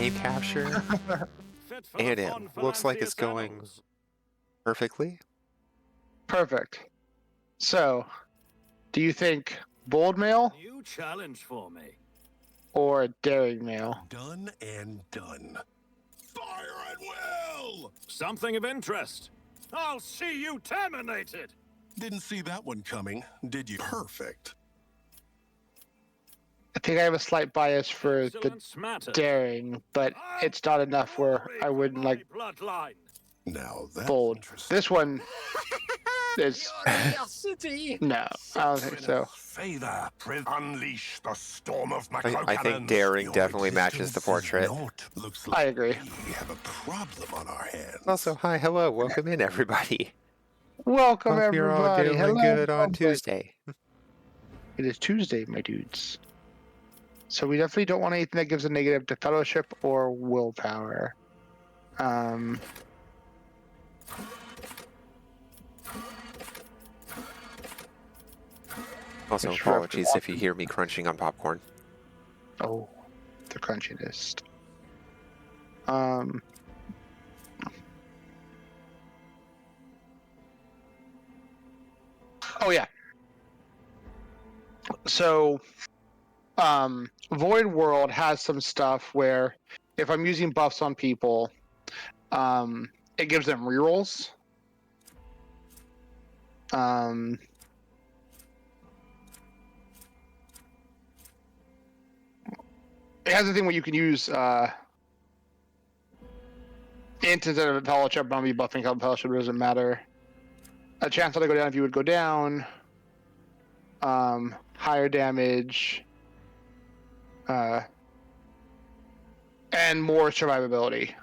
speed capture, and it looks like it's going perfectly. Perfect. So, do you think bold mail New challenge for me. or daring mail? Done and done. Fire at will! Something of interest. I'll see you terminated. Didn't see that one coming, did you? Perfect. I think I have a slight bias for the Excellence matters. daring, but it's not enough where I wouldn't like bloodline. Now that's bold. interesting. This one is Curiosity. no, I don't think so. Favor, unleash the storm of my I think daring definitely matches the portrait. Looks I like agree. we have a problem on our hands. Also, hi, hello, welcome in, everybody. Welcome Hope you're all everybody. doing Hello. good on Tuesday. It is Tuesday, my dudes. So we definitely don't want anything that gives a negative to fellowship or willpower. Also, Just for apologies if you hear me crunching on popcorn. Oh, the crunchiness. Oh yeah. So, Void World has some stuff where if I'm using buffs on people, it gives them rerolls. It has a thing where you can use instead of fellowship, but I'll be buffing fellowship, doesn't matter. A chance that I go down if you would go down. Higher damage. And more survivability.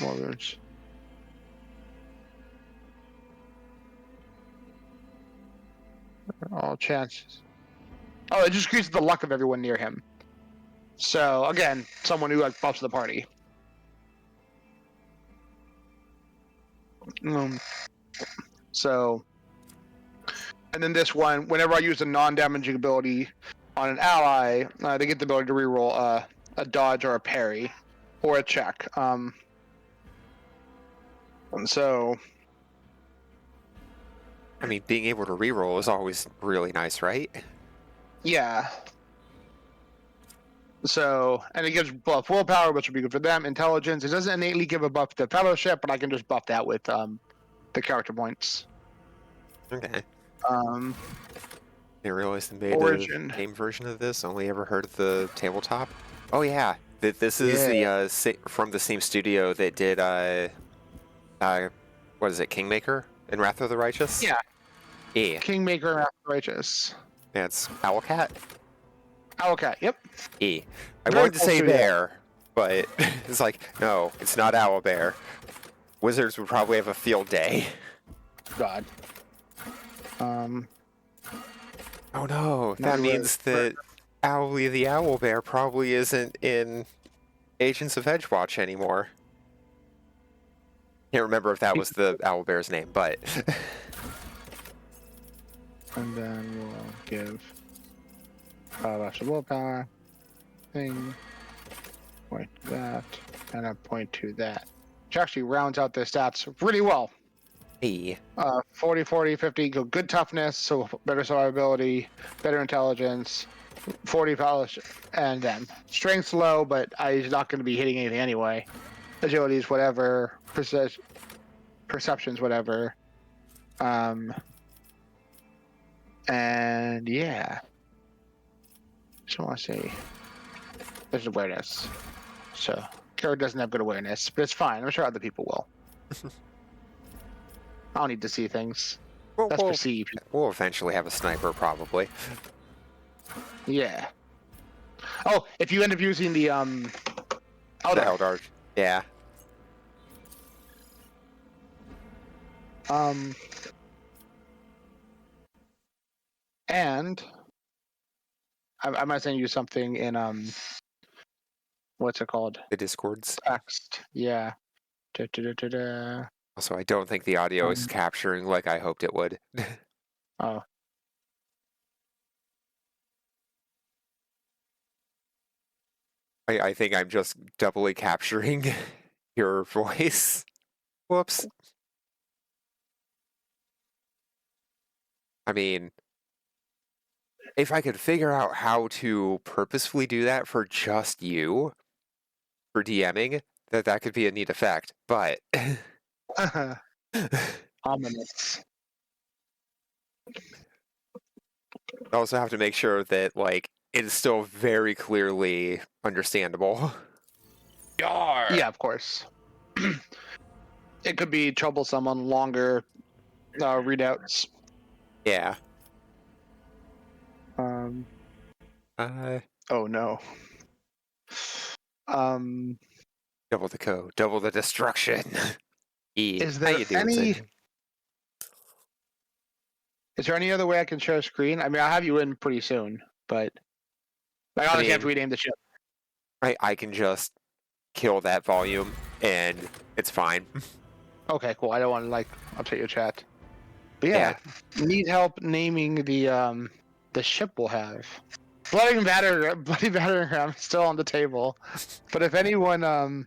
More wounds. All chances. Oh, it just increases the luck of everyone near him. So again, someone who like buffs the party. So, and then this one, whenever I use a non-damaging ability on an ally, they get the ability to reroll a dodge or a parry or a check. And so, I mean, being able to reroll is always really nice, right? yeah. So, and it gives buff willpower, which would be good for them. Intelligence. It doesn't innately give a buff to fellowship, but I can just buff that with the character points. Okay. Um, I realized they made Origin. a game version of this. Only ever heard of the tabletop. Oh yeah, this is the from the same studio that did what is it, Kingmaker and Wrath of the Righteous? Yeah. Yeah. Kingmaker and Wrath of the Righteous. That's Owlcat. Owlcat. Yep. E. I Very wanted to cool say studio. bear, but it's like, no, it's not Owlbear. Wizards would probably have a field day. God. Oh no, that Not means that Owly the Owlbear probably isn't in Agents of Edgewatch anymore. Can't remember if that was the Owlbear's name, but And then we'll give extra willpower thing. Point to that, and a point to that. Which actually rounds out their stats really well. E. 40, 40, 50, go good toughness, so better survivability, better intelligence, 40 polish, and then strength's low, but he's not going to be hitting anything anyway. Agilities, whatever, perceptions, whatever. And yeah. Just want to say, there's awareness. So, Kara doesn't have good awareness, but it's fine. I'm sure other people will. I don't need to see things. That's perceived. We'll eventually have a sniper, probably. Yeah. Oh, if you end up using the The Eldar. Eldar. Yeah. And I might send you something in what's it called? The Discords. Text. Yeah. Da-da-da-da-da. Also, I don't think the audio is capturing like I hoped it would. Oh. I think I'm just doubly capturing your voice. Whoops. I mean, if I could figure out how to purposefully do that for just you, for DMing, that could be a neat effect. But Ominous. I also have to make sure that, like, it's still very clearly understandable. Yar! Yeah, of course. It could be troublesome on longer readouts. Yeah. Oh no. Double the code, double the destruction. Is How there you doing, any? Sid? Is there any other way I can share a screen? I mean, I'll have you in pretty soon, but I honestly have to mean, rename the ship. I can just kill that volume and it's fine. Okay, cool. I don't want to like upset your chat. But yeah, need help naming the ship we'll have. Bloody battering ram is still on the table. But if anyone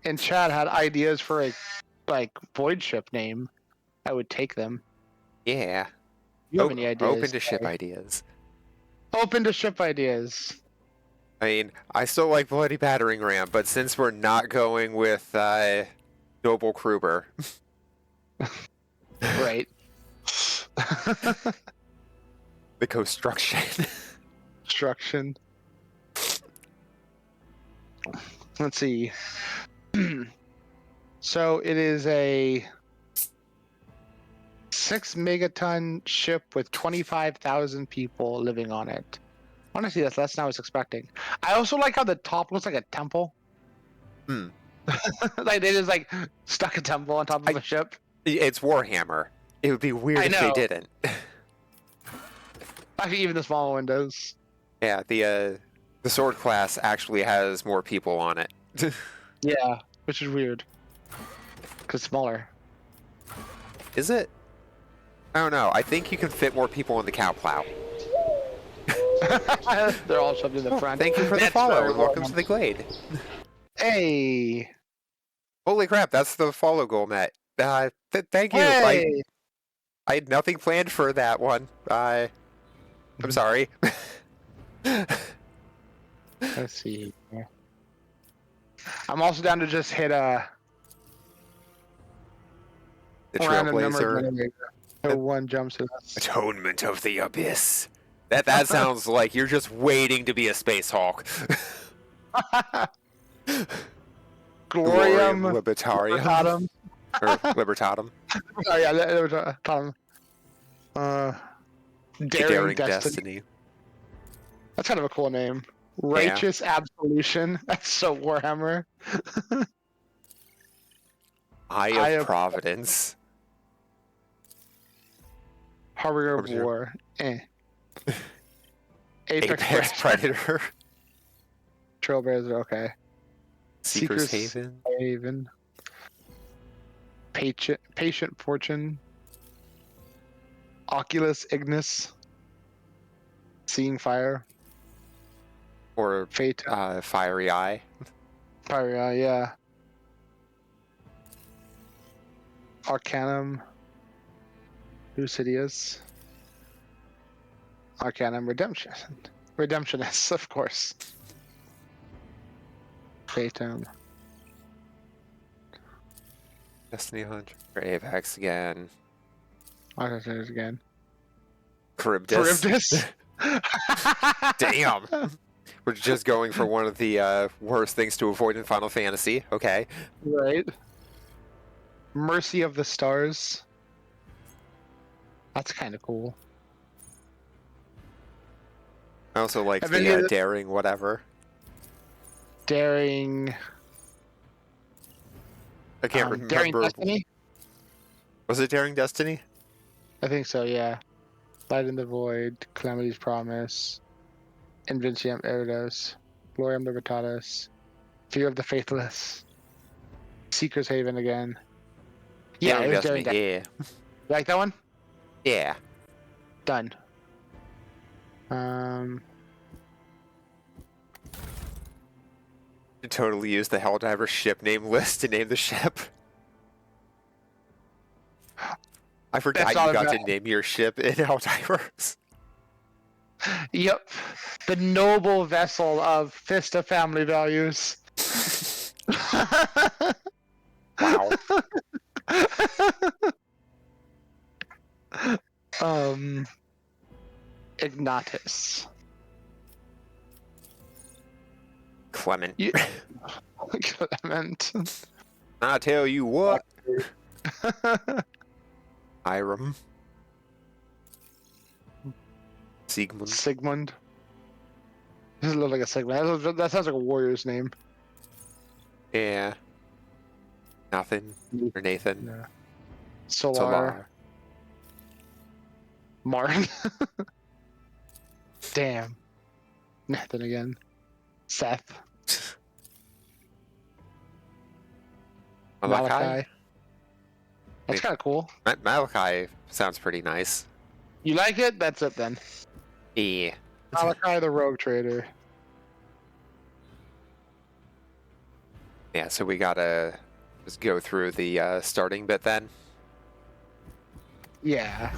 in chat had ideas for a like void ship name, I would take them. Yeah. You have any ideas? Open to ship ideas. Open to ship ideas. I mean, I still like Bloody Battering Ram, but since we're not going with Noble Kruber. Right. The construction. Construction. Let's see. So it is a 6 megaton ship with 25,000 people living on it. Honestly, that's less than I was expecting. I also like how the top looks like a temple. Like they just like stuck a temple on top of a ship. It's Warhammer. It would be weird if they didn't. Actually, even the small windows. Yeah, the sword class actually has more people on it. Yeah, which is weird. Cause smaller. Is it? I don't know. I think you can fit more people in the cow plow. They're all shoved in the front. Thank you for the follow and welcome to the glade. Hey. Holy crap, that's the follow goal met. Thank you. Hey. I had nothing planned for that one. I'm sorry. Let's see. I'm also down to just hit a The random number Trailblazer. generator. So one jumps to us. Atonement of the Abyss. That sounds like you're just waiting to be a Space Hulk. Glorium Libertarium. Libertatum. Or Libertatum. Oh yeah, Libertatum. Daring Destiny. That's kind of a cool name. Righteous Absolution. That's so Warhammer. Eye of Providence. Harbinger of War. Apex Predator. Trailblazer, okay. Seeker's Haven. Patient Fortune. Oculus Ignis. Seeing Fire. Or Fate. Fiery Eye. Fire, yeah. Arcanum. Lucidius. Arcanum Redemption. Redemptionist, of course. Fatum. Destiny Hunter. Apex again. Arcanum again. Charybdis. Charybdis. Damn. We're just going for one of the worst things to avoid in Final Fantasy. Okay. Right. Mercy of the Stars. That's kind of cool. I also like Have the any of the- daring whatever. Daring. I can't remember. Daring Destiny? Was it Daring Destiny? I think so, yeah. Light in the Void, Calamity's Promise, Invinciam Eridos, Gloriam Libertatis, Fear of the Faithless, Seeker's Haven again. Yeah, it was Daring Destiny. Yeah. You like that one? Yeah. Done. You totally use the Helldiver ship name list to name the ship. I forgot That's you not a got to bad- name your ship in Helldivers. Yep. The noble vessel of Fista family values. Wow. Ignatus. Clement. You- Clement. I tell you what. Hiram. Siegmund. Sigmund. This looks like a Sigmund. That sounds like a warrior's name. Yeah. Nothing. Or Nathan. Yeah. Solar. Solar. Martin. Damn. Nathan again. Seth. Malachi. That's kind of cool. Malachi sounds pretty nice. You like it? That's it then. Yeah. Malachi the rogue trader. Yeah, so we gotta just go through the starting bit then. Yeah.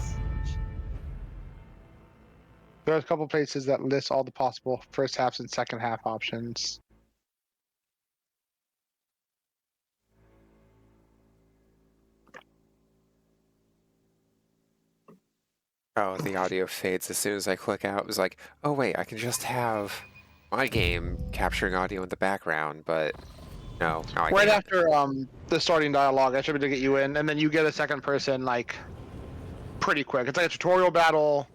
There's a couple places that list all the possible first halves and second half options. Oh, the audio fades as soon as I click out. It was like, oh wait, I can just have my game capturing audio in the background, but no, I Right can't. after the starting dialogue, I should be able to get you in, and then you get a second person like pretty quick. It's like a tutorial battle.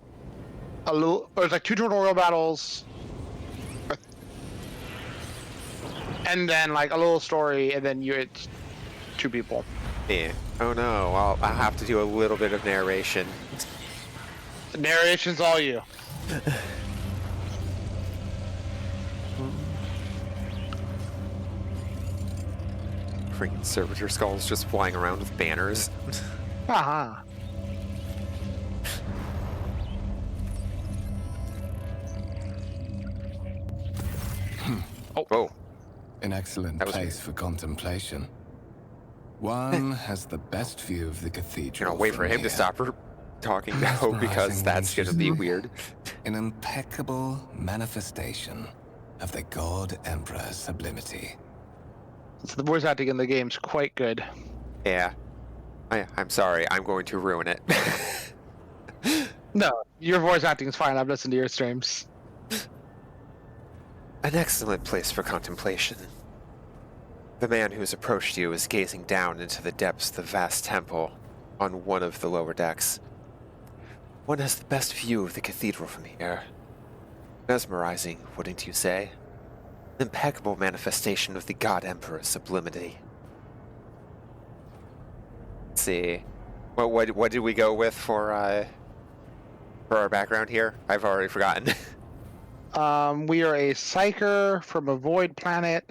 It's like 2 tutorial battles, and then like a little story, and then it's 2 people. Yeah. Oh no, I'll have to do a little bit of narration. The narration's all you. Freaking servitor skulls just flying around with banners. Aha. Oh, An excellent That was place for contemplation. One has the best view of the you cathedral. know, wait for from him to here. stop talking now because Mesmerizing that's gonna be winches. weird. An impeccable manifestation of the God Emperor's sublimity. So the voice acting in the game's quite good. Yeah. I'm sorry, I'm going to ruin it. No, your voice acting is fine. I've listened to your streams. An excellent place for contemplation. The man who has approached you is gazing down into the depths of the vast temple on one of the lower decks. One has the best view of the cathedral from here. Mesmerizing, wouldn't you say? An impeccable manifestation of the God Emperor's sublimity. Let's see. What did we go with for our background here? I've already forgotten. We are a psyker from a void planet.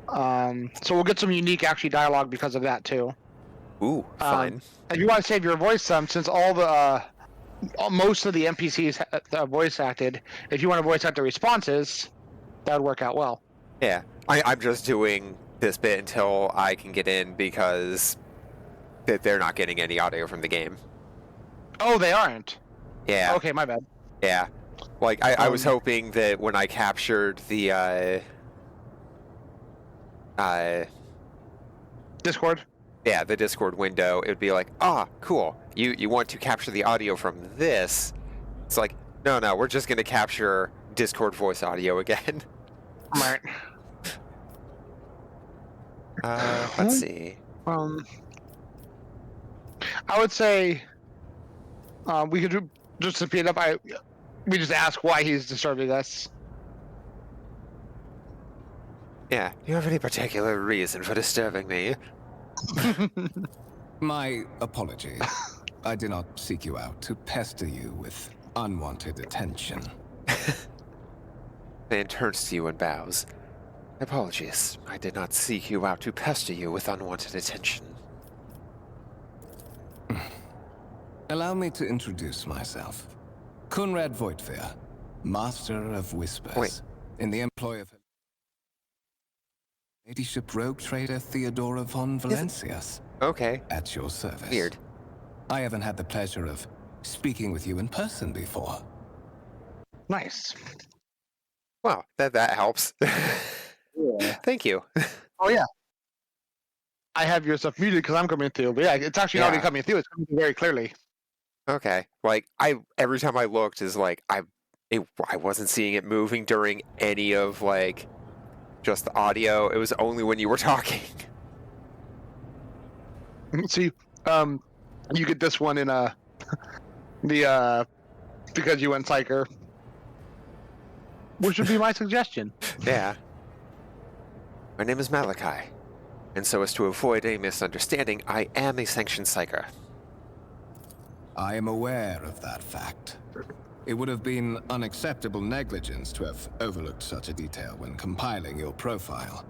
So we'll get some unique actually dialogue because of that too. Ooh, fine. If you want to save your voice some, since all the most of the NPCs voice acted, if you want to voice act the responses, that would work out well. Yeah, I'm just doing this bit until I can get in because they're not getting any audio from the game. Oh, they aren't. Yeah. Okay, my bad. Yeah. Like, I was hoping that when I captured the, Discord. yeah, the Discord window, it would be like, ah, cool. You want to capture the audio from this? It's like, no, we're just going to capture Discord voice audio again. Right. Let's see. I would say we could just to speed it up. We just ask why he's disturbing us. Yeah. Do you have any particular reason for disturbing me? My apologies. I did not seek you out to pester you with unwanted attention. Man turns to you and bows. Apologies. I did not seek you out to pester you with unwanted attention. Allow me to introduce myself. Conrad Voigtveer, Master of Whispers. Wait. In the employ of... Ladyship rogue trader Theodora von Valencias. Okay. At your service. Weird. I haven't had the pleasure of speaking with you in person before. Nice. Well, that helps. Yeah. Thank you. Oh yeah. I have your stuff muted because I'm coming through, but yeah, it's actually already Yeah. coming through. It's coming through very clearly. Okay. Like every time I looked is like I wasn't seeing it moving during any of like just the audio. It was only when you were talking. See, you get this one in the because you went psyker, which would be my suggestion. Yeah. My name is Malachi, and so as to avoid any misunderstanding, I am a sanctioned psyker. I am aware of that fact. It would have been unacceptable negligence to have overlooked such a detail when compiling your profile.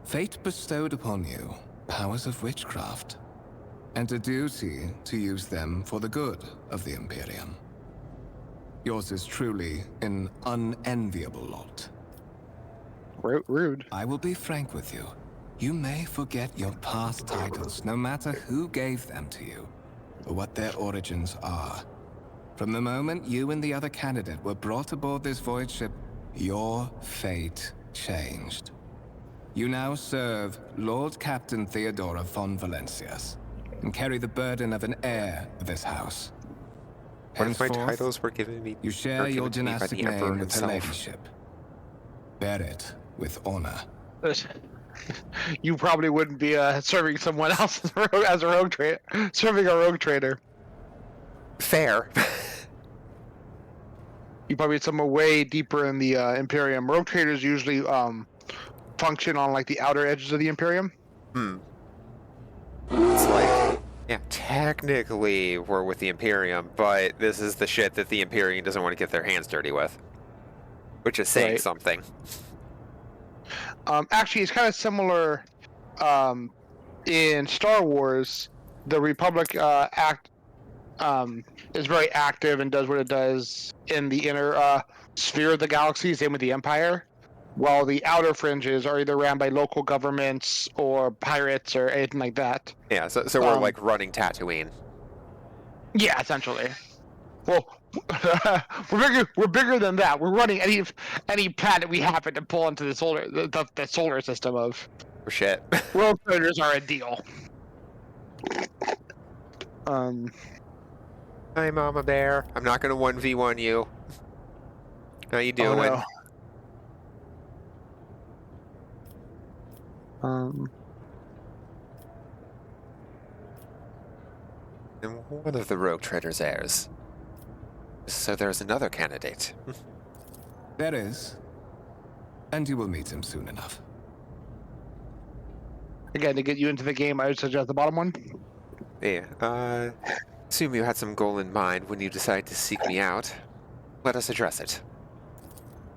Fate bestowed upon you powers of witchcraft, and a duty to use them for the good of the Imperium. Yours is truly an unenviable lot. Rude. I will be frank with you. You may forget your past titles, no matter who gave them to you, or what their origins are. From the moment you and the other candidate were brought aboard this void ship, your fate changed. You now serve Lord Captain Theodora von Valencias, and carry the burden of an heir of this house. What if my Henceforth, titles were given me? you share your given to me by dynastic the Emperor name with her himself? ladyship. Bear it with honor. You probably wouldn't be serving someone else as a rogue trader, serving a rogue trader. Fair. You probably somewhere way deeper in the Imperium. Rogue traders usually function on like the outer edges of the Imperium. It's like, yeah, technically we're with the Imperium, but this is the shit that the Imperium doesn't want to get their hands dirty with. Which is saying Right. something. Actually, it's kind of similar in Star Wars. The Republic is very active and does what it does in the inner sphere of the galaxy, same with the Empire, while the outer fringes are either ran by local governments or pirates or anything like that. Yeah, so we're like running Tatooine. Yeah, essentially. Well, we're bigger than that. We're running any planet we happen to pull into the solar system of. For shit. World traders are a deal. Hi, Mama Bear. I'm not gonna 1v1 you. How you doing? Oh, no. And one of the rogue traders' heirs. So there's another candidate. There is. And you will meet him soon enough. Again, to get you into the game, I would suggest the bottom one. Yeah, assume you had some goal in mind when you decided to seek me out. Let us address it.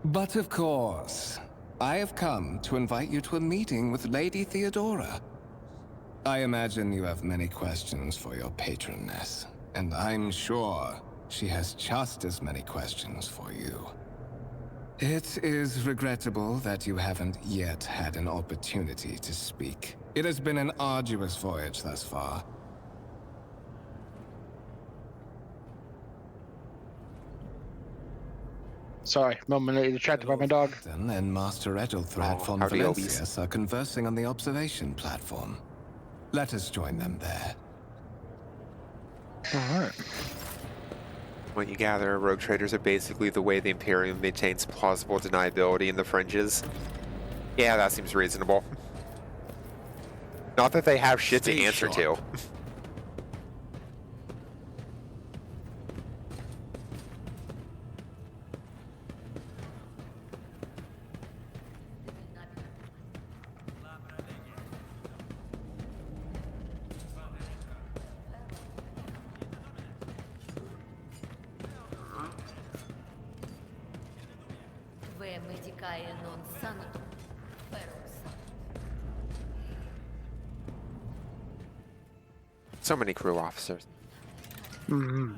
But of course, I have come to invite you to a meeting with Lady Theodora. I imagine you have many questions for your patroness, and I'm sure she has just as many questions for you. It is regrettable that you haven't yet had an opportunity to speak. It has been an arduous voyage thus far. Sorry, momentarily distracted by my dog. Then and Master Edelthrad von howdy, Valencias are conversing on the observation platform. Let us join them there. All right. What you gather, rogue traders are basically the way the Imperium maintains plausible deniability in the fringes. Yeah, that seems reasonable. Not that they have shit to Stay answer to. sharp. So many crew officers. Mm-hmm.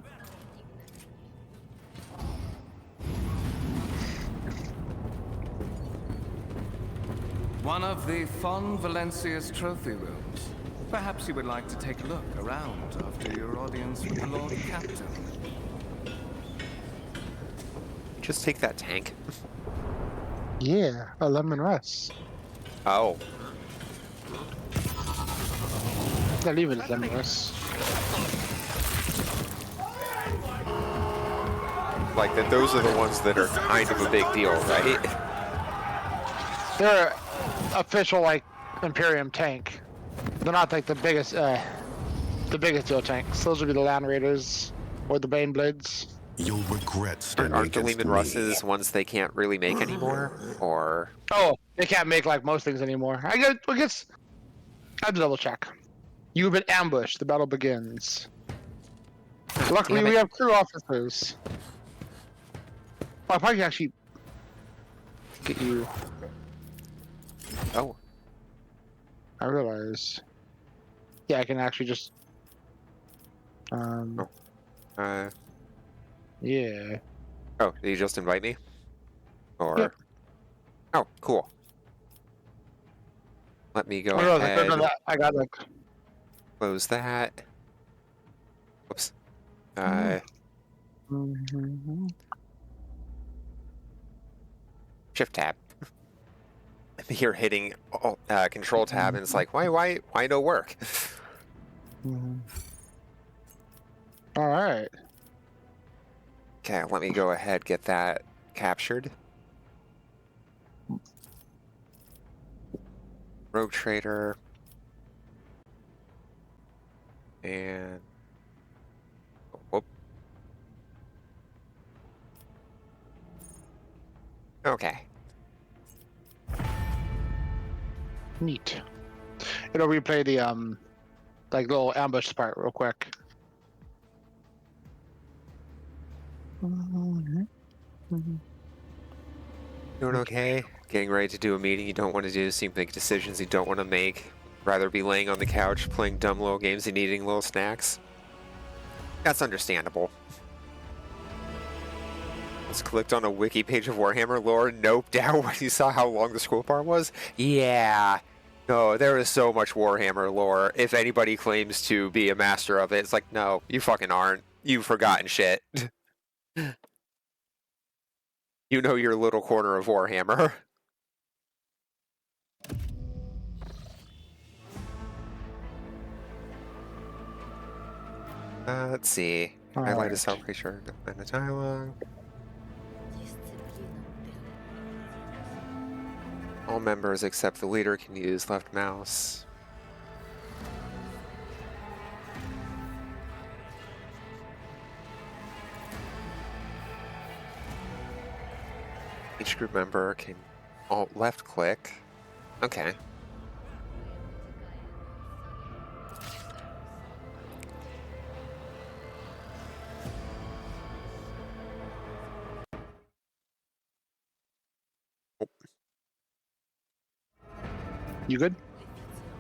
one of the Fon Valencia's trophy rooms. Perhaps you would like to take a look around after your audience with the Lord Captain. Just take that tank. Yeah, a lemon rest. Oh. Not even a lemon rest. Like, that those are the ones that are kind of a big deal, right? They're official, like, Imperium tank. They're not, like, the biggest deal tanks. Those would be the Land Raiders or the Bane Blades. You'll regret standing Aren't the against Lehman me. Russes ones they can't really make anymore? Or... Oh, they can't make, like, most things anymore. I guess... I have to double check. You've been ambushed. The battle begins. Luckily, we have crew officers. Well, I probably can actually get you. Oh. I realize. Yeah, I can actually just. Yeah. Oh, did you just invite me? Or... Yep. Oh, cool. Let me go Oh, ahead. no, I got like. Close that. Whoops. Shift tab. I'm here hitting Control tab, and it's like, why no work? All right. Okay, let me go ahead get that captured. Rogue Trader. And... Whoop. Okay. Neat. It'll replay the like little ambush part real quick. Doing okay? Getting ready to do a meeting you don't want to do, so you make decisions you don't want to make. Rather be laying on the couch, playing dumb little games and eating little snacks. That's understandable. Just clicked on a wiki page of Warhammer lore, noped out when you saw how long the scroll bar was? Yeah. No, there is so much Warhammer lore. If anybody claims to be a master of it, it's like, no, you fucking aren't. You've forgotten shit. You know your little corner of Warhammer. Let's see. Highlight a celebration and the dialogue. All members except the leader can use left mouse. Each group member can alt left click. Okay. You good?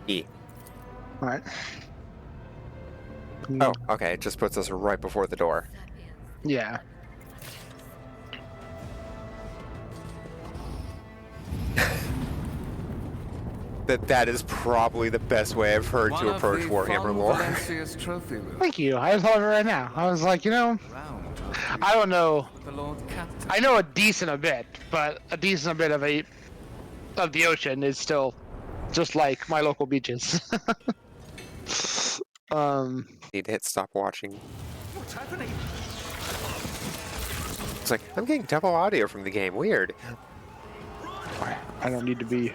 E. All right. Oh, okay. It just puts us right before the door. Yeah. That is probably the best way I've heard to approach Warhammer lore. Thank you. I was telling you right now. I was like, you know, I don't know. I know a decent bit, but a decent bit of the ocean is still just like my local beaches. Need to hit stop watching. What's happening? It's like, I'm getting double audio from the game. Weird. I don't need to be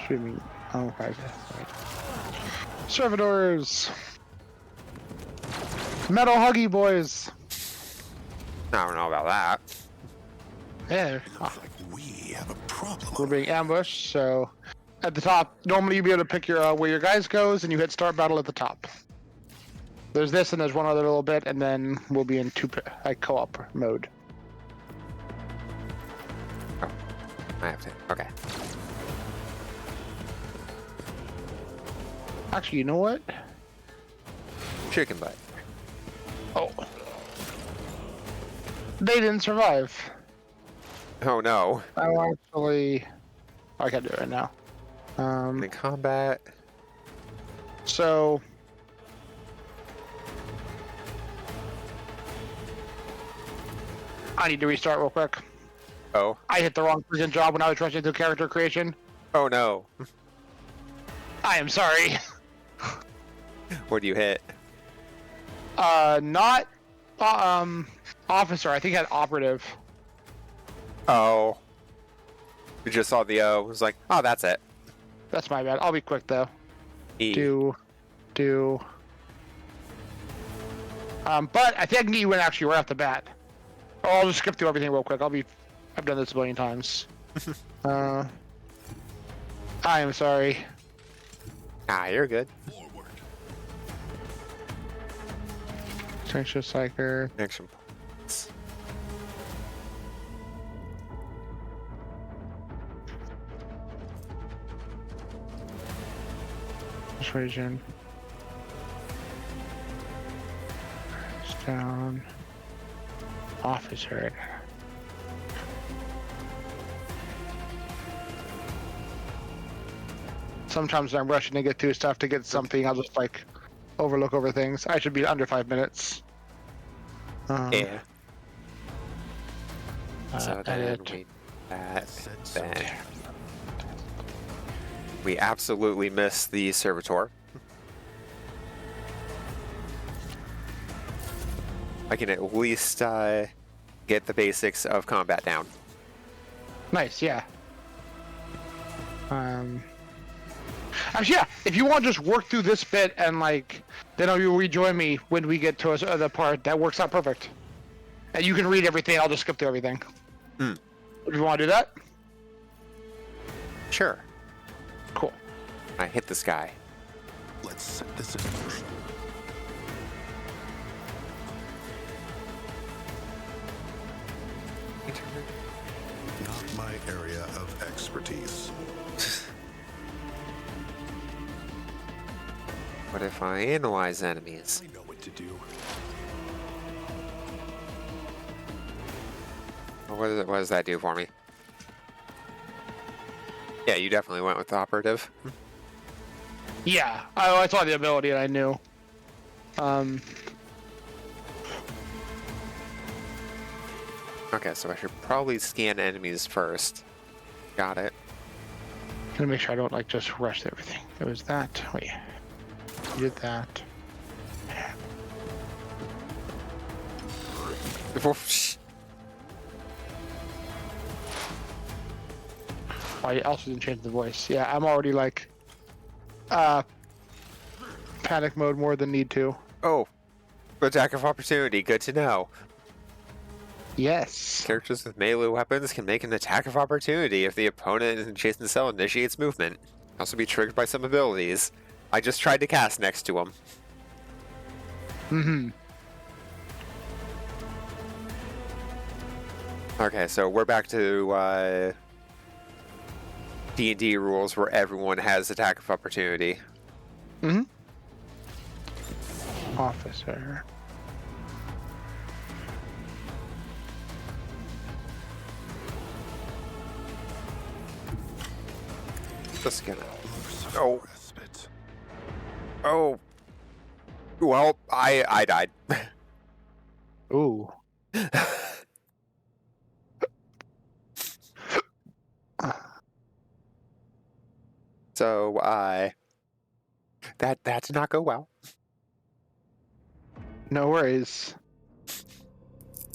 streaming. Oh, right. Servitors! Metal Huggy Boys! I don't know about that. Yeah, Looks like we have a problem. we're being ambushed, so at the top, normally you'll be able to pick your where your guys goes, and you hit start battle at the top. There's this, and there's one other little bit, and then we'll be in co-op mode. Oh, I have to. Okay. Actually, you know what? Chicken butt. Oh. They didn't survive. Oh no. I can't do it right now. In combat. So I need to restart real quick. Oh. I hit the wrong freaking job when I was rushing through character creation. Oh no. I am sorry. What do you hit? Not officer. I think I had operative. Oh. You just saw the O. It was like, oh, that's it. That's my bad. I'll be quick though. E. Do. But I think I can get you in actually right off the bat. Oh, I'll just skip through everything real quick. I've done this a billion times. I am sorry. Ah, you're good. Forward. Extinction Psyker. Action points. Persuasion. Down. Officer. Sometimes I'm rushing to get through stuff to get something. I'll just like overlook over things. I should be under 5 minutes. Yeah. So then edit. we that Set then something. we absolutely missed the servitor. I can at least get the basics of combat down. Nice, yeah. Actually, yeah. If you want to just work through this bit and like, then you'll rejoin me when we get to the part that works out perfect. And you can read everything. I'll just skip through everything. Hmm. If you want to do that, Sure. cool. I hit this guy. Let's set this in motion. Not my area of expertise. What if I analyze enemies? I know what to do. What does that do for me? Yeah, you definitely went with the operative. Yeah, I saw the ability and I knew. Okay, so I should probably scan enemies first. Got it. Gonna make sure I don't like just rush everything. It was that. Wait, you did that. Oh, I also didn't change the voice. Yeah, I'm already like, panic mode more than need to. Oh, attack of opportunity. Good to know. Yes. Characters with melee weapons can make an attack of opportunity if the opponent in adjacent cell initiates movement. Also be triggered by some abilities. I just tried to cast next to him. Mm-hmm. Okay, so we're back to D&D rules where everyone has attack of opportunity. Mm-hmm. Officer. Just gonna. Some Oh. respite. Oh. Well, I died. Ooh. So that did not go well. No worries.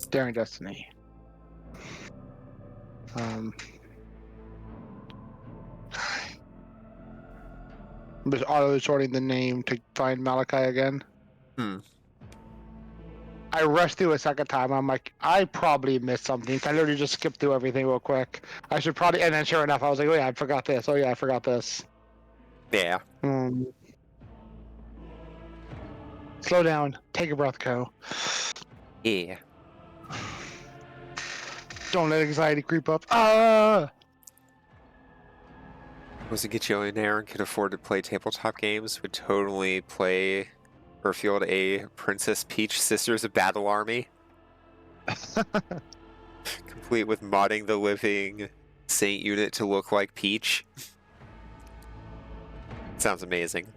Daring Destiny. I'm just auto sorting the name to find Malachi again. Hmm. I rushed through a second time. I'm like, I probably missed something. I literally just skipped through everything real quick. I should probably, and then sure enough, I was like, oh yeah, I forgot this. Oh yeah, I forgot this. Yeah. Slow down. Take a breath, Co. Yeah. Don't let anxiety creep up. Ah! Was it Gajillionaire and could afford to play tabletop games would totally play or field a Princess Peach Sisters of Battle Army? Complete with modding the living Saint unit to look like Peach. Sounds amazing.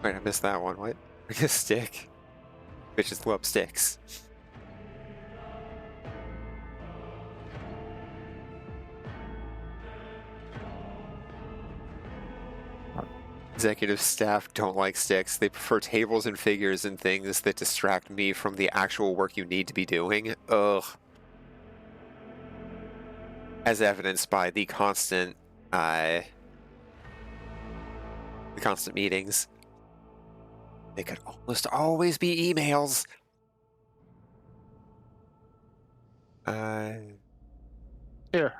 Wait, I missed that one. What? A stick? Bitches love sticks. Executive staff don't like sticks. They prefer tables and figures and things that distract me from the actual work you need to be doing. Ugh. As evidenced by the constant meetings. They could almost always be emails. Here,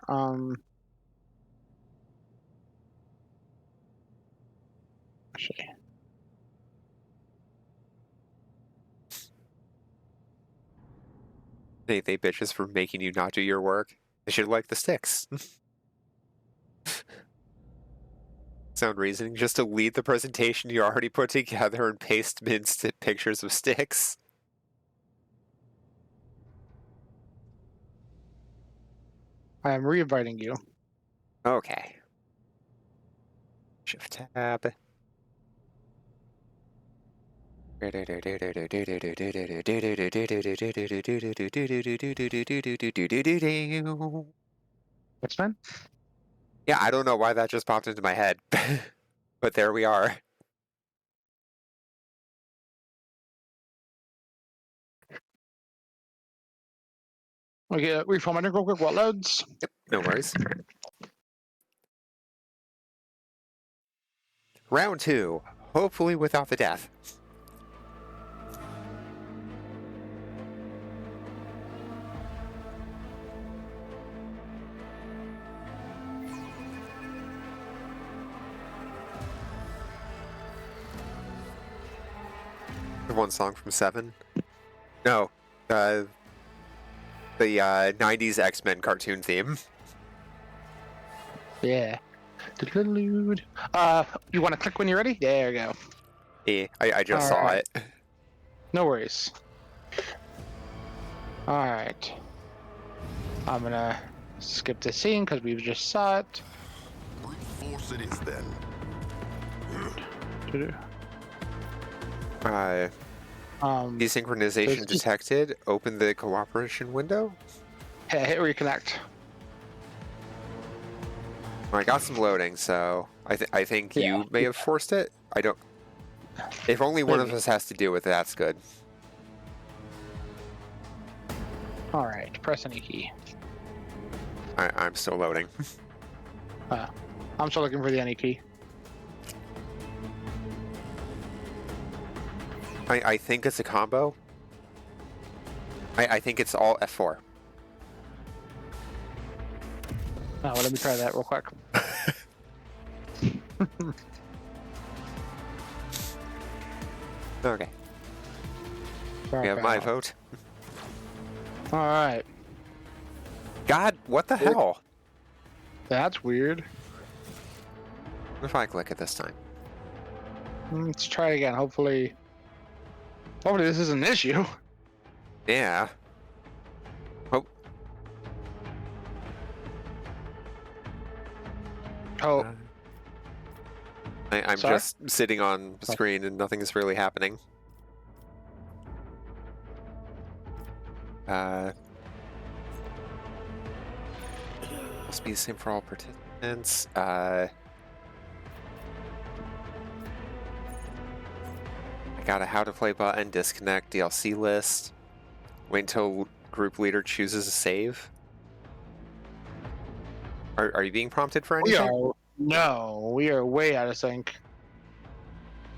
actually, They bitches for making you not do your work. They should like the sticks. Sound reasoning just to lead the presentation you already put together and paste minced pictures of sticks. I am re-inviting you. Okay. Shift tab. X-Men? Yeah, I don't know why that just popped into my head, but there we are. Okay, reformatting real quick. What loads? Yep, no worries. Round 2, hopefully without the death. One song from 7. No, the 90s X-Men cartoon theme. Yeah. You want to click when you're ready? There you go. Yeah, I just All saw right. it. No worries. All right. I'm gonna skip this scene because we just saw it. Brute force it is then. Desynchronization Just- detected. Open the cooperation window. Yeah, hit reconnect. I got some loading, so I think you may have forced it. I don't. If only one of Maybe. us has to deal with it, that's good. All right, press any key. I'm still loading. I'm still looking for the any key. I think it's a combo. I think it's all F4. Oh, let me try that real quick. Okay. We have my vote. All right. God, what the hell? That's weird. What if I click it this time? Let's try again. Hopefully this is an issue. Yeah. Oh, Oh, I'm Sorry? just sitting on the screen and nothing is really happening. Must be the same for all participants. I got a how to play button, disconnect DLC list. Wait until group leader chooses a save. Are you being prompted for anything? we are way out of sync.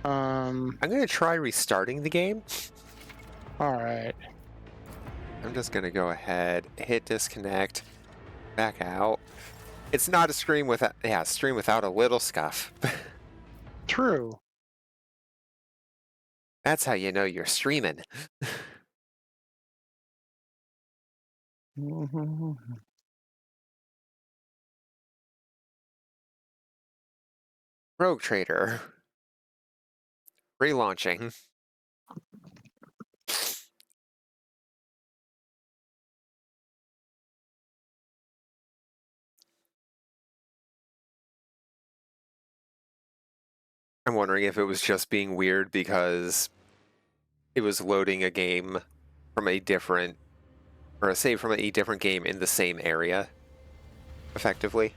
I'm gonna try restarting the game. All right. I'm just gonna go ahead, hit disconnect, back out. It's not a stream without, stream without a little scuff. True. That's how you know you're streaming. Rogue Trader. Relaunching. I'm wondering if it was just being weird because it was loading a game from a different, or a save from a different game in the same area, effectively.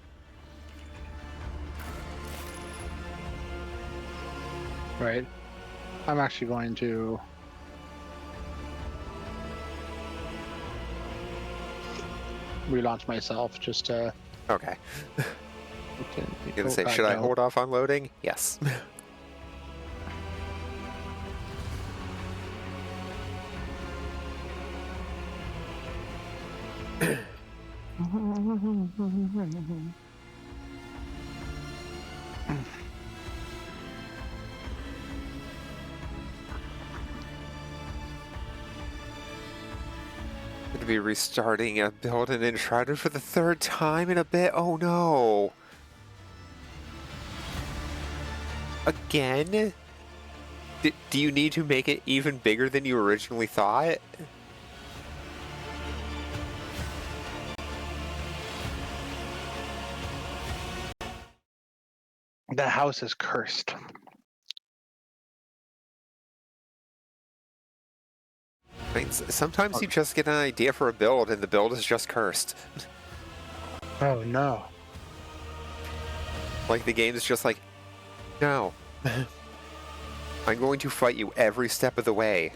Right. I'm actually going to relaunch myself just to. Okay. You're Gonna say, should I hold off on loading? Yes. Gonna be restarting a build in Enshrouded for the 3rd time in a bit. Oh no. Again? Do you need to make it even bigger than you originally thought? The house is cursed. I mean, sometimes you just get an idea for a build and the build is just cursed. Oh no. Like the game is just like, no. I'm going to fight you every step of the way.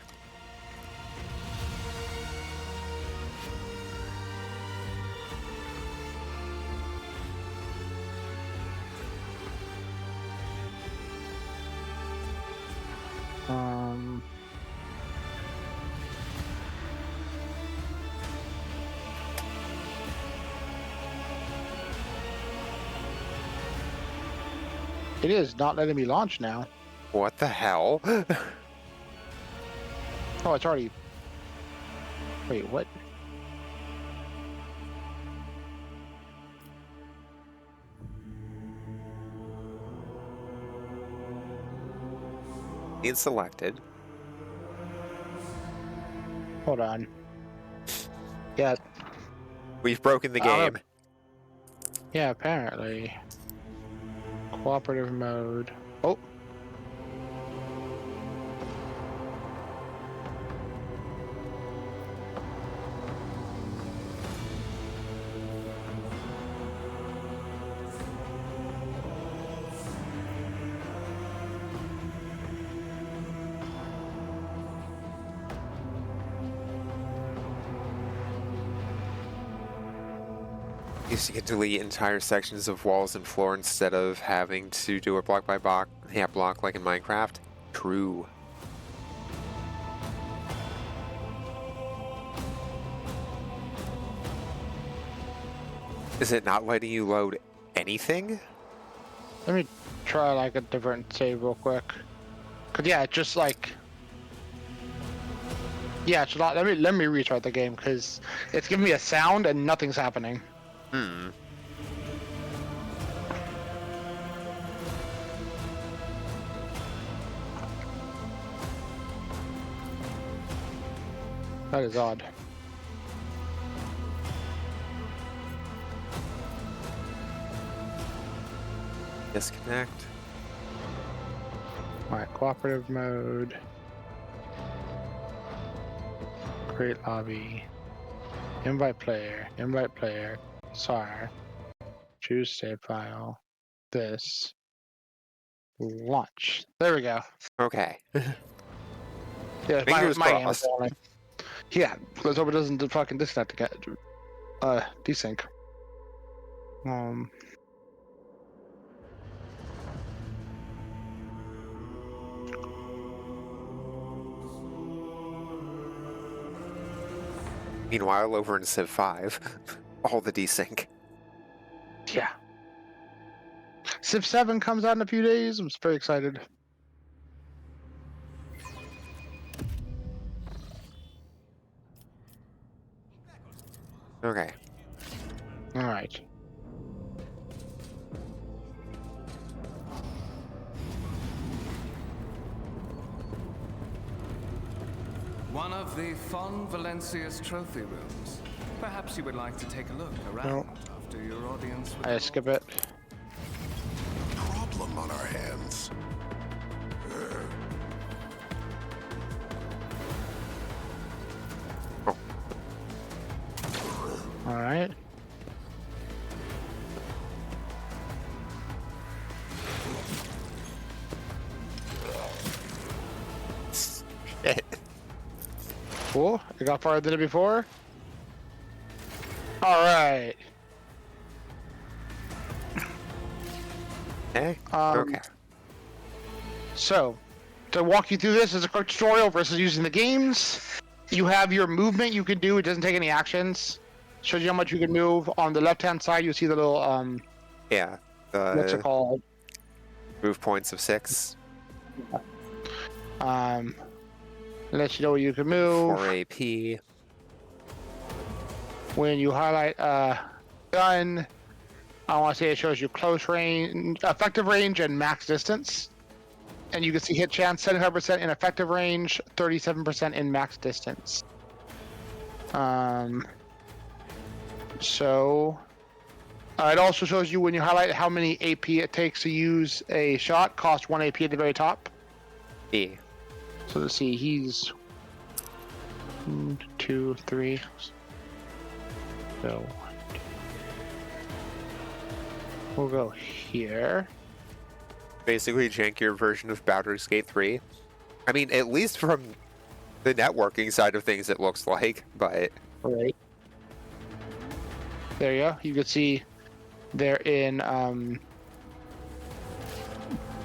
It is not letting me launch now. What the hell? Oh, it's already. Wait, what? It's selected. Hold on. Yeah. We've broken the game. Yeah, apparently. Cooperative mode. Oh. Used to get to delete entire sections of walls and floor instead of having to do it block by block. Yeah, block like in Minecraft. True. Is it not letting you load anything? Let me try like a different save real quick. Cause yeah, it's just like. Yeah, it's not. Let me restart the game because it's giving me a sound and nothing's happening. Hmm. That is odd. Disconnect. Alright, cooperative mode. Create lobby. Invite player. Invite player. SAR. Choose save file. This. Launch. There we go. Okay. Yeah, Fingers my game's crossed. falling. Yeah, let's hope it doesn't fucking disconnect again. Desync. Meanwhile, over in Civ 5, all the desync. Yeah. Civ 7 comes out in a few days. I'm very excited. Okay. Alright. One of the Fon Valencia's trophy rooms. Perhaps you would like to take a look around No. after your audience with I skip it. Problem on our hands. right. Shit. Cool. I got farther than it before. All right. Hey. Um, Okay. So, to walk you through this as a quick tutorial versus using the games, you have your movement you can do. It doesn't take any actions. Shows you how much you can move. On the left-hand side, you see the little Yeah. what's it The called? move points of 6 Lets you know where you can move. for AP. When you highlight gun, I want to say it shows you close range, effective range, and max distance. And you can see hit chance 75% in effective range, 37% in max distance. So it also shows you when you highlight how many AP it takes to use a shot. Cost 1 AP at the very top. E. So let's see, he's 1, 2, 3. So we'll go here. Basically, jankier version of Baldur's Gate 3. I mean, at least from the networking side of things, it looks like, but Right. There you go. You can see they're in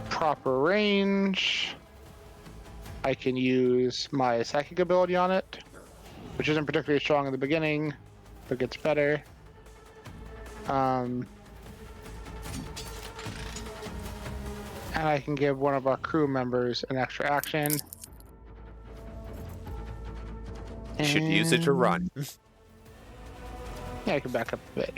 proper range. I can use my psychic ability on it, which isn't particularly strong in the beginning, but gets better. And I can give one of our crew members an extra action. you should use it to run. Yeah, I can back up a bit.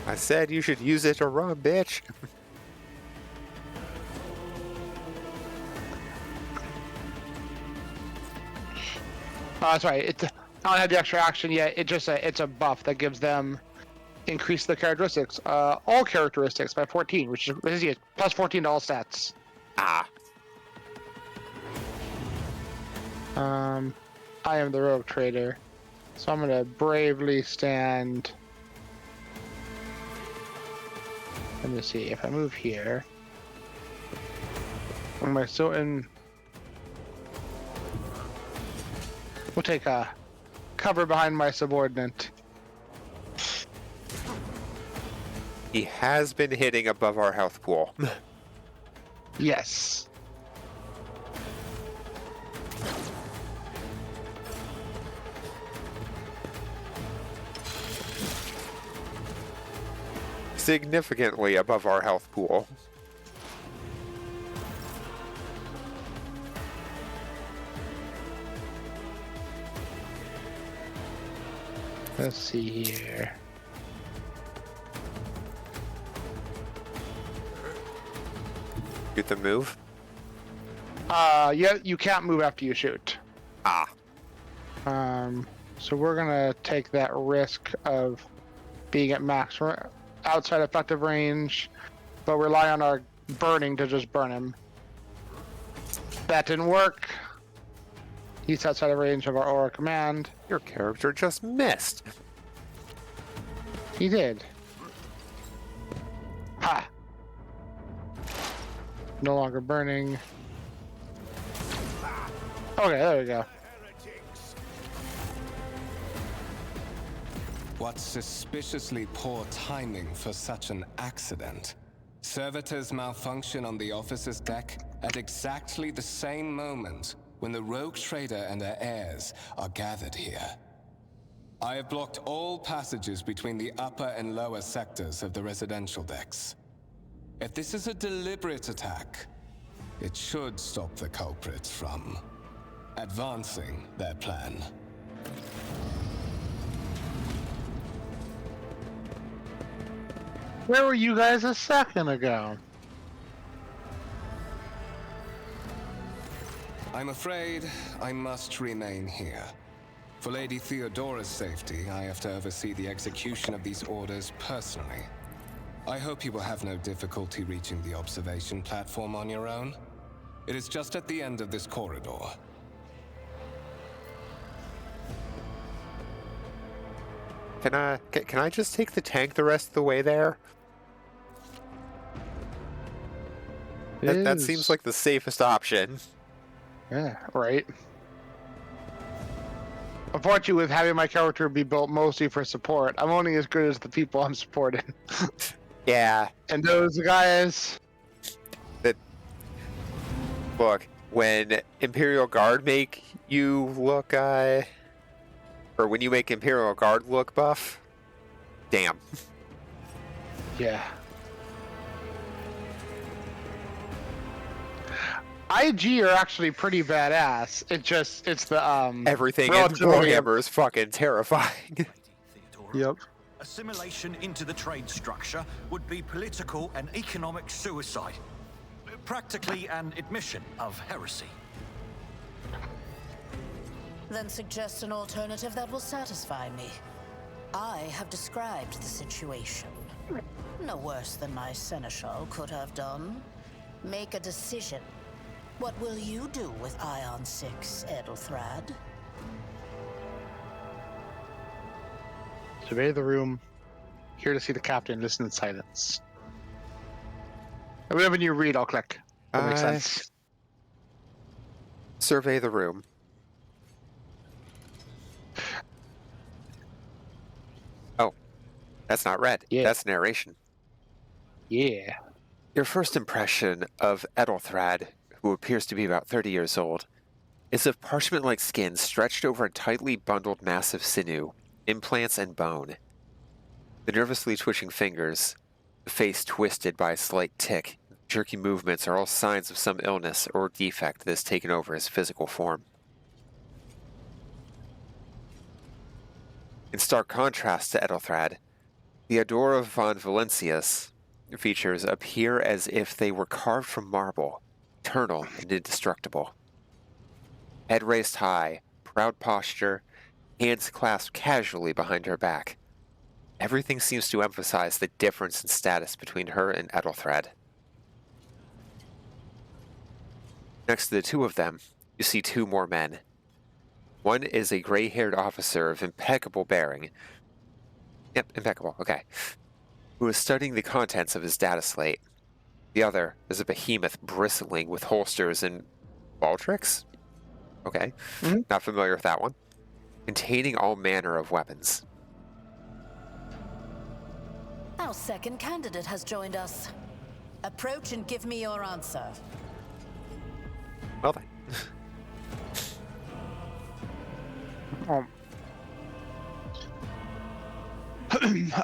I said you should use it to run, bitch. Oh, that's right. I don't have the extra action yet. It's a buff that gives them increase the characteristics, all characteristics by 14, which is it, plus 14 to all stats. Ah. I am the rogue trader, so I'm gonna bravely stand. Let me see if I move here. Am I still in? We'll take a cover behind my subordinate. He has been hitting above our health pool. Yes. Significantly above our health pool. Let's see here. Get the move. Yeah, you can't move after you shoot. Ah. So we're gonna take that risk of being at max outside effective range, but rely on our burning to just burn him. That didn't work. He's outside of range of our aura command. Your character just missed. He did. Ha! No longer burning. Okay, there we go. What suspiciously poor timing for such an accident. Servitors malfunction on the officer's deck at exactly the same moment when the rogue trader and her heirs are gathered here. I have blocked all passages between the upper and lower sectors of the residential decks. If this is a deliberate attack, it should stop the culprits from advancing their plan. Where were you guys a second ago? I'm afraid I must remain here. For Lady Theodora's safety, I have to oversee the execution of these orders personally. I hope you will have no difficulty reaching the observation platform on your own. It is just at the end of this corridor. Can I just take the tank the rest of the way there? That seems like the safest option. Yeah, right. Unfortunately, with having my character be built mostly for support, I'm only as good as the people I'm supporting. Yeah. And those guys... Look, when Imperial Guard make you look, or when you make Imperial Guard look buff, damn. Yeah. IG are actually pretty badass. It's the Everything in relatively- Warhammer is fucking terrifying. Yep. Assimilation into the trade structure would be political and economic suicide. Practically an admission of heresy. Then suggest an alternative that will satisfy me. I have described the situation. No worse than my seneschal could have done. Make a decision. What will you do with Ion 6, Edelthrad? Survey the room. Here to see the captain. Listen in silence. And whenever you read, I'll click. That makes sense. Survey the room. Oh, that's not read. Yeah. That's narration. Yeah. Your first impression of Edelthrad, who appears to be about 30 years old, is of parchment-like skin stretched over a tightly bundled mass of sinew, implants, and bone. The nervously twitching fingers, the face twisted by a slight tic, jerky movements are all signs of some illness or defect that has taken over his physical form. In stark contrast to Edelthrad, Theodora von Valencia's features appear as if they were carved from marble, eternal and indestructible. Head raised high, proud posture, hands clasped casually behind her back. Everything seems to emphasize the difference in status between her and Edelthrad. Next to the two of them, you see two more men. One is a gray-haired officer of impeccable bearing. Yep, impeccable, okay. Who is studying the contents of his data slate. The other is a behemoth bristling with holsters and baldricks? Okay, not familiar with that one. Containing all manner of weapons. Our second candidate has joined us. Approach and give me your answer. Well then.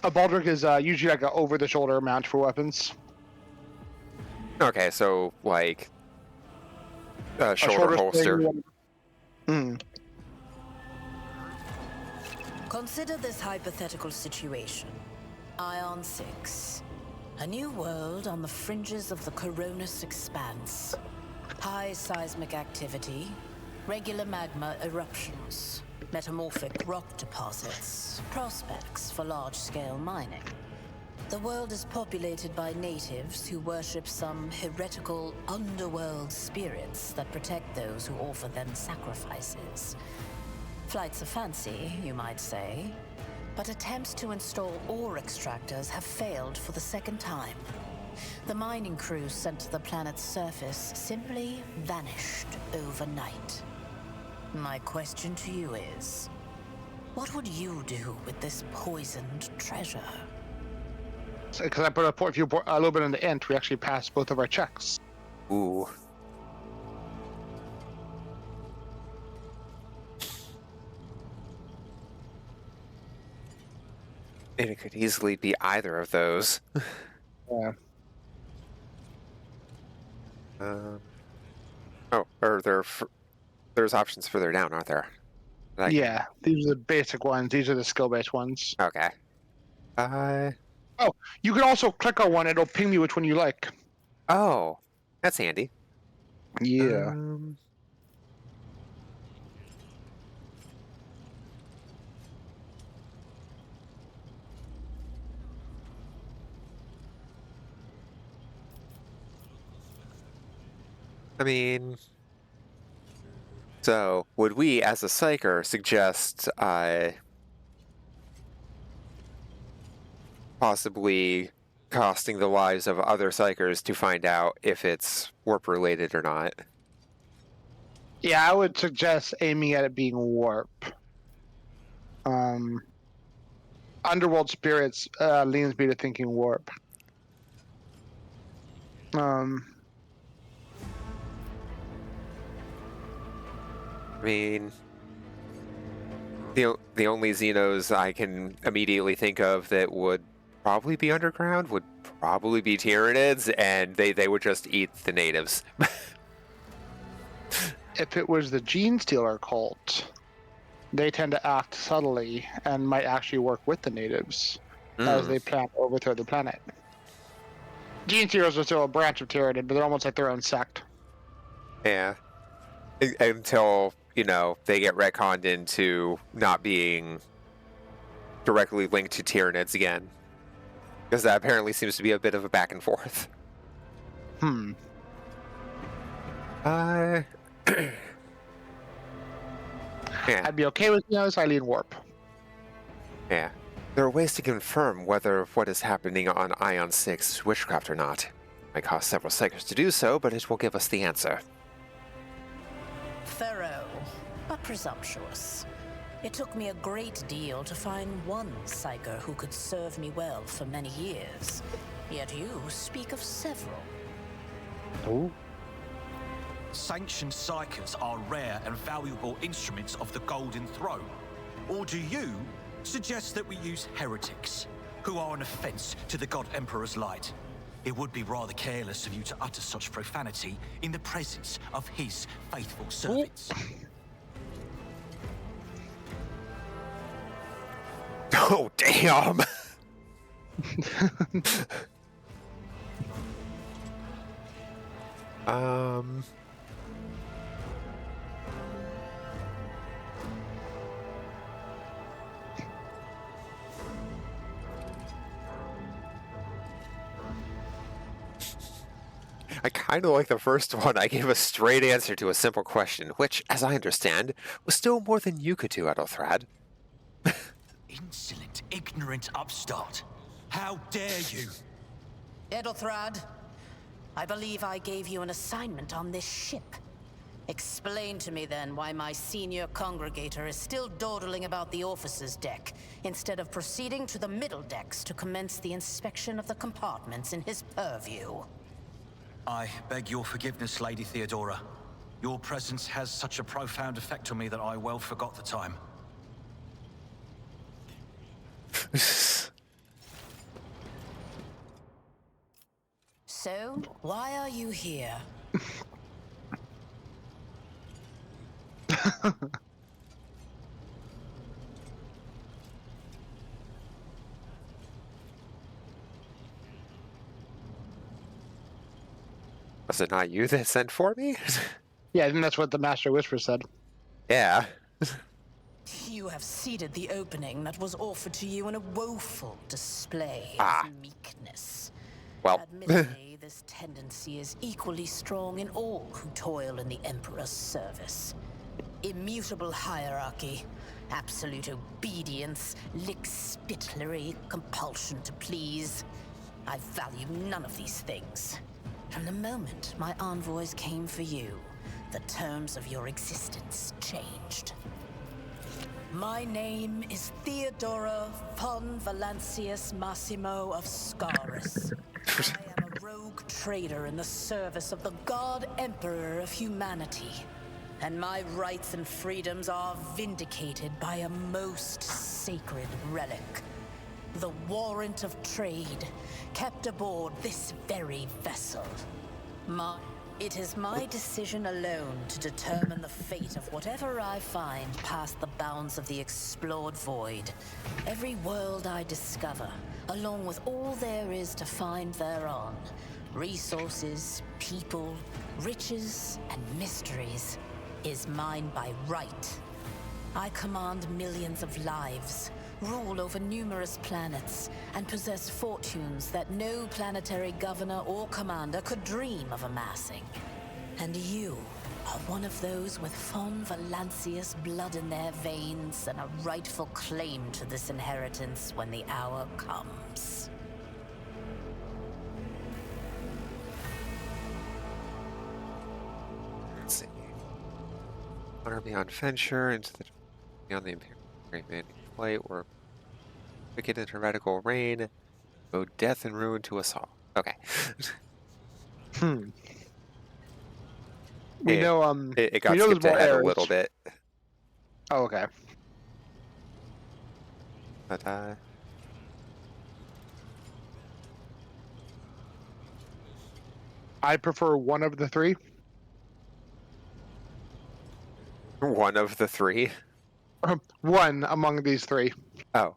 A baldric is usually like an over-the-shoulder mount for weapons. Okay, so, like, A shoulder holster. Consider this hypothetical situation. Ion 6. A new world on the fringes of the Coronis expanse. High seismic activity, regular magma eruptions, metamorphic rock deposits, prospects for large-scale mining. The world is populated by natives who worship some heretical underworld spirits that protect those who offer them sacrifices. Flights of fancy, you might say, but attempts to install ore extractors have failed for the second time. The mining crews sent to the planet's surface simply vanished overnight. My question to you is, what would you do with this poisoned treasure? Because I put a little bit in the int, we actually passed both of our checks. Ooh. And it could easily be either of those. Yeah. Oh, or there's options further down, aren't there? Like, Yeah, these are the basic ones. These are the skill-based ones. okay. Oh, you can also click on one. It'll ping me which one you like. Oh, that's handy. Yeah. I mean, so would we, as a psyker, suggest possibly costing the lives of other psychers to find out if it's warp related or not? Yeah, I would suggest aiming at it being warp. Underworld spirits leans me to thinking warp. I mean, the only Xenos I can immediately think of that would probably be underground would probably be Tyranids, and they would just eat the natives. If it was the Gene Stealer cult, they tend to act subtly and might actually work with the natives as they plan to overthrow the planet. Gene Stealers are still a branch of Tyranid, but they're almost like their own sect. Yeah. Until, they get retconned into not being directly linked to Tyranids again. Because that apparently seems to be a bit of a back and forth. Yeah. I'd be okay with I lean warp. Yeah. There are ways to confirm whether what is happening on Ion 6 is witchcraft or not. It might cost several psychers to do so, but it will give us the answer. Thorough, but presumptuous. It took me a great deal to find one psyker who could serve me well for many years. Yet you speak of several. Oh. Sanctioned psychers are rare and valuable instruments of the Golden Throne. Or do you suggest that we use heretics, who are an offense to the God Emperor's light? It would be rather careless of you to utter such profanity in the presence of his faithful servants. Oh, damn! I kind of like the first one. I gave a straight answer to a simple question, which, as I understand, was still more than you could do, Adolthrad. Insolent, ignorant upstart. How dare you? Edelthrad, I believe I gave you an assignment on this ship. Explain to me then why my senior congregator is still dawdling about the officer's deck, instead of proceeding to the middle decks to commence the inspection of the compartments in his purview. I beg your forgiveness, Lady Theodora. Your presence has such a profound effect on me that I well forgot the time. So, why are you here? Was it not you that sent for me? Yeah, I think that's what the Master Whisper said. Yeah. You have ceded the opening that was offered to you in a woeful display of meekness. Well. Admittedly, this tendency is equally strong in all who toil in the Emperor's service. Immutable hierarchy, absolute obedience, lickspittlery, compulsion to please. I value none of these things. From the moment my envoys came for you, the terms of your existence changed. My name is Theodora von Valancius Massimo of Scaris. I am a rogue trader in the service of the God Emperor of humanity. And my rights and freedoms are vindicated by a most sacred relic. The warrant of trade, kept aboard this very vessel. It is my decision alone to determine the fate of whatever I find past the bounds of the explored void. Every world I discover, along with all there is to find thereon, resources, people, riches, and mysteries, is mine by right. I command millions of lives, rule over numerous planets, and possess fortunes that no planetary governor or commander could dream of amassing. And you are one of those with Von Valancius blood in their veins and a rightful claim to this inheritance when the hour comes. Let's see. Honor beyond venture into the beyond the Imperial Great Man flight or wicked and heretical reign. Go death and ruin to us all. Okay. We It, know it we got know there's skipped more ahead a heirs. little bit. Oh, okay. But I prefer one of the three. one of the three. One among these three. Oh.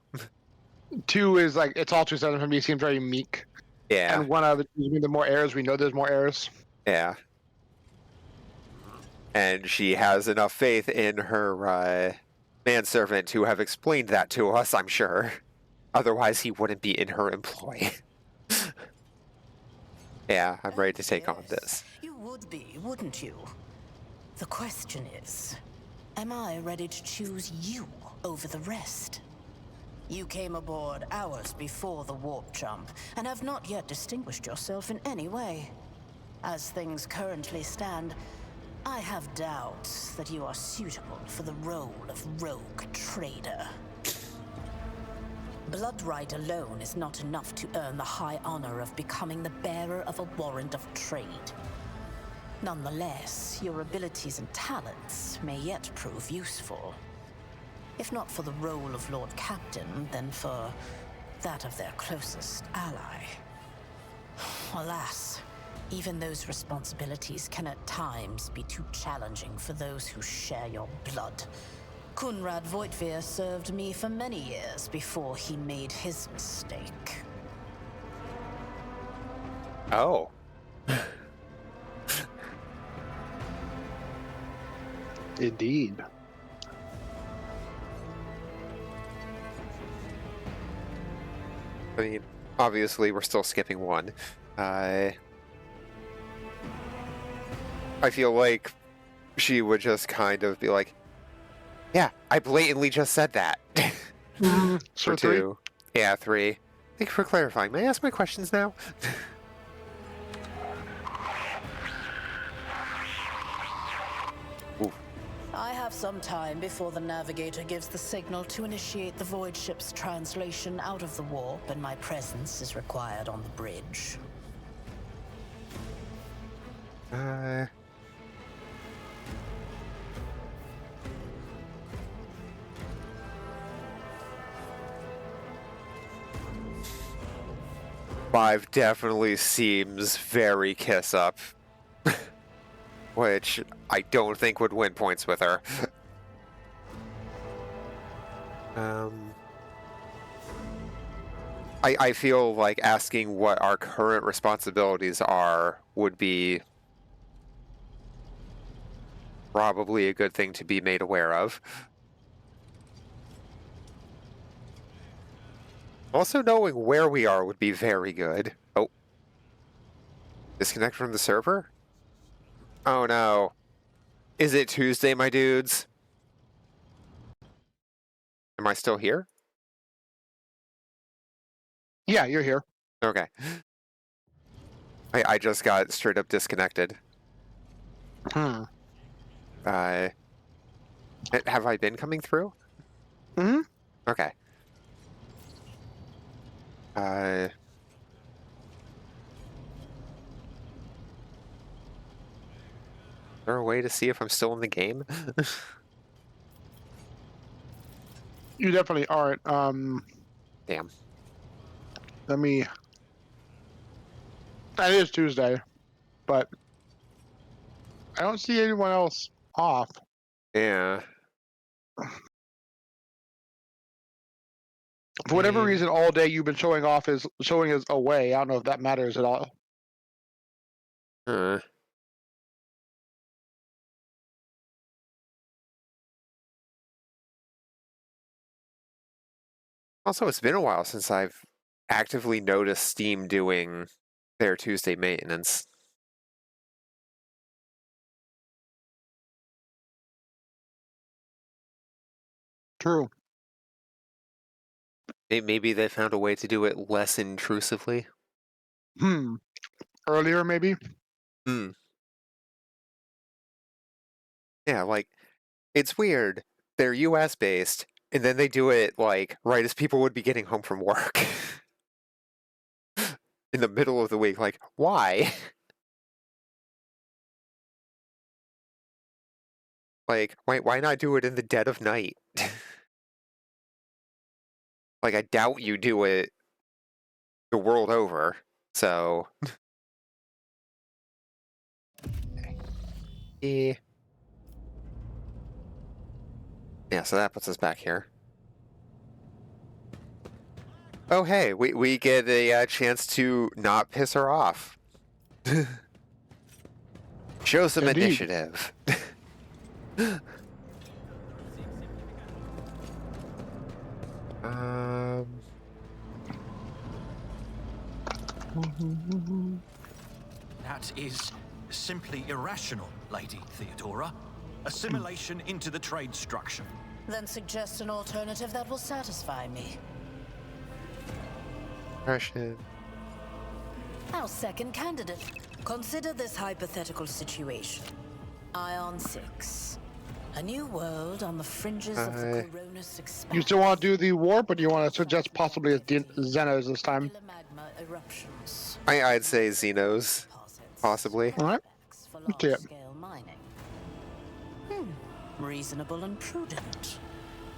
Two is like it's all 2/7 from me. Seems very meek. Yeah. And one of the more heirs. We know there's more heirs. Yeah. And she has enough faith in her manservant to have explained that to us, I'm sure. Otherwise, he wouldn't be in her employ. Yeah, I'm ready to take on this. You would be, wouldn't you? The question is, am I ready to choose you over the rest? You came aboard hours before the warp jump, and have not yet distinguished yourself in any way. As things currently stand, I have doubts that you are suitable for the role of rogue trader. Bloodright alone is not enough to earn the high honor of becoming the bearer of a warrant of trade. Nonetheless, your abilities and talents may yet prove useful. If not for the role of Lord Captain, then for that of their closest ally. Alas, even those responsibilities can at times be too challenging for those who share your blood. Kunrad Voitvir served me for many years before he made his mistake. Oh. Indeed. I mean, obviously, we're still skipping one. I feel like she would just kind of be like, yeah, I blatantly just said that. So For two. Yeah, three. Thank you for clarifying. May I ask my questions now? Ooh. I have some time before the navigator gives the signal to initiate the void ship's translation out of the warp, and my presence is required on the bridge. Five definitely seems very kiss up. Which I don't think would win points with her. I feel like asking what our current responsibilities are would be probably a good thing to be made aware of. Also, knowing where we are would be very good. Oh. Disconnect from the server? Oh no. Is it Tuesday, my dudes? Am I still here? Yeah, you're here. Okay. I just got straight up disconnected. Hmm. Have I been coming through? Mm-hmm. Okay. Is there a way to see if I'm still in the game? You definitely aren't. Damn. Let me. That is Tuesday, but I don't see anyone else off. Yeah. For whatever Mm. reason, all day you've been showing us away. I don't know if that matters at all. Huh. Also, it's been a while since I've actively noticed Steam doing their Tuesday maintenance. True. Maybe they found a way to do it less intrusively. Earlier, maybe? Hmm. Yeah, like, it's weird. They're US based, and then they do it, like, right as people would be getting home from work. In the middle of the week. Like, why? Like, why not do it in the dead of night? Like, I doubt you do it the world over. So, yeah. Yeah, so that puts us back here. Oh, hey, we get a chance to not piss her off. Show some Indeed. initiative. um, That is simply irrational, Lady Theodora. Assimilation into the trade structure. Then suggest an alternative that will satisfy me. Russian. Our second candidate. Consider this hypothetical situation. Ion 6. A new world on the fringes of the Coronis expanse. You still want to do the warp, or do you want to suggest possibly Xenos this time? Magma eruptions. I'd say Xenos, possibly. All right. For Let's see it. large-scale mining. Reasonable and prudent.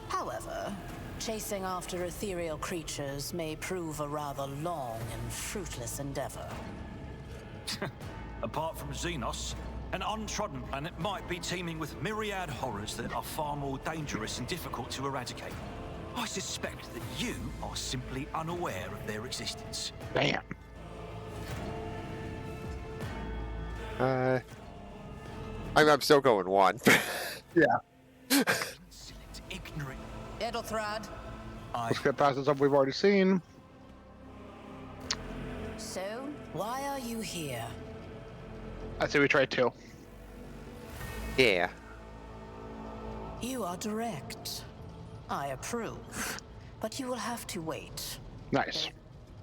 However, chasing after ethereal creatures may prove a rather long and fruitless endeavor. Apart from Xenos, an untrodden planet might be teeming with myriad horrors that are far more dangerous and difficult to eradicate. I suspect that you are simply unaware of their existence. Damn. I'm still going one. Yeah. Insolent, ignorant. Edelthrad. Let's get past the stuff we've already seen. So, why are you here? I say we try 2. Yeah. You are direct. I approve. But you will have to wait. Nice.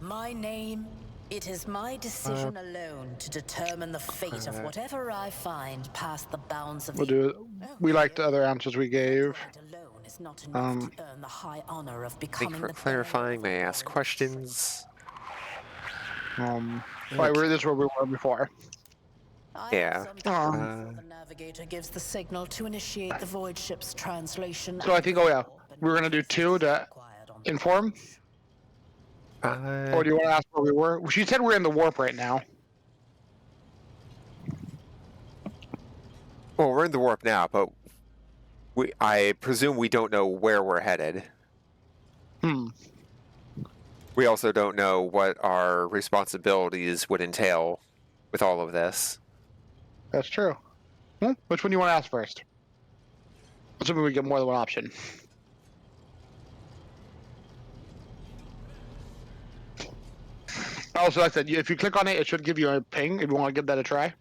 My name, it is my decision alone to determine the fate of whatever I find past the bounds of We'll the... do. We liked the other answers we gave. alone is not enough to earn the high honor of Thank becoming you for the clarifying. May I bearer of ask the questions? Right, this is where we were before. I Yeah. have some time before the navigator gives the signal to initiate the void ship's translation. So I think, oh yeah, we're gonna do 2 to inform. Or do you want to ask where we were? She said we're in the warp right now. Well, we're in the warp now, but I presume we don't know where we're headed. We also don't know what our responsibilities would entail with all of this. That's true. Which one do you want to ask first? Assuming we get more than one option. Also, like I said, if you click on it, it should give you a ping if you want to give that a try.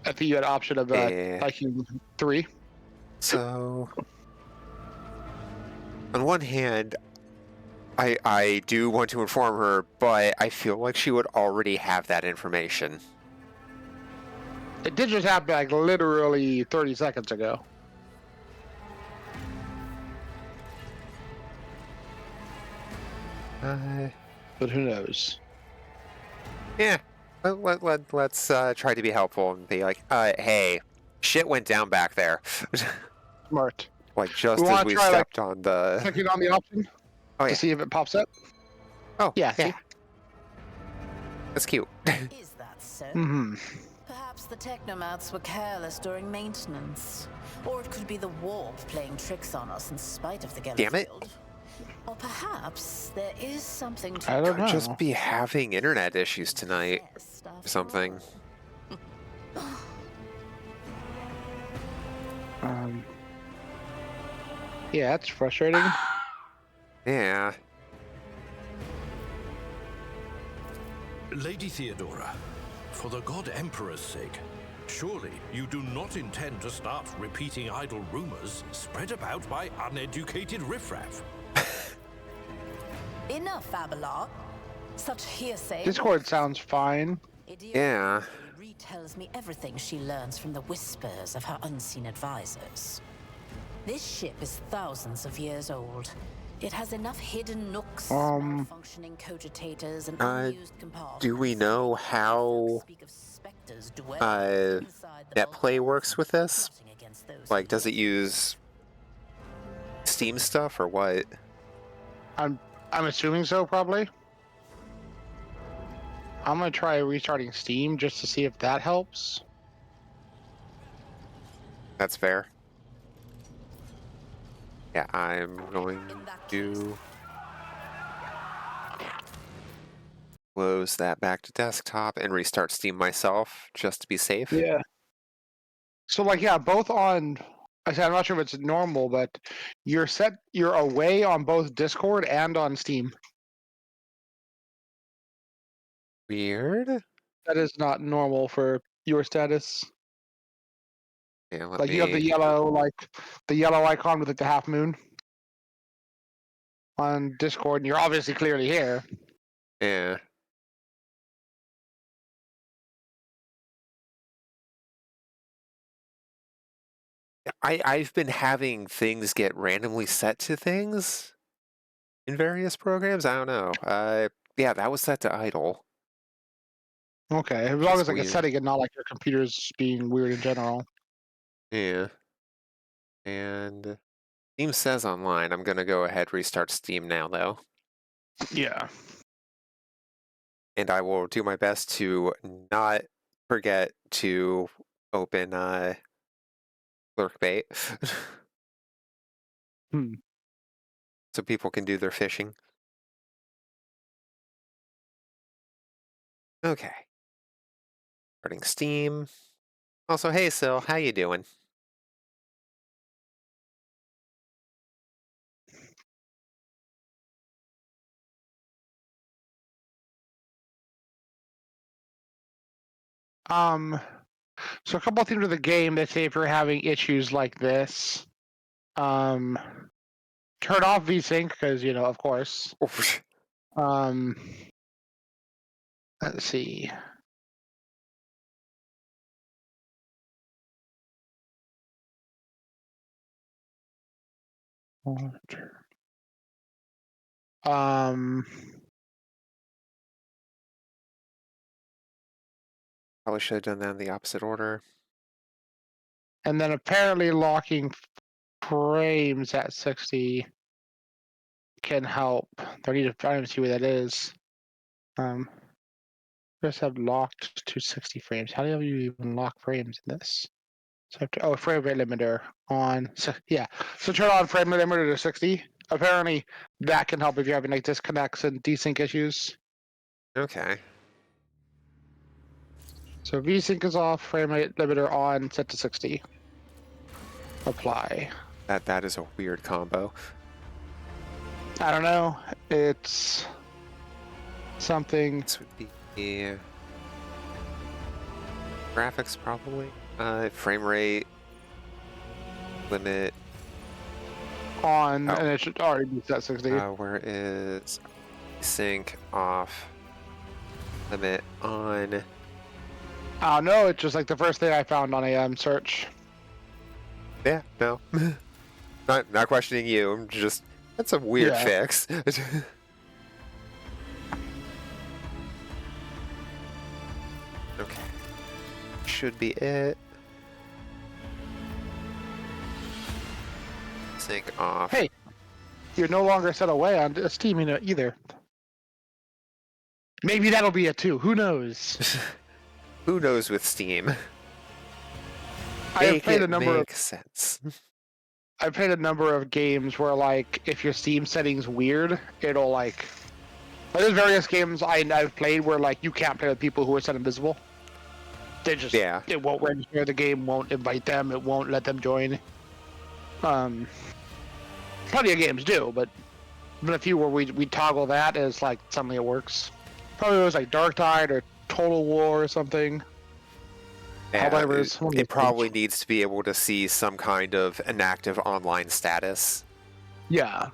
I think you had an option of liking 3. So, on one hand, I do want to inform her, but I feel like she would already have that information. It did just happen like literally 30 seconds ago. But who knows? Yeah, let's try to be helpful and be like, hey, shit went down back there. Smart. Like just We as wanna we try, stepped on the. Clicking on the option Oh to yeah. see if it pops up. Oh Yeah. yeah. That's cute. Is that so? Mm-hmm. Perhaps the technomats were careless during maintenance. Or it could be the warp playing tricks on us in spite of the Damn it. Gellerfield. Or perhaps there is something to I don't know. Just be having internet issues tonight test or after something. Yeah, that's frustrating. Yeah. Lady Theodora, for the God Emperor's sake, Surely you do not intend to start repeating idle rumors spread about by uneducated riffraff. Enough, Abelard. Such hearsay. Discord sounds fine. Yeah. Retells me everything she learns from the whispers of her unseen advisors. This ship is thousands of years old. It has enough hidden nooks, malfunctioning cogitators, and unused compartments. Do we know how Speak of specters dwelling inside the NetPlay works with this? plotting against those Like, does who it use Steam stuff or what? I'm assuming so, probably. I'm gonna try restarting Steam just to see if that helps. That's fair. Yeah, I'm going In that to close that back to desktop and restart Steam myself just to be safe. Yeah. So, like, yeah, both on. I said I'm not sure if it's normal, but you're away on both Discord and on Steam. Weird. That is not normal for your status. Yeah, let Like me. you have the yellow icon with like the half moon on Discord, and you're obviously clearly here. Yeah. I've been having things get randomly set to things in various programs. I don't know. Yeah, that was set to idle. Okay, as long That's as like a weird. setting and not like your computer's being weird in general. Yeah. And Steam says online. I'm gonna go ahead restart Steam now though. Yeah. And I will do my best to not forget to open Clerkbait. So people can do their fishing. Okay. Starting Steam. Also, hey Sil, how you doing? So a couple of things with the game that say if you're having issues like this, turn off VSync because of course. Let's see. Probably should have done that in the opposite order. And then apparently locking frames at 60 can help. I need to try and see where that is. Just have locked to 60 frames. How do you even lock frames in this? So frame rate limiter on. So yeah, so turn on frame rate limiter to 60. Apparently that can help if you're having like disconnects and desync issues. Okay. So VSync is off, frame rate limiter on, set to 60. Apply. That is a weird combo. I don't know. It's something. This would be graphics probably. Frame rate limit. On, and it should already be set 60. Where is sync off? Limit on. No, it's just like the first thing I found on a search. Yeah, no. not questioning you. I'm just that's a weird Yeah. fix. Okay. Should be it. Sync off. Hey, you're no longer set away on Steam either. Maybe that'll be it too. Who knows? Who knows with Steam? I have played a number make sense. I've played a number of games where like if your Steam setting's weird, it'll like there's various games I've played where like you can't play with people who are set invisible. They just it won't register, the game won't invite them, it won't let them join. Plenty of games do, but a few where we toggle that as like something that works. Probably was like Dark Tide or Total War or something. Yeah, Helldivers. it probably needs to be able to see some kind of inactive online status. Yeah.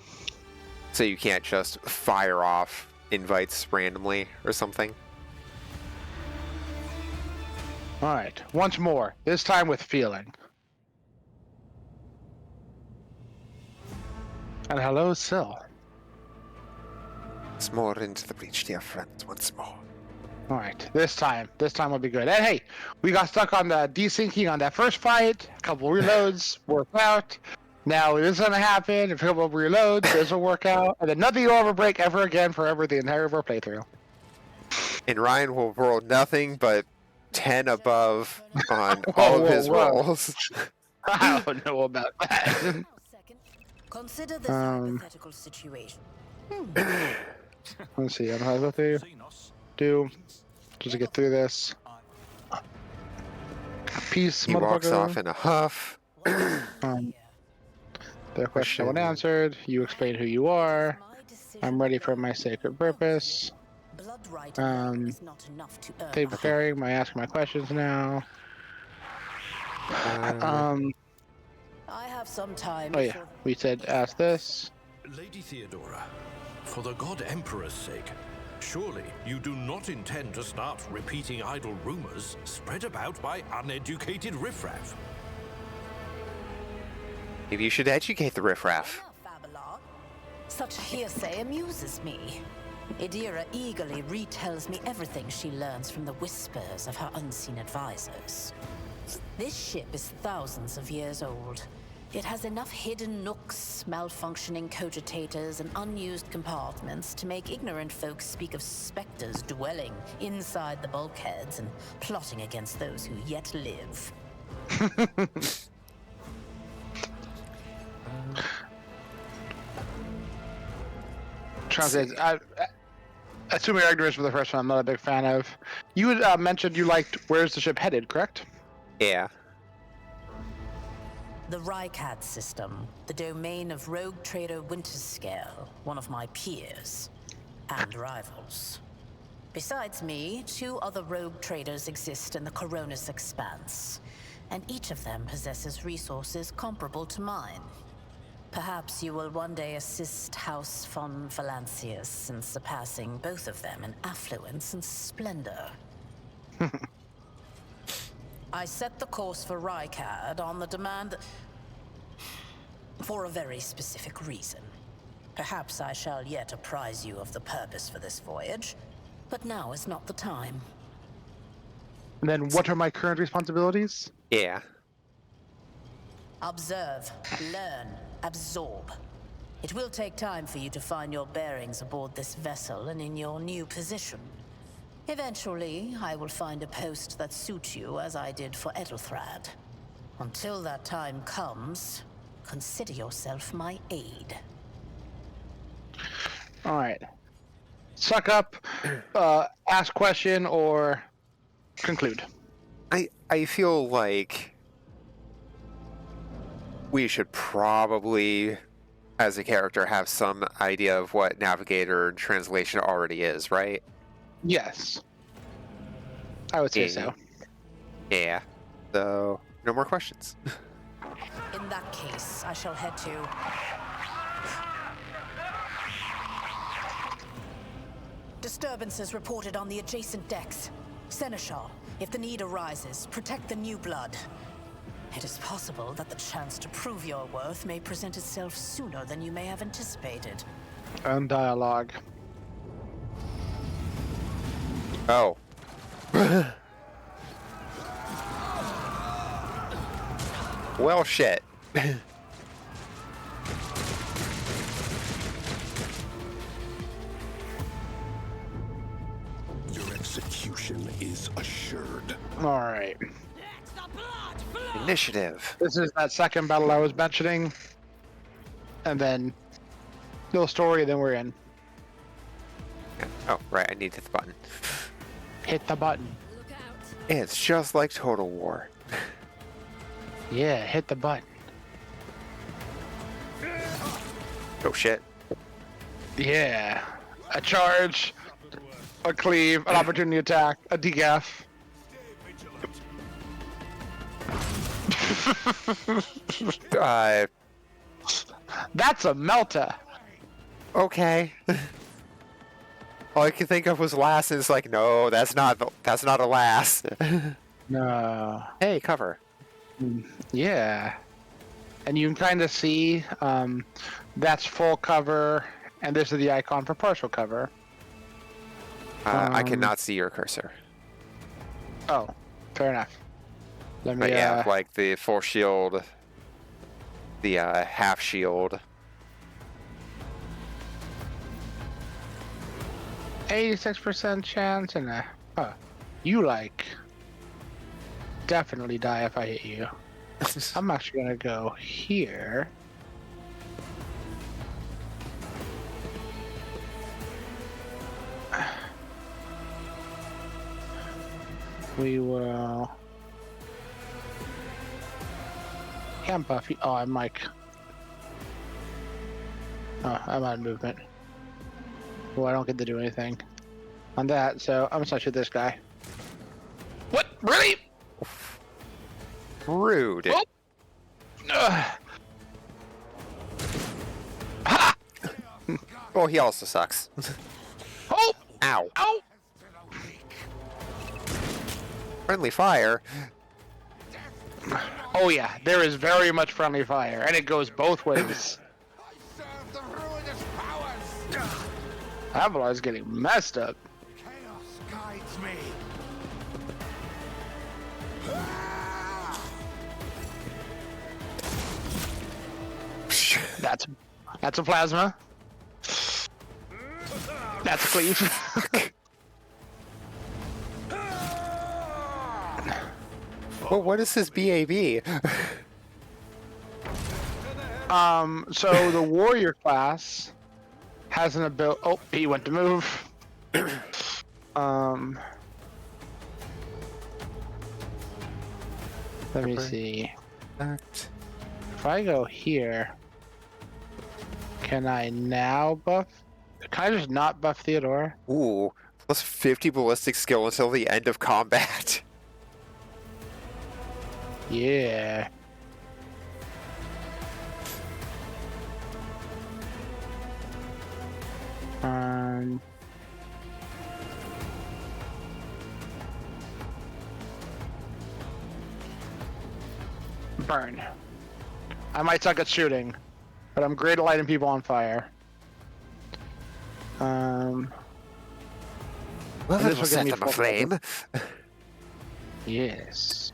So you can't just fire off invites randomly or something. All right. Once more. This time with feeling. And hello, Sil. Once more into the breach, dear friends, once more. All right. This time will be good. And hey, we got stuck on the desyncing on that first fight. A couple reloads worked out. Now this is gonna happen. If a couple of reloads, this will work out, and then nothing will ever break ever again forever the entire of our playthrough. And Ryan will roll nothing but 10 above on all of his whoa. rolls. I don't know about that. Consider this hypothetical situation. Let's see. I'm gonna go through. Just to get through this. Peace, He motherfucker. walks off in a huff. Their question unanswered. You explain who you are. I'm ready for my sacred purpose. They preparing my asking my questions now. I have some time. Oh yeah, we said ask this. Lady Theodora, for the God Emperor's sake, surely you do not intend to start repeating idle rumors spread about by uneducated riffraff. Maybe you should educate the riffraff. Such hearsay amuses me. Idira eagerly retells me everything she learns from the whispers of her unseen advisors. This ship is thousands of years old. It has enough hidden nooks, malfunctioning cogitators, and unused compartments to make ignorant folks speak of specters dwelling inside the bulkheads and plotting against those who yet live. Translate. Assuming ignorance for the first one, I'm not a big fan of. You had mentioned you liked Where's the Ship Headed, correct? Yeah. The Rykad system, the domain of rogue trader Winterscale, one of my peers and rivals. Besides me, 2 other rogue traders exist in the Coronis Expanse, and each of them possesses resources comparable to mine. Perhaps you will one day assist House von Valancius in surpassing both of them in affluence and splendor. I set the course for Rykad on the demand for a very specific reason. Perhaps I shall yet apprise you of the purpose for this voyage, but now is not the time. And then what are my current responsibilities? Yeah. Observe, learn, absorb. It will take time for you to find your bearings aboard this vessel and in your new position. Eventually, I will find a post that suits you as I did for Edelthrad. Until that time comes, consider yourself my aide. All right. Suck up, ask question, or conclude. I feel like we should probably, as a character, have some idea of what navigator translation already is, right? Yes. I would say so. Yeah. So, no more questions. In that case, I shall head to... Disturbances reported on the adjacent decks. Seneschal, if the need arises, protect the new blood. It is possible that the chance to prove your worth may present itself sooner than you may have anticipated. And dialogue. Oh. Well, shit. Your execution is assured. All right. Initiative. This is that second battle I was mentioning. And then little story, then we're in. Oh, right, I need to hit the button. Hit the button. It's just like Total War. Yeah, hit the button. Oh, shit. Yeah. A charge, a cleave, an opportunity attack, a decaf. That's a melta. Okay. All I could think of was lass, and it's like, no, that's not a lass. No. Hey, cover. Yeah. And you can kind of see that's full cover, and this is the icon for partial cover. I cannot see your cursor. Oh, fair enough. Let me. But yeah, like the full shield, the half shield. 86% chance, and you definitely die if I hit you. I'm actually gonna go here. We will. Can't buff you. Oh, I'm like. Oh, I'm out of movement. Well, I don't get to do anything on that, so I'm gonna shoot this guy. What? Really? Rude. Oh. Ha! Well, he also sucks. Oh! Ow. Ow! Friendly fire. Oh yeah, there is very much friendly fire, and it goes both ways. Avalar's getting messed up. Chaos guides me. That's a plasma. That's a cleave. Well, what is this BAB? So the warrior class has an ability. Oh, he went to move. Let me see. If I go here, can I now buff? Can I just not buff Theodora? Ooh, plus 50 ballistic skill until the end of combat. Yeah. Burn. I might suck at shooting, but I'm great at lighting people on fire. Well, this it'll will give set me them full aflame. Yes.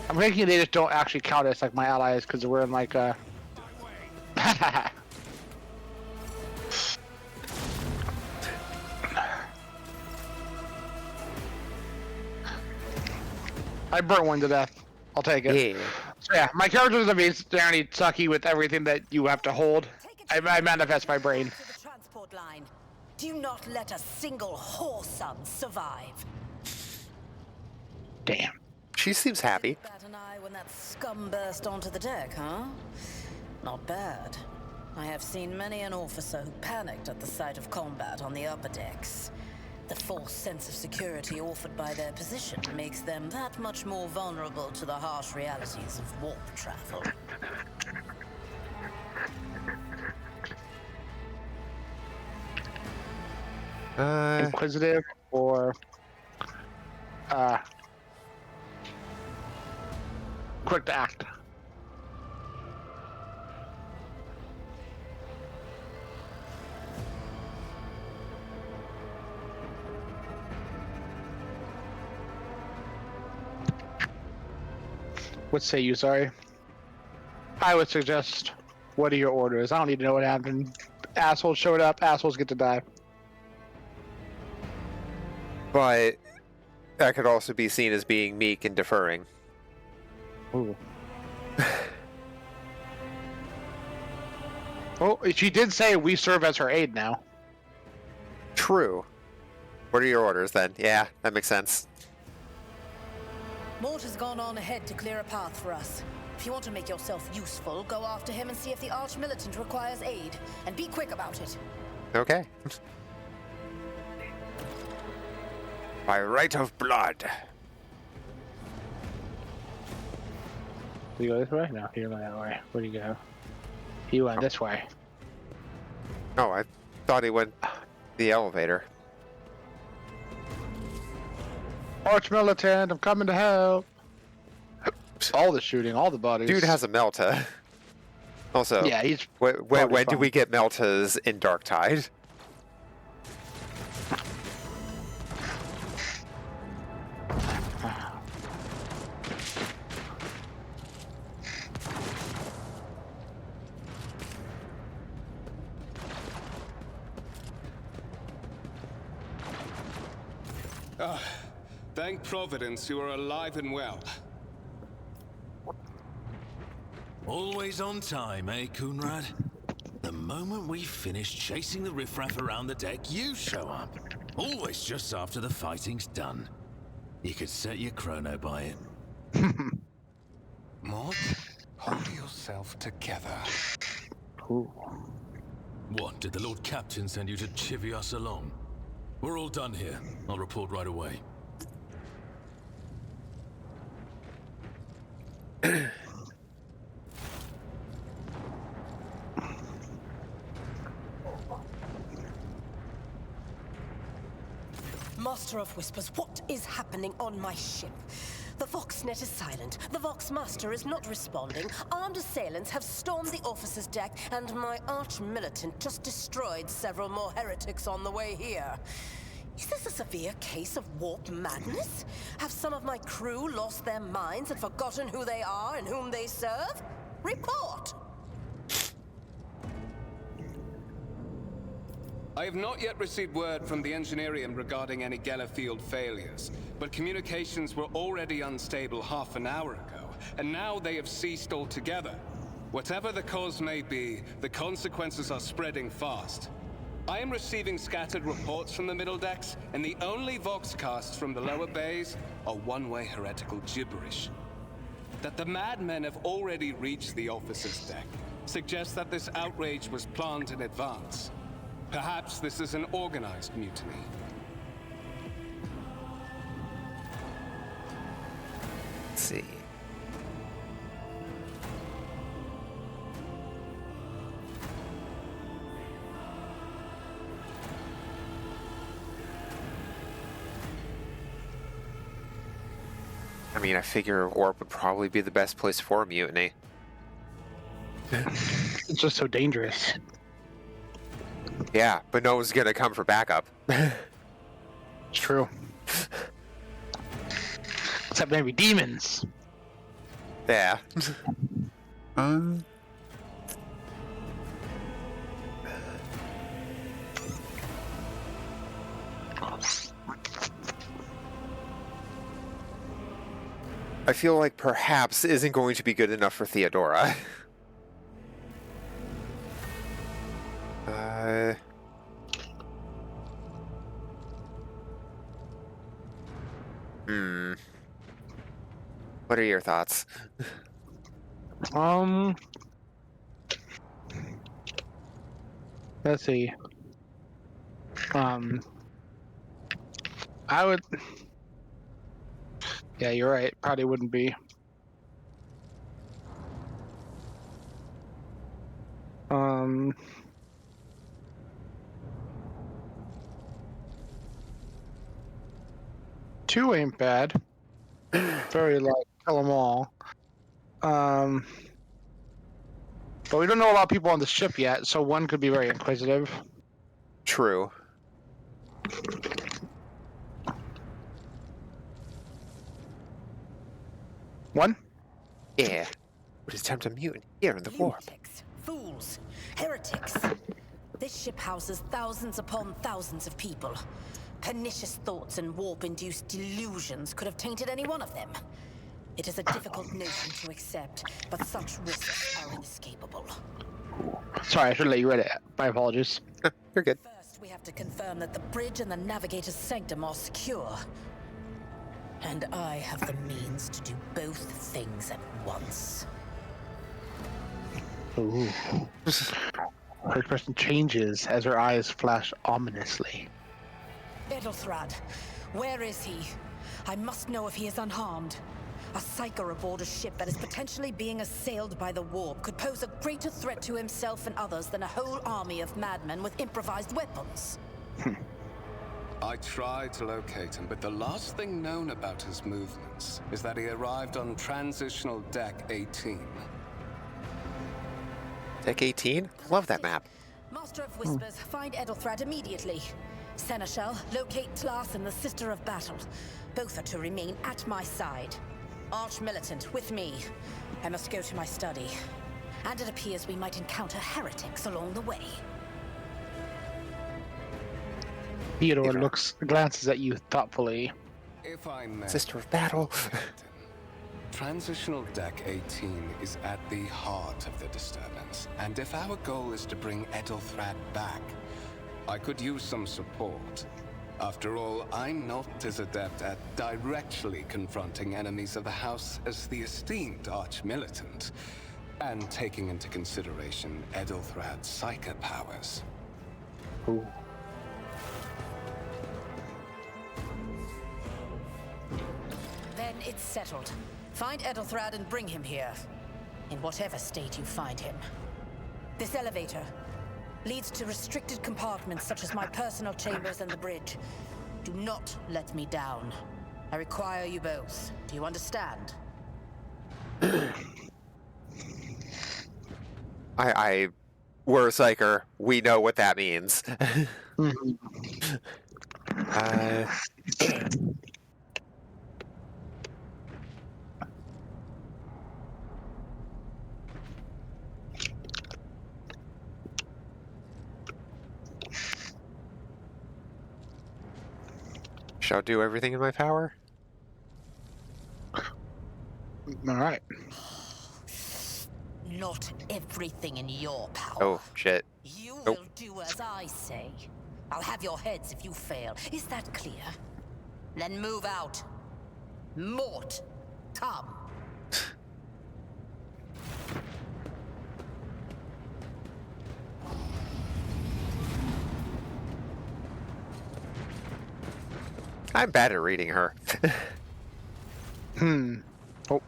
I'm thinking they just don't actually count us like my allies because we're in like a. I burnt one to death. I'll take it. Yeah. So yeah, my character is very sucky with everything that you have to hold. I manifest my brain. To the transport line. Do not let a single whoreson survive. Damn. She seems happy. Bat an eye when that scum burst onto the deck, huh? Not bad. I have seen many an officer who panicked at the sight of combat on the upper decks. The false sense of security offered by their position makes them that much more vulnerable to the harsh realities of warp travel. Inquisitive or quick to act. What say you, sorry? I would suggest, what are your orders? I don't need to know what happened. Assholes showed up, assholes get to die. But that could also be seen as being meek and deferring. Ooh. Oh, she did say we serve as her aid now. True. What are your orders then? Yeah, that makes sense. Mort has gone on ahead to clear a path for us. If you want to make yourself useful, go after him and see if the arch-militant requires aid. And be quick about it. Okay. By right of blood. Do you go this way? No, you're going that way. Where do you go? You went this way. Oh, I thought he went the elevator. Arch militant, I'm coming to help. All the shooting, all the bodies. Dude has a Melta. Also, Yeah, he's. when probably do we get Meltas in Dark Tide? Thank Providence you are alive and well. Always on time, eh, Kunrad? The moment we finish chasing the riffraff around the deck, you show up. Always just after the fighting's done. You could set your chrono by it. Mort, hold yourself together. Ooh. What, did the Lord Captain send you to chivvy us along? We're all done here. I'll report right away. Master of Whispers, what is happening on my ship? The Voxnet is silent. The Voxmaster is not responding. Armed assailants have stormed the officer's deck, and my arch-militant just destroyed several more heretics on the way here. Is this a severe case of warp madness? Have some of my crew lost their minds and forgotten who they are and whom they serve? Report! I have not yet received word from the Engineerium regarding any Gellerfield failures, but communications were already unstable half an hour ago, and now they have ceased altogether. Whatever the cause may be, the consequences are spreading fast. I am receiving scattered reports from the middle decks, and the only voxcasts from the lower bays are one-way heretical gibberish. That the madmen have already reached the officer's deck suggests that this outrage was planned in advance. Perhaps this is an organized mutiny. Let's see. I mean, I figure Orb would probably be the best place for a mutiny. It's just so dangerous. Yeah, but no one's gonna come for backup. It's true. Except maybe demons. Yeah. I feel like perhaps isn't going to be good enough for Theodora. What are your thoughts? Let's see. I would. Yeah, you're right. Probably wouldn't be. Two ain't bad. Very like kill them all. But we don't know a lot of people on the ship yet, so one could be very inquisitive. True. One? Yeah. Would attempt a mutant here in the warp. Lunatics, fools, heretics. This ship houses thousands upon thousands of people. Pernicious thoughts and warp-induced delusions could have tainted any one of them. It is a difficult notion to accept, but such risks are inescapable. Sorry, I should let you read it. My apologies. You're good. First, we have to confirm that the bridge and the navigator's sanctum are secure. And I have the means to do both things at once. Ooh. Her expression changes as her eyes flash ominously. Edelthrad, Where is he? I must know if he is unharmed. A psyker aboard a ship that is potentially being assailed by the warp could pose a greater threat to himself and others than a whole army of madmen with improvised weapons. I tried to locate him, but the last thing known about his movements is that he arrived on transitional deck 18. Deck 18? Love that map. Master of Whispers, find Edelthrad immediately. Seneschal, locate Tlas and the Sister of Battle. Both are to remain at my side. Arch-militant, with me. I must go to my study. And it appears we might encounter heretics along the way. Theodore glances at you thoughtfully. If I may, Sister of Battle. Captain, Transitional Deck 18 is at the heart of the disturbance, and if our goal is to bring Edelthrad back, I could use some support. After all, I'm not as adept at directly confronting enemies of the House as the esteemed Arch-Militant, and taking into consideration Edelthrad's psychic powers. Ooh. Then it's settled. Find Edelthrad and bring him here. In whatever state you find him. This elevator leads to restricted compartments such as my personal chambers and the bridge. Do not let me down. I require you both. Do you understand? We're a psyker. We know what that means. Shall do everything in my power? All right. Not everything in your power. Oh, shit. You Nope. will do as I say. I'll have your heads if you fail. Is that clear? Then move out. Mort, come. I'm bad at reading her. Oh.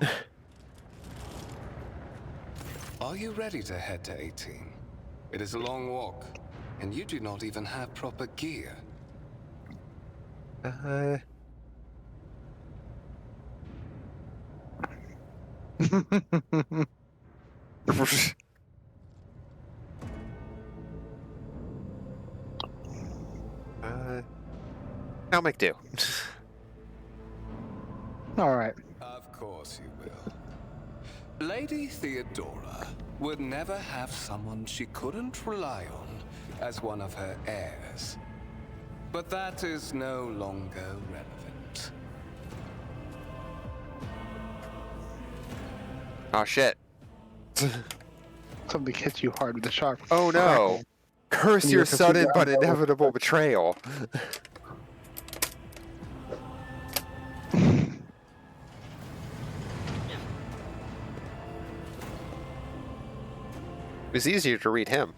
Are you ready to head to 18? It is a long walk, and you do not even have proper gear. I'll make do. All right. Of course you will. Lady Theodora would never have someone she couldn't rely on as one of her heirs. But that is no longer relevant. Oh shit. Something hits you hard with a sharp. Oh no. Curse You your have to sudden figure but out- inevitable betrayal. It was easier to read him.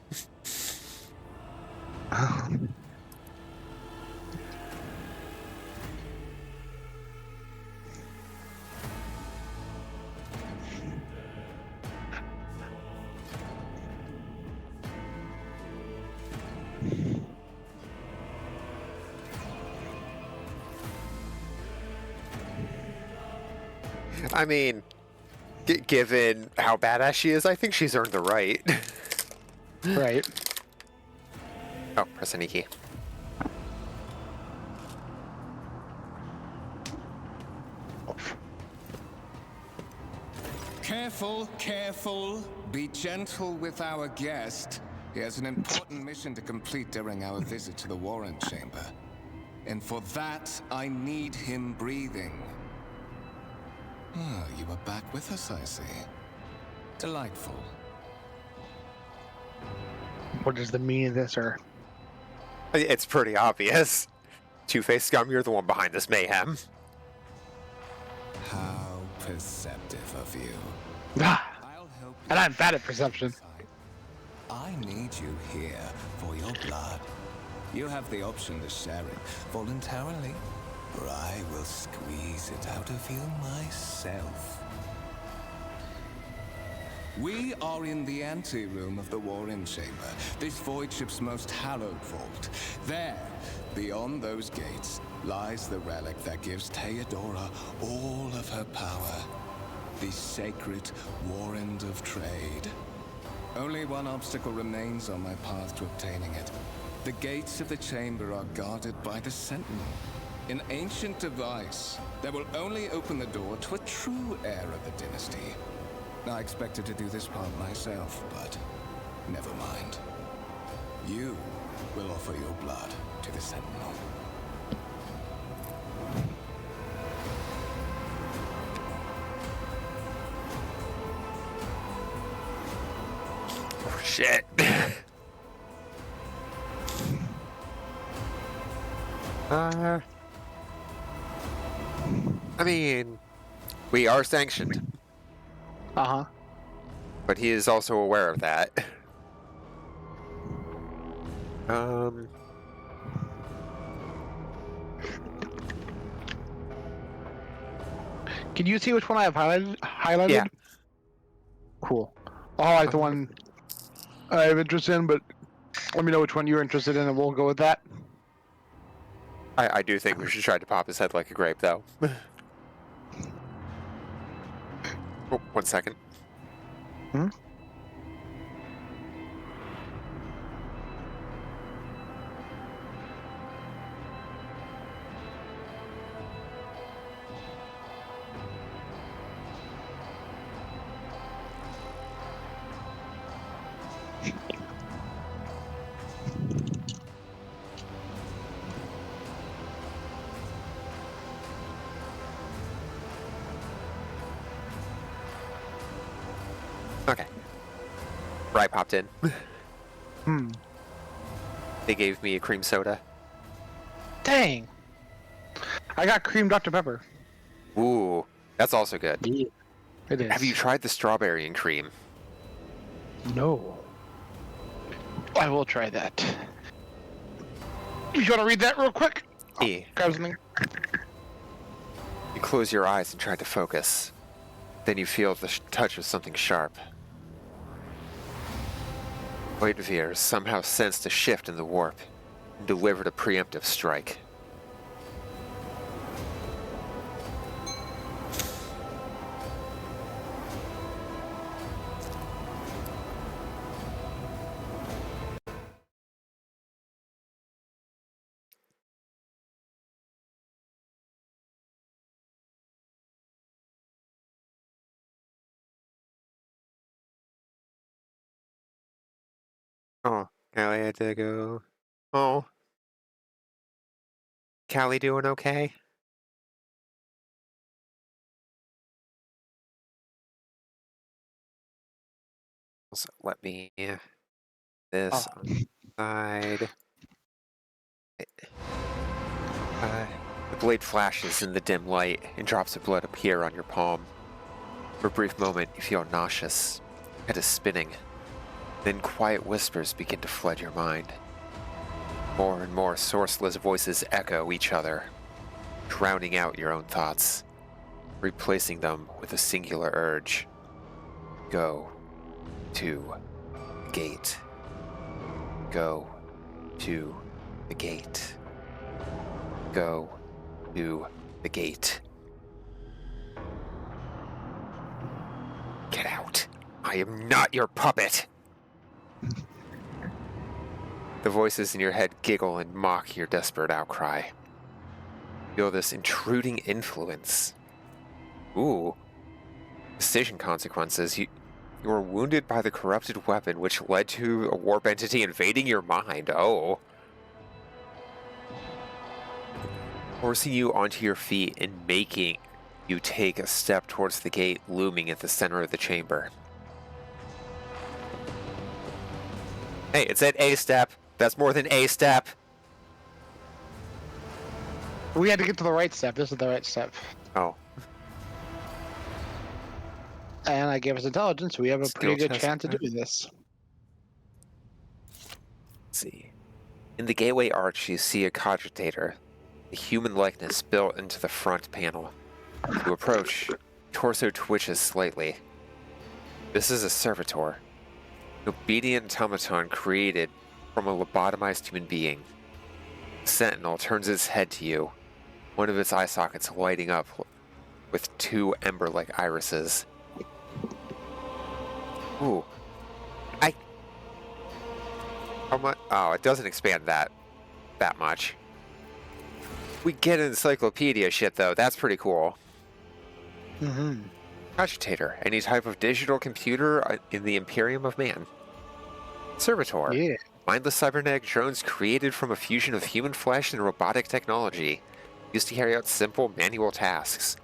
I mean, given how badass she is, I think she's earned the right. Right. Oh, press any key. Careful, careful. Be gentle with our guest. He has an important mission to complete during our visit to the warrant chamber. And for that, I need him breathing. Ah, you are back with us, I see. Delightful. What is the meaning of this, or? It's pretty obvious. Two-Faced Scum, you're the one behind this mayhem. How perceptive of you. Ah, I'll help you. and I'm bad at perception. I need you here for your blood. You have the option to share it voluntarily or I will squeeze it out of you myself. We are in the anteroom of the Warren Chamber, this void ship's most hallowed vault. There, beyond those gates, lies the relic that gives Theodora all of her power. The sacred Warrant of Trade. Only one obstacle remains on my path to obtaining it. The gates of the chamber are guarded by the Sentinel. An ancient device that will only open the door to a true heir of the dynasty. I expected to do this part myself, but never mind. You will offer your blood to the Sentinel. Oh, shit. I mean, we are sanctioned, Uh-huh. but he is also aware of that. Can you see which one I have highlighted? Yeah. Cool. I'll highlight the one I have interest in, but let me know which one you're interested in, and we'll go with that. I do think we should try to pop his head like a grape, though. Oh, 1 second. Hmm? Okay. Right popped in. Hmm. They gave me a cream soda. Dang. I got cream Dr. Pepper. Ooh, that's also good. Yeah. It is. Have you tried the strawberry and cream? No. I will try that. You want to read that real quick? Yeah. Grab something. You close your eyes and try to focus. Then you feel the touch of something sharp. Voidveer somehow sensed a shift in the warp and delivered a preemptive strike. Oh, Callie had to go. Oh. Callie doing okay? Also, let me this Oh. on the side. The blade flashes in the dim light, and drops of blood appear on your palm. For a brief moment, you feel nauseous. Your head is spinning. Then quiet whispers begin to flood your mind. More and more sourceless voices echo each other, drowning out your own thoughts, replacing them with a singular urge. Go to the gate. Go to the gate. Go to the gate. Get out. I am not your puppet. The voices in your head giggle and mock your desperate outcry. Feel this intruding influence. Ooh. Decision consequences. You were wounded by the corrupted weapon, which led to a warp entity invading your mind. Oh. Forcing you onto your feet and making you take a step towards the gate looming at the center of the chamber. Hey, it said a step. That's more than a step. We had to get to the right step. This is the right step. Oh. And I gave us intelligence. We have a Skill pretty good test, chance of okay. doing this. Let's see. In the gateway arch, you see a cogitator. a human likeness built into the front panel. You approach, torso twitches slightly. This is a servitor, an obedient automaton created from a lobotomized human being. The Sentinel turns its head to you, one of its eye sockets lighting up with two ember-like irises. Ooh. How much? Oh, it doesn't expand that much. We get encyclopedia shit, though. That's pretty cool. Mm-hmm. Cogitator, any type of digital computer in the Imperium of Man. Servitor, Yeah. mindless cybernetic drones created from a fusion of human flesh and robotic technology, used to carry out simple manual tasks.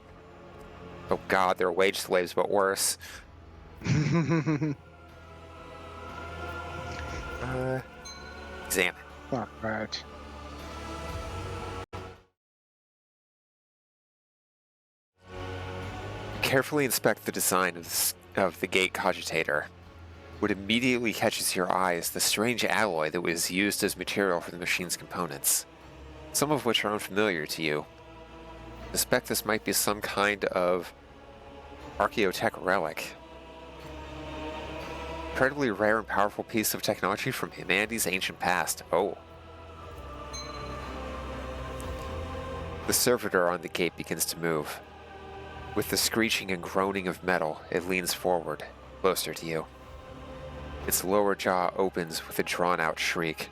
Oh god, they're wage slaves, but worse. Examine. Not right. Carefully inspect the design of the gate cogitator. What immediately catches your eye is the strange alloy that was used as material for the machine's components, some of which are unfamiliar to you. Suspect this might be some kind of archaeotech relic. Incredibly rare and powerful piece of technology from humanity's ancient past. Oh. The servitor on the gate begins to move. With the screeching and groaning of metal, it leans forward, closer to you. Its lower jaw opens with a drawn-out shriek,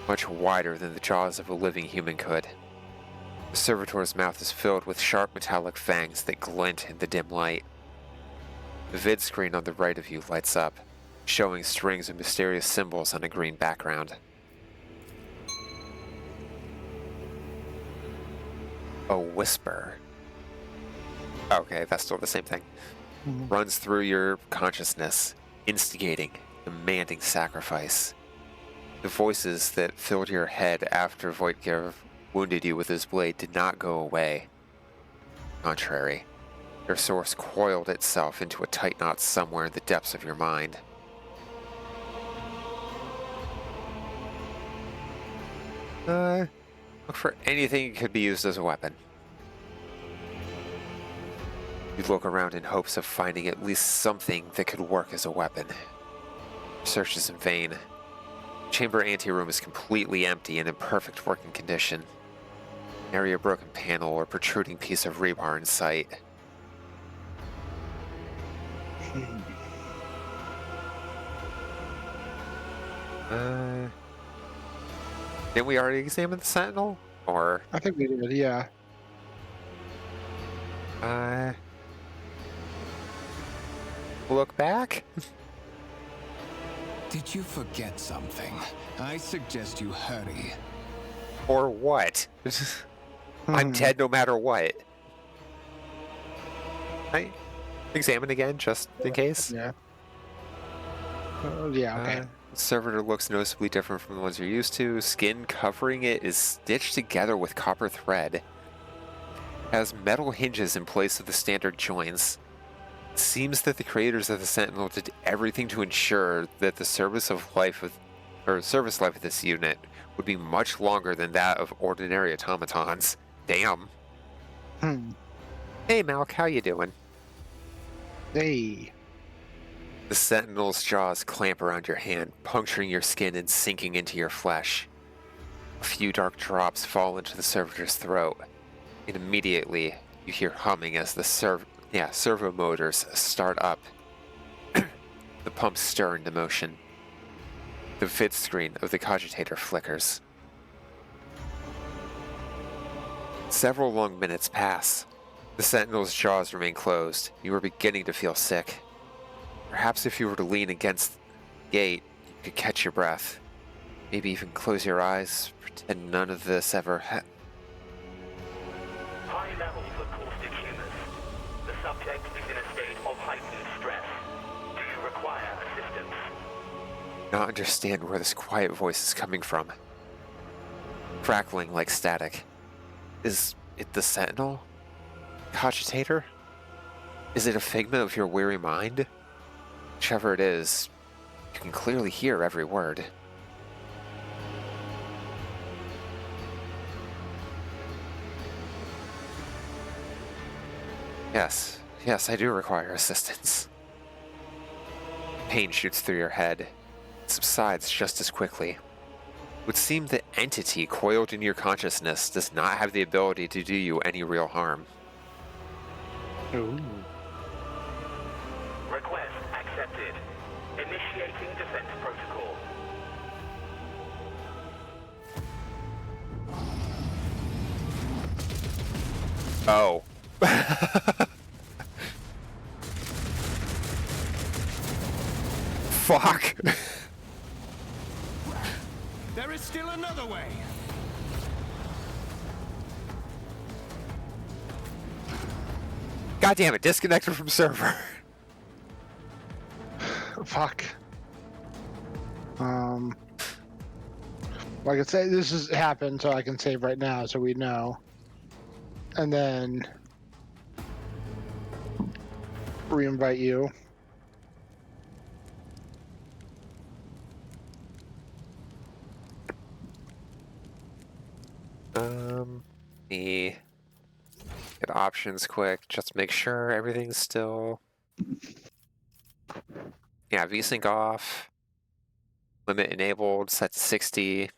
much wider than the jaws of a living human could. The servitor's mouth is filled with sharp metallic fangs that glint in the dim light. The vid screen on the right of you lights up, showing strings of mysterious symbols on a green background. A whisper. Okay, that's still the same thing. Runs through your consciousness, instigating, demanding sacrifice. The voices that filled your head after Voigtgev wounded you with his blade did not go away. Contrary, their source coiled itself into a tight knot somewhere in the depths of your mind. Look for anything that could be used as a weapon. You look around in hopes of finding at least something that could work as a weapon. Search is in vain. Chamber anteroom is completely empty and in perfect working condition. Nary a broken panel or protruding piece of rebar in sight. Didn't we already examine the Sentinel? Or... I think we did, yeah. Look back? Did you forget something? I suggest you hurry. Or what? I'm dead no matter what. I examine again, just in case. Yeah. Yeah, okay. Servitor looks noticeably different from the ones you're used to. Skin covering it is stitched together with copper thread. Has metal hinges in place of the standard joints. It seems that the creators of the Sentinel did everything to ensure that the service life of this unit would be much longer than that of ordinary automatons. Damn. Hey Malk, how you doing? Hey. The Sentinel's jaws clamp around your hand, puncturing your skin and sinking into your flesh. A few dark drops fall into the servitor's throat, and immediately you hear humming as the servo motors start up. The pumps stir into motion. The vid screen of the cogitator flickers. Several long minutes pass. The Sentinel's jaws remain closed. You are beginning to feel sick. Perhaps if you were to lean against the gate, you could catch your breath. Maybe even close your eyes, pretend none of this ever High levels of caustic humus. The subject is in a state of heightened stress. Do you require assistance? Not understand where this quiet voice is coming from. Crackling like static. Is it the Sentinel? Cogitator? Is it a figment of your weary mind? Whichever it is, you can clearly hear every word. Yes, yes, I do require assistance. Pain shoots through your head, subsides just as quickly. It would seem the entity coiled in your consciousness does not have the ability to do you any real harm. Ooh. Request accepted. Initiating defense protocol. Oh. Fuck. There is still another way. God damn it, disconnected from server. Fuck. Like I said, this has happened, so I can save right now, so we know. And then re-invite you. Me get options quick, just make sure everything's still. Yeah, VSync off. Limit enabled, set to 60.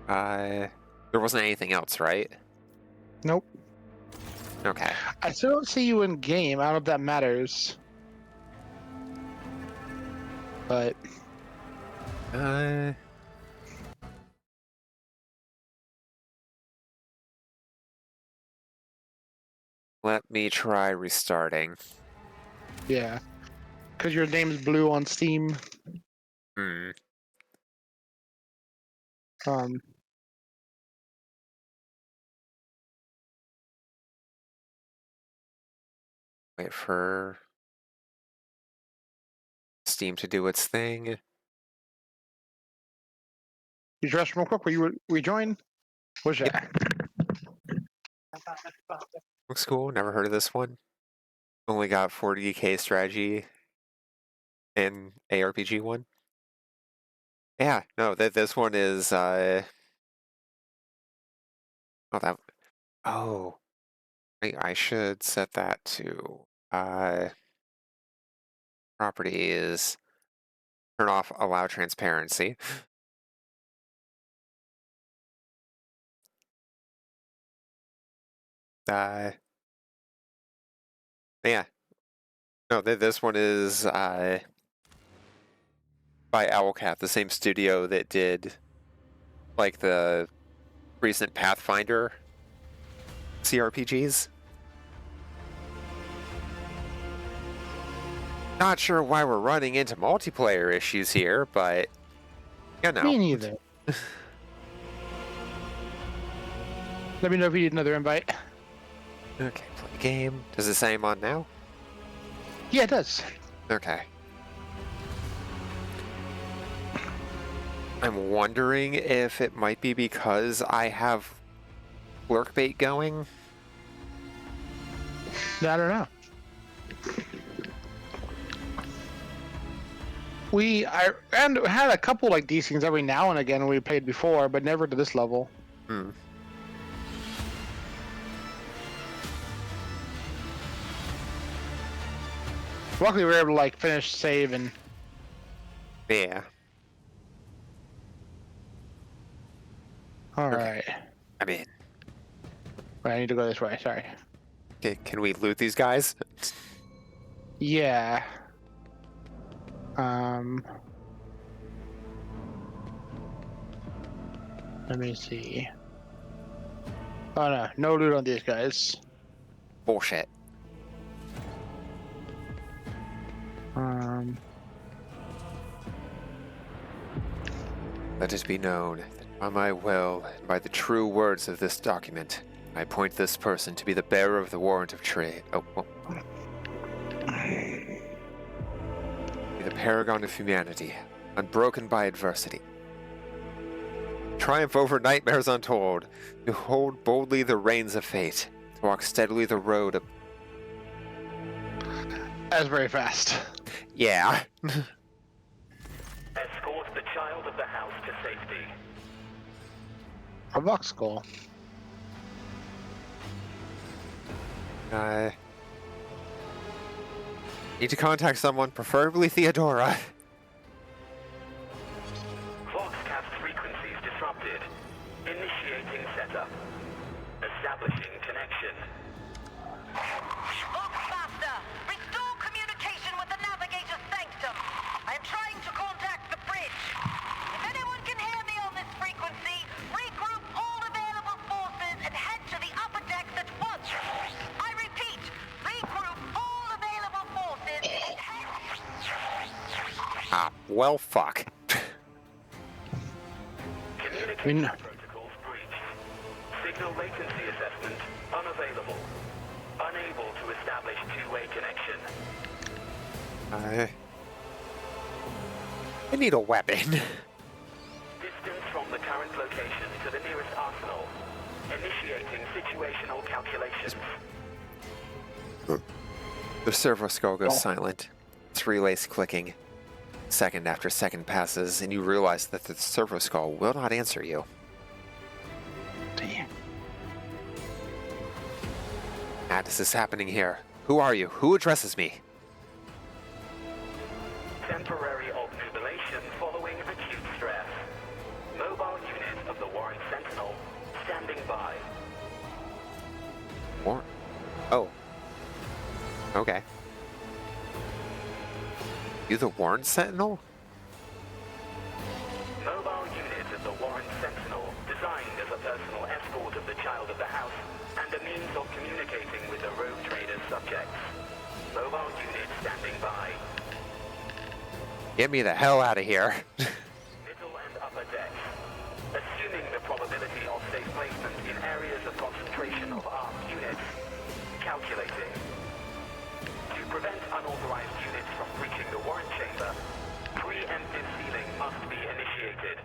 There wasn't anything else, right? Nope. Okay. I still don't see you in game. I don't know if that matters. But Let me try restarting. yeah. Because your name's blue on Steam. Hmm. Um, Wait for Steam to do its thing. you dress real quick. Will you rejoin? What's that? Looks cool. Never heard of this one. Only got 40k strategy and ARPG one. Yeah, no, this one is oh that oh I should set that to properties, turn off allow transparency. Yeah. No, this one is by Owlcat, the same studio that did like the recent Pathfinder CRPGs. Not sure why we're running into multiplayer issues here, but you know. Me neither. Let me know if you need another invite. Okay, play game. Does it say I'm on now? Yeah, it does. Okay. I'm wondering if it might be because I have lurk bait going. I don't know. I had a couple like these things every now and again when we played before, but never to this level. Hmm. Luckily, we were able to like finish save and. Yeah. All Okay. right. I'm in. Wait, I need to go this way. Sorry. Okay, can we loot these guys? Yeah. Let me see. Oh no, no loot on these guys. Bullshit. Let it be known that by my will and by the true words of this document, I appoint this person to be the bearer of the warrant of trade. Be the paragon of humanity, unbroken by adversity. Triumph over nightmares untold, to hold boldly the reins of fate, to walk steadily the road of... That's very fast. Yeah. Escort the child of the house to safety. A vox skull. Need to contact someone, preferably Theodora. Voxcast frequencies disrupted. Initiating setup. Establishing connection. Voxmaster, restore communication with the navigator's sanctum. I am trying to contact the bridge. If anyone can hear me on this frequency, regroup all available forces and head to the upper decks at once. I repeat, regroup all available forces and head... Ah, well, fuck. Communication protocols breached. Signal latency assessment unavailable. Unable to establish two-way connection. I need a weapon. Distance from the current location to the nearest arsenal. Initiating situational calculations. The servo skull goes silent. Its relays clicking. Second after second passes, and you realize that the servo skull will not answer you. Damn. Madness is happening here. Who are you? Who addresses me? Temporary obnubilation following acute stress. Mobile unit of the Warren Sentinel standing by. Or... Oh. Okay. You the Warren Sentinel? Mobile unit of the Warren Sentinel, designed as a personal escort of the child of the house and a means of communicating with the rogue trader's subjects. Mobile unit standing by. Get me the hell out of here. Middle and upper decks. Assuming the probability of safe placement in areas of concentration of armed units. Calculating. To prevent unauthorized units from breaching the warrant chamber, preemptive sealing must be initiated.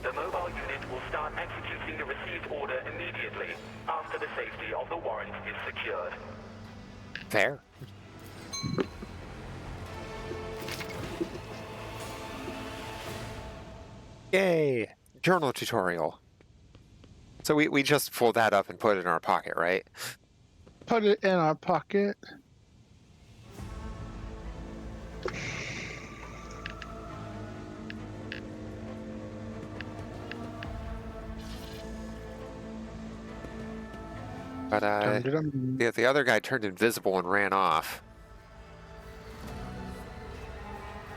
The mobile unit will start executing the received order immediately after the safety of the warrant is secured. Fair. Yay! Journal tutorial. So we just fold that up and put it in our pocket, right? Put it in our pocket. But the other guy turned invisible and ran off.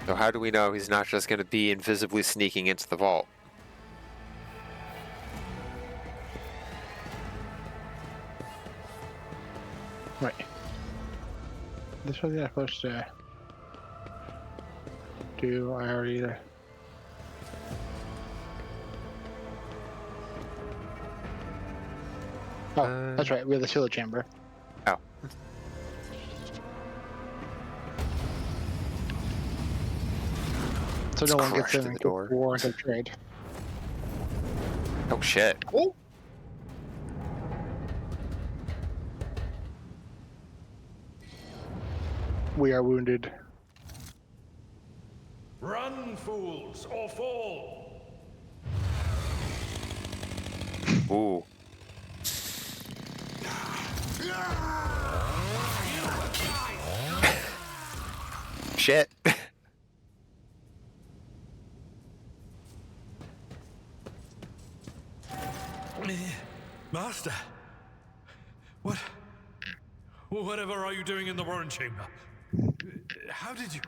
So how do we know he's not just going to be invisibly sneaking into the vault? Right. This was not supposed to do. I already. Oh, that's right. We have the sealer chamber. Oh. So no one gets crushed in in the and door. gets warrant of trade. Oh shit. Oh. We are wounded. Run, fools, or fall! Ooh. Shit. Master! Whatever are you doing in the warrant chamber? How did you...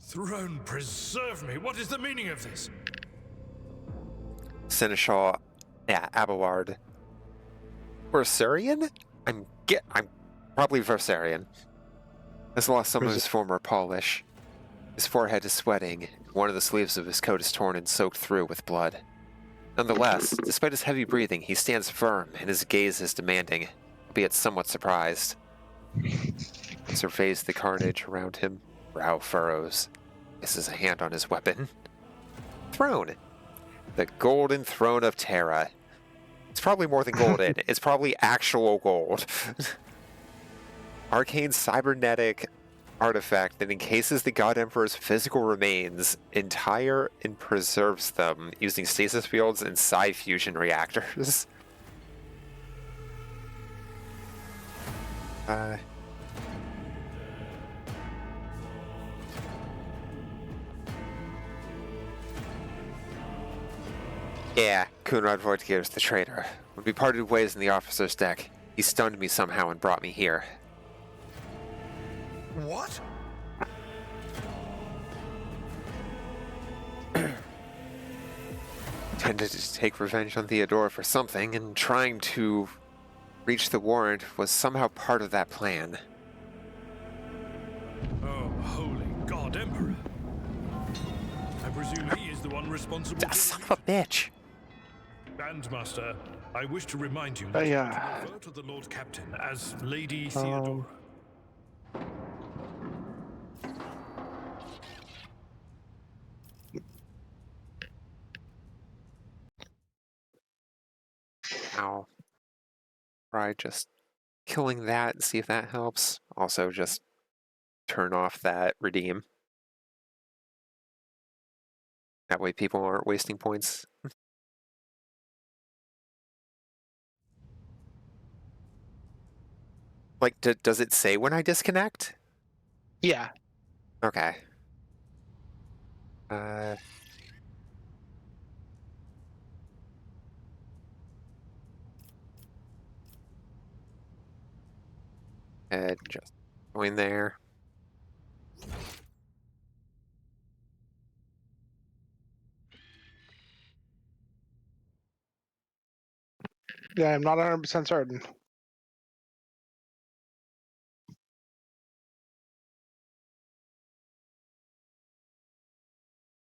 Throne preserve me! What is the meaning of this? Seneschal, yeah, Abelard. Versarian? I'm probably Versarian. Has lost some of his former polish. His forehead is sweating. One of the sleeves of his coat is torn and soaked through with blood. Nonetheless, despite his heavy breathing, he stands firm and his gaze is demanding, albeit somewhat surprised. He surveys the carnage around him, brow furrows, places a hand on his weapon. Throne. The Golden Throne of Terra. It's probably more than golden. It's probably actual gold. Arcane cybernetic artifact that encases the God Emperor's physical remains entire and preserves them using stasis fields and psi fusion reactors. Yeah, Kunrad Voigtgears, the traitor. When we parted ways in the officer's deck, he stunned me somehow and brought me here. What? Intended to take revenge on Theodora for something, and trying to reach the warrant was somehow part of that plan. Oh, holy God, Emperor. I presume he is the one responsible Ah, for son the of a bitch! Bandmaster, I wish to remind you that you are to refer to the Lord Captain as Lady Theodora. Ow. Try just killing that and see if that helps. Also, just turn off that redeem. That way people aren't wasting points. Like, does it say when I disconnect? Yeah. Okay. Uh... And just join there. Yeah, I'm not 100% certain.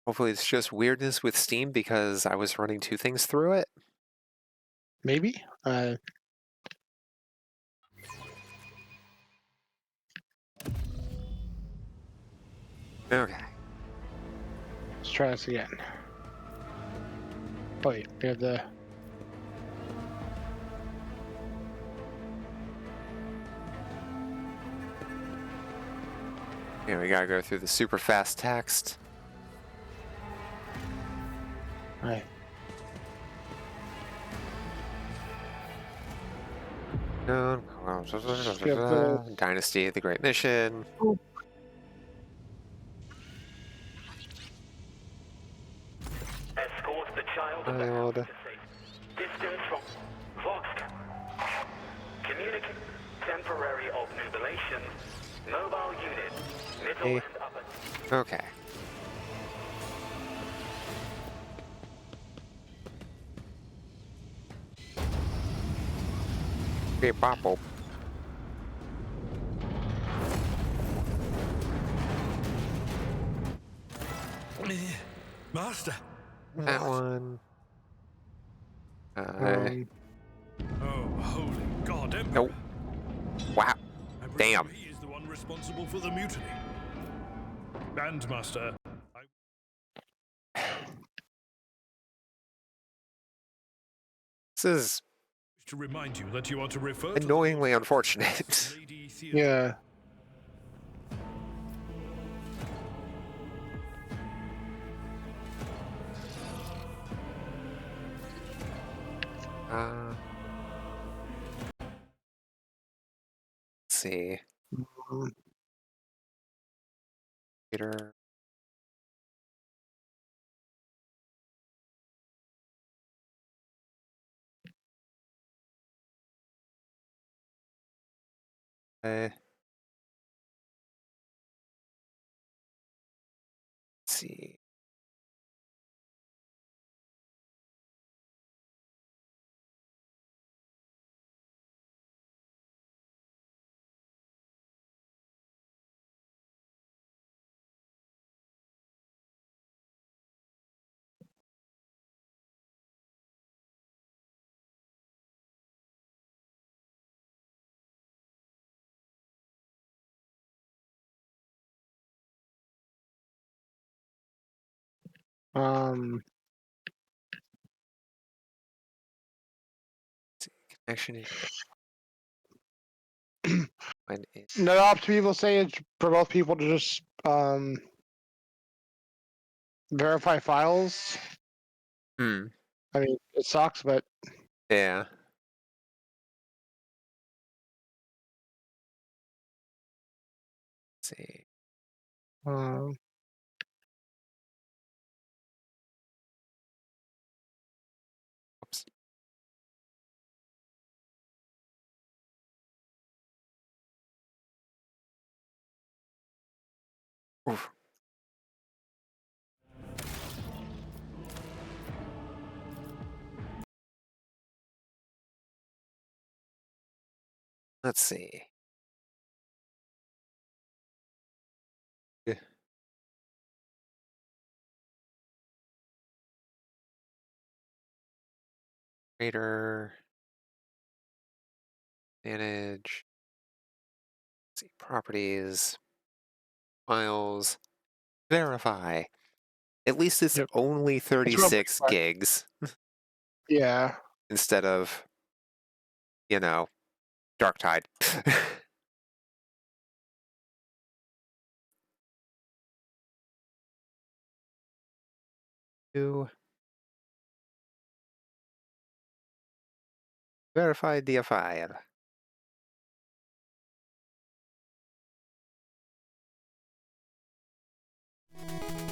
Hopefully it's just weirdness with Steam because I was running two things through it. Maybe. Okay. Let's try this again. Oh, wait, we have the. Yeah, we gotta go through the super fast text. Right. Dynasty, the Great Mission. Escort the child of the house to safe distance from Vox. Communicate. Temporary obnubilation. Mobile unit. Middle and upper. Okay. Beep, bop, bop. Master. That one. Oh, holy God, Emperor. Nope. Wow. I presume Damn. he is the one responsible for the mutiny. Bandmaster, This is to remind you that you are to refer annoyingly to unfortunate. Lady Theodora. Yeah. Let's see. Peter. Let's see. Um. Connection is when it, No ops people say it's for both people to just verify files. Hmm. I mean, it sucks, but Yeah. see. Um, Oops. Oof. Let's see. Yeah. Trader. Manage. Let's see. Properties. Files. Verify. At least it's Yep. only It's real 36 quick. gigs yeah. instead of, Dark Tide. To verify the file.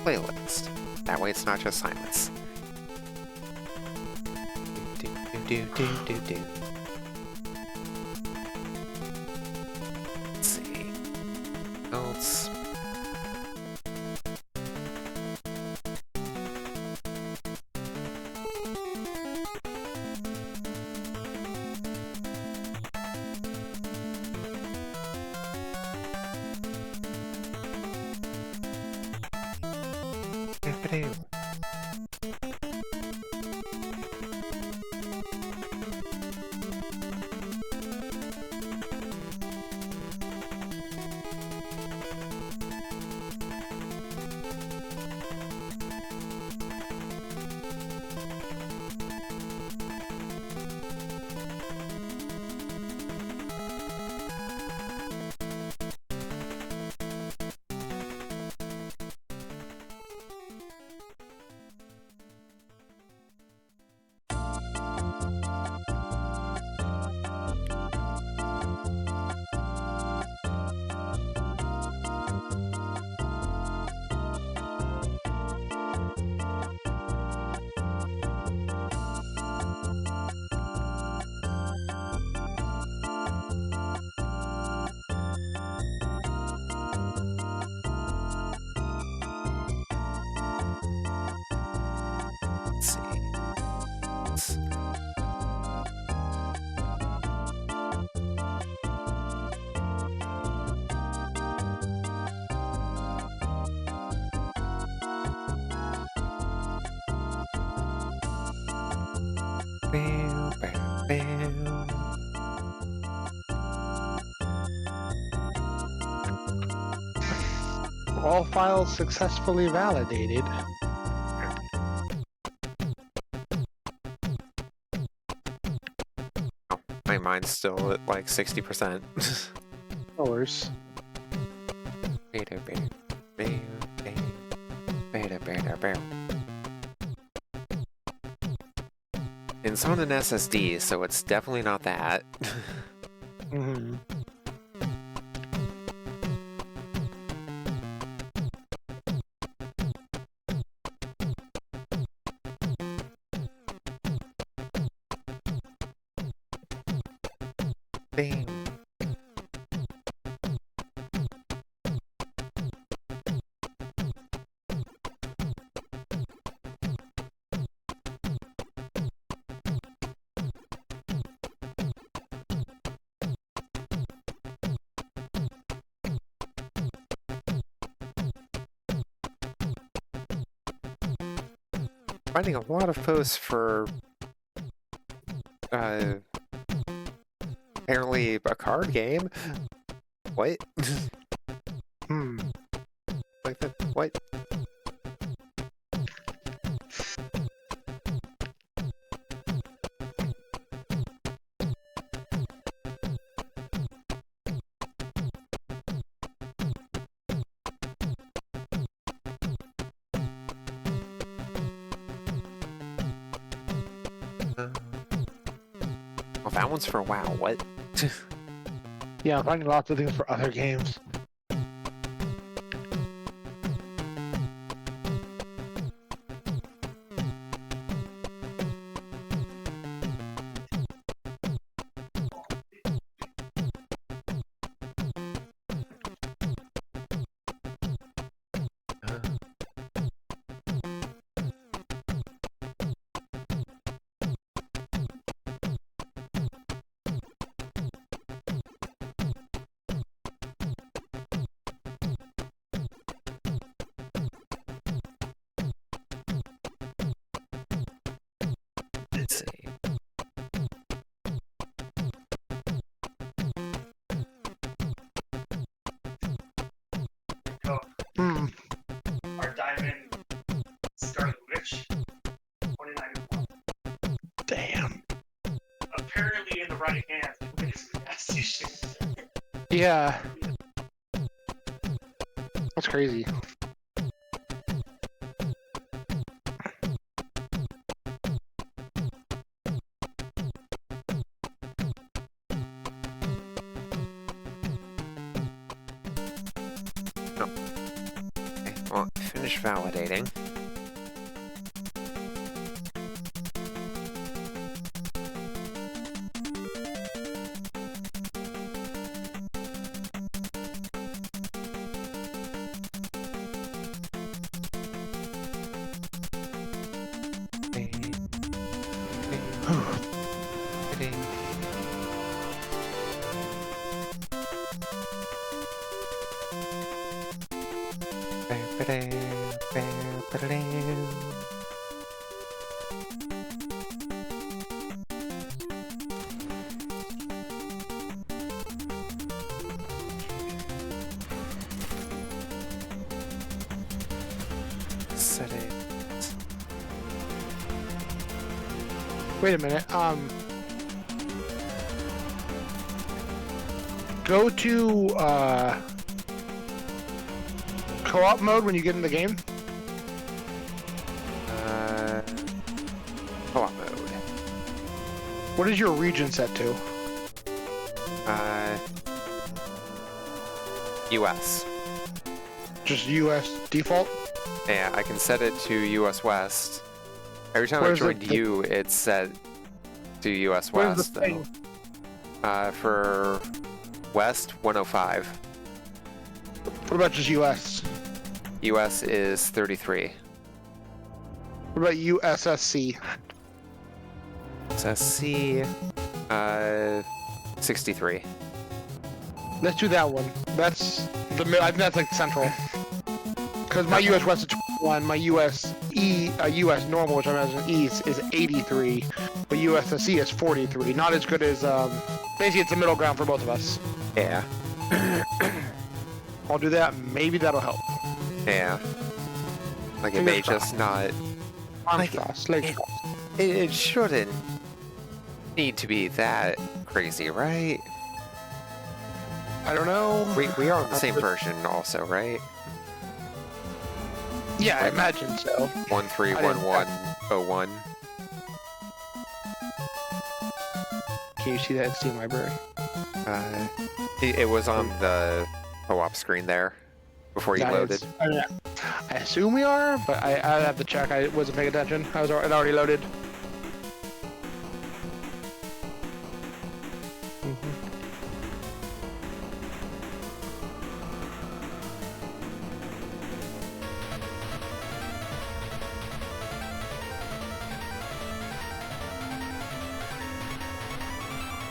Playlist. That way it's not just silence. Do, do, do, do, do, do. Let's see. Else. Let's see. Bam, bam, bam. All files successfully validated. Oh, my mind's still at like 60%. No worries. Beta, beta, beta, beta, beta, beta. It's on an SSD, so it's definitely not that. Mm-hmm. Bam. Finding a lot of posts for apparently a card game. What? Hmm. Like that? What? Well, that one's for WoW. What? Yeah, I'm finding lots of things for other games. Yeah. That's crazy. Okay, well, finish validating. Set it. Wait a minute. Go to co-op mode when you get in the game. Co-op mode. What is your region set to? US. Just US default? Yeah, I can set it to US West. Every time I Where's joined the- you, it's set to US Where's West, the though. thing? For West, 105. What about just US? US is 33. What about USSC? SSC, 63. Let's do that one. That's the I think that's like central. Because my US West is 21, my US US normal, which I imagine East, is 83, but USSC is 43. Not as good as basically it's the middle ground for both of us. Yeah. I'll do that. Maybe that'll help. Yeah. Like it Fingers may crossed. just not. Arms Like, crossed, legs it- crossed. It shouldn't need to be that crazy, right? I don't know. We are on the same version, also, right? Yeah, I imagine so. 131101. Can you see that in Steam Library? It was on the co-op screen there before you Yeah, loaded. I assume we are, but I'd have to check. I wasn't paying attention. It already loaded.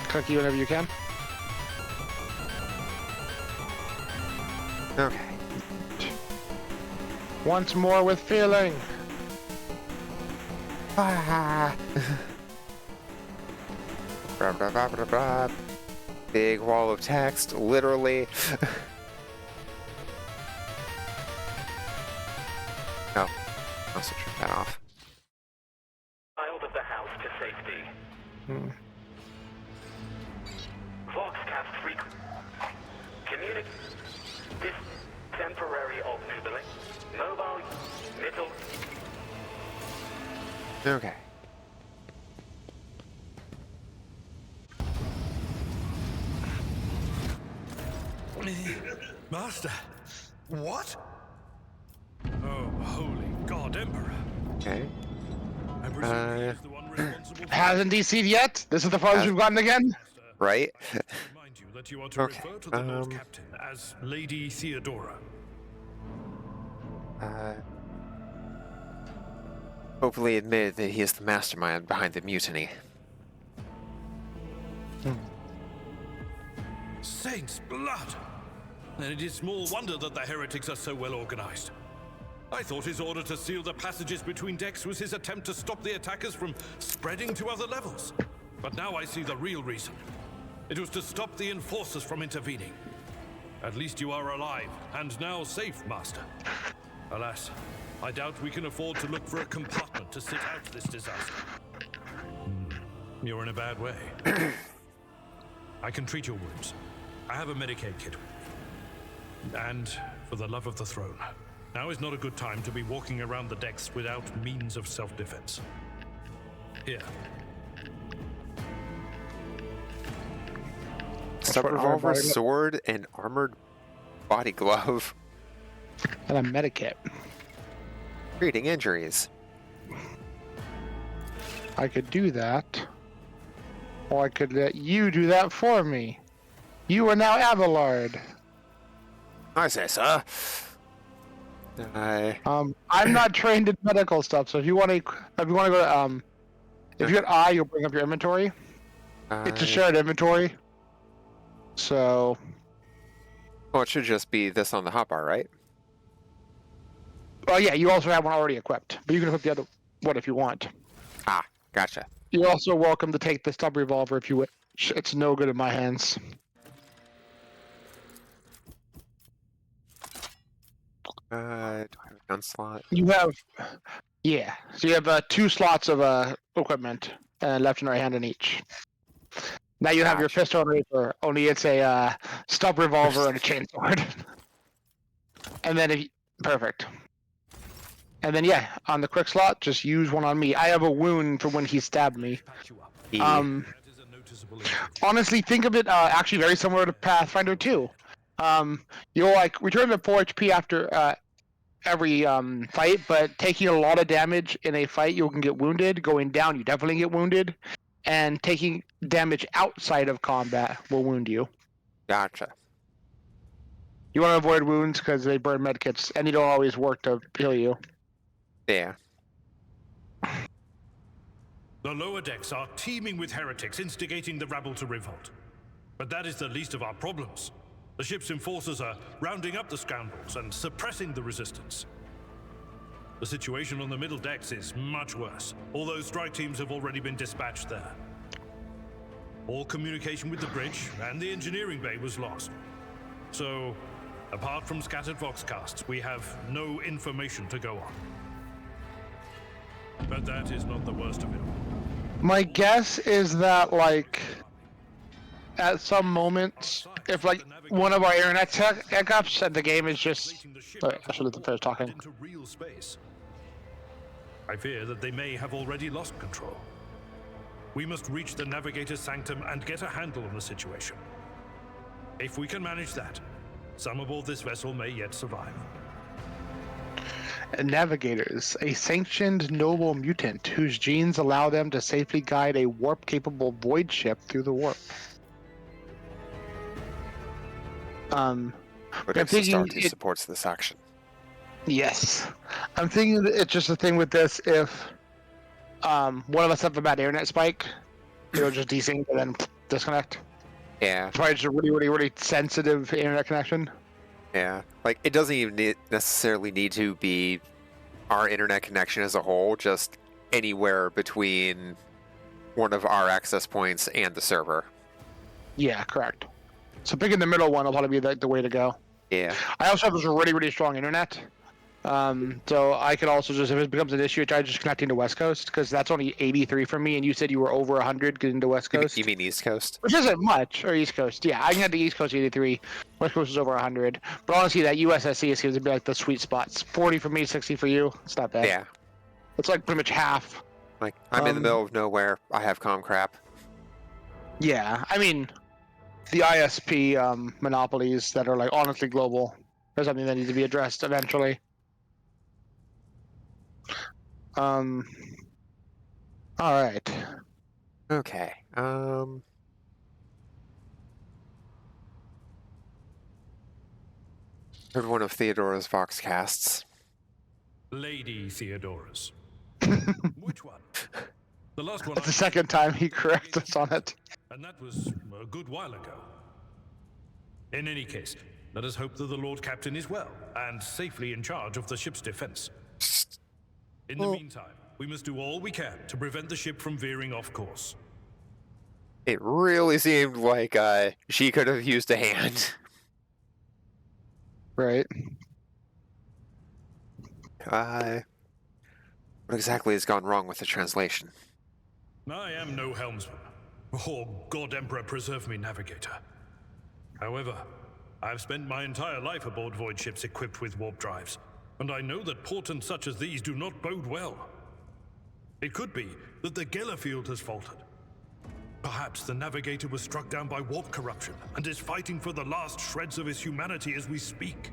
Click you whenever you can. Okay. Once more with feeling. Ah. Blah, blah, blah, blah, blah. Big wall of text, literally. Oh, I'll switch that off. Child of the house to safety. Voxcast frequent. This temporary obnubiling. Mobile. Middle. Okay. Master, what? Oh, holy God, Emperor. Okay. I presume he is the one responsible for Hasn't DC'd yet? This is the farthest we've gotten again? Right? remind you that you are to Okay, refer to the Lord Captain as Lady Theodora. Hopefully admitted that he is the mastermind behind the mutiny. Saints' blood! Then it is small wonder that the heretics are so well organized. I thought his order to seal the passages between decks was his attempt to stop the attackers from spreading to other levels. But now I see the real reason. It was to stop the enforcers from intervening. At least you are alive, and now safe, Master. Alas, I doubt we can afford to look for a compartment to sit out this disaster. You're in a bad way. I can treat your wounds. I have a Medicaid kit. And for the love of the throne, now is not a good time to be walking around the decks without means of self-defense. Here. Stub revolver, sword, and armored body glove. And a medikit. Treating injuries. I could do that. Or I could let you do that for me. You are now Abelard. I say, sir. I'm not trained in medical stuff, so if you want to go to, if you hit I, you'll bring up your inventory. It's a shared inventory. So. Well, it should just be this on the hotbar, right? Oh yeah, you also have one already equipped, but you can equip the other one if you want. Ah, gotcha. You're also welcome to take the stub revolver if you wish. It's no good in my hands. Do I have a gun slot? You have, yeah. So you have 2 slots of equipment, left and right hand in each. Now you have your pistol and reaper. Only it's a stub revolver and a chainsword. And then perfect. And then yeah, on the quick slot, just use one on me. I have a wound from when he stabbed me. Honestly, think of it actually very similar to Pathfinder 2. You'll like return to 4 HP after every fight, but taking a lot of damage in a fight, you can get wounded. Going down, you definitely get wounded. And taking damage outside of combat will wound you. Gotcha. You want to avoid wounds because they burn medkits, and they don't always work to heal you. Yeah. The lower decks are teeming with heretics instigating the rabble to revolt. But that is the least of our problems. The ship's enforcers are rounding up the scoundrels and suppressing the resistance. The situation on the middle decks is much worse, although strike teams have already been dispatched there. All communication with the bridge and the engineering bay was lost. So, apart from scattered voxcasts, we have no information to go on. But that is not the worst of it all. My guess is that, like, at some moments, if, like, one of our internet hiccups and the game is just... Sorry, I should have finished talking. Into real space. I fear that they may have already lost control. We must reach the Navigator's Sanctum and get a handle on the situation. If we can manage that, some aboard this vessel may yet survive. Navigators, a sanctioned noble mutant whose genes allow them to safely guide a warp-capable void ship through the warp. But Astartes supports this action. Yes. I'm thinking that it's just a thing with this if one of us have a bad internet spike, it'll just desync and then disconnect. Yeah. Probably just a really, really, really sensitive internet connection. Yeah. Like, it doesn't even necessarily need to be our internet connection as a whole, just anywhere between one of our access points and the server. Yeah, correct. So picking the middle one will probably be the way to go. Yeah. I also have this really, really strong internet. So I could also just, if it becomes an issue, try just connecting to West Coast, because that's only 83 for me, and you said you were over 100 getting to West Coast. You mean East Coast? Which isn't much, or East Coast. Yeah, I can get to East Coast 83. West Coast is over 100. But honestly, that USSC seems to be like the sweet spots. 40 for me, 60 for you. It's not bad. Yeah. It's like pretty much half. Like, I'm in the middle of nowhere. I have comm crap. Yeah, I mean, the ISP monopolies that are like honestly global are something that needs to be addressed eventually. All right. Okay. Heard one of Theodora's Voxcasts. Lady Theodora's. Which one? The last one. That's the second time he corrects us on it. And that was a good while ago. In any case, let us hope that the Lord Captain is well and safely in charge of the ship's defense. In the meantime, we must do all we can to prevent the ship from veering off course. It really seemed like she could have used a hand. Right. What exactly has gone wrong with the translation? I am no helmsman. Oh, God Emperor preserve me, Navigator. However, I've spent my entire life aboard void ships equipped with warp drives, and I know that portents such as these do not bode well. It could be that the Geller field has faltered. Perhaps the Navigator was struck down by warp corruption and is fighting for the last shreds of his humanity as we speak.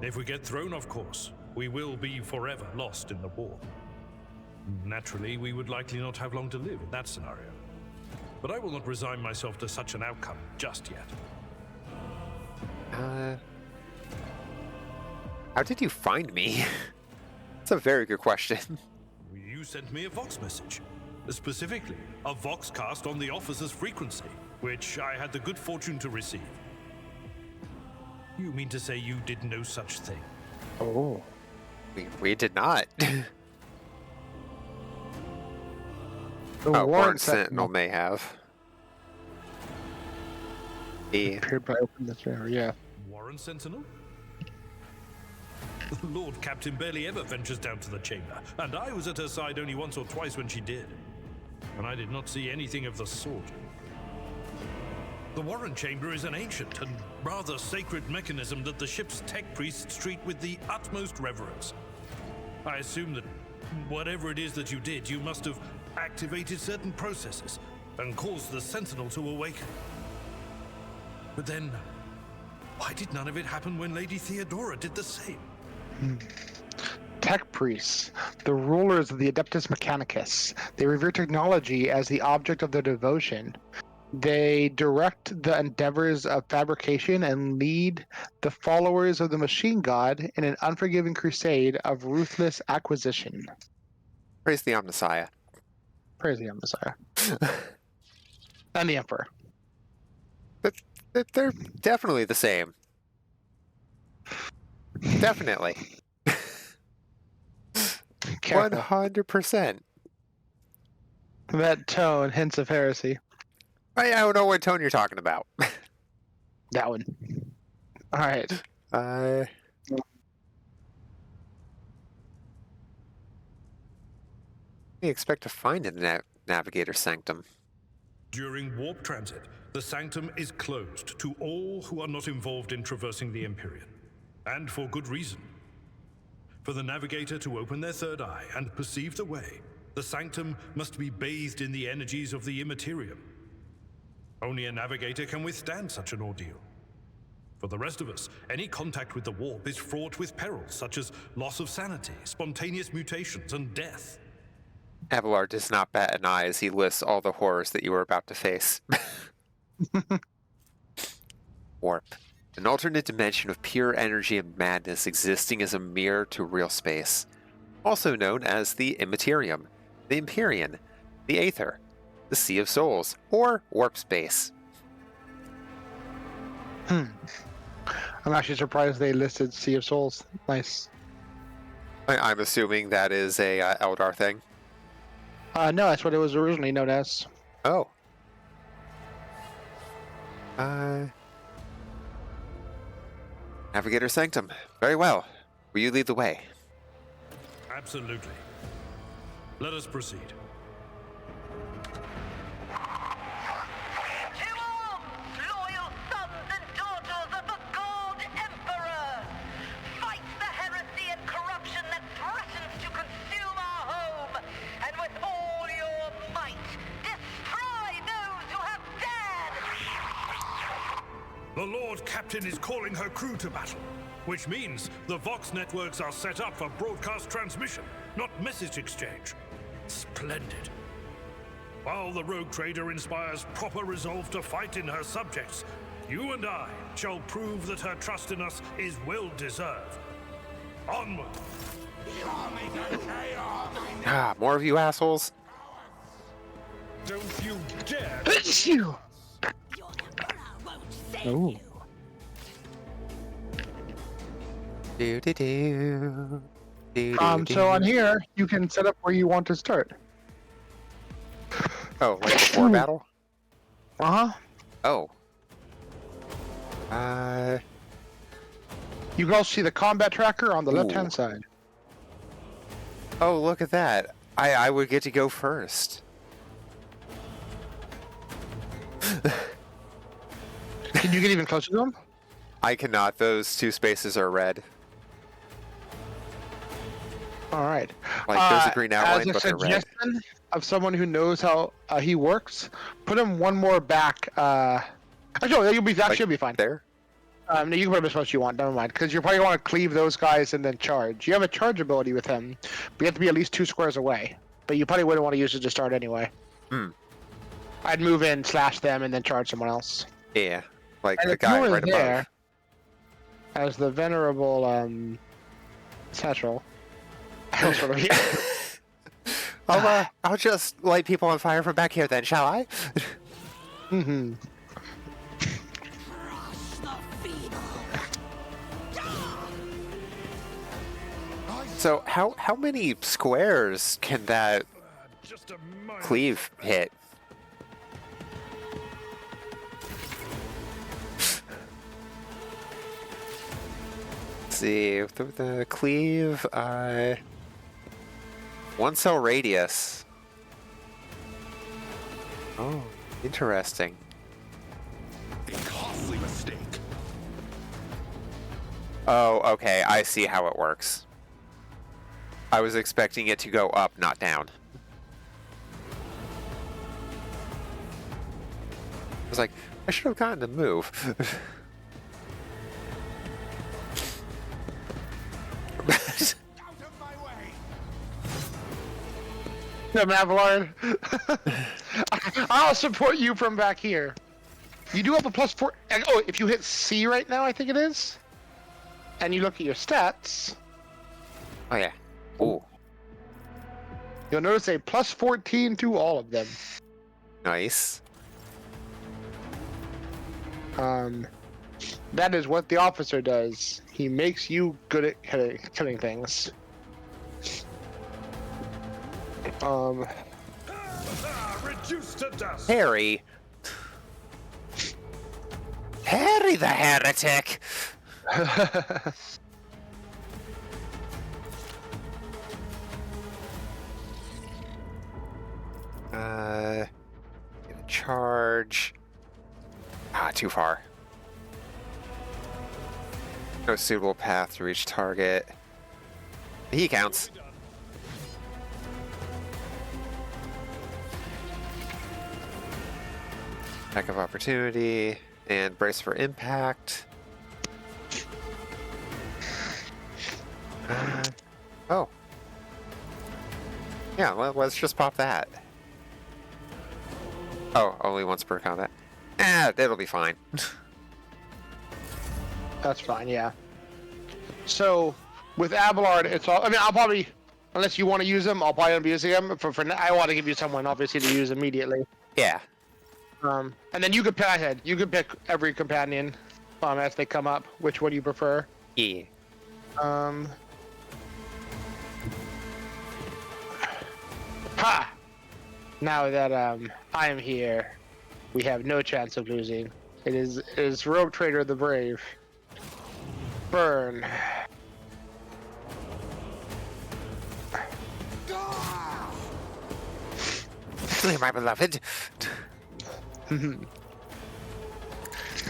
If we get thrown off course, we will be forever lost in the war. Naturally, we would likely not have long to live in that scenario. But I will not resign myself to such an outcome just yet. How did you find me? That's a very good question. You sent me a Vox message. Specifically, a Vox cast on the officer's frequency, which I had the good fortune to receive. You mean to say you did no such thing? Oh. We did not. The Warren Sentinel may have. Appeared by opening the door, yeah. Warren Sentinel? The Lord Captain barely ever ventures down to the chamber, and I was at her side only once or twice when she did. And I did not see anything of the sort. The Warren Chamber is an ancient and rather sacred mechanism that the ship's tech priests treat with the utmost reverence. I assume that whatever it is that you did, you must have activated certain processes and caused the Sentinel to awaken. But then, why did none of it happen when Lady Theodora did the same? Tech priests, the rulers of the Adeptus Mechanicus. They revere technology as the object of their devotion. They direct the endeavors of fabrication and lead the followers of the machine god in an unforgiving crusade of ruthless acquisition. Praise the Omnissiah. Praise the Messiah. And the Emperor. But they're definitely the same. Definitely. Careful. 100%. That tone hints of heresy. I don't know what tone you're talking about. That one. All right. We expect to find in the Navigator Sanctum. During warp transit, the Sanctum is closed to all who are not involved in traversing the Empyrean. And for good reason. For the Navigator to open their third eye and perceive the way, the Sanctum must be bathed in the energies of the Immaterium. Only a Navigator can withstand such an ordeal. For the rest of us, any contact with the warp is fraught with perils such as loss of sanity, spontaneous mutations, and death. Avalar does not bat an eye as he lists all the horrors that you are about to face. Warp. An alternate dimension of pure energy and madness existing as a mirror to real space. Also known as the Immaterium, the Empyrean, the Aether, the Sea of Souls, or Warp Space. I'm actually surprised they listed Sea of Souls. Nice. I'm assuming that is a Eldar thing. No, that's what it was originally known as. Oh. Navigator Sanctum. Very well. Will you lead the way? Absolutely. Let us proceed. To arms, loyal sons and daughters of the God Emperor! Fight the heresy and corruption that threatens to consume our home, and with all your might, destroy those who have dared! The Lord Captain is calling her crew to battle, which means the Vox networks are set up for broadcast transmission, not message exchange. Splendid. While the rogue trader inspires proper resolve to fight in her subjects, you and I shall prove that her trust in us is well deserved. Onward! More of you assholes. Don't you dare! You. Your emperor won't save Ooh. you. Do-do-do. So on here, you can set up where you want to start. Oh, like before battle? Uh-huh. Oh. You can also see the combat tracker on the Ooh. left-hand side. Oh, look at that. I would get to go first. Can you get even closer to him? I cannot. Those two spaces are red. All right. Like, there's a green outline, as a but they're red. suggestion of someone who knows how he works, put him one more back. Actually, you'll be fine. There? No, you can put him as much as you want. Never mind, because you probably want to cleave those guys and then charge. You have a charge ability with him, but you have to be at least 2 squares away. But you probably wouldn't want to use it to start anyway. Hmm. I'd move in, slash them, and then charge someone else. Yeah. Like And the if guy you were right there, above. as the venerable satchel. Sort of, yeah. I'll just light people on fire from back here then, shall I? Mm-hmm. So how many squares can that cleave hit? Let's see, the cleave, 1 cell radius. Oh, interesting. A costly mistake. Oh, okay, I see how it works. I was expecting it to go up, not down. I was like, I should have gotten a move. Mavlard. I'll support you from back here. You do have a +4. And, oh, if you hit C right now, I think it is, and you look at your stats, Oh yeah. Ooh, you'll notice a +14 to all of them. nice. That is what the officer does. He makes you good at killing things. Reduced to dust. Harry. Harry the heretic. Gonna charge. Ah, too far. No suitable path to reach target. He counts. Attack of opportunity and brace for impact. Oh. Yeah, well, let's just pop that. Oh, only once per combat. It'll be fine. That's fine, yeah. So, with Abelard, it's all. I mean, I'll probably, unless you want to use them, I'll probably be using them. For now, I want to give you someone, obviously, to use immediately. Yeah. And then you could pick. You could pick every companion, as they come up. Which one do you prefer? Yeah. Ha! Now that I am here, we have no chance of losing. It is Rogue Trader the Brave. Burn. My beloved.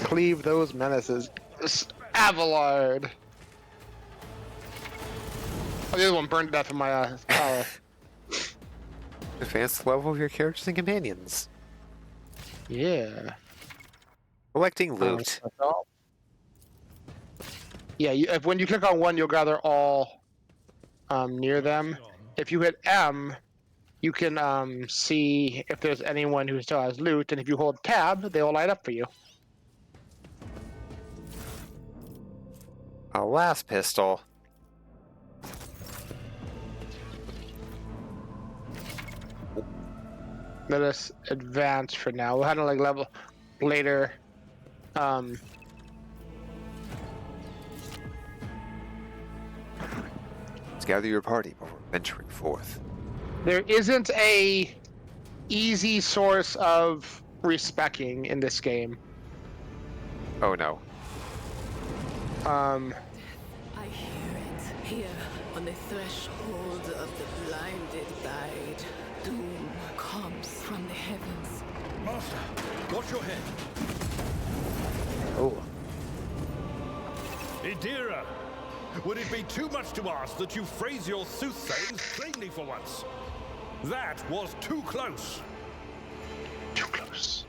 Cleave those menaces. Abelard. Oh, the other one burned to death in my tower. Advance the level of your characters and companions. Yeah. Collecting loot. Yeah, when you click on one, you'll gather all near them. If you hit M, you can see if there's anyone who still has loot, and if you hold tab, they will light up for you. A last pistol. Let us advance for now. We'll handle like level later. Let's gather your party before venturing forth. There isn't a easy source of respecking in this game. Oh no. I hear it here on the threshold of the blinded guide. Doom comes from the heavens. Master, watch your head. Idira, would it be too much to ask that you phrase your soothsayings plainly for once? That was too close. Too close.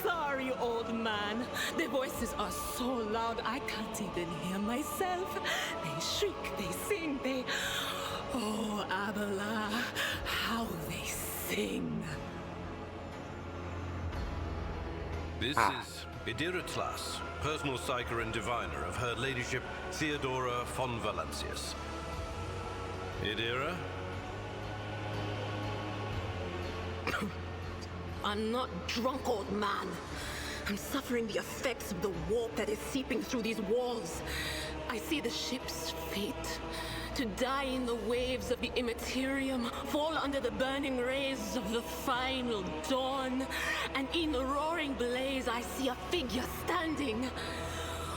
Sorry, old man. The voices are so loud I can't even hear myself. They shriek, they sing, they... Oh, Abela, how they sing. This is Idira Tlas, personal psyker and diviner of Her Ladyship Theodora von Valancius. Idira? I'm not drunk, old man. I'm suffering the effects of the warp that is seeping through these walls. I see the ship's fate. To die in the waves of the immaterium, fall under the burning rays of the final dawn. And in the roaring blaze, I see a figure standing.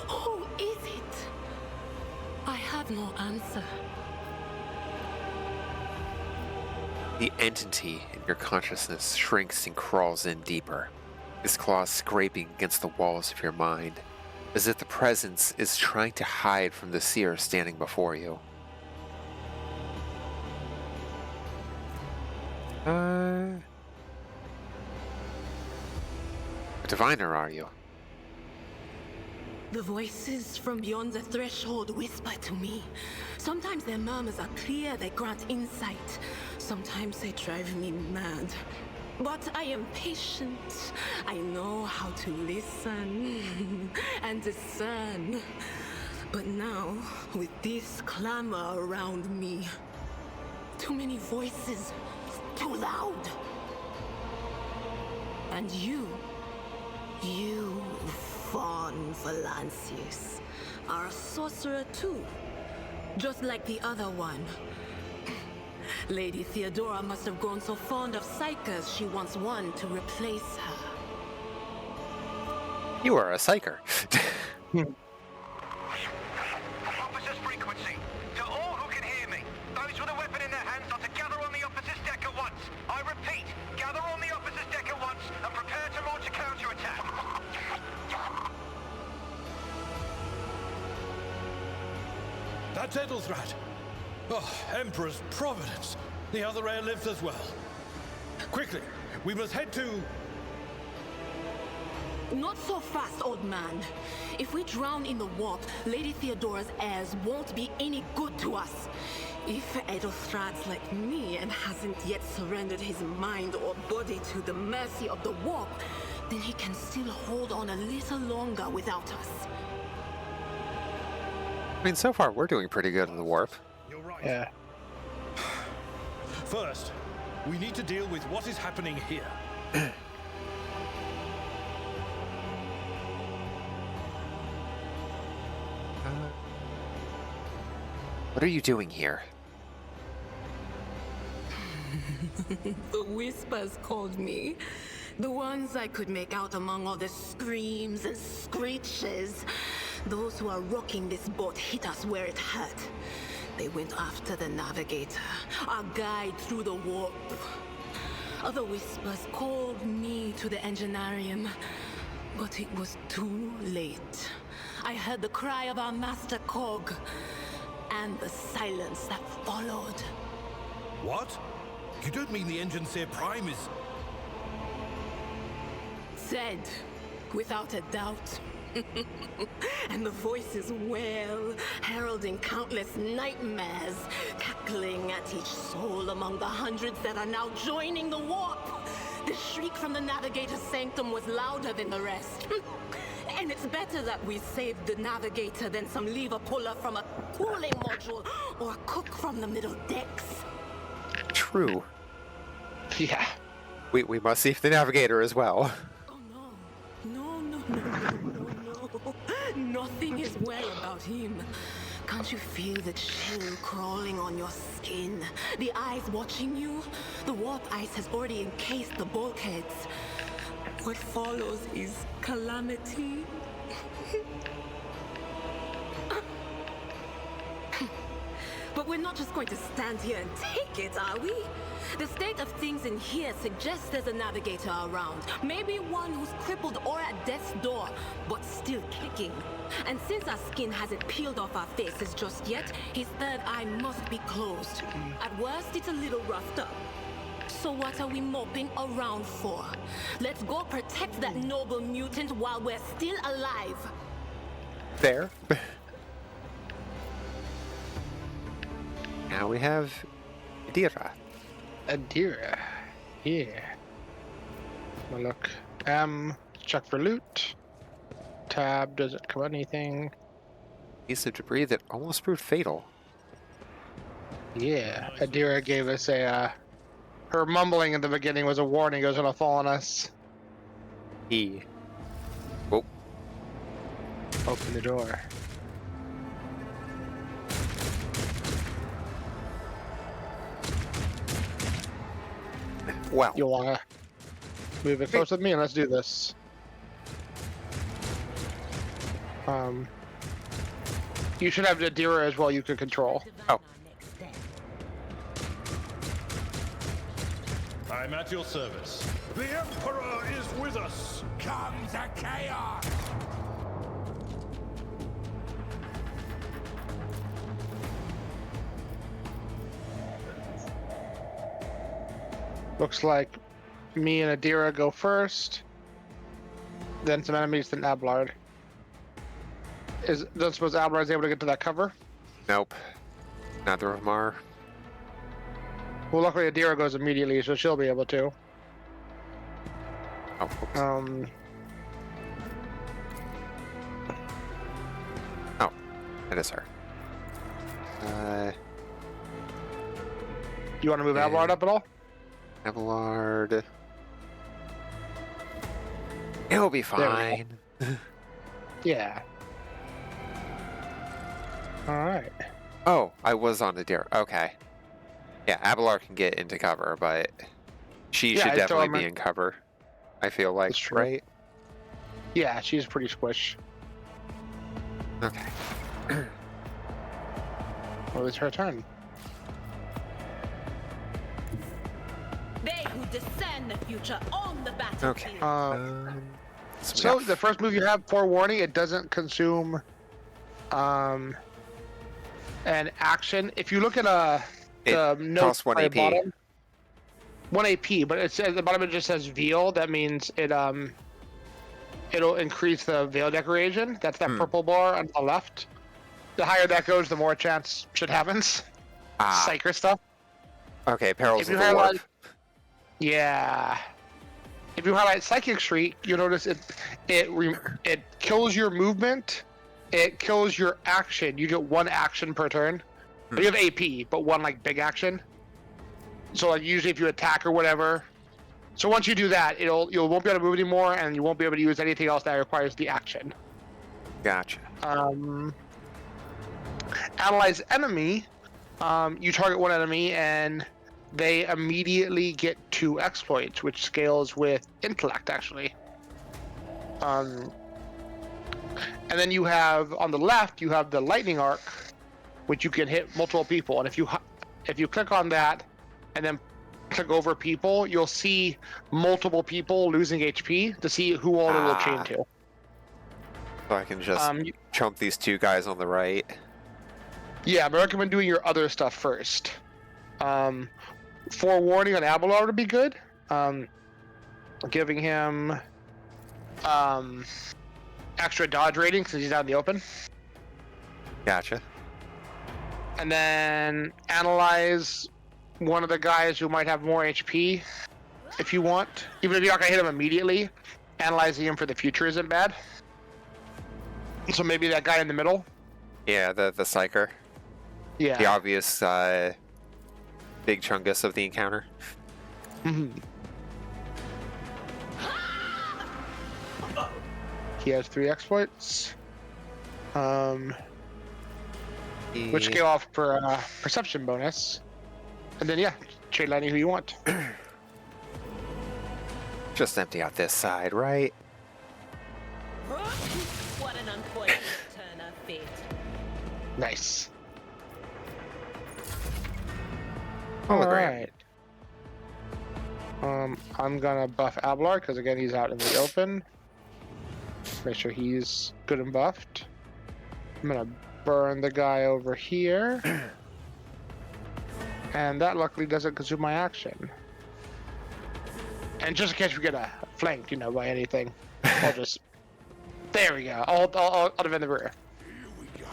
Who is it? I have no answer. The entity in your consciousness shrinks and crawls in deeper, its claws scraping against the walls of your mind, as if the presence is trying to hide from the seer standing before you. A diviner, are you? The voices from beyond the threshold whisper to me. Sometimes their murmurs are clear, they grant insight. Sometimes they drive me mad. But I am patient. I know how to listen and discern. But now, with this clamor around me, too many voices, too loud. And you, von Valancius, are a sorcerer too, just like the other one. Lady Theodora must have grown so fond of psychers she wants one to replace her. You are a psyker. Officers frequency. To all who can hear me, those with a weapon in their hands are to gather on the officers' deck at once. I repeat, gather on the officers' deck at once and prepare to launch a counterattack. That's Edelthrat. Oh, Emperor's Providence. The other airlifts as well. Quickly, we must head to... Not so fast, old man. If we drown in the warp, Lady Theodora's heirs won't be any good to us. If Edelthrat's like me and hasn't yet surrendered his mind or body to the mercy of the warp, then he can still hold on a little longer without us. I mean, so far we're doing pretty good in the warp. You're right. Yeah. First, we need to deal with what is happening here. What are you doing here? The whispers called me. The ones I could make out among all the screams and screeches. Those who are rocking this boat hit us where it hurt. They went after the navigator, our guide through the warp. Other whispers called me to the enginarium, but it was too late. I heard the cry of our master Cog, and the silence that followed. What? You don't mean the Engineer Prime is... Said, without a doubt. And the voices wail, heralding countless nightmares, cackling at each soul among the hundreds that are now joining the warp. The shriek from the navigator's sanctum was louder than the rest. And it's better that we saved the navigator than some lever puller from a cooling module or a cook from the middle decks. True. Yeah. We must save the navigator as well. Oh no. No. Nothing is well about him. Can't you feel the chill crawling on your skin? The eyes watching you? The warp ice has already encased the bulkheads. What follows is calamity. But But we're not just going to stand here and take it, are we? The state of things in here suggests there's a navigator around. Maybe one who's crippled or at death's door, but still kicking. And since our skin hasn't peeled off our faces just yet, his third eye must be closed. At worst, it's a little roughed up. So what are we moping around for? Let's go protect that noble mutant while we're still alive. Fair. Now we have Adira. Adira. Yeah. Well, look. Check for loot. Tab doesn't come anything. Piece of debris that almost proved fatal. Yeah. Adira gave us a her mumbling in the beginning was a warning it was gonna fall on us. Oh. Open the door. Well. You wanna move it close with me and let's do this. You should have Adira as well you can control. Oh. I'm at your service. The Emperor is with us. Come to chaos! Looks like me and Adira go first. Then some enemies, then Abelard. Don't suppose Abelard is able to get to that cover? Nope. Neither of them are. Well, luckily Adira goes immediately, so she'll be able to. Oh, oops. Oh, it is her. You want to move Abelard up at all? Abelard. It'll be fine. Yeah. Alright. Oh, I was on the deer. Okay. Yeah, Abelard can get into cover, but she should definitely be in cover. I feel like, right? Yeah, she's pretty squish. Okay. Well, it's her turn. They who discern the future own the battlefield. Okay. So the first move you have, forewarning, it doesn't consume an action. If you look at the note costs 1 AP. Bottom, 1 AP, but it says at the bottom it just says veil. That means it'll increase the veil decoration. That's that purple bar on the left. The higher that goes, the more chance shit happens. Psyker stuff. Okay, Perils of the Warp. Yeah. If you highlight Psychic Streak, you'll notice it kills your movement. It kills your action. You get 1 action per turn. But you have AP, but 1 like big action. So like usually if you attack or whatever. So once you do that, you won't be able to move anymore, and you won't be able to use anything else that requires the action. Gotcha. Analyze enemy. You target 1 enemy and they immediately get 2 exploits, which scales with intellect actually. And then you have on the left you have the lightning arc, which you can hit multiple people. And if you click on that and then click over people, you'll see multiple people losing HP to see who all it will chain to. So I can just chump these 2 guys on the right. Yeah, but I recommend doing your other stuff first. Forewarning on Abelard would be good. Giving him extra dodge rating because he's out in the open. Gotcha. And then analyze one of the guys who might have more HP if you want. Even if you're not going to hit him immediately, analyzing him for the future isn't bad. So maybe that guy in the middle. Yeah, the Psyker. Yeah. The obvious big chungus of the encounter. He has 3 exploits. Which scale off for perception bonus. And then yeah, trade lining who you want. Just empty out this side, right? What an unfortunate turn of fate. Nice. Hologram. Alright. I'm gonna buff Abelard, because again, he's out in the open. Make sure he's good and buffed. I'm gonna burn the guy over here. And that luckily doesn't consume my action. And just in case we get flanked, by anything, I'll just... There we go. I'll defend the rear. Here we go.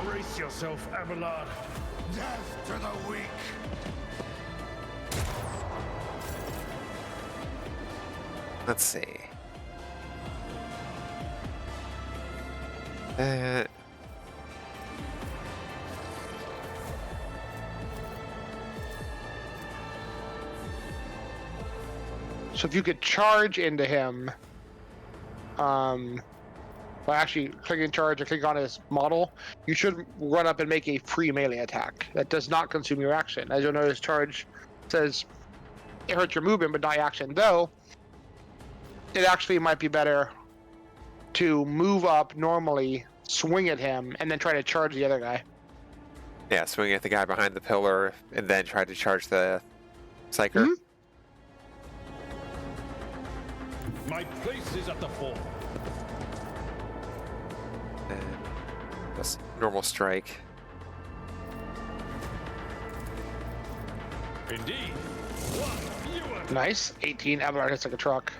Brace yourself, Abelard. Death to the weak. Let's see. So if you could charge into him, well, actually, clicking charge and click on his model, you should run up and make a free melee attack. That does not consume your action. As you'll notice, charge says it hurts your movement, but not your action. Though, it actually might be better to move up normally, swing at him, and then try to charge the other guy. Yeah, swing at the guy behind the pillar, and then try to charge the Psyker. Mm-hmm. My place is at the fore. And just normal strike. Indeed. One fewer. Nice. 18. Abelard hits like a truck.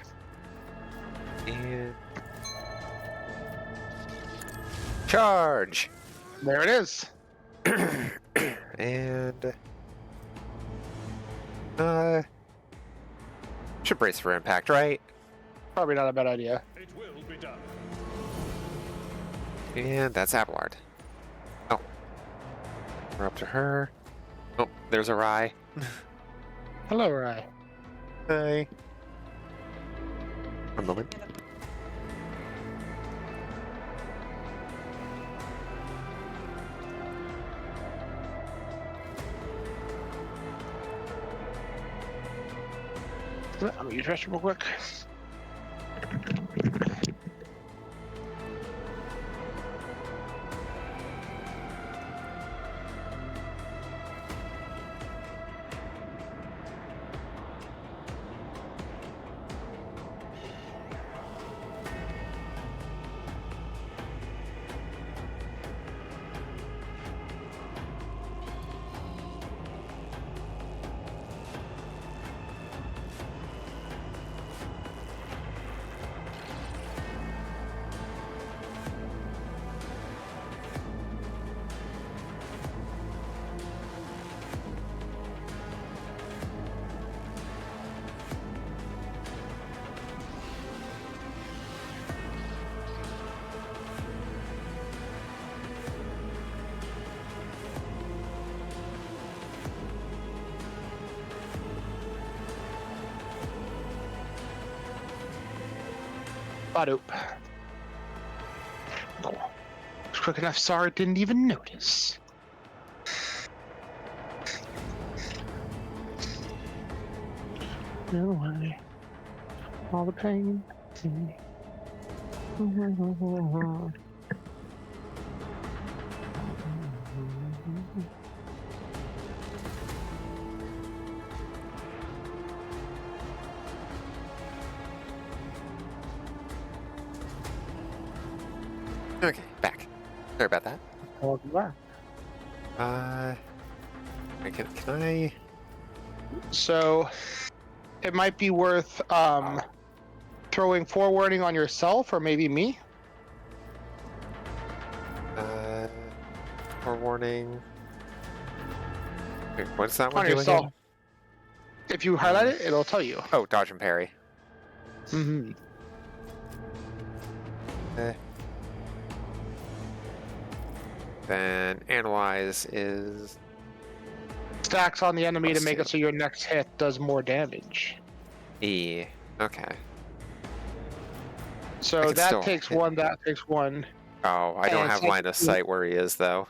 And... charge! There it is. And... should brace for impact, right? Probably not a bad idea. It will be done. And that's Abelard. Oh. We're up to her. Oh, there's a Rye. Hello, Rye. Hi. One moment. I'm gonna use restroom real quick. Badoop. Oh, it's quick enough, sorry, didn't even notice. No way. All the pain. Okay, back. Sorry about that. Welcome back. Can I? So, it might be worth throwing forewarning on yourself or maybe me. Forewarning. Wait, what's that one On do yourself. again? If you highlight it, it'll tell you. Oh, dodge and parry. Mm-hmm. Then analyze is Stacks on the enemy to Let's make see. it so your next hit does more damage. E. Okay. I So can that still takes hit. one, that takes one. Oh, I don't And have line of sight where he is though.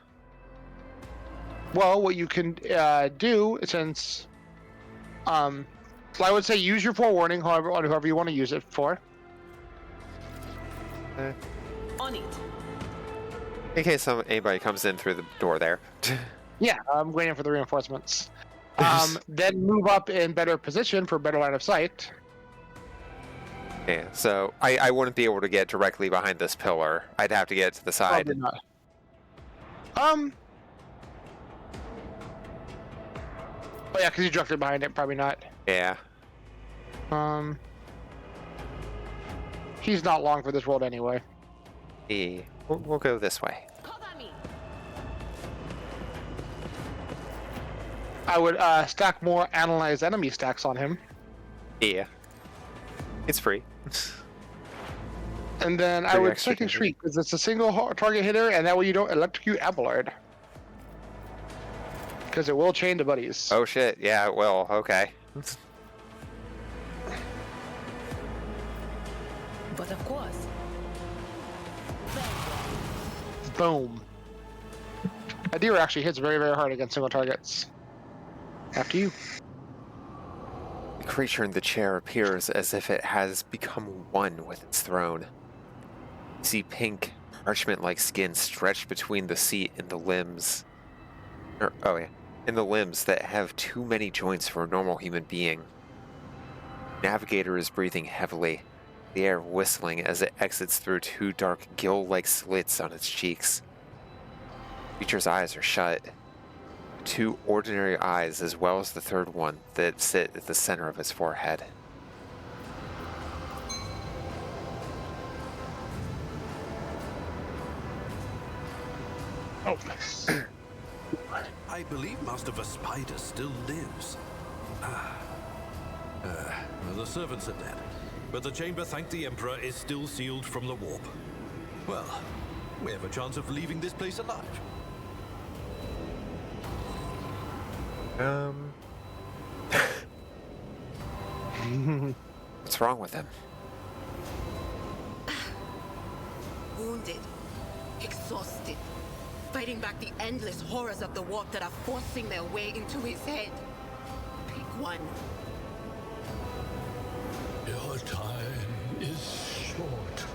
Well, what you can do, since well, I would say use your forewarning, however you want to use it for. On it. In case anybody comes in through the door there. Yeah, I'm waiting for the reinforcements. Then move up in better position for better line of sight. Yeah, so I wouldn't be able to get directly behind this pillar. I'd have to get to the side. Probably not. Oh yeah, because you directly behind it. Probably not. Yeah. He's not long for this world anyway. Yeah. We'll go this way. I would stack more analyze enemy stacks on him. Yeah. It's free. And then I Pretty would extra second damage. shriek because it's a single target hitter, and that way you don't electrocute Abelard. Because it will chain to buddies. Oh shit, yeah, it will. Okay. But of course, Boom. Adira actually hits very, very hard against single targets. After you. The creature in the chair appears as if it has become one with its throne. You see pink, parchment-like skin stretched between the seat and the limbs. In the limbs that have too many joints for a normal human being. Navigator is breathing heavily, the air whistling as it exits through two dark gill-like slits on its cheeks. Creature's eyes are shut. Two ordinary eyes, as well as the third one that sit at the center of his forehead. Oh. I believe Master Vespider still lives. The servants are dead, but the chamber, thank the Emperor, is still sealed from the warp. Well, we have a chance of leaving this place alive. What's wrong with him? Wounded, exhausted, fighting back the endless horrors of the warp that are forcing their way into his head. Pick one. Your time is short.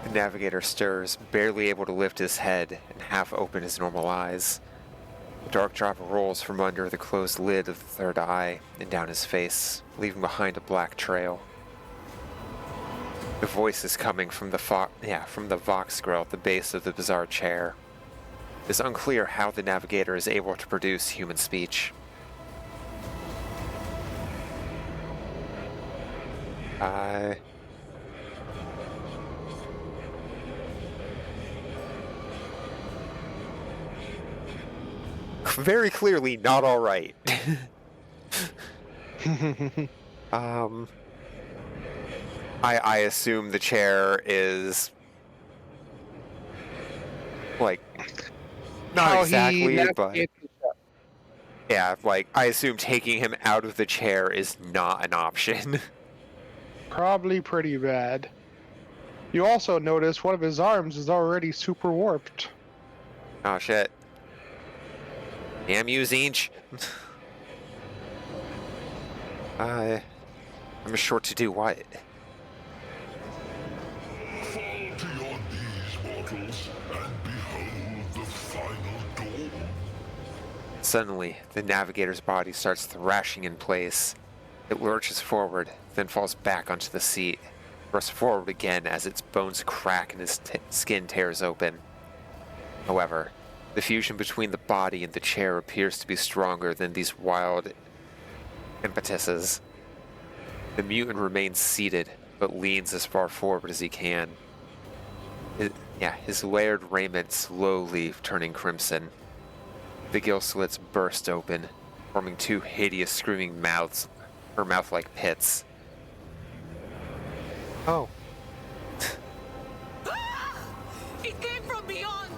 The navigator stirs, barely able to lift his head and half open his normal eyes. A dark drop rolls from under the closed lid of the third eye and down his face, leaving behind a black trail. The voice is coming from the Vox grill at the base of the bizarre chair. It's unclear how the navigator is able to produce human speech. Very clearly not all right. I assume the chair is like not How exactly, he but yeah, like I assume taking him out of the chair is not an option. Probably pretty bad. You also notice one of his arms is already super warped. Oh shit. Damn you, Zinch. I'm short to do what? Fall to your knees, mortals, and behold the final dawn. Suddenly, the navigator's body starts thrashing in place. It lurches forward, then falls back onto the seat, thrusts forward again as its bones crack and his skin tears open. However, the fusion between the body and the chair appears to be stronger than these wild impetuses. The mutant remains seated, but leans as far forward as he can. His layered raiment slowly turning crimson. The gill slits burst open, forming two hideous screaming mouths, or mouth-like pits. Oh. It came from beyond!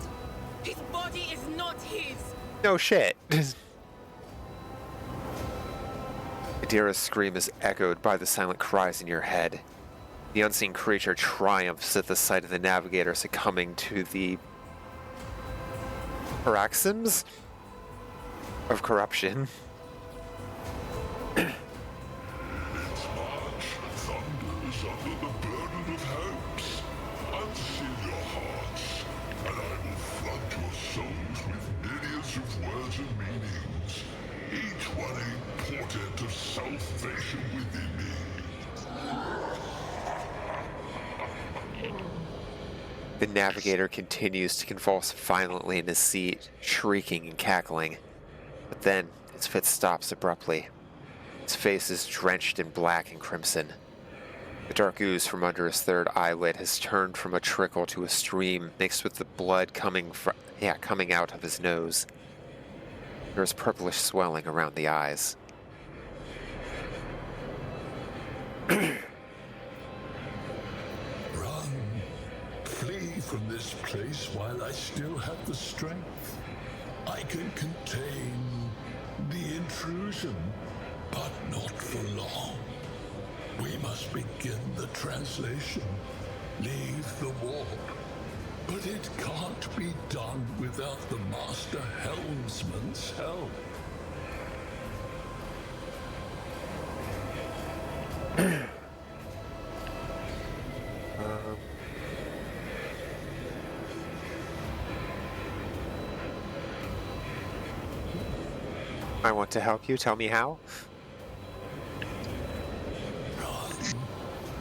His body is not his! No shit. Adira's scream is echoed by the silent cries in your head. The unseen creature triumphs at the sight of the navigator succumbing to the paroxysms of corruption. Its march thunders under the burden of hopes. Unseal your hearts, and I will flood your souls content of salvation within me. The navigator continues to convulse violently in his seat, shrieking and cackling. But then his fit stops abruptly. His face is drenched in black and crimson. The dark ooze from under his third eyelid has turned from a trickle to a stream mixed with the blood coming out of his nose. There is purplish swelling around the eyes. Run. Flee from this place while I still have the strength. I can contain the intrusion, but not for long. We must begin the translation. Leave the warp. But it can't be done without the Master Helmsman's help. I want to help you. Tell me how. Run.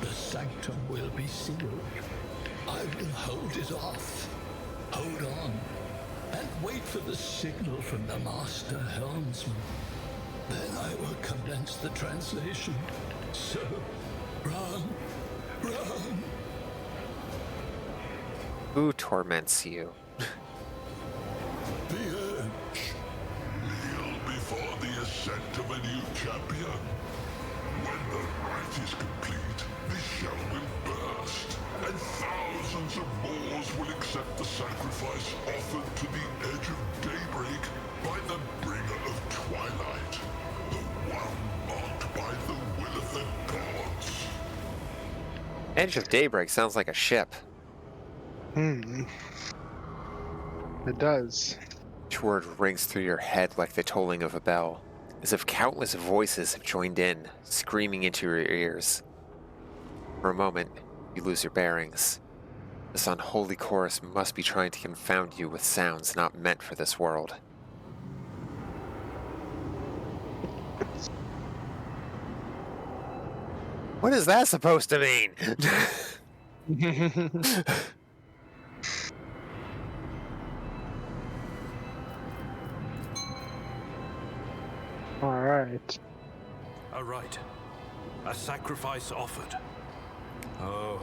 The sanctum will be sealed. I will hold it off. Hold on. And wait for the signal from the Master Helmsman. Then I will commence the translation. So, run. Run. Who torments you? The edge. Kneel before the ascent of a new champion. When the rite is complete, the shell will burst, and thousands of Moors will accept the sacrifice offered to the edge of daybreak by the bringer of twilight, the one marked by the will of the gods. Edge of Daybreak sounds like a ship. It does. Each word rings through your head like the tolling of a bell, as if countless voices have joined in, screaming into your ears. For a moment, you lose your bearings. This unholy chorus must be trying to confound you with sounds not meant for this world. What is that supposed to mean? All right. All right. A sacrifice offered. Oh.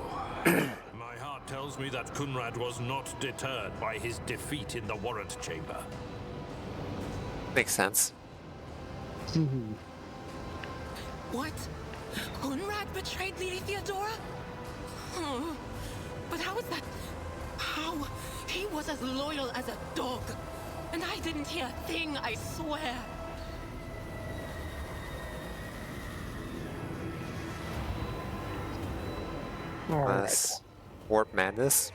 My heart tells me that Kunrad was not deterred by his defeat in the warrant chamber. Makes sense. What? Kunrad betrayed Lady Theodora? Oh, but how is that? How? He was as loyal as a dog. And I didn't hear a thing, I swear. All right. This warp madness.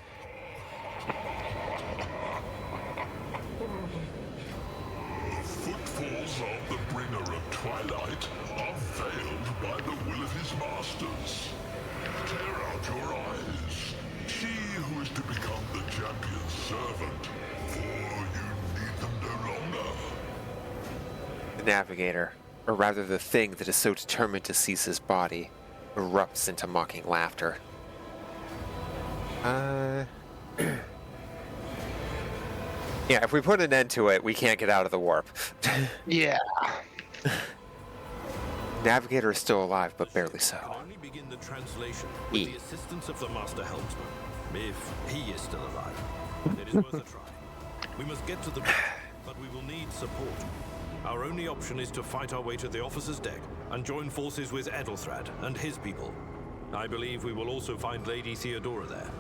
Footfalls of the bringer of twilight are veiled by the will of his masters. Tear out your eyes. She who is to become the champion's servant, for you need them no longer. The navigator, or rather the thing that is so determined to seize his body, erupts into mocking laughter. Yeah, if we put an end to it, we can't get out of the warp. Yeah. Navigator is still alive, but barely so. Only begin the translation with the assistance of the Master Helmsman, if he is still alive. It is worth a try. We must get to the bridge, but we will need support. Our only option is to fight our way to the officer's deck and join forces with Edelthrad and his people. I believe we will also find Lady Theodora there.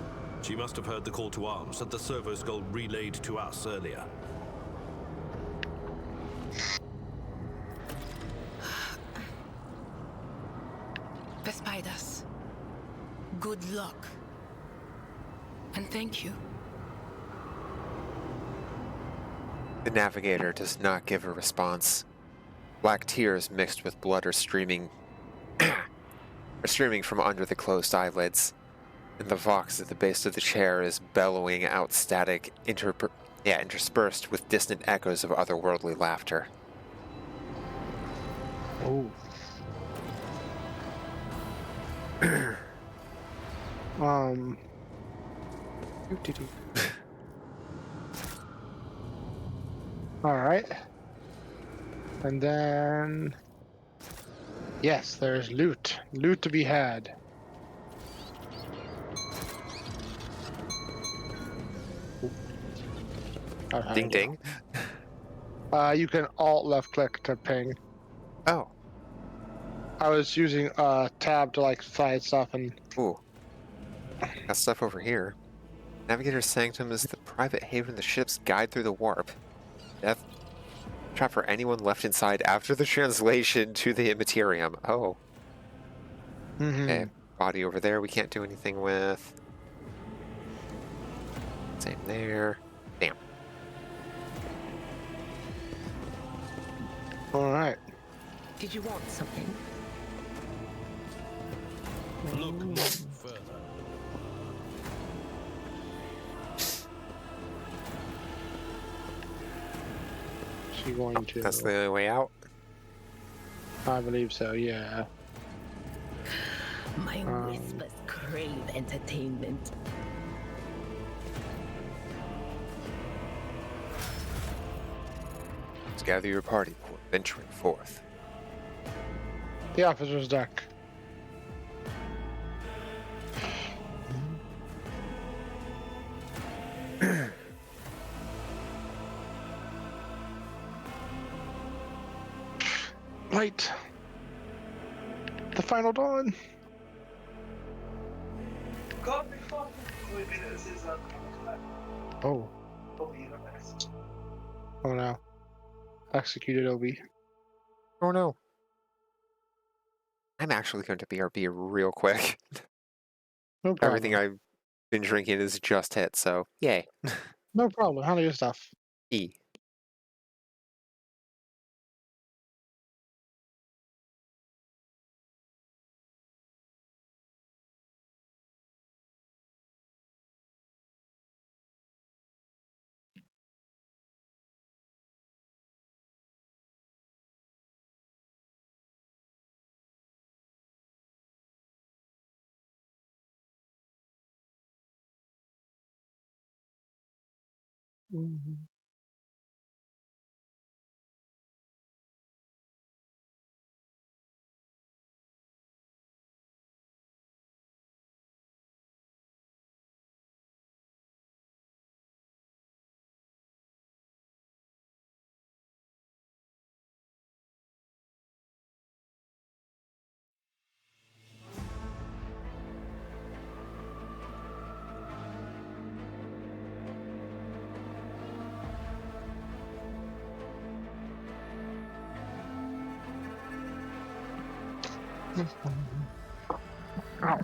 She must have heard the call to arms that the servo skull relayed to us earlier. Vespidas, good luck. And thank you. The navigator does not give a response. Black tears mixed with blood are streaming from under the closed eyelids, and the vox at the base of the chair is bellowing out static interspersed with distant echoes of otherworldly laughter. Oh. Um. All right. And then, yes, there's loot. Loot to be had. Ding ding. You can alt left click to ping. Oh. I was using tab to like side stuff and. Ooh. Got stuff over here. Navigator's Sanctum is the private haven the ships guide through the warp. Death trap for anyone left inside after the translation to the Immaterium. Oh. Okay. Body over there we can't do anything with. Same there. Damn. All right. Did you want something? Look no further. She going to. That's the only way out. I believe so. Yeah. My whispers crave entertainment. Let's gather your party before venturing forth. The officer's deck. Light. The final dawn. Oh. Oh no. Executed Obi. Oh no. I'm actually going to BRB real quick. No problem. Everything I've been drinking is just hit, so yay. No problem. Handle your stuff. E. Ow.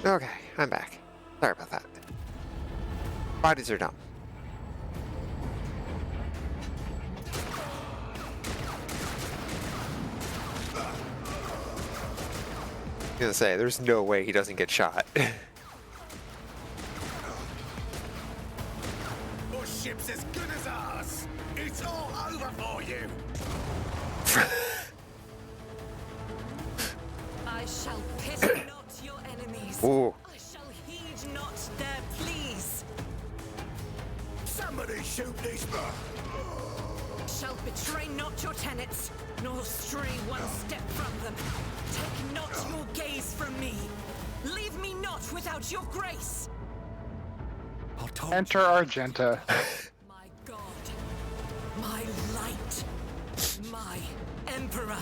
Okay, I'm back. Sorry about that. Bodies are done. I was gonna say, there's no way he doesn't get shot. Your ship's as good as ours. It's all over for you. I shall pity not your enemies. Ooh. I shall heed not their pleas. Somebody shoot these. Shall betray not your tenets, nor stray one step from them. Take not your gaze from me. Leave me not without your grace. Enter Argenta. My God, my light, my emperor.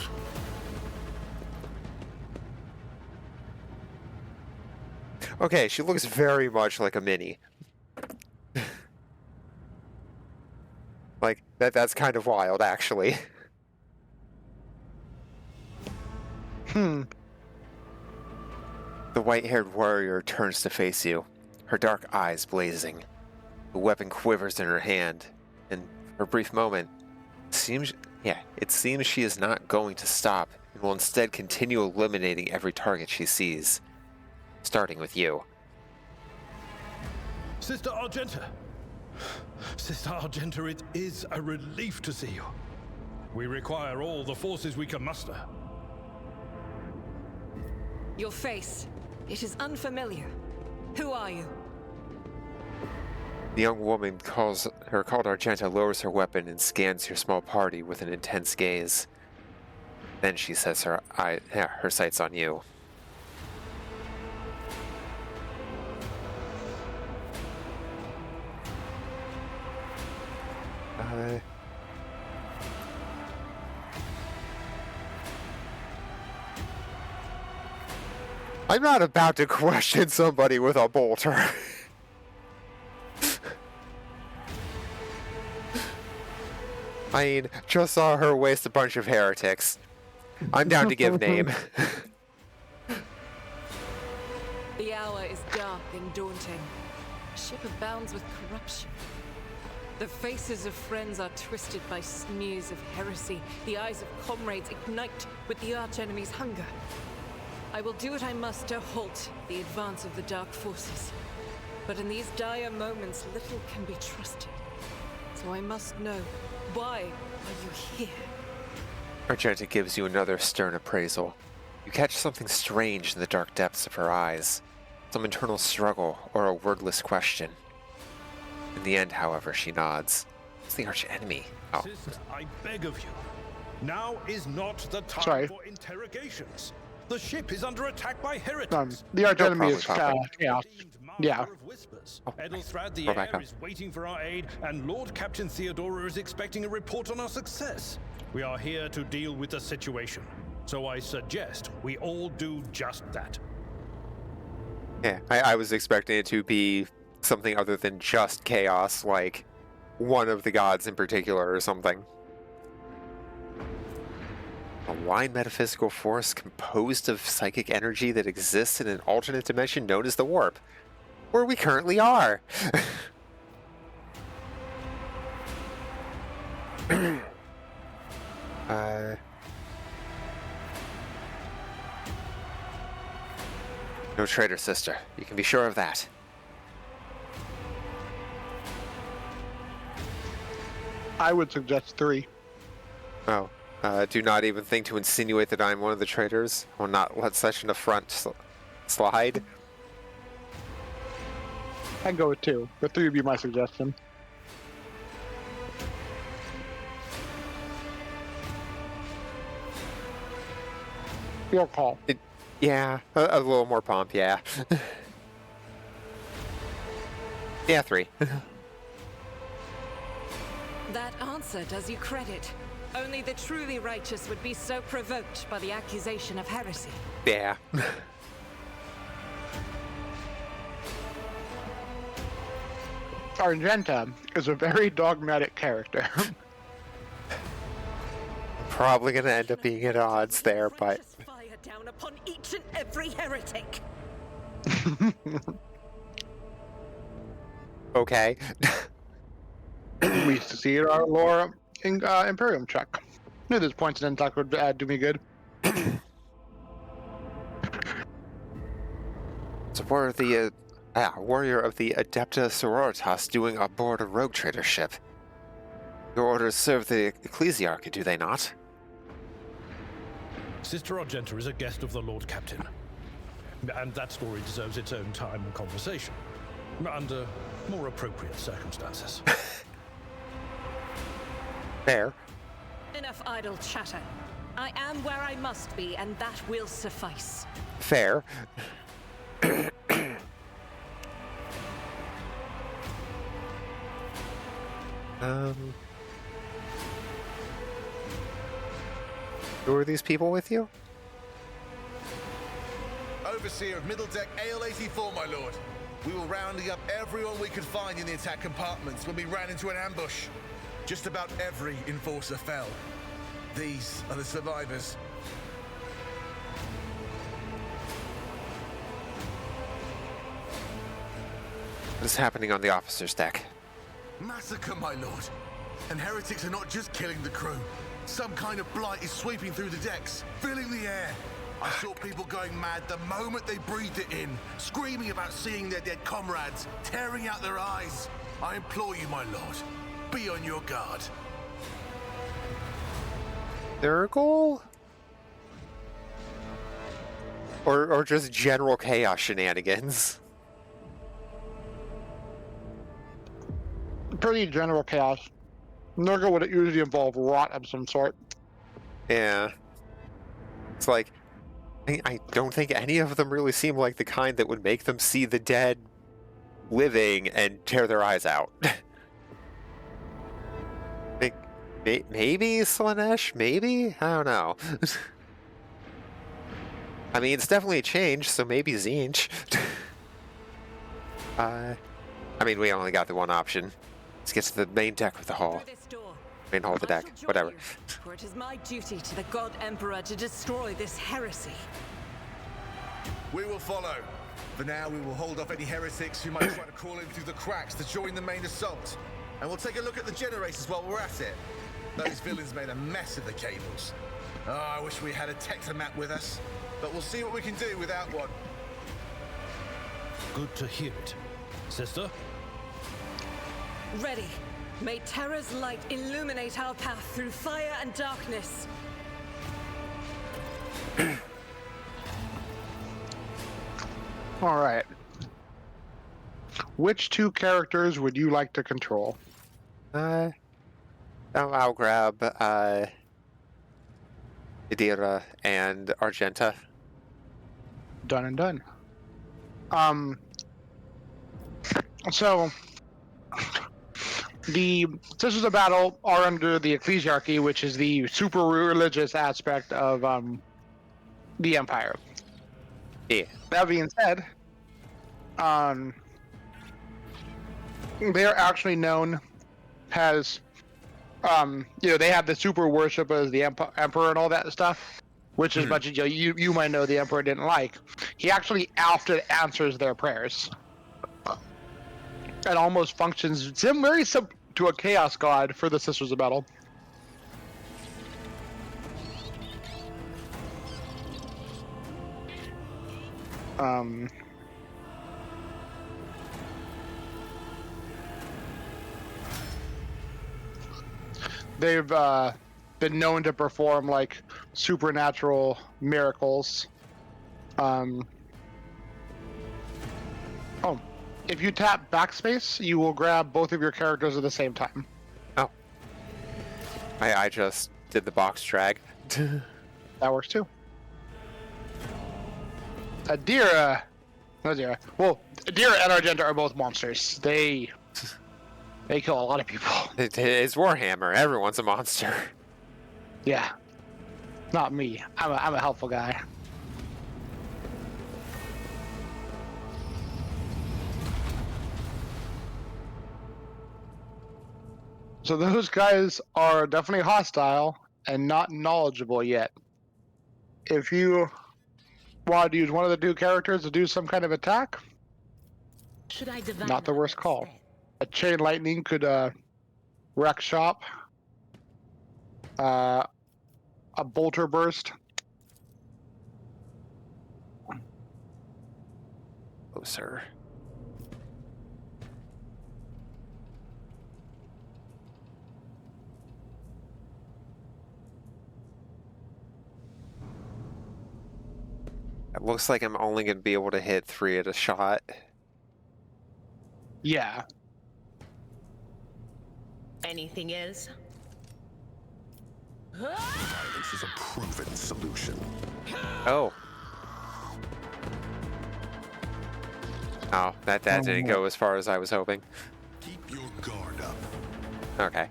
Okay, she looks very much like a mini. Like, that's kind of wild, actually. The white-haired warrior turns to face you, her dark eyes blazing. The weapon quivers in her hand, and for a brief moment, it seems she is not going to stop and will instead continue eliminating every target she sees, starting with you. Sister Argenta. Sister Argenta, it is a relief to see you. We require all the forces we can muster. Your face, it is unfamiliar. Who are you? The young woman called Argenta lowers her weapon and scans your small party with an intense gaze. Then she sets her sights on you. I'm not about to question somebody with a bolter. I mean, just saw her waste a bunch of heretics. I'm down to give name. The hour is dark and daunting. A ship abounds with corruption. The faces of friends are twisted by sneers of heresy. The eyes of comrades ignite with the archenemy's hunger. I will do what I must to halt the advance of the dark forces. But in these dire moments, little can be trusted. So I must know, why are you here? Argenta gives you another stern appraisal. You catch something strange in the dark depths of her eyes. Some internal struggle or a wordless question. In the end, however, she nods. It's the archenemy. Oh. Sister, I beg of you. Now is not the time for interrogations. The ship is under attack by heretics. The archenemy is chaos. Yeah. Edelthrad the Heir is waiting for our aid, and Lord Captain Theodora is expecting a report on our success. We are here to deal with the situation, so I suggest we all do just that. Yeah, I was expecting it to be something other than just chaos, like one of the gods in particular or something. A malign metaphysical force composed of psychic energy that exists in an alternate dimension known as the warp, where we currently are. No traitor, sister. You can be sure of that. I would suggest 3. Oh, do not even think to insinuate that I'm one of the traitors. I will not let such an affront slide. I'd go with 2, but 3 would be my suggestion. Your call. Yeah, a little more pomp, yeah. Yeah, 3. That answer does you credit. Only the truly righteous would be so provoked by the accusation of heresy. Yeah. Argenta is a very dogmatic character. Probably gonna end up being at odds there, but... Fire down upon each and every heretic. Okay. We succeeded our lore Imperium check. Knew this points and talk would do me good. Support of the warrior of the Adepta Sororitas doing aboard a rogue trader ship. Your orders serve the Ecclesiarchy, do they not? Sister Argenta is a guest of the Lord Captain. And that story deserves its own time and conversation. Under more appropriate circumstances. Fair. Enough idle chatter. I am where I must be, and that will suffice. Fair. Who are these people with you? Overseer of Middle Deck AL-84, my lord. We were rounding up everyone we could find in the attack compartments when we ran into an ambush. Just about every enforcer fell. These are the survivors. What is happening on the officer's deck? Massacre, my lord. And heretics are not just killing the crew. Some kind of blight is sweeping through the decks, filling the air. I saw people going mad the moment they breathed it in, screaming about seeing their dead comrades, tearing out their eyes. I implore you, my lord, be on your guard. Nurgle? Or just general chaos shenanigans? Pretty general chaos. Nurgle would usually involve rot of some sort. Yeah. It's like, I don't think any of them really seem like the kind that would make them see the dead living and tear their eyes out. Maybe Slanesh? Maybe? I don't know. I mean, it's definitely a change, so maybe Zinch. I mean, we only got the one option. Let's get to the main deck with the hall. Main hall of the deck, whatever. For it is my duty to the God Emperor to destroy this heresy. We will follow. For now, we will hold off any heretics who might try to crawl in through the cracks to join the main assault. And we'll take a look at the generators while we're at it. Those villains made a mess of the cables. Oh, I wish we had a Tectomat with us. But we'll see what we can do without one. Good to hear it. Sister? Ready. May terror's light illuminate our path through fire and darkness. All right. Which 2 characters would you like to control? I'll grab Idira and Argenta. Done and done. So the Sisters of Battle are under the Ecclesiarchy, which is the super religious aspect of the Empire. Yeah. That being said, they are actually known as they have the super worship as the emperor and all that stuff, which as much as you might know the emperor didn't like. He actually often answers their prayers and almost functions very similar to a chaos god for the Sisters of Battle. They've been known to perform like supernatural miracles. Oh, if you tap backspace, you will grab both of your characters at the same time. Oh. I just did the box drag. That works too. Adira. Well, Adira and Argenta are both monsters. They kill a lot of people. It's Warhammer. Everyone's a monster. Yeah. Not me. I'm a helpful guy. So those guys are definitely hostile and not knowledgeable yet. If you want to use one of the two characters to do some kind of attack, Should I divide not the them worst call. instead? A chain lightning could wreck shop. A bolter burst. Oh, sir. It looks like I'm only going to be able to hit 3 at a shot. Yeah. Anything else? Violence is a proven solution. Oh. Oh, that didn't go as far as I was hoping. Keep your guard up. Okay.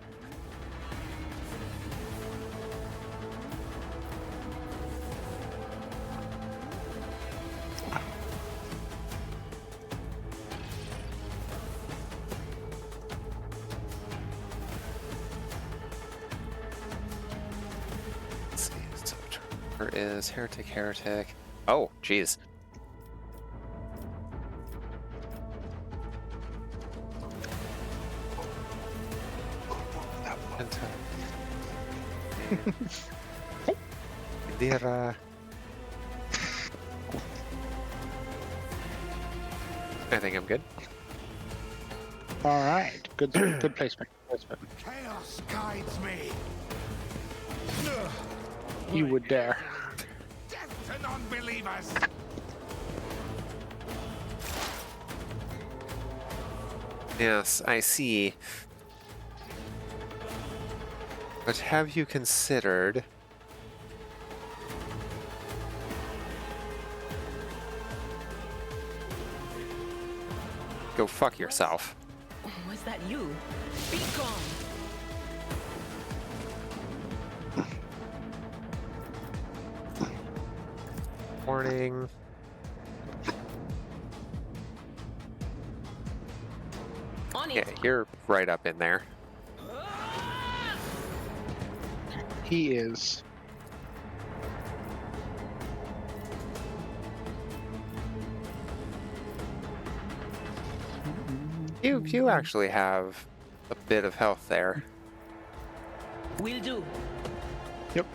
Let's see. So, where is heretic? Oh, jeez. Indira. I think I'm good. All right. Good placement. Chaos guides me. You would dare. Death to non-believers. Yes, I see. But have you considered... Go fuck yourself. Was that you? Be gone! Warning. On Yeah, it! you're right up in there. He is. You actually have a bit of health there. Will do. Yep.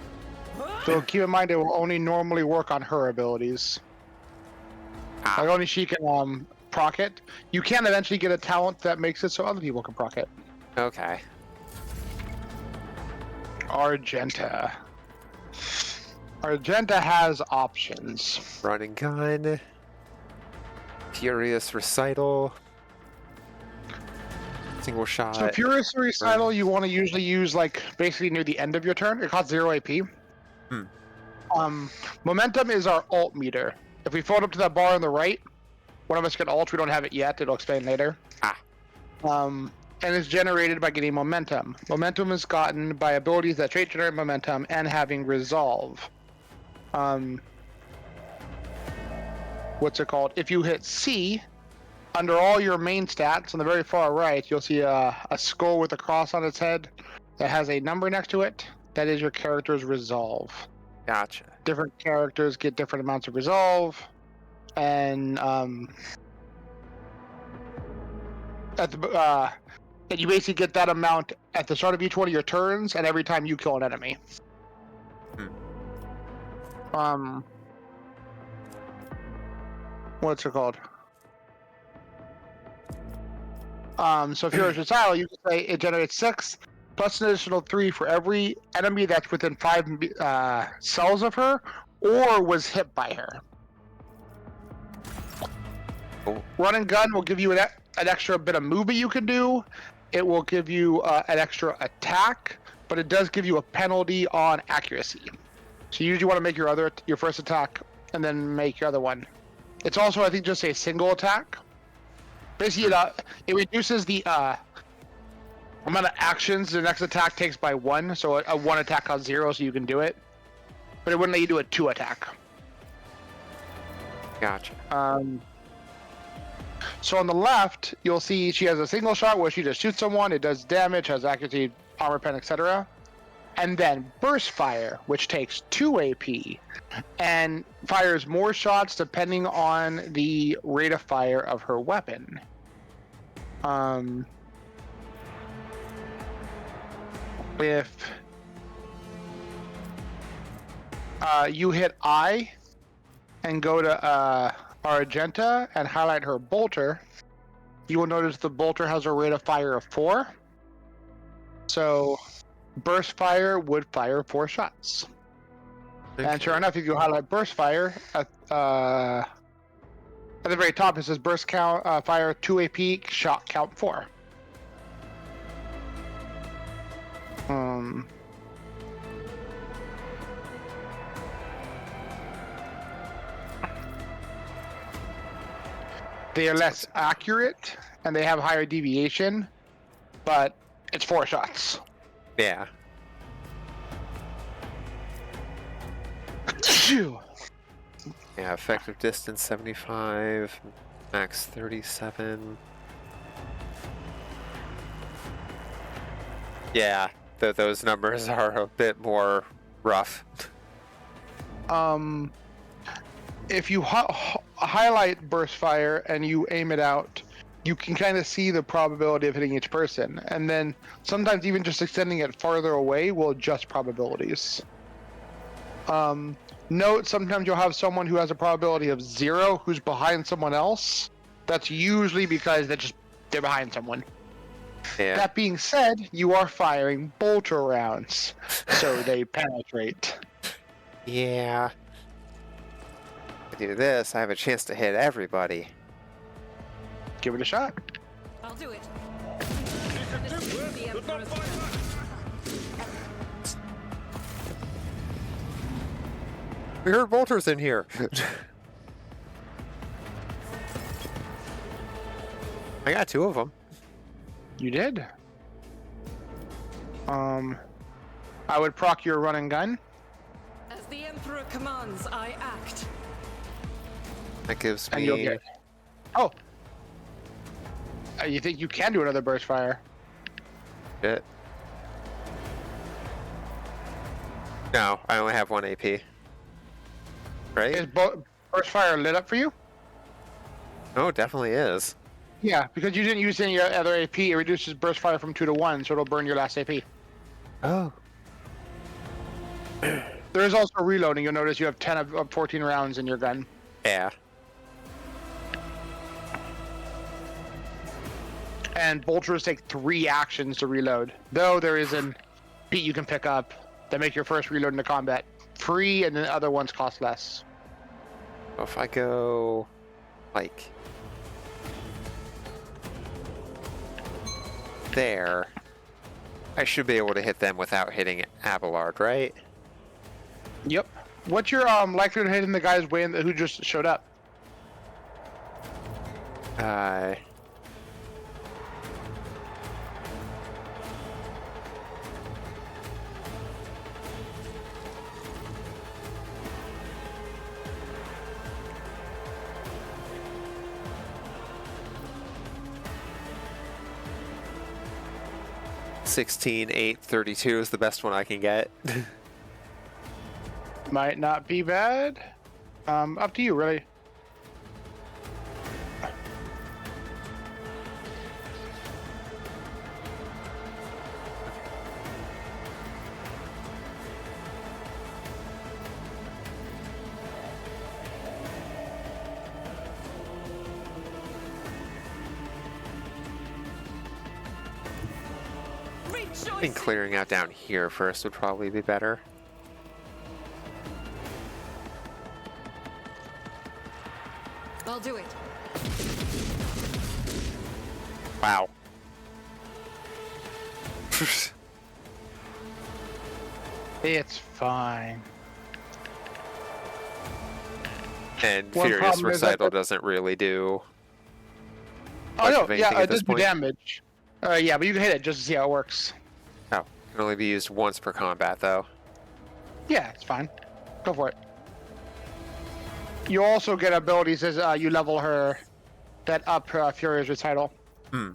So keep in mind it will only normally work on her abilities. Like only she can proc it. You can eventually get a talent that makes it so other people can proc it. Okay. Argenta. Argenta has options. Running gun. Furious recital. Single shot. So Furious Recital you want to usually use like basically near the end of your turn. It costs 0 AP. Momentum is our ult meter. If we float up to that bar on the right, one of us can ult. We don't have it yet. It'll explain later. And it's generated by getting momentum. Momentum is gotten by abilities that trait generate momentum and having resolve. What's it called? If you hit C, under all your main stats on the very far right, you'll see a skull with a cross on its head that has a number next to it. That is your character's resolve. Gotcha. Different characters get different amounts of resolve, and and you basically get that amount at the start of each one of your turns, and every time you kill an enemy. What's it called? So if you're a Societal, you can say it generates 6 plus an additional 3 for every enemy that's within 5 cells of her or was hit by her. Cool. Run and gun will give you an extra bit of movement you can do. It will give you an extra attack, but it does give you a penalty on accuracy. So you usually want to make your first attack and then make your other one. It's also, I think, just a single attack. Basically, it reduces the amount of actions the next attack takes by 1. So a 1 attack costs 0, so you can do it. But it wouldn't let you do a 2 attack. Gotcha. So on the left, you'll see she has a single shot where she just shoots someone. It does damage, has accuracy, armor pen, etc. And then burst fire, which takes 2 AP and fires more shots depending on the rate of fire of her weapon. If you hit I and go to Argenta and highlight her bolter, you will notice the bolter has a rate of fire of 4. So burst fire would fire 4 shots. Okay. And sure enough, if you highlight burst fire, at the very top it says burst count fire 2 AP, shot count 4. They are less accurate and they have higher deviation, but it's 4 shots. Yeah. Yeah, effective distance 75, max 37. Yeah, those numbers are a bit more rough. If you highlight burst fire and you aim it out, you can kind of see the probability of hitting each person. And then sometimes even just extending it farther away will adjust probabilities. Note, sometimes you'll have someone who has a probability of 0 who's behind someone else. That's usually because they're behind someone. Yeah. That being said, you are firing bolter rounds, so they penetrate. Yeah. If I do this, I have a chance to hit everybody. Give it a shot. I'll do it. We heard bolters in here. I got 2 of them. You did. I would proc your run and gun. As the Emperor commands, I act. That gives me... And you'll get... Oh! You think you can do another burst fire? Shit. No, I only have 1 AP. Right? Is burst fire lit up for you? Oh, it definitely is. Yeah, because you didn't use any other AP, it reduces burst fire from 2 to 1, so it'll burn your last AP. Oh. There is also reloading. You'll notice you have 10 of 14 rounds in your gun. Yeah. And bolters take 3 actions to reload. Though there is an feat you can pick up that make your first reload into combat free, and then the other ones cost less. Well, if I go, like, there, I should be able to hit them without hitting Abelard, right? Yep. What's your likelihood of hitting the guys who just showed up? 16, 8, 32 is the best one I can get. Might not be bad. Up to you, really. I think clearing out down here first would probably be better. I'll do it. Wow. It's fine. And One Furious problem is that Recital doesn't really do Oh much no, of anything yeah, at it this does do point. damage. Yeah, but you can hit it just to see how it works. Oh, can only be used once per combat though. Yeah, it's fine. Go for it. You also get abilities as you level her that up Furious Recital. Hmm.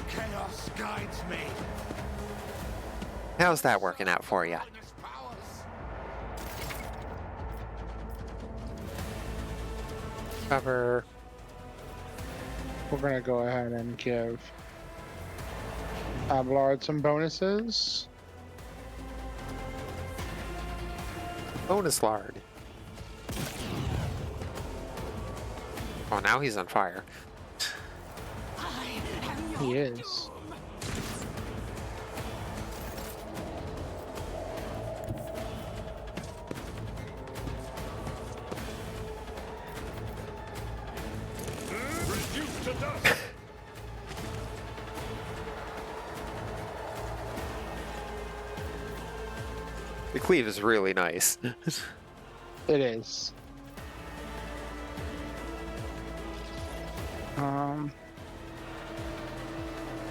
Chaos guides me. How's that working out for you? Cover. We're gonna go ahead and give Abelard some bonuses. Bonus lard. Oh, now he's on fire. He is. Reduced to dust. The cleave is really nice. It is.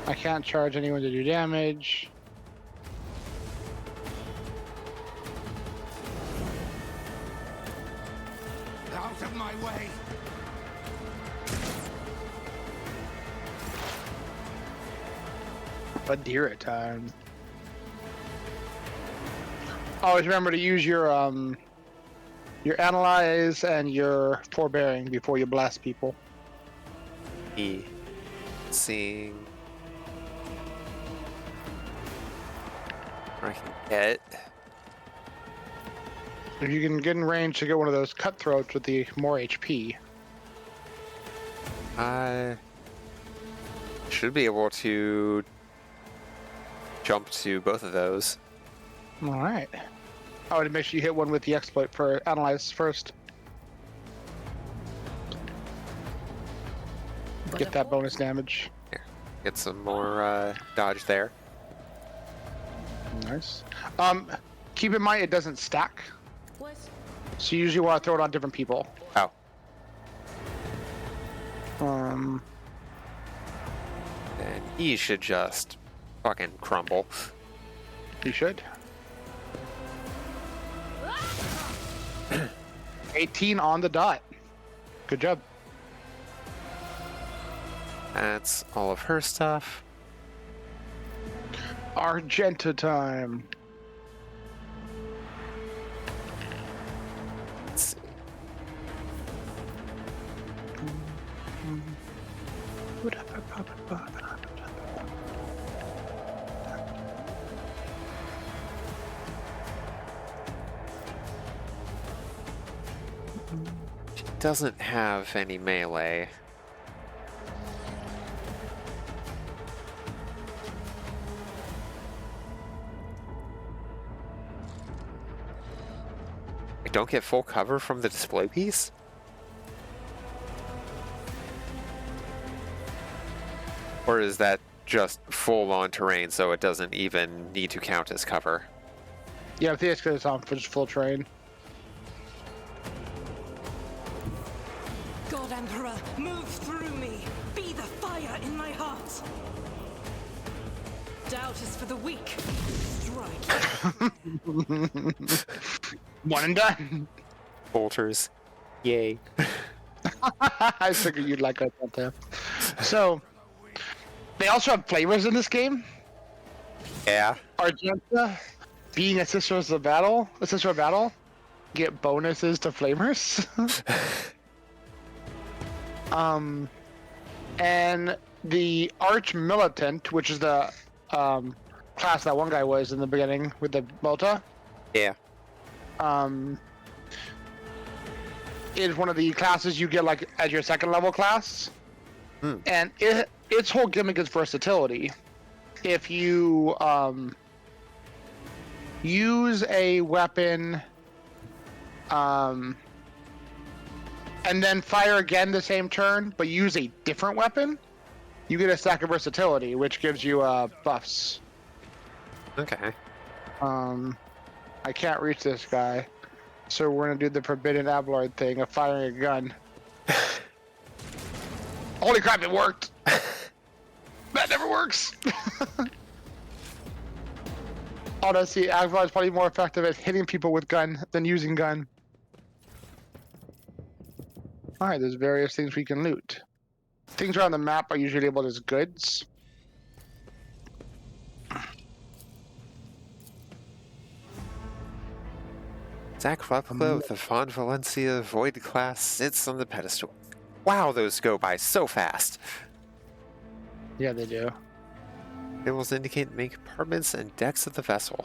I can't charge anyone to do damage. Out of my way. Adira time. Always remember to use your analyze and your forbearing before you blast people. Seeing where I can get. If you can get in range to get one of those cutthroats with the more HP. I should be able to jump to both of those. All right. I would make sure you hit one with the exploit for analyze first. Get that bonus damage. Here, get some more dodge there. Nice. Keep in mind it doesn't stack. What? So you usually want to throw it on different people. Oh. Um, And he should just fucking crumble. you should. 18 on the dot. Good job. That's all of her stuff. Argenta time. Let's see. She doesn't have any melee. I don't get full cover from the display piece? Or is that just full-on terrain, so it doesn't even need to count as cover? Yeah, I think it's because it's on for just full train. God Emperor, move through me. Be the fire in my heart. Doubt is for the weak. Strike. One and done. Bolters. Yay. I figured you'd like that. So, they also have flavors in this game. Yeah. Argenta, being a sister of battle, get bonuses to flavors. And the Arch Militant, which is the class that one guy was in the beginning with the Malta. Yeah. Is one of the classes you get like as your second level class. And its whole gimmick is versatility. If you use a weapon and then fire again the same turn, but use a different weapon, you get a stack of versatility, which gives you buffs. Okay. I can't reach this guy, so we're gonna do the forbidden Abloid thing of firing a gun. Holy crap, it worked! That never works! Honestly, Abloid is probably more effective at hitting people with gun than using gun. Alright, there's various things we can loot. Things around the map are usually labeled as goods. Zach Replicla with the Von Valencia Void class sits on the pedestal. Wow, those go by so fast. Yeah, they do. Labels indicate main compartments and decks of the vessel.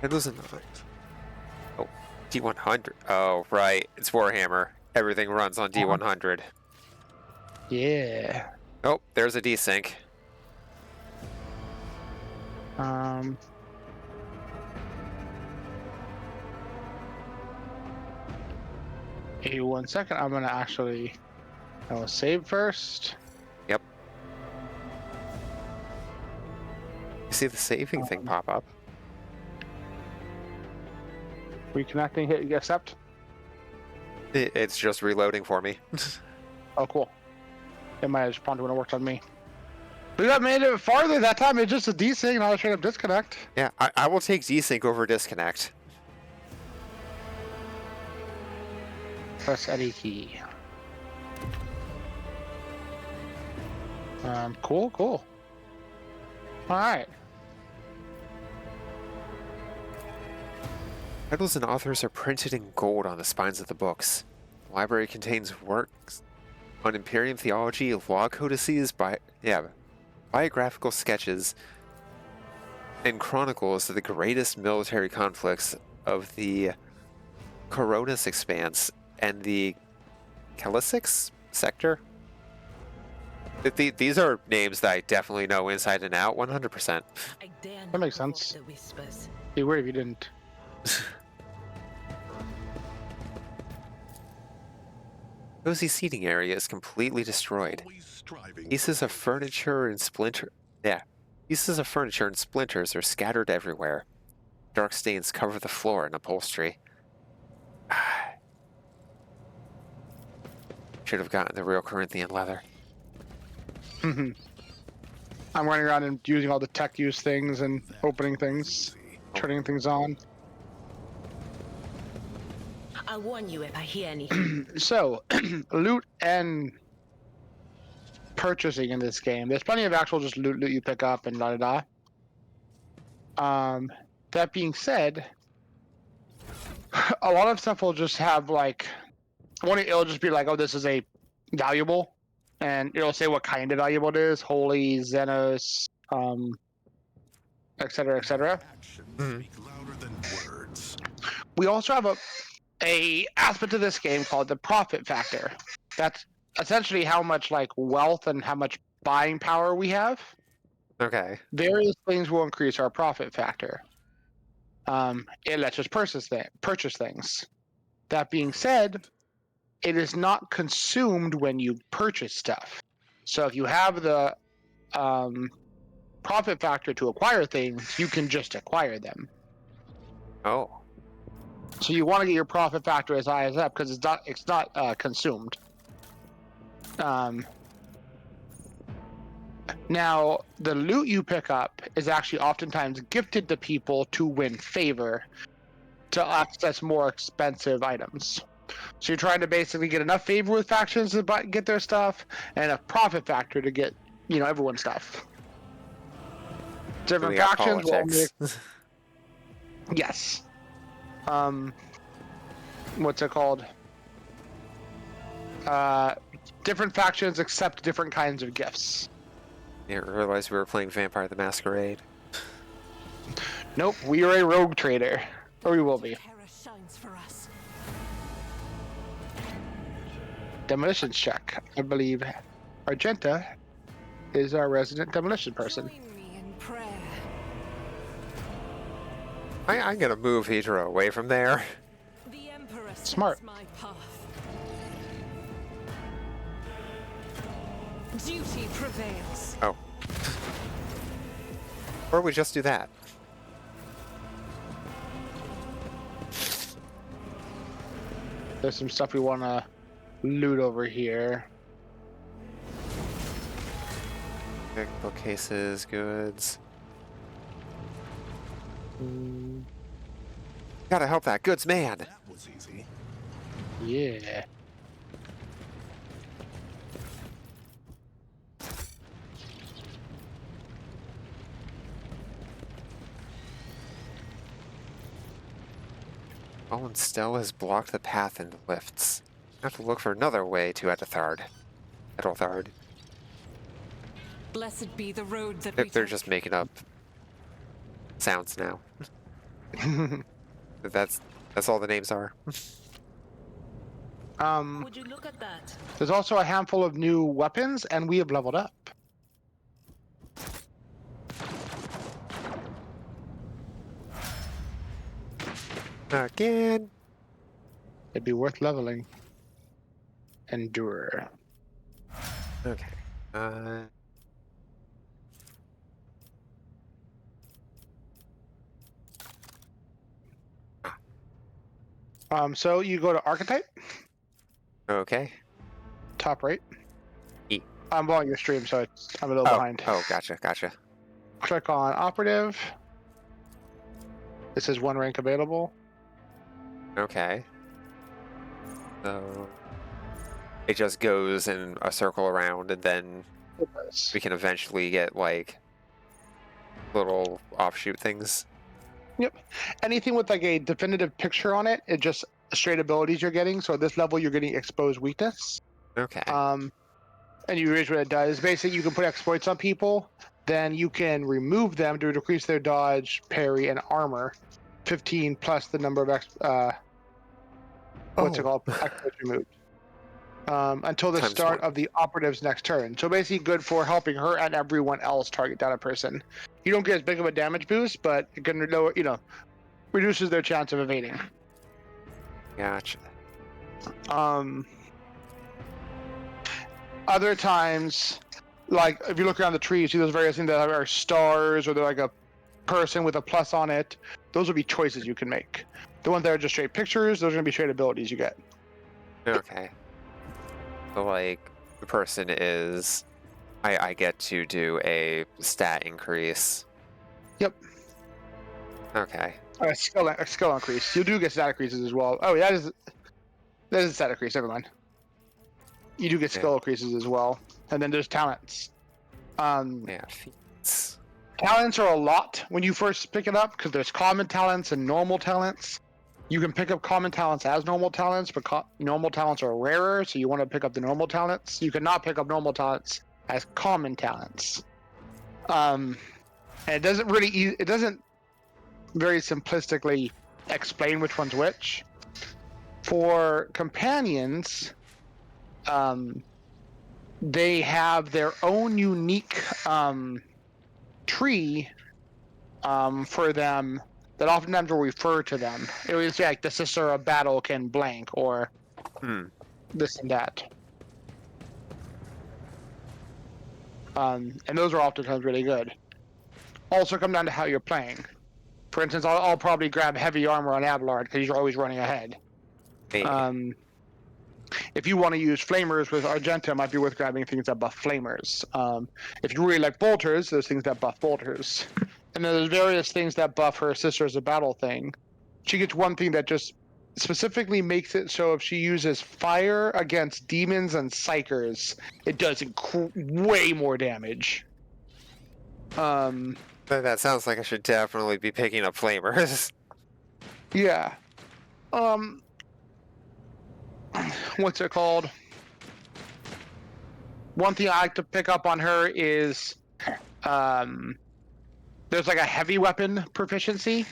It was oh, D100. Oh, right. It's Warhammer. Everything runs on D100. Yeah. Oh, there's a desync. Hey, 1 second. I'm gonna actually. I will save first. Yep. You see the saving thing pop up? Reconnecting. Hit accept. It's just reloading for me. Oh, cool. It might have responded when it worked on me. We got made it farther that time. It's just a desync, and I was straight up disconnect. Yeah, I will take desync over disconnect. Press any key. Cool. All right. Titles and authors are printed in gold on the spines of the books. The library contains works on Imperium theology, law codices, biographical sketches, and chronicles of the greatest military conflicts of the Coronis Expanse and the Calissix sector. These are names that I definitely know inside and out, 100%. That makes sense. Be weird if you didn't. Cozy seating area is completely destroyed. Pieces of furniture and pieces of furniture and splinters are scattered everywhere. Dark stains cover the floor and upholstery. Should have gotten the real Corinthian leather. I'm running around and using all the tech use things and opening things, turning things on. I'll warn you if I hear anything. So, loot and purchasing in this game. There's plenty of actual just loot you pick up and da. That being said, a lot of stuff will just have like, it'll just be like, oh, this is a valuable, and it'll say what kind of valuable it is, holy, Xenos, etc., etc. We also have a aspect of this game called the profit factor. That's essentially how much like wealth and how much buying power we have. Okay. Various things will increase our profit factor. It lets us purchase things. That being said, it is not consumed when you purchase stuff. So if you have the profit factor to acquire things, you can just acquire them. Oh. So you want to get your profit factor as high as that because it's not consumed. Now, the loot you pick up is actually oftentimes gifted to people to win favor, to access more expensive items. So you're trying to basically get enough favor with factions to get their stuff, and a profit factor to get, everyone's stuff. So we Different got factions will politics. Yes. What's it called? Different factions accept different kinds of gifts. Didn't realize we were playing Vampire the Masquerade. Nope, we are a rogue trader. Or we will be. Terror shines for us. Demolitions check. I believe Argenta is our resident demolition person. Join me in prayer. I'm gonna move Hydra away from there. The Emperor sets Smart. my path. Duty prevails. Oh. Or we just do that. There's some stuff we want to loot over here. Bookcases, goods. Gotta help that goods man. That was easy. Yeah. Fallen Stell has blocked the path in the lifts. I have to look for another way to Edelthard. Blessed be the road that we They're take. just making up sounds now. That's all the names are. Would you look at that? There's also a handful of new weapons, and we have leveled up. Again. It'd be worth leveling. Endure. Okay. So you go to Archetype, Okay. top right. E. I'm on your stream, so I'm a little behind. Oh, gotcha. Click on Operative. This is one rank available. Okay. So it just goes in a circle around, and then we can eventually get like little offshoot things. Yep. Anything with like a definitive picture on it, it just straight abilities you're getting. So at this level, you're getting exposed weakness. Okay. And you realize what it does. Basically, you can put exploits on people, then you can remove them to decrease their dodge, parry, and armor. 15 plus the number of what's it called? Exploits removed. Until the Times start one. of the operative's next turn. So basically good for helping her and everyone else target down a person. You don't get as big of a damage boost, but it can lower, reduces their chance of evading. Gotcha. Other times, like if you look around the tree, you see those various things that are stars, or they're like a person with a plus on it. Those will be choices you can make. The ones that are just straight pictures, those are going to be straight abilities you get. Okay. So like the person is, I get to do a stat increase. Yep. Okay. A skill increase. You do get stat increases as well. Oh, that is a stat increase. Never mind. You do get skill increases as well, and then there's talents. Yeah. Feats. Talents are a lot when you first pick it up because there's common talents and normal talents. You can pick up common talents as normal talents, but normal talents are rarer, so you want to pick up the normal talents. You cannot pick up normal talents as common talents. And it doesn't very simplistically explain which one's which. For companions, they have their own unique tree for them that oftentimes will refer to them. It would say like the sister of battle can blank, or this and that. And those are oftentimes really good. Also come down to how you're playing. For instance, I'll probably grab heavy armor on Abelard because you're always running ahead. Hey. if you want to use flamers with Argenta, it might be worth grabbing things that buff flamers. If you really like bolters, there's things that buff bolters. And then there's various things that buff her Sisters of Battle thing. She gets one thing that just specifically makes it so if she uses fire against demons and psychers, it does way more damage. That sounds like I should definitely be picking up flamers. Yeah. What's it called? One thing I like to pick up on her is there's like a heavy weapon proficiency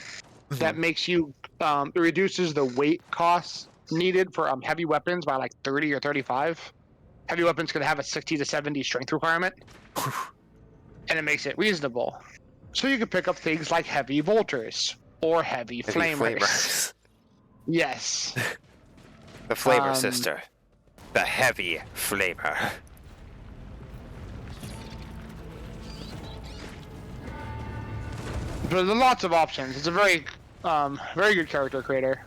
that makes you it reduces the weight costs needed for heavy weapons by like 30 or 35. Heavy weapons can have a 60 to 70 strength requirement, and it makes it reasonable. So you can pick up things like heavy bolters or heavy flamers. Yes. The Flamer Sister. The heavy flamer. There's lots of options. It's a very good character creator.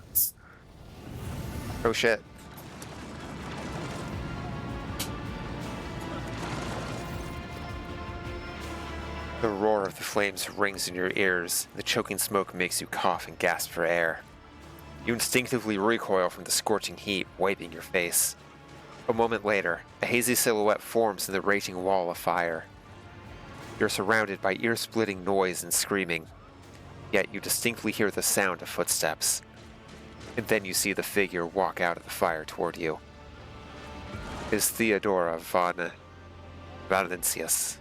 Oh shit. The roar of the flames rings in your ears. The choking smoke makes you cough and gasp for air. You instinctively recoil from the scorching heat, wiping your face. A moment later, a hazy silhouette forms in the raging wall of fire. You're surrounded by ear-splitting noise and screaming, yet you distinctly hear the sound of footsteps. And then you see the figure walk out of the fire toward you. It is Theodora von Valencius.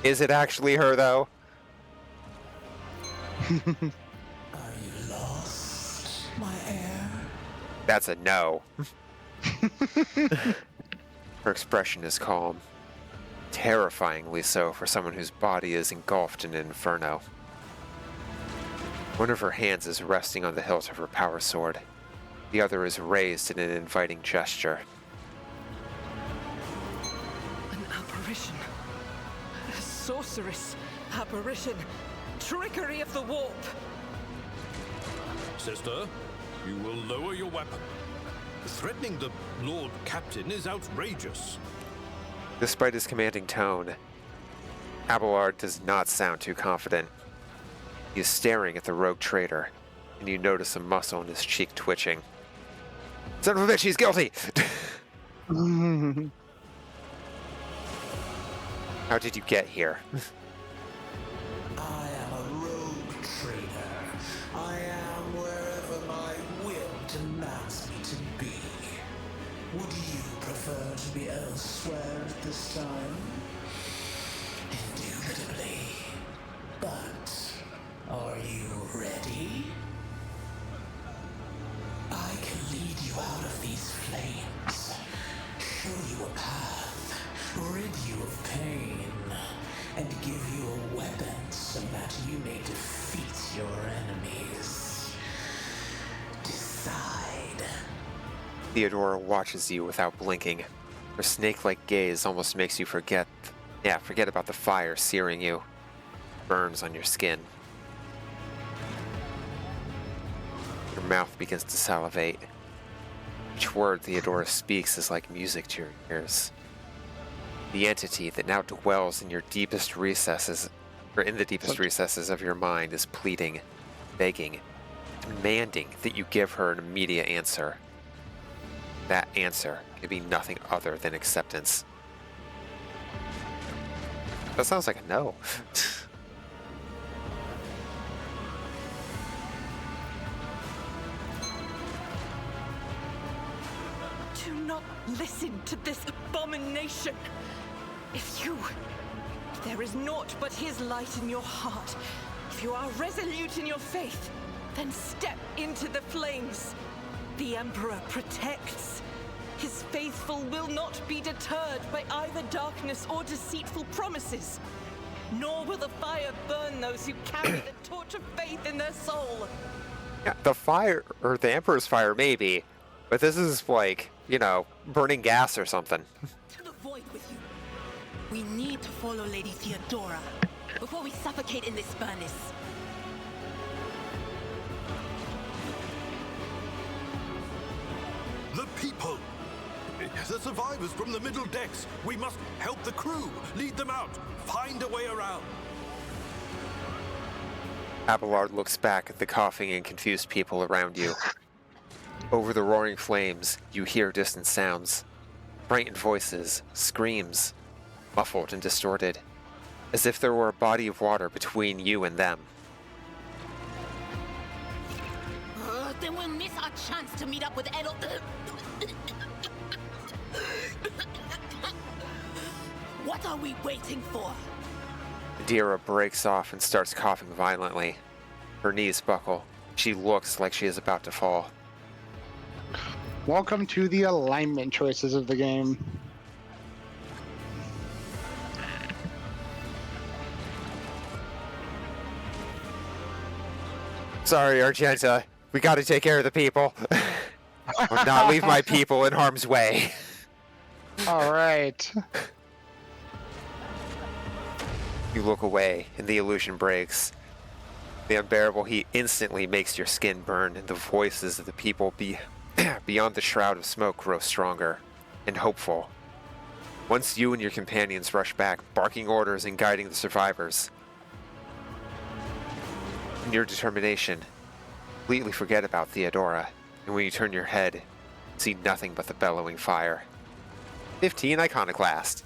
Is it actually her, though? Are you lost, my heir? That's a no. Her expression is calm. Terrifyingly so for someone whose body is engulfed in an inferno. One of her hands is resting on the hilt of her power sword. The other is raised in an inviting gesture. An apparition. A sorceress. Apparition. Trickery of the warp. Sister, you will lower your weapon. Threatening the Lord Captain is outrageous. Despite his commanding tone, Abelard does not sound too confident. He is staring at the rogue traitor, and you notice a muscle in his cheek twitching. Son of a bitch, he's guilty! How did you get here? I am a rogue trader. I am wherever my will demands me to be. Would you prefer to be elsewhere at this time? Indubitably. But are you ready? I can lead you out of these flames, show you a path, rid you of pain, and give you a weapon so that you may defeat your enemies. Decide. Theodora watches you without blinking. Her snake-like gaze almost makes you forget about the fire searing you. Burns on your skin. Your mouth begins to salivate. Each word Theodora speaks is like music to your ears. The entity that now dwells in your deepest recesses, or in the deepest recesses of your mind, is pleading, begging, demanding that you give her an immediate answer. That answer can be nothing other than acceptance. That sounds like a no. Do not listen to this abomination. If there is naught but his light in your heart, if you are resolute in your faith, then step into the flames. The Emperor protects. His faithful will not be deterred by either darkness or deceitful promises. Nor will the fire burn those who carry the torch of faith in their soul. Yeah, the fire, or the Emperor's fire, maybe. But this is like, burning gas or something. To the void with you. We need to follow Lady Theodora before we suffocate in this furnace. The people the survivors from the middle decks. We must help the crew, lead them out, find a way around. Abelard looks back at the coughing and confused people around you. Over the roaring flames, you hear distant sounds. Frightened voices, screams, muffled and distorted, as if there were a body of water between you and them. Then we'll miss our chance to meet up with Edel. What are we waiting for? Adira breaks off and starts coughing violently. Her knees buckle. She looks like she is about to fall. Welcome to the alignment choices of the game. Sorry, Argenta. We gotta take care of the people. Or not leave my people in harm's way. All right. You look away, and the illusion breaks. The unbearable heat instantly makes your skin burn, and the voices of the people beyond the shroud of smoke grow stronger and hopeful. Once you and your companions rush back, barking orders and guiding the survivors. In your determination, completely forget about Theodora, and when you turn your head, see nothing but the bellowing fire. 15 Iconoclast.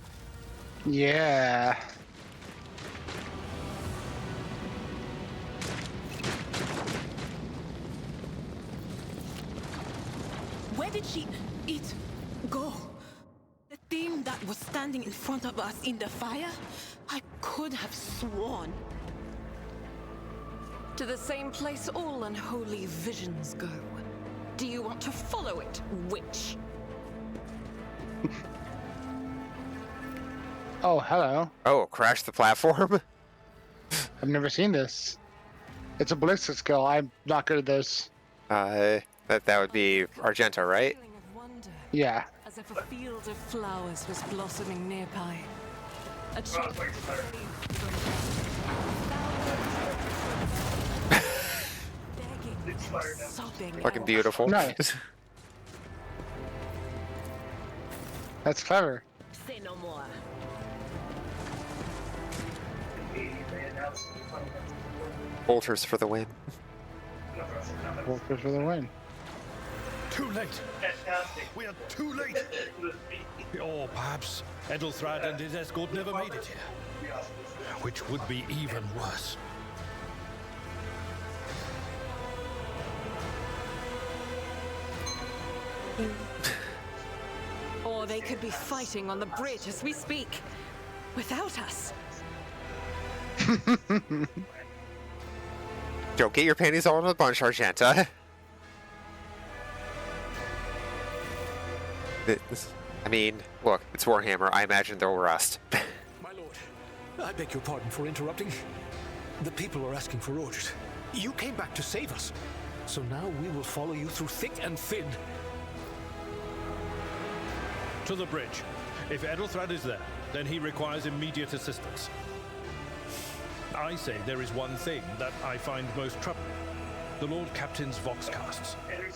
Yeah. Where did it go? The thing that was standing in front of us in the fire? I could have sworn. To the same place all unholy visions go. Do you want to follow it, witch? Oh, hello. Oh, crash the platform? I've never seen this. It's a ballistic skill. I'm not good at this. That would be Argenta, right? Yeah. As if a field of flowers was blossoming nearby. A child sobbing. Fucking beautiful. Nice. That's clever. Say no more. Bolters for the win. Workers for the win. Too late. We are too late. Or perhaps Edelthrad and his escort never made it here. Which would be even worse. Or they could be fighting on the bridge as we speak. Without us. Don't get your panties all in a bunch, Argenta. I mean, look, it's Warhammer. I imagine they'll rust. My lord, I beg your pardon for interrupting. The people are asking for orders. You came back to save us. So now we will follow you through thick and thin. To the bridge. If Edelthrad is there, then he requires immediate assistance. I say there is one thing that I find most troubling. The Lord Captain's Voxcasts.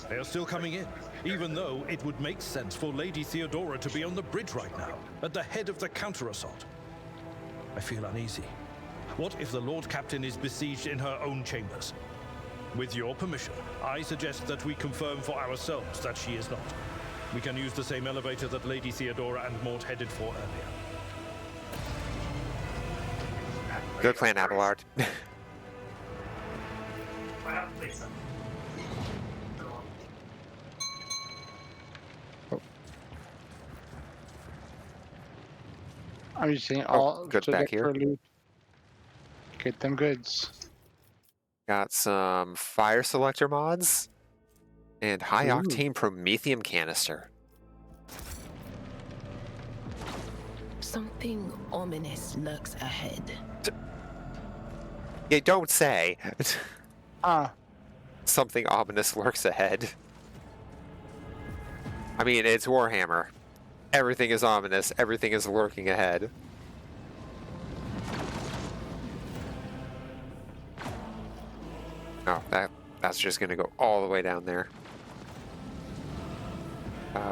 They are still coming in, even though it would make sense for Lady Theodora to be on the bridge right now, at the head of the counter-assault. I feel uneasy. What if the Lord Captain is besieged in her own chambers? With your permission, I suggest that we confirm for ourselves that she is not. We can use the same elevator that Lady Theodora and Mort headed for earlier. Good plan, Abelard. I'm just saying all good to back get here. for loot. Get them goods. Got some fire selector mods and high octane promethium canister. Something ominous lurks ahead. Yeah, don't say. Something ominous lurks ahead. I mean, it's Warhammer. Everything is ominous. Everything is lurking ahead. Oh, that's just gonna go all the way down there.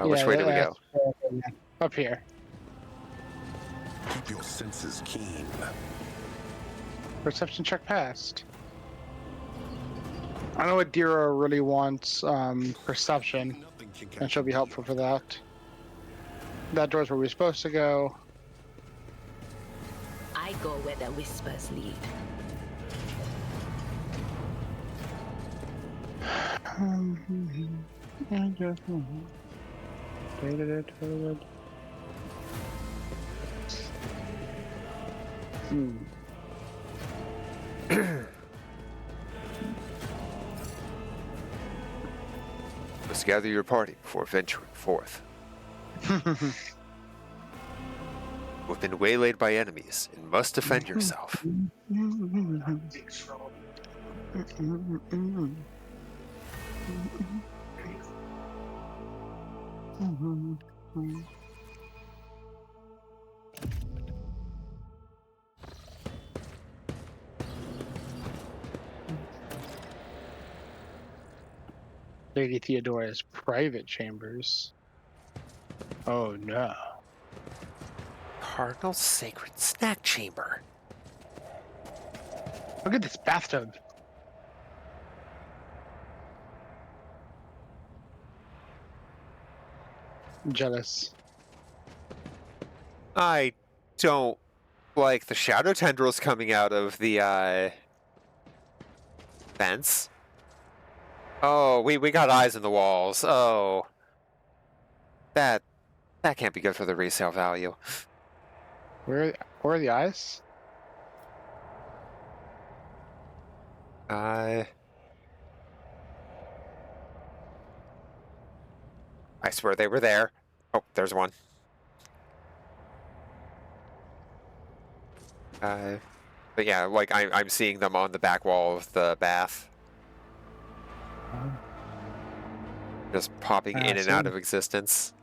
Which way do we go? Up here. Keep your senses keen. Perception check passed. I know what Dira really wants, perception, and she'll be helpful for that. That door's where we're supposed to go. I go where the whispers lead. Let's gather your party before venturing forth. You've been waylaid by enemies and must defend yourself. Lady Theodora's private chambers. Oh no. Cardinal's sacred snack chamber. Look at this bathtub. I'm jealous. I don't like the shadow tendrils coming out of the fence. Oh, we got eyes in the walls. Oh. That can't be good for the resale value. Where are the eyes? I swear they were there. Oh, there's one. But yeah, like I'm seeing them on the back wall of the bath. Just popping in and out of existence.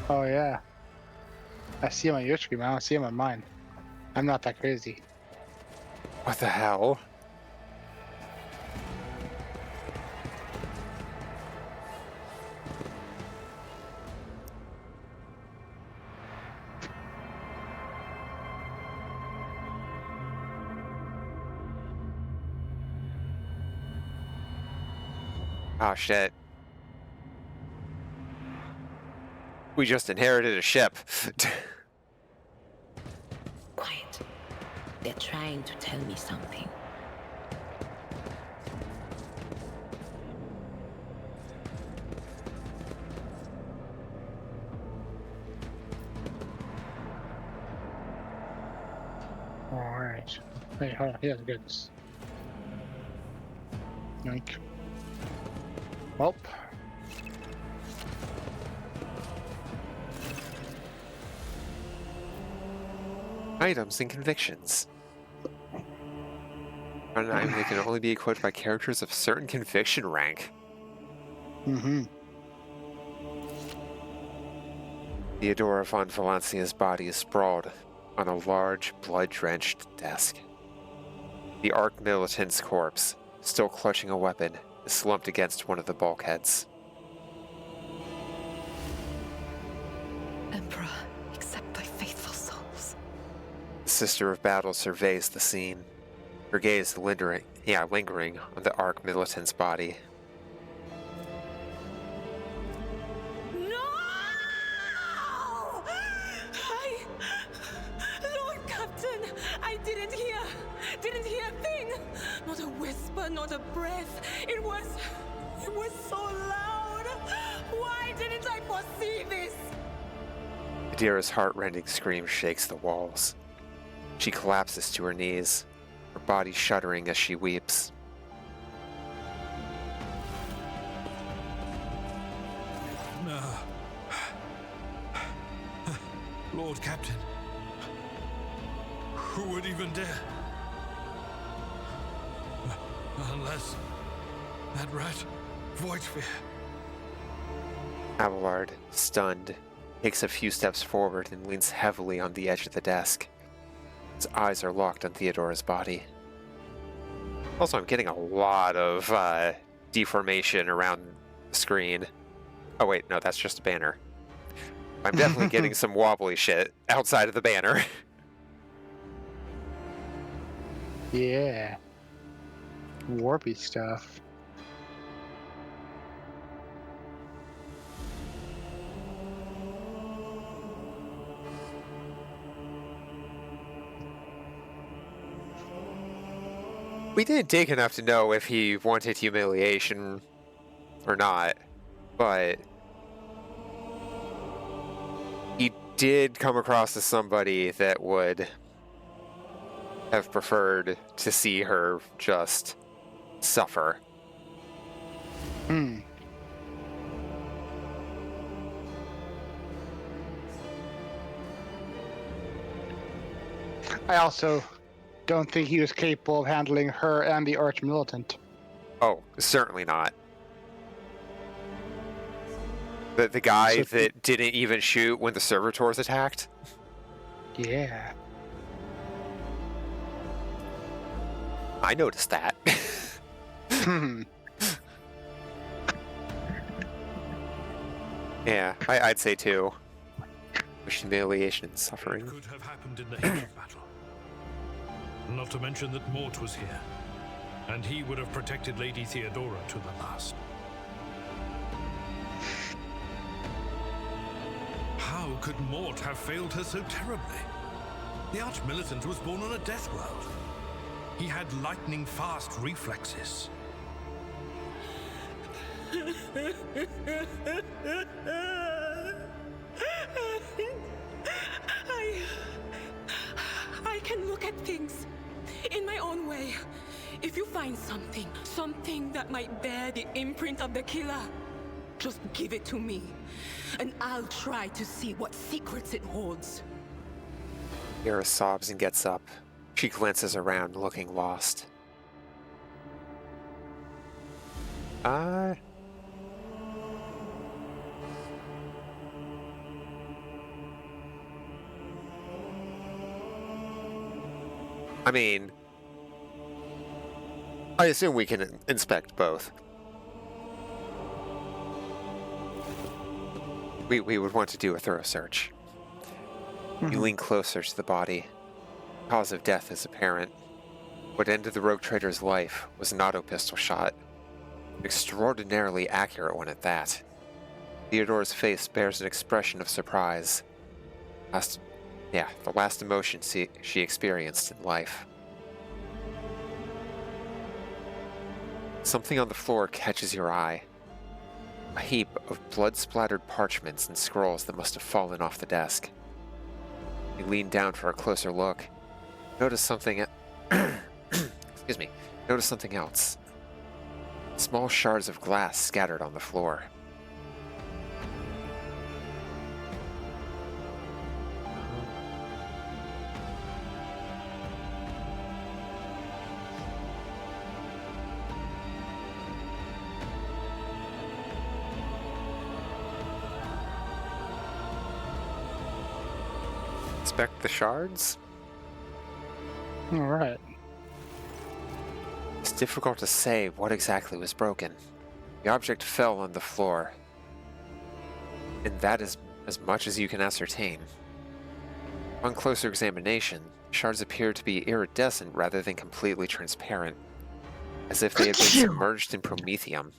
Oh yeah. I see him on your screen, I don't see him on mine. I'm not that crazy. What the hell? Oh shit. We just inherited a ship. Quiet. They're trying to tell me something. Alright. Wait, hold on. He has goods. Yoink. Welp. Items and convictions. An item that can only be equipped by characters of certain conviction rank. Mm-hmm. Theodora von Valencia's body is sprawled on a large, blood-drenched desk. The Arc Militant's corpse, still clutching a weapon, is slumped against one of the bulkheads. Emperor, accept thy faithful souls. The Sister of Battle surveys the scene, her gaze lingering on the Arc Militant's body. Lord Captain, I didn't hear a thing. Not a whisper, not a breath. It was so loud. Why didn't I foresee this? Adira's heart-rending scream shakes the walls. She collapses to her knees, her body shuddering as she weeps. Lord Captain, who would even dare? Unless that rat, Voidsphere. Abelard, stunned, takes a few steps forward and leans heavily on the edge of the desk. His eyes are locked on Theodora's body. Also, I'm getting a lot of deformation around the screen. Oh wait, no, that's just a banner. I'm definitely getting some wobbly shit outside of the banner. Yeah. Warpy stuff. We didn't dig enough to know if he wanted humiliation or not, but he did come across as somebody that would have preferred to see her just suffer. Hmm. I also don't think he was capable of handling her and the arch militant. Oh, certainly not. The guy that didn't even shoot when the servitors attacked? Yeah. I noticed that. Yeah, I'd say too. Humiliation and suffering. It could have happened in the heat of battle. Not to mention that Mort was here, and he would have protected Lady Theodora to the last. How could Mort have failed her so terribly? The Arch-Militant was born on a death world. He had lightning-fast reflexes. I can look at things in my own way. If you find something that might bear the imprint of the killer, just give it to me, and I'll try to see what secrets it holds. Yara sobs and gets up. She glances around, looking lost. I mean, I assume we can inspect both. We would want to do a thorough search. You lean closer to the body. Cause of death is apparent. What ended the rogue trader's life was an auto pistol shot. An extraordinarily accurate one at that. Theodora's face bears an expression of surprise. The last emotion she experienced in life. Something on the floor catches your eye. A heap of blood-splattered parchments and scrolls that must have fallen off the desk. You lean down for a closer look. Notice something... Excuse me. Notice something else. Small shards of glass scattered on the floor. Inspect the shards? Alright. It's difficult to say what exactly was broken. The object fell on the floor, and that is as much as you can ascertain. On closer examination, shards appear to be iridescent rather than completely transparent, as if they had been submerged in promethium.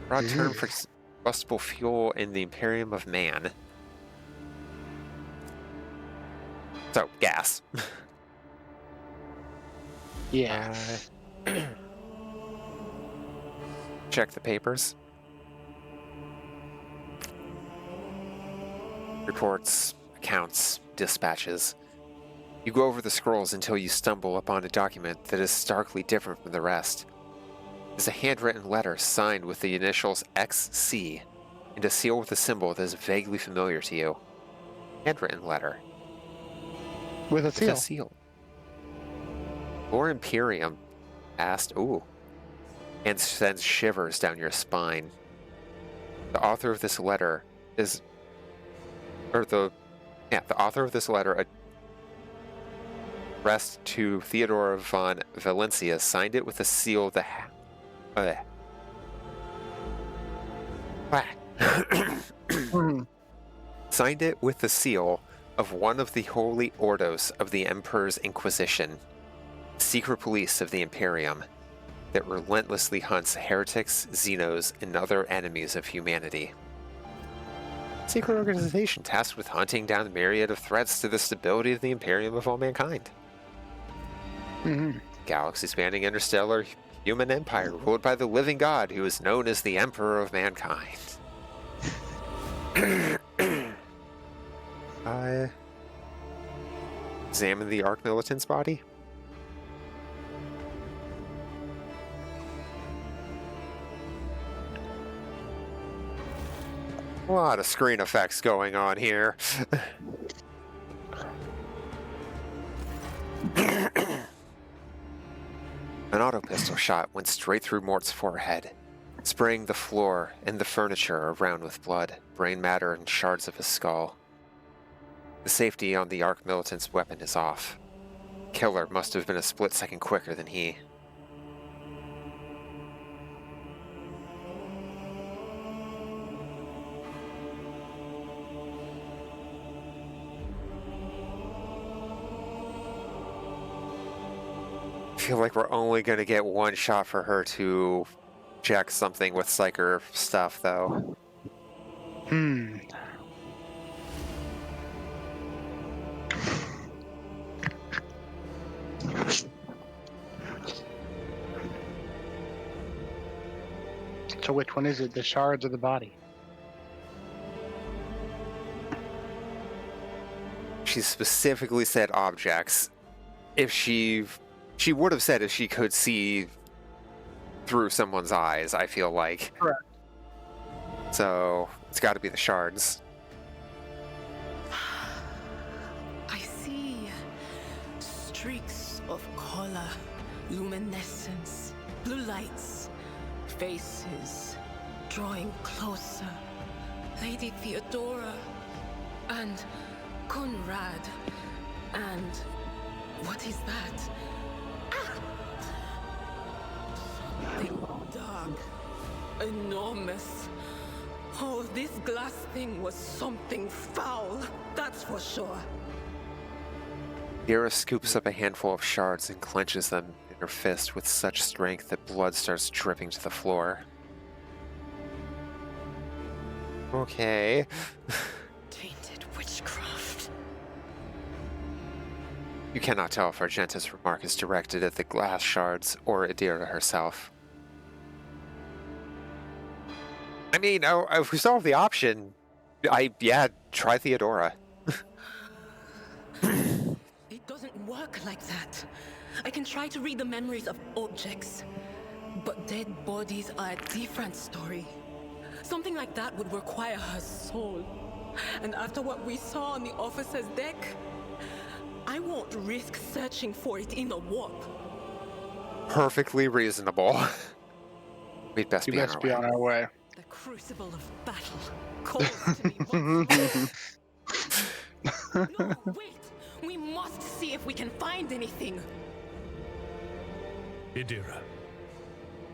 Broad term for combustible fuel in the Imperium of Man. So, gas. Yeah. Check the papers. Reports, accounts, dispatches. You go over the scrolls until you stumble upon a document that is starkly different from the rest. It's a handwritten letter signed with the initials XC and a seal with a symbol that is vaguely familiar to you. Handwritten letter. With a seal. With a seal. Lord Imperium asked, and sends shivers down your spine. The author of this letter is, the author of this letter addressed to Theodora von Valencia, signed it with the seal of the signed it with the seal of one of the holy ordos of the Emperor's Inquisition, secret police of the Imperium that relentlessly hunts heretics, xenos, and other enemies of humanity. Secret organization tasked with hunting down the myriad of threats to the stability of the Imperium of all mankind. Galaxy-spanning interstellar human empire ruled by the living god who is known as the Emperor of Mankind. Examine the Arc Militant's body. A lot of screen effects going on here. An auto pistol shot went straight through Mort's forehead, spraying the floor and the furniture around with blood, brain matter, and shards of his skull. The safety on the Arc Militant's weapon is off. Killer must have been a split second quicker than he. I feel like we're only going to get one shot for her to check something with Psyker stuff, though. So which one is it? The shards of the body? She specifically said objects. If she would have said if she could see through someone's eyes, I feel like. Correct. So it's got to be the shards. I see streaks of color, luminescence, blue lights, faces drawing closer. Lady Theodora and Conrad and what is that? Something dark, enormous. Oh, this glass thing was something foul, that's for sure. Yara scoops up a handful of shards and clenches them in her fist with such strength that blood starts dripping to the floor. Okay. Tainted witchcraft. You cannot tell if Argenta's remark is directed at the glass shards or Adira herself. I mean, if we still have the option, try Theodora. It doesn't work like that. I can try to read the memories of objects, but dead bodies are a different story. Something like that would require her soul. And after what we saw on the officer's deck, I won't risk searching for it in the warp. Perfectly reasonable. We'd best be on our way. The crucible of battle calls to me once more. No, wait! We must see if we can find anything. Adira,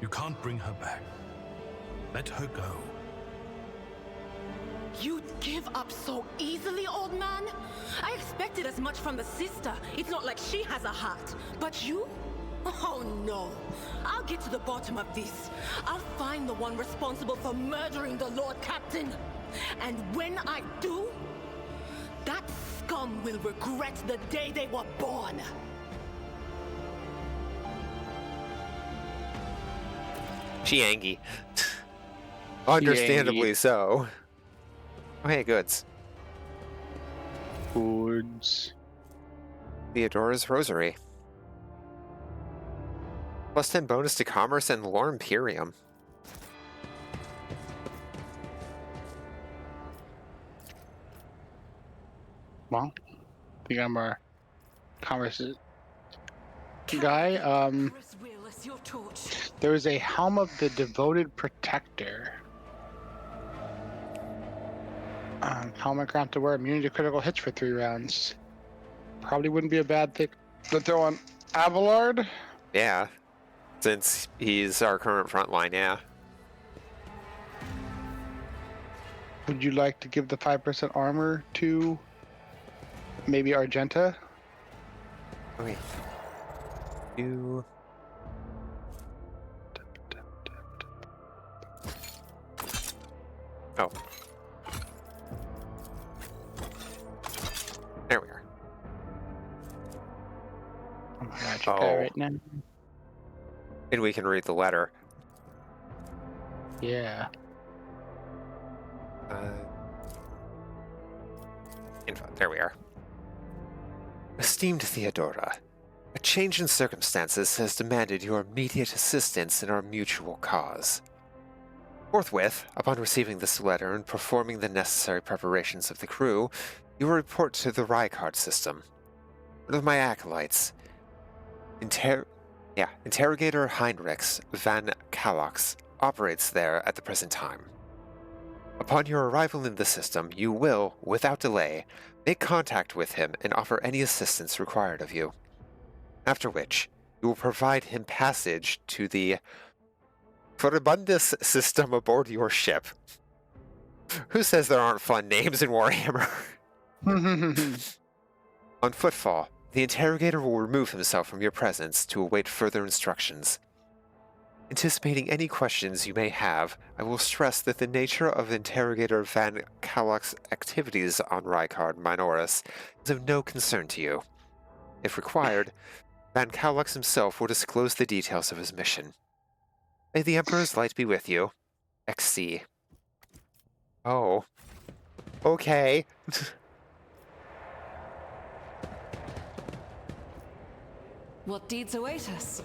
you can't bring her back. Let her go. You'd give up so easily, old man? I expected as much from the sister. It's not like she has a heart. But you? Oh no. I'll get to the bottom of this. I'll find the one responsible for murdering the Lord Captain. And when I do, that scum will regret the day they were born. She angry. Understandably so. Oh, hey, goods. Goods. Theodora's Rosary. Plus 10 bonus to commerce and lore Imperium. Well, I think I'm our commerce guy. There is a helm of the devoted protector. Helmet craft to wear, immunity to critical hits for 3 rounds. Probably wouldn't be a bad thing Let's throw on Abelard. Yeah, since he's our current frontline, yeah. Would you like to give the 5% armor to maybe Argenta? Okay. You. Oh. There we are. I'm gonna check that right now. And we can read the letter. Yeah. Info. There we are. Esteemed Theodora, a change in circumstances has demanded your immediate assistance in our mutual cause. Forthwith, upon receiving this letter and performing the necessary preparations of the crew, you will report to the Rykard system. One of my acolytes, Interrogator Heinrichs van Kalox, operates there at the present time. Upon your arrival in the system, you will, without delay, make contact with him and offer any assistance required of you. After which, you will provide him passage to the Furibundus system aboard your ship. Who says there aren't fun names in Warhammer? On footfall, the interrogator will remove himself from your presence to await further instructions. Anticipating any questions you may have, I will stress that the nature of Interrogator Van Kalox's activities on Rykard Minoris is of no concern to you. If required, Van Kalox himself will disclose the details of his mission. May the Emperor's light be with you. XC. Oh. Okay. What deeds await us?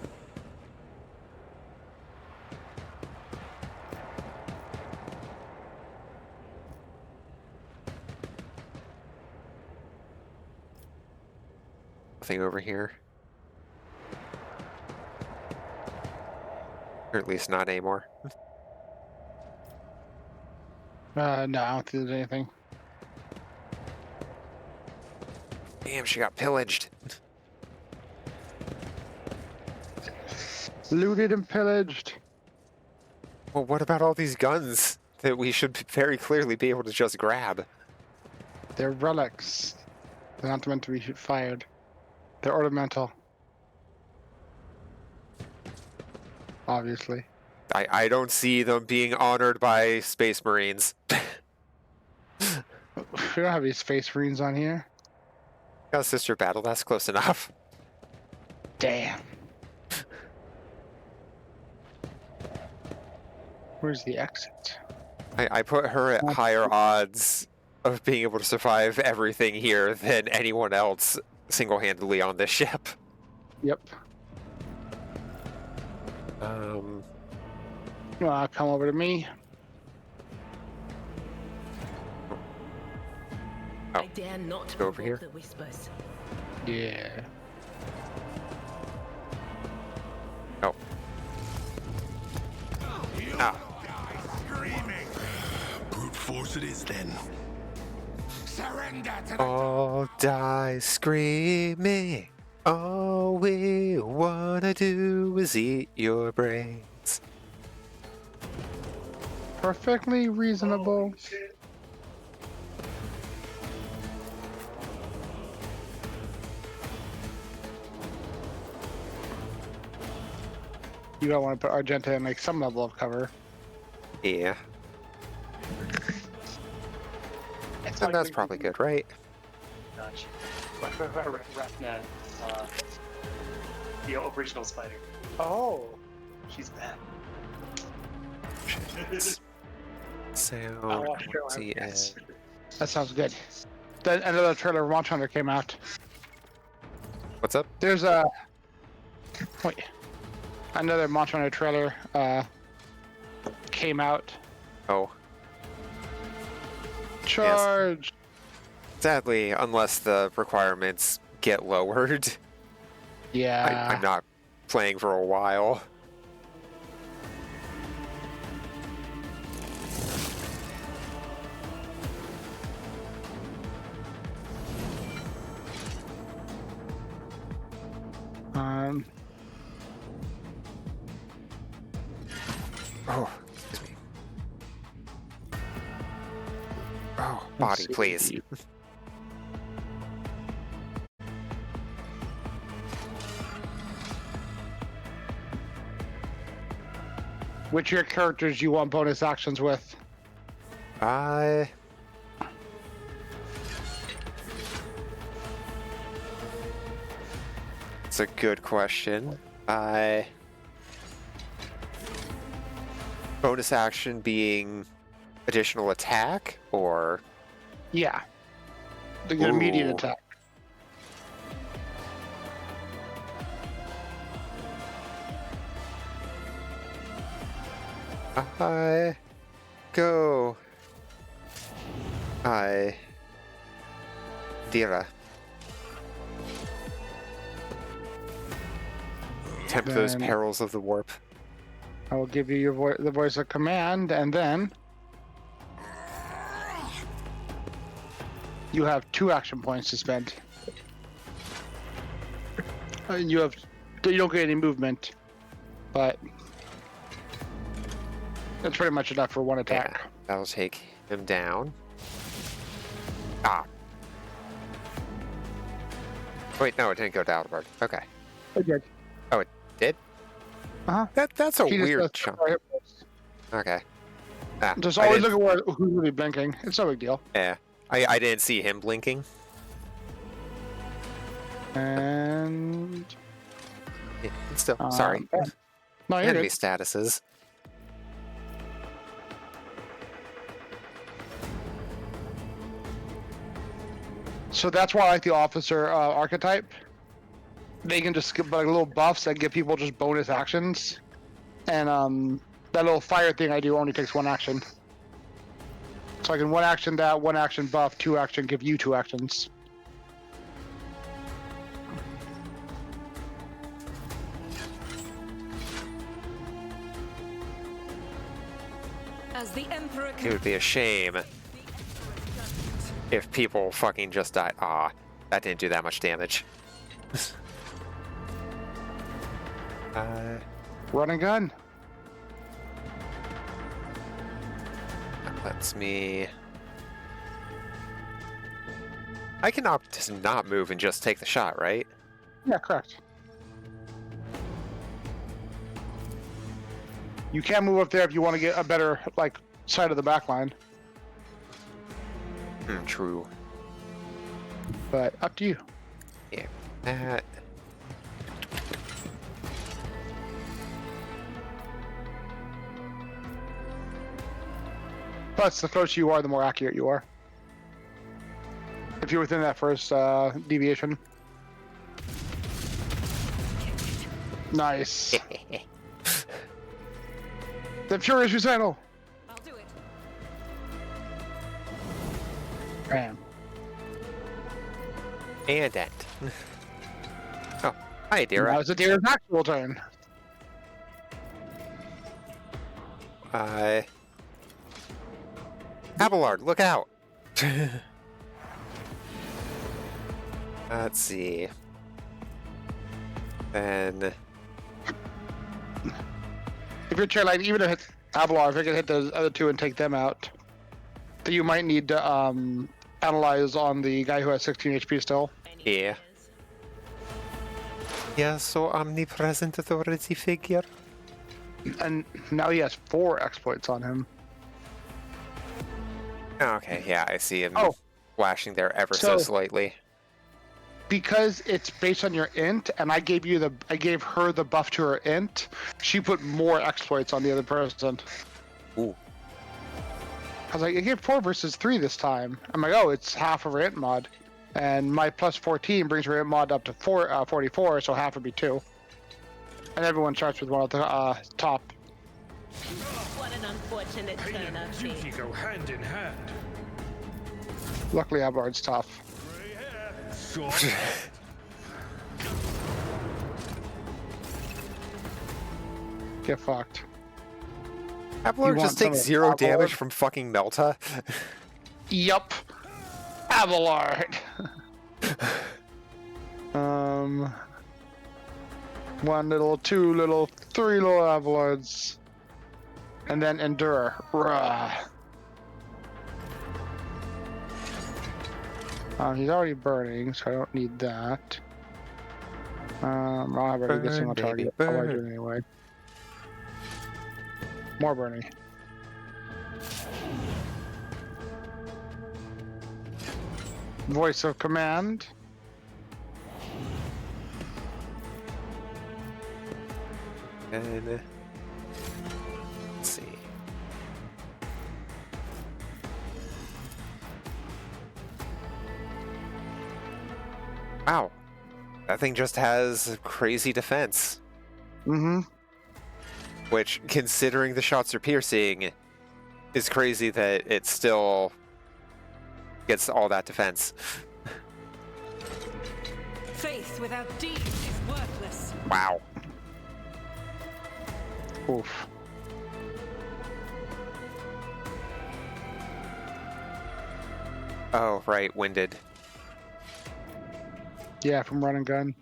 Nothing over here. Or at least not anymore. No, I don't think there's anything. Damn, she got pillaged. Looted and pillaged. Well, what about all these guns that we should very clearly be able to just grab? They're relics. They're not meant to be fired. They're ornamental. Obviously. I don't see them being honored by Space Marines. We don't have any Space Marines on here. Got a sister battle, that's close enough. Damn. Where's the exit? I put her at higher odds of being able to survive everything here than anyone else single-handedly on this ship. Yep. Come over to me. Oh. I dare not go over here. The whispers. Yeah. Oh. Ah. Brute force it is then. Surrender to All die screaming. All we wanna do is eat your brains. Perfectly reasonable. You don't want to put Argenta in like some level of cover. Yeah. And that's probably good, right? Gotcha. Rafna, the original spider. Oh, she's back. So, see, that sounds good. Then another trailer of Monster Hunter came out. What's up? There's another Monster Hunter trailer came out. Oh. Charge. Yes. Sadly, unless the requirements get lowered, yeah, I'm not playing for a while. Oh, excuse me. Oh, body, please. Which of your characters do you want bonus actions with? It's a good question. Bonus action being additional attack, or? Yeah. They get immediate attack. Go. Dira. Tempt those Then- perils of the warp. I will give you your the voice of command, and then you have 2 action points to spend. You don't get any movement, but that's pretty much enough for 1 attack. Yeah, that'll take him down. Ah. Wait, no, it didn't go to Aldebard. Okay. It did. Oh, it did? Uh-huh. That's a He just weird does chunk. hit rolls. Okay. Ah, Just I always didn't- look at who's really blinking. It's no big deal. Yeah. I didn't see him blinking. And Yeah, still, sorry. no, you're Enemy good. statuses. So that's why I like the officer archetype. They can just give like little buffs that give people just bonus actions, and that little fire thing I do only takes 1 action. So I can 1 action that, 1 action buff, 2 action give you 2 actions. As the Emperor It would be a shame if people fucking just died. Ah, that didn't do that much damage. Run and gun. That lets me. I can opt to not move and just take the shot, right? Yeah, correct. You can move up there if you want to get a better like side of the back line, True. but up to you. Yeah. That. Plus, the closer you are, the more accurate you are. If you're within that first deviation. Nice. The Furious Recital. I'll do it. Bam. And end. Oh, hi, Dira. Now it's a Dira's actual turn. Abelard, look out! Let's see. Then. If you're trying, like, even to hit Abelard, if you can hit those other 2 and take them out, then you might need to analyze on the guy who has 16 HP still. Yeah. Yeah, so omnipresent authority figure. And now he has 4 exploits on him. Okay, yeah, I see him flashing there ever So- so slightly. Because it's based on your int, and I gave her the buff to her int, she put more exploits on the other person. Ooh. I was like, I gave 4 versus 3 this time. I'm like, oh, it's half of her int mod. And my plus 14 brings her int mod up to 44, so half would be 2. And everyone starts with one at the top. What an unfortunate Pain turn and of duty go hand in hand. Luckily, Abelard's tough. Short. Get fucked. Abelard You just want some takes of 0 Abelard? damage from fucking Melta. Yup. Abelard. 1 little, 2 little, 3 little Avalords. And then endure. Rah. He's already burning, so I don't need that. I'll have already get single target. I'll do it anyway. More burning. Voice of command. And let's see. Wow. That thing just has crazy defense. Mm-hmm. Which, considering the shots are piercing, is crazy that it still gets all that defense. Faith without deeds is worthless. Wow. Oof. Oh, right, winded. Yeah, from run and gun.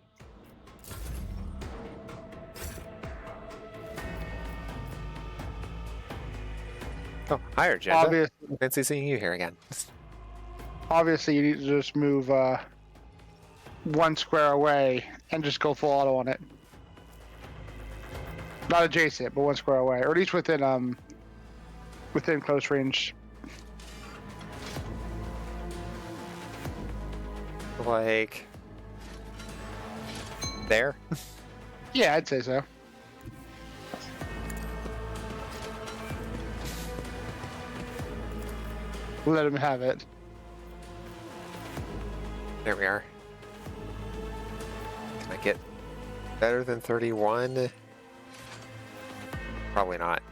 Oh, hi, Argenta. Obviously, Fancy seeing you here again. obviously, you need to just move 1 square away and just go full auto on it. Not adjacent, but 1 square away, or at least within close range. Like there? Yeah, I'd say so. Let him have it. There we are. Can I get better than 31? Probably not.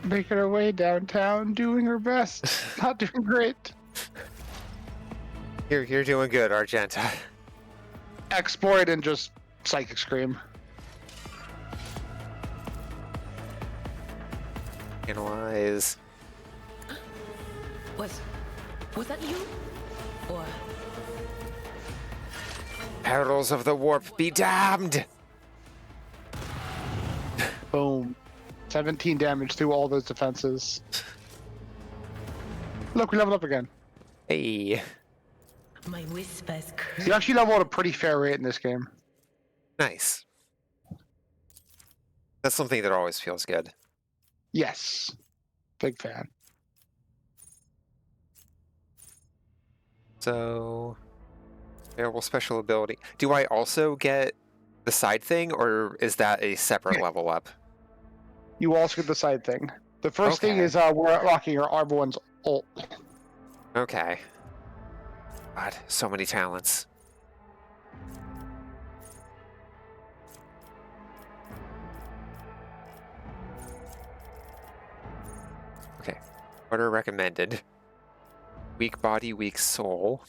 Making her way downtown, doing her best. Not doing great. You're doing good, Argenta. Exploit and just psychic scream. Analyze. Was that you? Or Perils of the warp be damned! Boom. 17 damage through all those defenses. Look, we leveled up again. Hey. my whispers You actually leveled at a pretty fair rate in this game. Nice. That's something that always feels good. Yes. Big fan. So, available special ability. Do I also get the side thing, or is that a separate level up? You also get the side thing. The first thing Okay. is we're locking your everyone's ult. Okay. God, so many talents. Okay. What are recommended? Weak body, weak soul.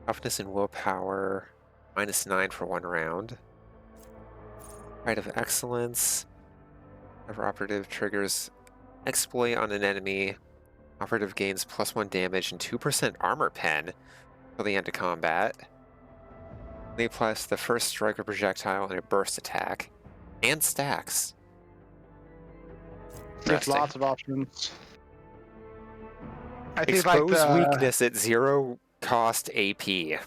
Toughness and willpower. -9 for 1 round. Pride of excellence. Whenever operative triggers exploit on an enemy, operative gains +1 damage and 2% armor pen till the end of combat. They applies the first strike or projectile in a burst attack. And stacks. There's Interesting. lots of options. I think Expose like the, weakness at 0 cost AP.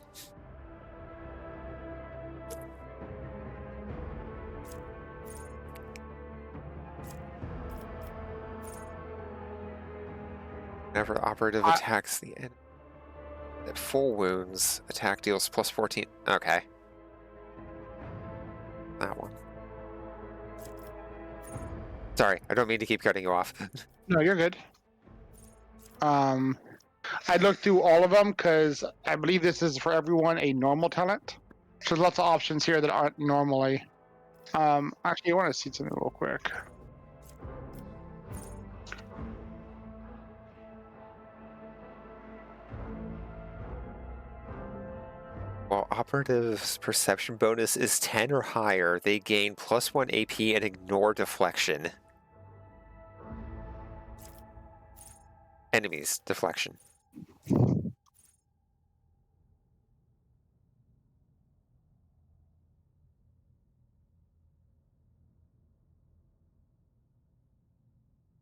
Whenever operative attacks the enemy at full wounds, attack deals +14. Okay. That one. Sorry, I don't mean to keep cutting you off. No, you're good. I looked through all of them because I believe this is for everyone a normal talent. So there's lots of options here that aren't normally. Actually, I want to see something real quick. While operative's perception bonus is 10 or higher, they gain +1 AP and ignore deflection. Enemies, deflection.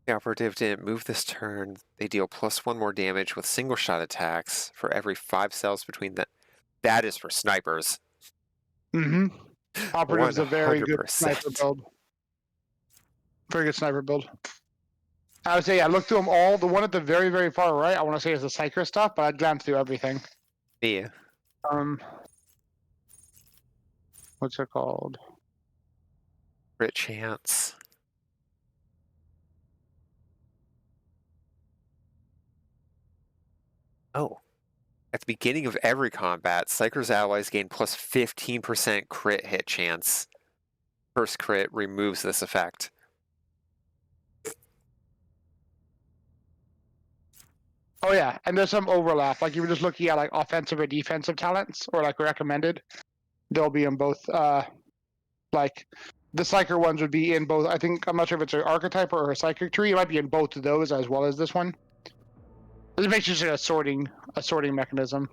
The operative didn't move this turn. They deal +1 more damage with single shot attacks for every 5 cells between them. That is for snipers. Mm-hmm. Operative's a very good 100%. sniper build. Very good sniper build. I would say I looked through them all. The one at the very, very far right, I want to say is the Psyker stuff, but I glanced through everything. Yeah. What's it called? Crit chance. Oh. At the beginning of every combat, Psyker's allies gain +15% crit hit chance. First crit removes this effect. Oh yeah, and there's some overlap. Like you were just looking at like offensive or defensive talents, or like recommended. They'll be in both. Like the Psyker ones would be in both. I think I'm not sure if it's an archetype or a psychic tree. It might be in both of those as well as this one. It makes just a sorting mechanism.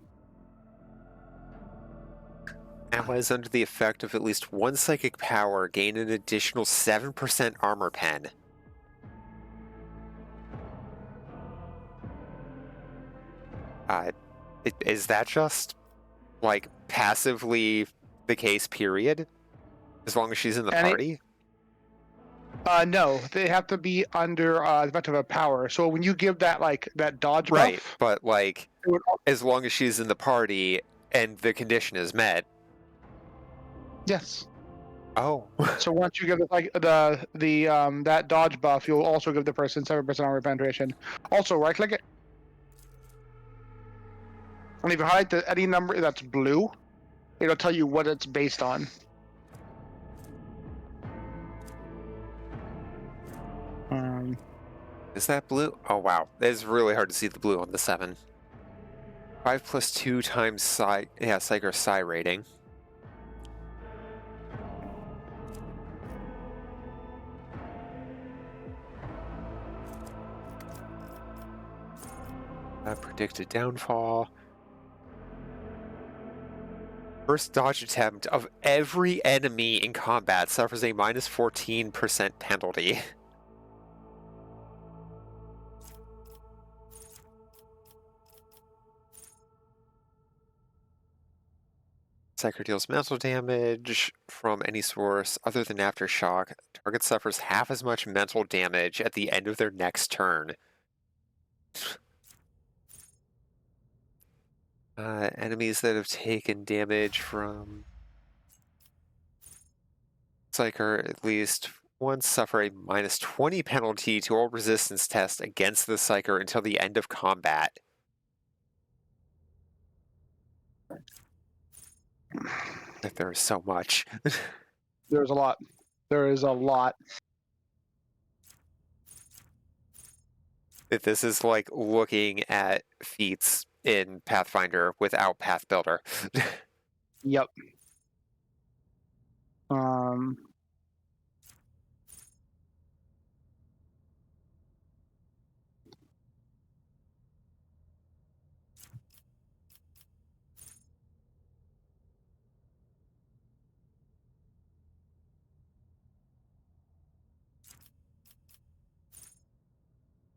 Allies under the effect of at least one psychic power gain an additional 7% armor pen. Is that just, like, passively the case, period? As long as she's in the party? No, they have to be under the effect of a power. So when you give that that dodge Right, buff, but like, as long as she's in the party and the condition is met. Yes. Oh. So once you give that dodge buff, you'll also give the person 7% armor penetration. Also, right click it, and if you highlight any number that's blue, it'll tell you what it's based on. Is that blue? Oh wow, it's really hard to see the blue on the 7. 5+2 times Psyker Psi rating. Predicted downfall. First dodge attempt of every enemy in combat suffers a -14% penalty. Psyker deals mental damage from any source other than Aftershock. Target suffers half as much mental damage at the end of their next turn. Enemies that have taken damage from Psyker at least once suffer a -20 penalty to all resistance tests against the Psyker until the end of combat. There is so much. There's a lot. There is a lot. This is like looking at feats in Pathfinder without Path Builder. Yep.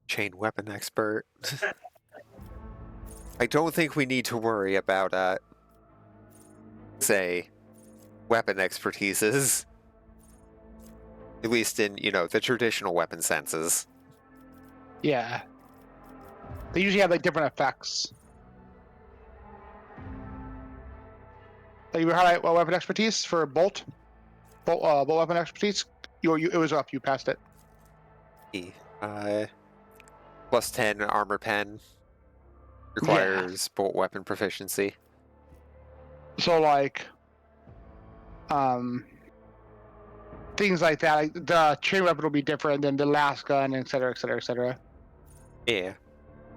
Chain weapon expert. I don't think we need to worry about, say, weapon expertises. At least in, the traditional weapon senses. Yeah. They usually have like different effects. Like you highlight weapon expertise for bolt weapon expertise. It was up. You passed it. +10 armor pen requires bolt weapon proficiency. So like, things like that. Like the chain weapon will be different than the last gun, etc., etc., etc. Yeah.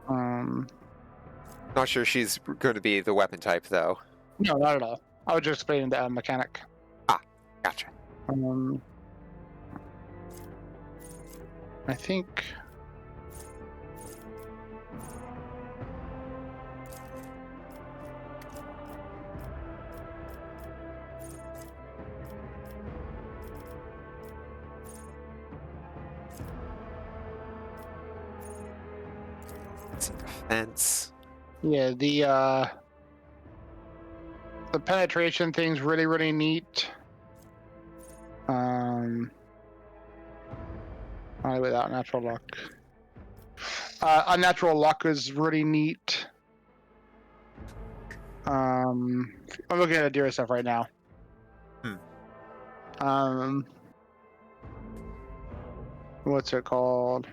Not sure she's going to be the weapon type though. No, not at all. I was just explaining the mechanic. Ah, gotcha. I think and defense. Yeah, the penetration thing's really, really neat. Without natural luck. Unnatural luck is really neat. I'm looking at Adira stuff right now. What's it called?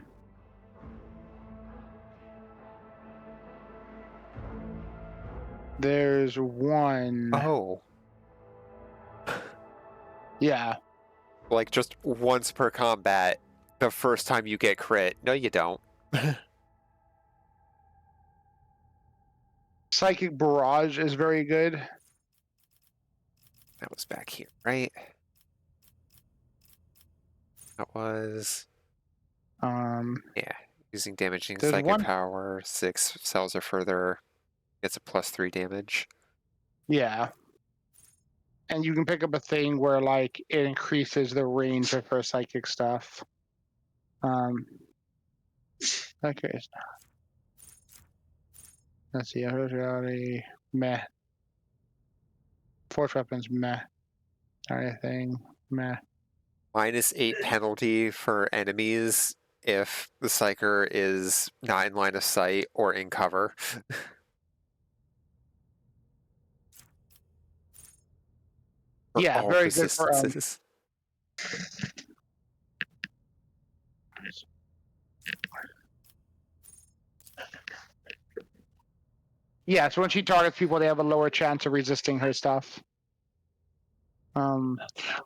There's one. Oh. Yeah. Like just once per combat, the first time you get crit. No, you don't. Psychic Barrage is very good. That was back here, right? That was... yeah, using damaging psychic power, 6 cells or further gets a +3 damage. Yeah. And you can pick up a thing where, like, it increases the range of her psychic stuff. Okay. Let's see, reality, meh. Force weapons, meh. Anything, meh. -8 penalty for enemies if the Psyker is not in line of sight or in cover. Yeah, all very good for yeah, so when she targets people, they have a lower chance of resisting her stuff.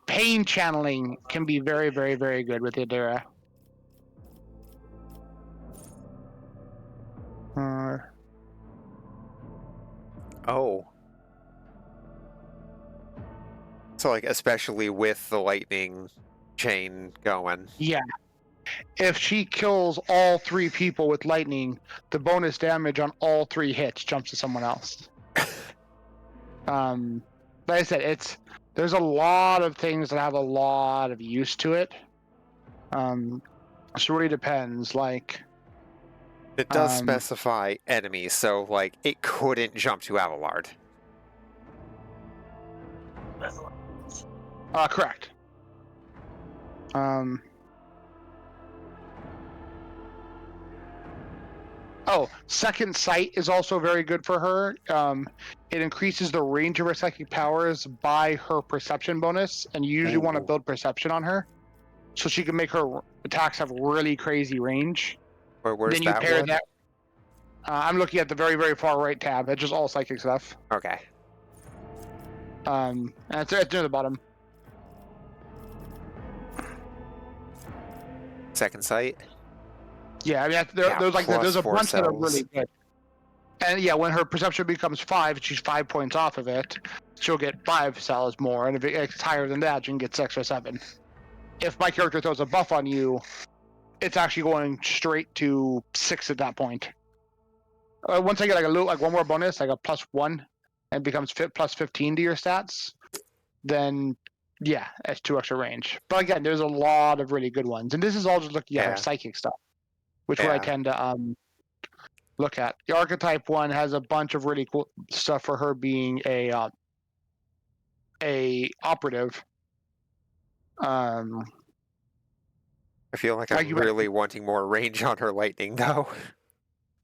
Pain channeling can be very, very, very good with Adira. Oh. So, like, especially with the lightning chain going. Yeah. If she kills all 3 people with lightning, the bonus damage on all 3 hits jumps to someone else. Like I said, there's a lot of things that have a lot of use to it. So it really depends. Like, it does specify enemies, so like it couldn't jump to Abelard. Correct. Oh, Second Sight is also very good for her. It increases the range of her psychic powers by her perception bonus, and you usually want to build perception on her, so she can make her attacks have really crazy range. Where's then you that pair one? that. I'm looking at the very, very far right tab. It's just all psychic stuff. Okay. And it's near the bottom. Second Sight. Yeah, I mean, there's a bunch that are really good. And yeah, when her perception becomes 5, she's 5 points off of it. She'll get 5 cells more, and if it's higher than that, you can get 6 or 7. If my character throws a buff on you, it's actually going straight to 6 at that point. Once I get like one more bonus, like a +1, and becomes plus 15 to your stats, then yeah, it's 2 extra range. But again, there's a lot of really good ones, and this is all just looking at her psychic stuff, which I tend to look at. The archetype one has a bunch of really cool stuff for her being a operative. I feel like I'm really wanting more range on her lightning, though.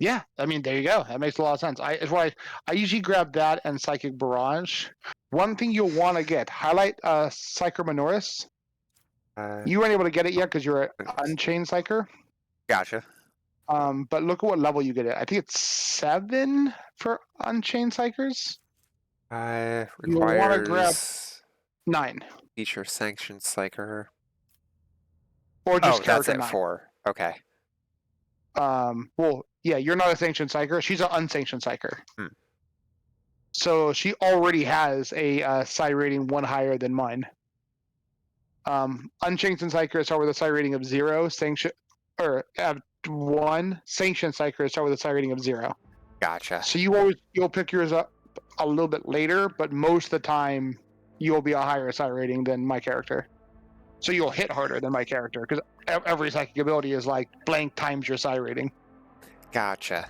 Yeah, I mean, there you go. That makes a lot of sense. It's why I usually grab that and Psychic Barrage. One thing you'll want to get, highlight Psyker Minoris. You weren't able to get it yet because you're an Unchained Psyker. Gotcha. But look at what level you get it. I think it's 7 for Unchained Psykers. Requires... You want to grab 9. Feature Sanctioned Psyker. Or just that's at 9. 4. Okay. Well, yeah, you're not a Sanctioned Psyker. She's an Unsanctioned Psyker. So she already has a psi rating 1 higher than mine. Unchained Psykers start with a psi rating of 0. Or 1. Sanctioned Psykers start with a psi rating of 0. Gotcha. So you'll pick yours up a little bit later, but most of the time you'll be a higher psi rating than my character. So you'll hit harder than my character because every psychic ability is like blank times your psi rating. Gotcha.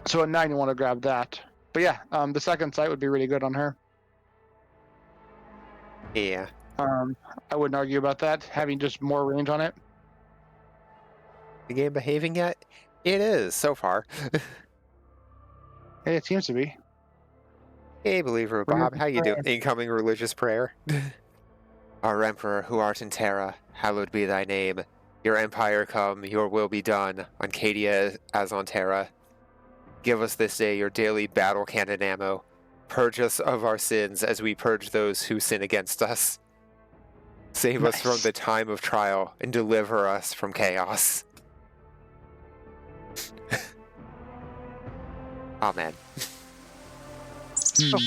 So at 9, you want to grab that. But yeah, the second sight would be really good on her. Yeah. I wouldn't argue about that, having just more range on it. The game behaving yet? It is, so far. Hey, it seems to be. Hey, believer Bob, how you doing? Incoming religious prayer. Our Emperor, who art in Terra, hallowed be thy name. Your empire come, your will be done, on Cadia as on Terra. Give us this day your daily battle cannon ammo. Purge us of our sins as we purge those who sin against us. Save us from the time of trial and deliver us from chaos. Amen. Oh,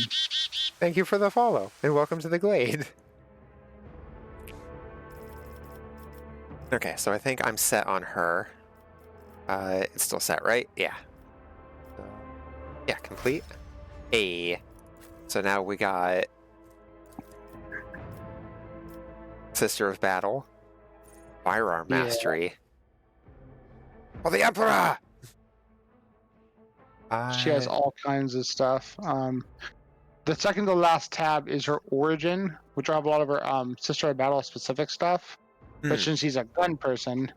thank you for the follow, and welcome to the Glade. Okay, so I think I'm set on her. It's still set, right? Yeah. Yeah, complete. Hey. So now we got Sister of Battle, Firearm Mastery. Oh, the Emperor! She has all kinds of stuff. The second to last tab is her origin, which will have a lot of her Sister of Battle specific stuff. But since she's a gun person,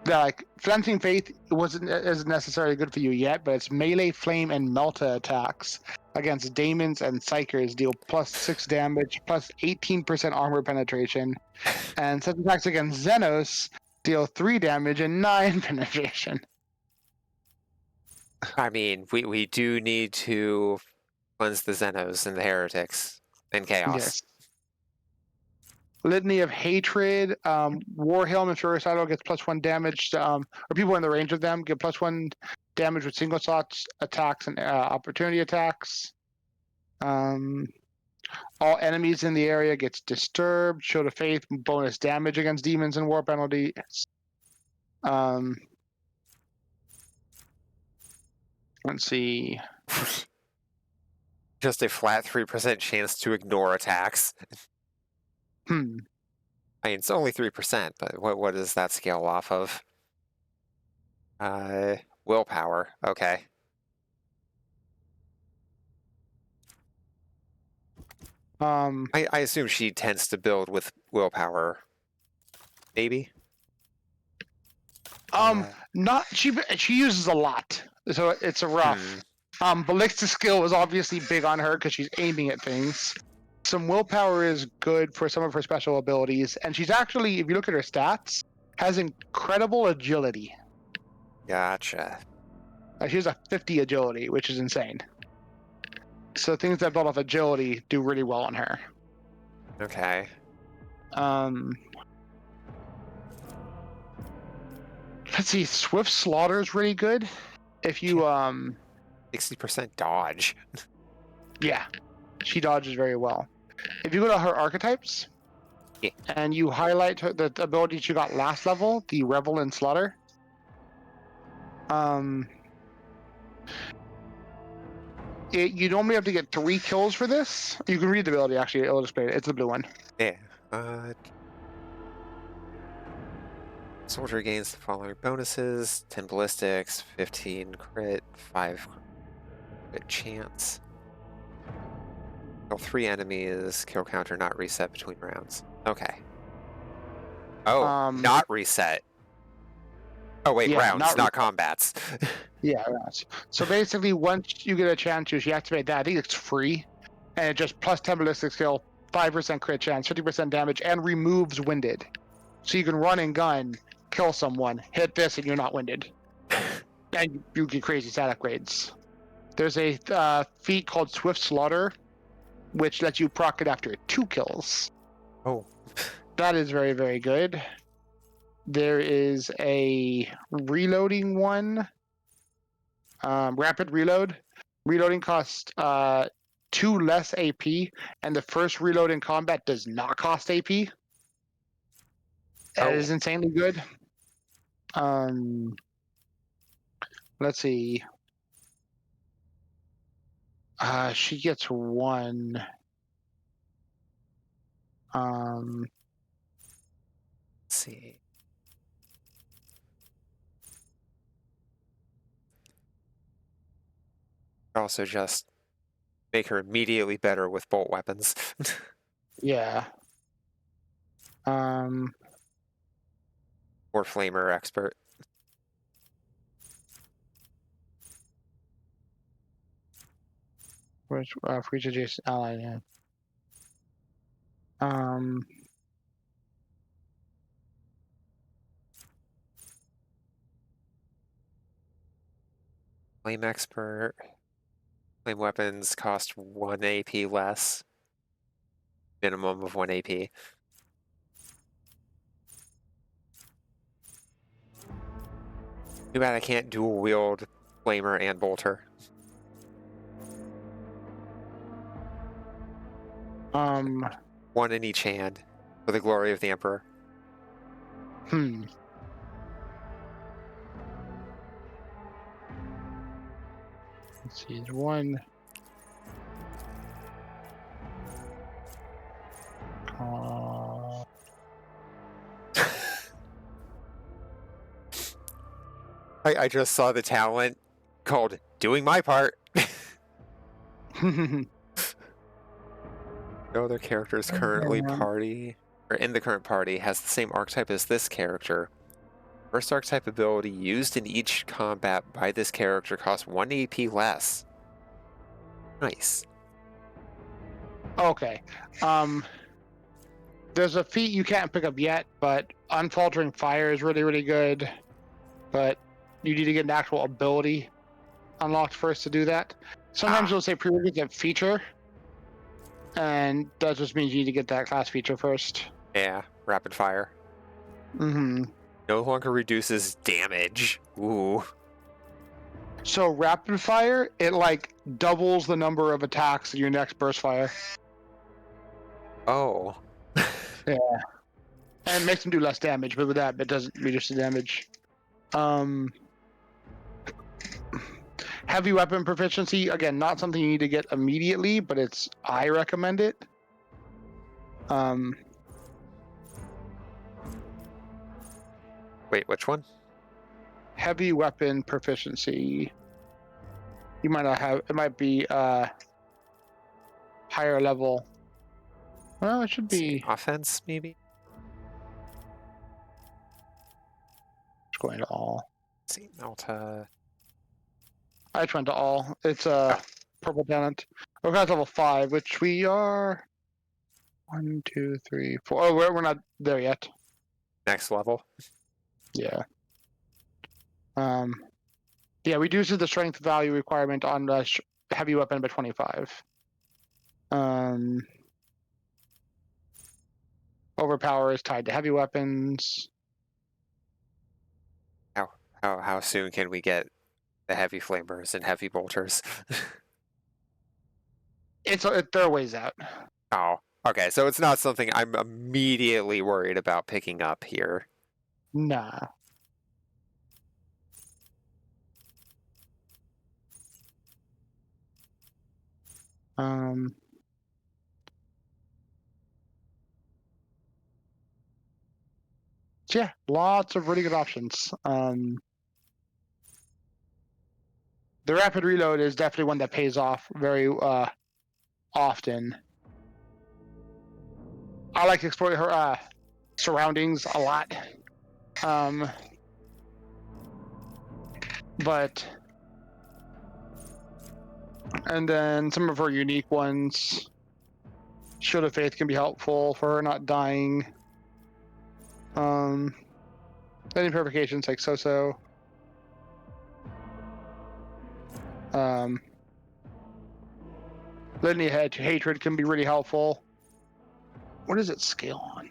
like Flensing Faith isn't necessarily good for you yet, but it's melee, flame, and melta attacks against daemons and psychers deal +6 damage, +18% armor penetration, and such attacks against Xenos deal 3 damage and 9 penetration. I mean, we do need to cleanse the Xenos and the heretics and chaos. Yes. Litany of Hatred, Warhelm and Furicidal gets +1 damage, or people in the range of them get +1 damage with single shots, attacks, and opportunity attacks. All enemies in the area gets disturbed. Shield of Faith, bonus damage against demons and war penalties. Let's see. Just a flat 3% chance to ignore attacks. I mean, it's only 3%, but what does that scale off of? Willpower. Okay. I assume she tends to build with willpower. Maybe. Not she uses a lot, so it's a rough. Ballistic skill is obviously big on her because she's aiming at things. Some willpower is good for some of her special abilities, and she's actually, if you look at her stats, has incredible agility. Gotcha. She has a 50 agility, which is insane. So things that build off agility do really well on her. Okay. Let's see, Swift Slaughter is really good. If you 60% dodge. Yeah, she dodges very well. If you go to her archetypes, and you highlight the ability she got last level, the Revel and Slaughter, you normally have to get 3 kills for this. You can read the ability, actually. It'll display it. It's the blue one. Yeah. Soldier gains the following bonuses: 10 ballistics, 15 crit, 5 crit chance. Kill 3 enemies, kill counter not reset between rounds. Okay. Oh, not reset. Oh wait, yeah, rounds, not combats. Yeah, rounds. So basically, once you get a chance to activate that, I think it's free, and it just plus 10 ballistic skill, 5% crit chance, 50% damage, and removes winded. So you can run and gun, kill someone, hit this, and you're not winded. And you get crazy stat upgrades. There's a feat called Swift Slaughter, which lets you proc it after 2 kills. Oh. That is very, very good. There is a reloading one. Rapid reload. Reloading costs 2 less AP, and the first reload in combat does not cost AP. That is insanely good. Let's see. She gets 1. Let's see. Also just make her immediately better with bolt weapons. Yeah. Or flamer expert. Which for each adjacent ally, yeah. Flame expert. Flame weapons cost 1 AP less. Minimum of 1 AP. Too bad I can't dual wield flamer and bolter. One in each hand for the glory of the Emperor. Let's see, there's one. I just saw the talent called Doing My Part. No other characters currently party, or in the current party, has the same archetype as this character. First archetype ability used in each combat by this character costs 1 AP less. Nice. Okay. There's a feat you can't pick up yet, but Unfaltering Fire is really, really good. But you need to get an actual ability unlocked first to do that. Sometimes it'll say prerequisite feature, and that just means you need to get that class feature first. Yeah, rapid fire. Mm-hmm. No longer reduces damage. Ooh. So rapid fire, it like doubles the number of attacks in your next burst fire. Oh. Yeah. And it makes them do less damage, but with that, it doesn't reduce the damage. Heavy weapon proficiency, again, not something you need to get immediately, but I recommend it. Wait, which one? Heavy weapon proficiency. You might not have, it might be higher level. Well, it should be offense, maybe. It's going to all. Let's see, Malta. I just went to all. It's a purple talent. Okay, that's level 5, which we are 1, 2, 3, 4. Oh, we're not there yet. Next level. Yeah. Yeah, reduces the strength value requirement on the heavy weapon by 25. Overpower is tied to heavy weapons. How soon can we get the heavy flamers and heavy bolters? They're ways out. Oh, okay. So it's not something I'm immediately worried about picking up here. Nah. So yeah, lots of really good options. The rapid reload is definitely one that pays off very often. I like to explore her surroundings a lot. And then some of her unique ones. Shield of Faith can be helpful for her not dying. Any purifications like so-so. Litany of Hatred can be really helpful. What does it scale on?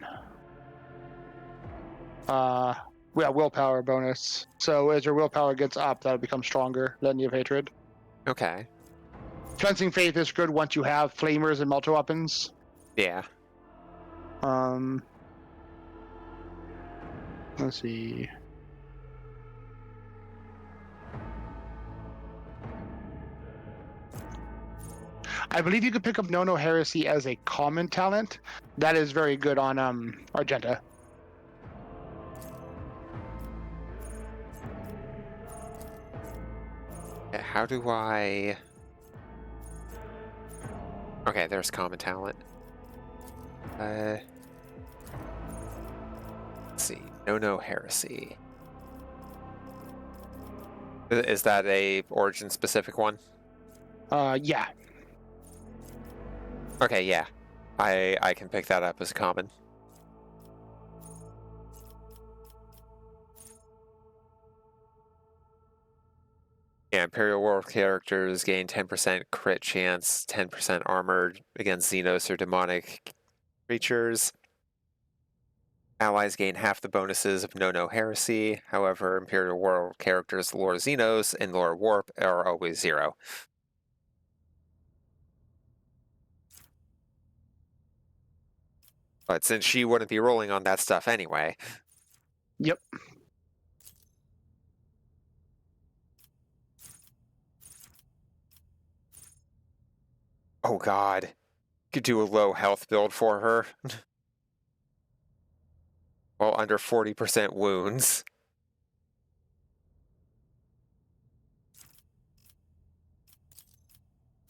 Yeah, willpower bonus. So as your willpower gets up, that'll become stronger. Litany of Hatred. Okay. Cleansing Faith is good once you have flamers and multi-weapons. Yeah. Let's see. I believe you could pick up No Heresy as a common talent. That is very good on Argenta. How do I Okay, there's common talent. Let's see. No heresy. Is that a origin specific one? Yeah. Okay, yeah. I can pick that up as common. Yeah, Imperial World characters gain 10% crit chance, 10% armor against Xenos or demonic creatures. Allies gain half the bonuses of No Heresy. However, Imperial World characters Lore Xenos and Lore Warp are always 0. But since she wouldn't be rolling on that stuff anyway. Yep. Oh god. Could do a low health build for her. Well, under 40% wounds.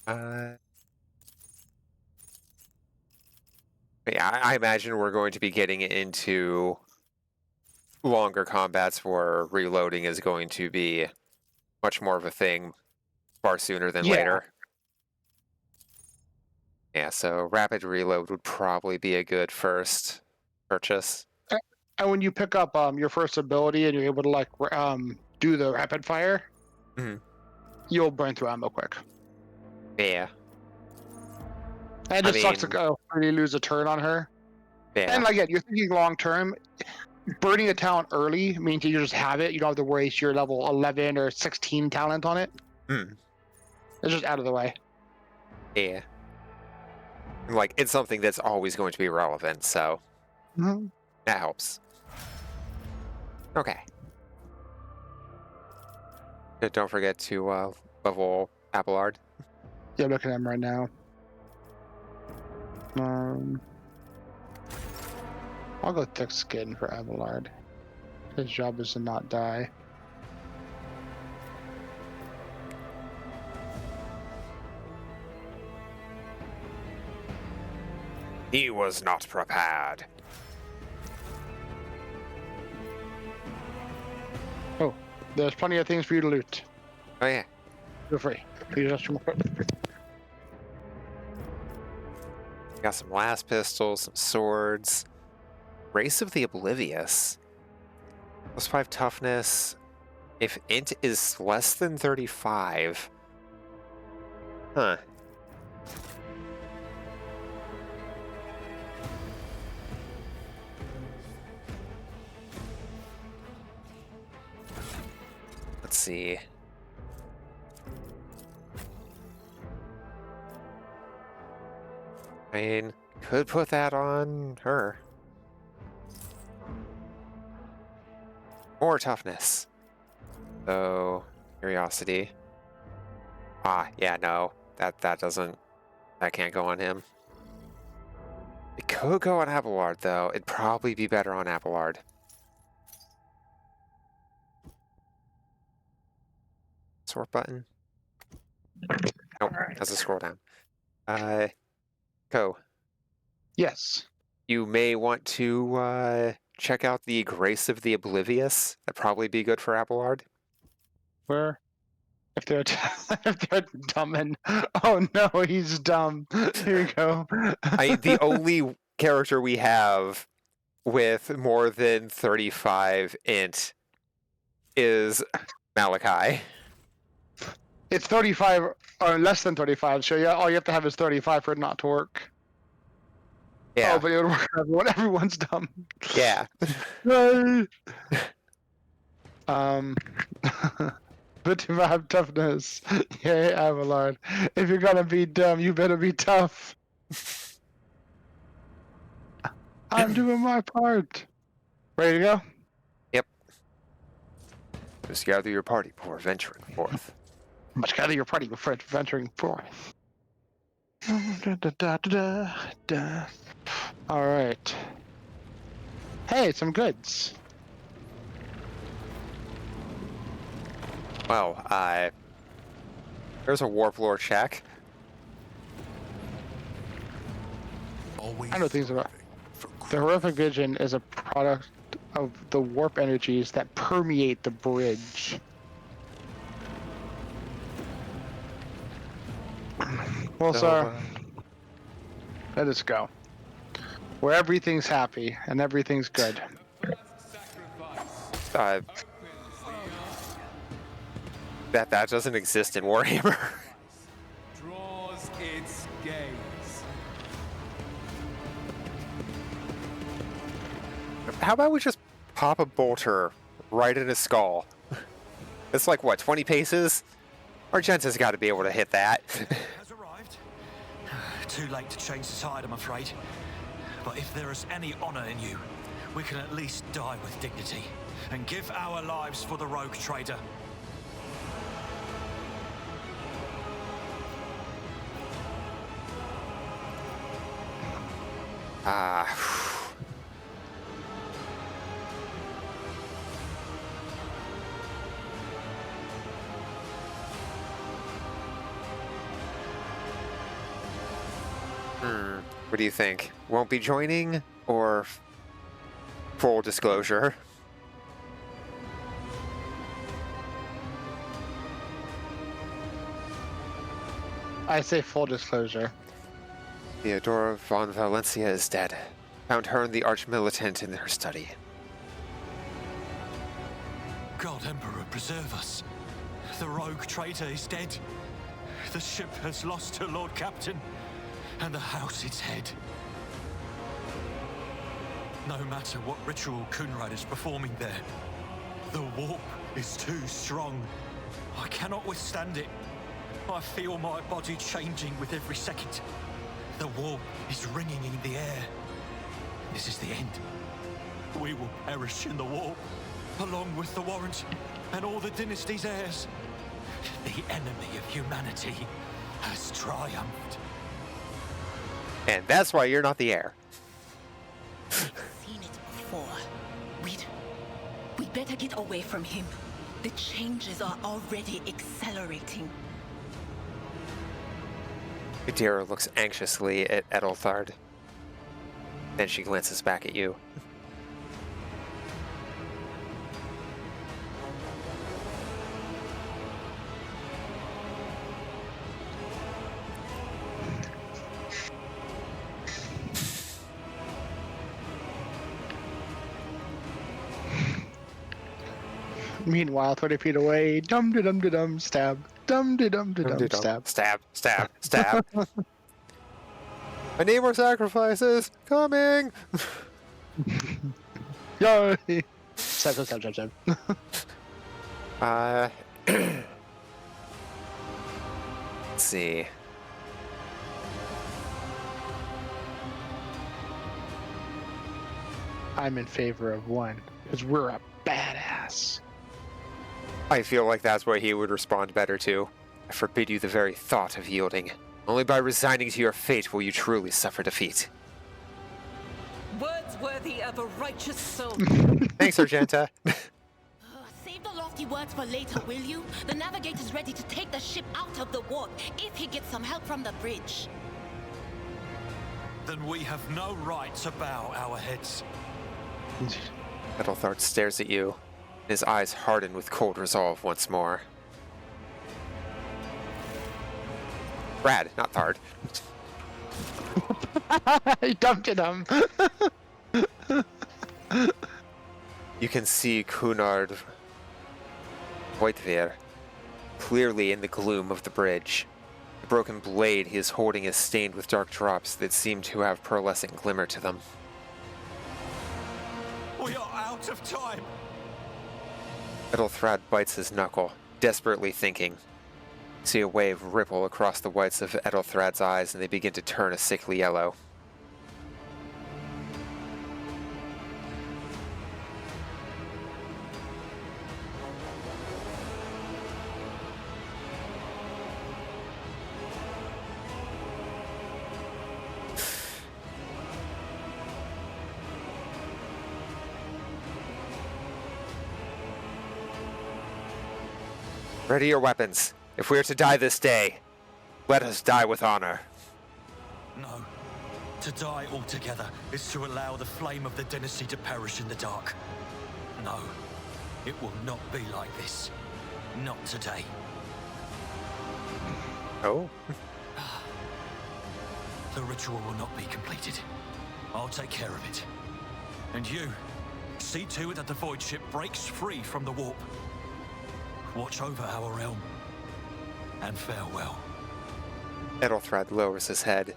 Yeah, I imagine we're going to be getting into longer combats where reloading is going to be much more of a thing far sooner than later. Yeah, so rapid reload would probably be a good first purchase. And when you pick up your first ability and you're able to like do the rapid fire, you'll burn through ammo quick. Yeah. And it just sucks to go when you lose a turn on her. Yeah. And again, you're thinking long term. Burning a talent early means you just have it. You don't have to waste your level 11 or 16 talent on it. It's just out of the way. Yeah. Like, it's something that's always going to be relevant, so that helps. Okay. Don't forget to level Abelard. Yeah, looking at him right now. I'll go thick skin for Abelard. His job is to not die. He was not prepared. Oh, there's plenty of things for you to loot. Oh yeah. Feel free. Please just more. Got some last pistols, some swords. Race of the Oblivious. +5 toughness. If int is less than 35. Huh. Let's see. I mean, could put that on her. More toughness. So, curiosity. Ah, yeah, no. That can't go on him. It could go on Abelard, though. It'd probably be better on Abelard. Sort button. Oh, that's a scroll down. Ko. Yes. You may want to check out the Grace of the Oblivious. That'd probably be good for Abelard. Where? If they're dumb and oh no, he's dumb. Here you go. The only character we have with more than 35 int is Malachi. It's 35 or less than 35, so yeah, all you have to have is 35 for it not to work. Yeah. Oh, but it would work for everyone. Everyone's dumb. Yeah. But to have toughness. Yay, Abelard. If you're gonna be dumb, you better be tough. I'm doing my part. Ready to go? Yep. Just gather your party before venturing forth. Must gather your party before venturing forth. All right. Hey, some goods. Well, there's a Warp Lore check. I know things about the horrific vision is a product of the warp energies that permeate the bridge. Well, So, sir, let us go. Where everything's happy and everything's good. That doesn't exist in Warhammer. Draws its gaze. How about we just pop a bolter right in his skull? It's like, what, 20 paces? Argenta's got to be able to hit that. Has arrived. Too late to change the tide, I'm afraid. But if there is any honor in you, we can at least die with dignity and give our lives for the rogue trader. What do you think? Won't be joining, or full disclosure? I say full disclosure. Theodora von Valencia is dead. Found her and the Arch-Militant in her study. God Emperor preserve us. The rogue traitor is dead. The ship has lost her Lord Captain, and the house its head. No matter what ritual Kunrad is performing there, the warp is too strong. I cannot withstand it. I feel my body changing with every second. The warp is ringing in the air. This is the end. We will perish in the warp, along with the Warrant and all the dynasty's heirs. The enemy of humanity has triumphed. And that's why you're not the heir. Seen it before. We'd better get away from him. The changes are already accelerating. Adira looks anxiously at Edelthard. Then she glances back at you. Meanwhile, 30 feet away, dum-de-dum-de-dum, stab. Dum-de-dum-de-dum, stab. Stab, stab, stab. I need more sacrifices! Coming! Yay! Stab, stab, stab, stab. Let's see. I'm in favor of one, because we're a badass. I feel like that's what he would respond better to. I forbid you the very thought of yielding. Only by resigning to your fate will you truly suffer defeat. Words worthy of a righteous soul. Thanks, Argenta. Save the lofty words for later, will you? The navigator's ready to take the ship out of the warp if he gets some help from the bridge. Then we have no right to bow our heads. Edelthard stares at you. His eyes harden with cold resolve once more. Brad, not Thard. Dum-de-dum. You can see Cunard Voitver clearly in the gloom of the bridge. The broken blade he is holding is stained with dark drops that seem to have pearlescent glimmer to them. We are out of time. Edelthrad bites his knuckle, desperately thinking. See a wave ripple across the whites of Edelthrad's eyes, and they begin to turn a sickly yellow. Ready your weapons. If we are to die this day, let us die with honor. No. To die altogether is to allow the flame of the dynasty to perish in the dark. No, it will not be like this. Not today. Oh. The ritual will not be completed. I'll take care of it. And you, see to it that the void ship breaks free from the warp. Watch over our realm. And farewell. Ethelthred lowers his head,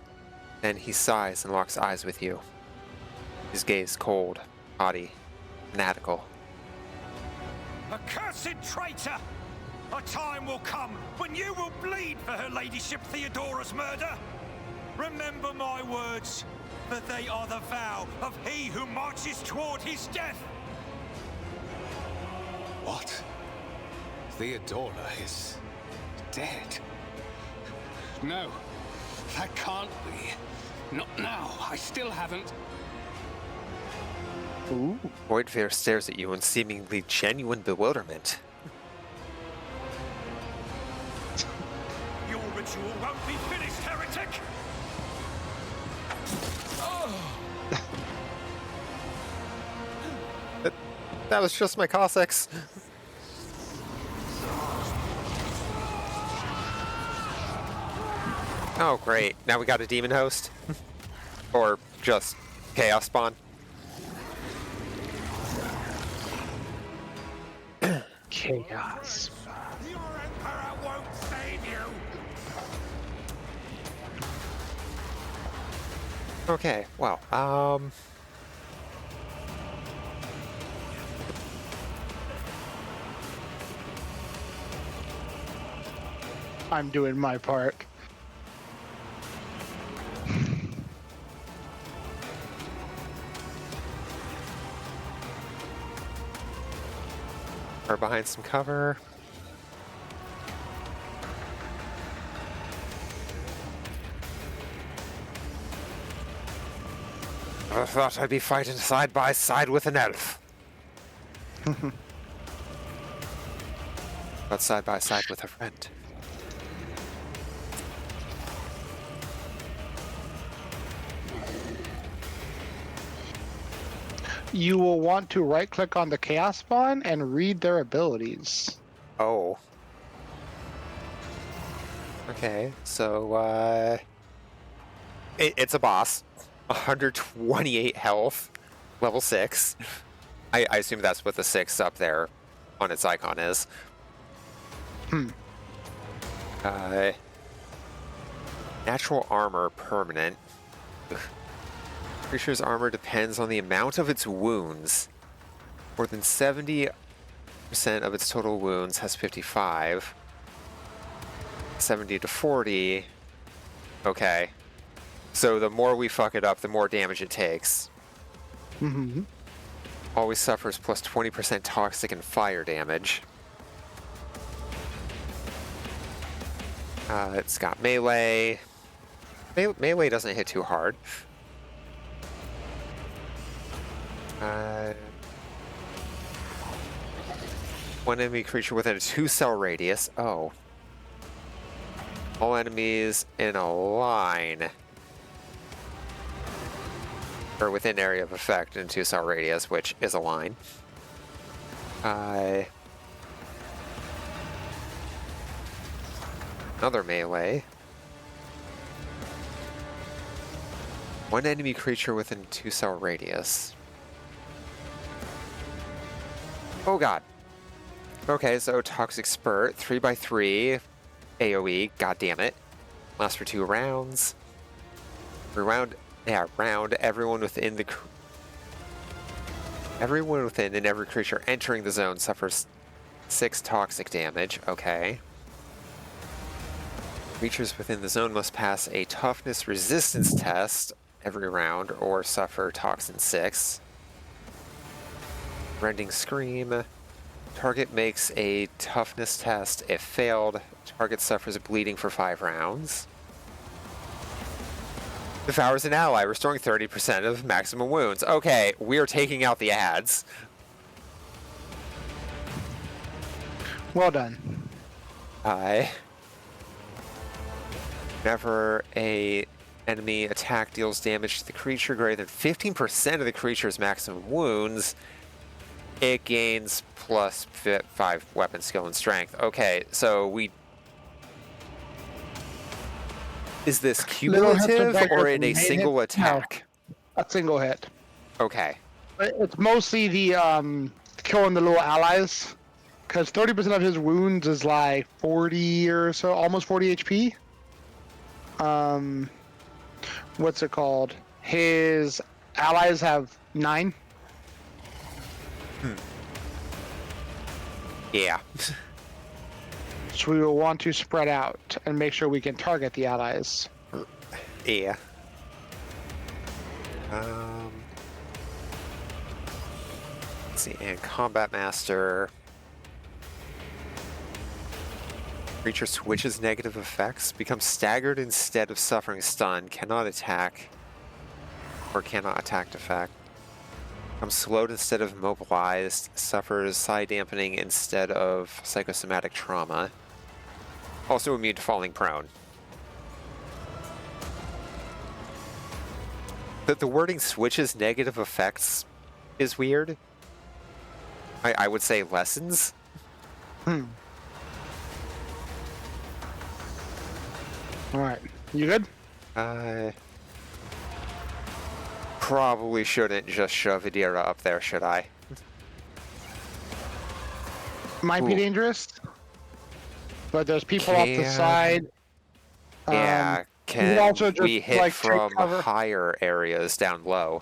then he sighs and locks eyes with you. His gaze cold, haughty, fanatical. Accursed traitor! A time will come when you will bleed for her ladyship Theodora's murder. Remember my words, that they are the vow of he who marches toward his death. What? Theodora is dead? No, that can't be. Not now. I still haven't. Ooh. Voidfair stares at you in seemingly genuine bewilderment. Your ritual won't be finished, heretic! That was just my Cossacks. Oh, great. Now we got a demon host? Or just chaos spawn? Chaos. Your emperor won't save you! Okay, well, I'm doing my part. we're behind some cover. I thought I'd be fighting side by side with an elf. But side by side with a friend. You will want to right-click on the Chaos Spawn and read their abilities. Oh. Okay, so, it's a boss. 128 health. Level 6. I assume that's what the 6 up there on its icon is. Natural armor permanent. Creature's armor depends on the amount of its wounds. More than 70% of its total wounds has 55. 70 to 40. Okay. So the more we fuck it up, the more damage it takes. Mm-hmm. Always suffers plus 20% toxic and fire damage. It's got melee. Melee doesn't hit too hard. One enemy creature within a 2-cell radius. Oh. All enemies in a line. Or within area of effect in a 2-cell radius, which is a line. Another melee. One enemy creature within 2-cell radius. Oh god. Okay, so Toxic Spurt, 3x3, AoE, god damn it. Lasts for 2 rounds. Round everyone within and every creature entering the zone suffers 6 toxic damage. Okay. Creatures within the zone must pass a toughness resistance test every round or suffer toxin 6. Rending Scream. Target makes a toughness test. If failed, target suffers bleeding for 5 rounds. Devours an ally, restoring 30% of maximum wounds. Okay, we are taking out the ads. Well done. Whenever an Enemy attack deals damage to the creature greater than 15% of the creature's maximum wounds. It gains plus 5 weapon skill and strength. Okay, so we... Is this Little hits are cumulative bigger or than in a main single hits? attack? No, a single hit. Okay. It's mostly the killing the little allies, because 30% of his wounds is like 40 or so, almost 40 HP. What's it called? His allies have 9. Yeah. So we will want to spread out and make sure we can target the allies. Yeah. Let's see, and Combat Master. Creature switches negative effects, becomes staggered instead of suffering stun, cannot attack, or cannot attack effect. Becomes slowed instead of immobilized, suffers psi dampening instead of psychosomatic trauma. Also immune to falling prone. The wording switches negative effects is weird. I would say lessens. Alright, you good? Probably shouldn't just shove Adira up there, should I? Might be dangerous. But there's people off the side. Yeah, can also just, we hit like, from take cover. higher areas down low?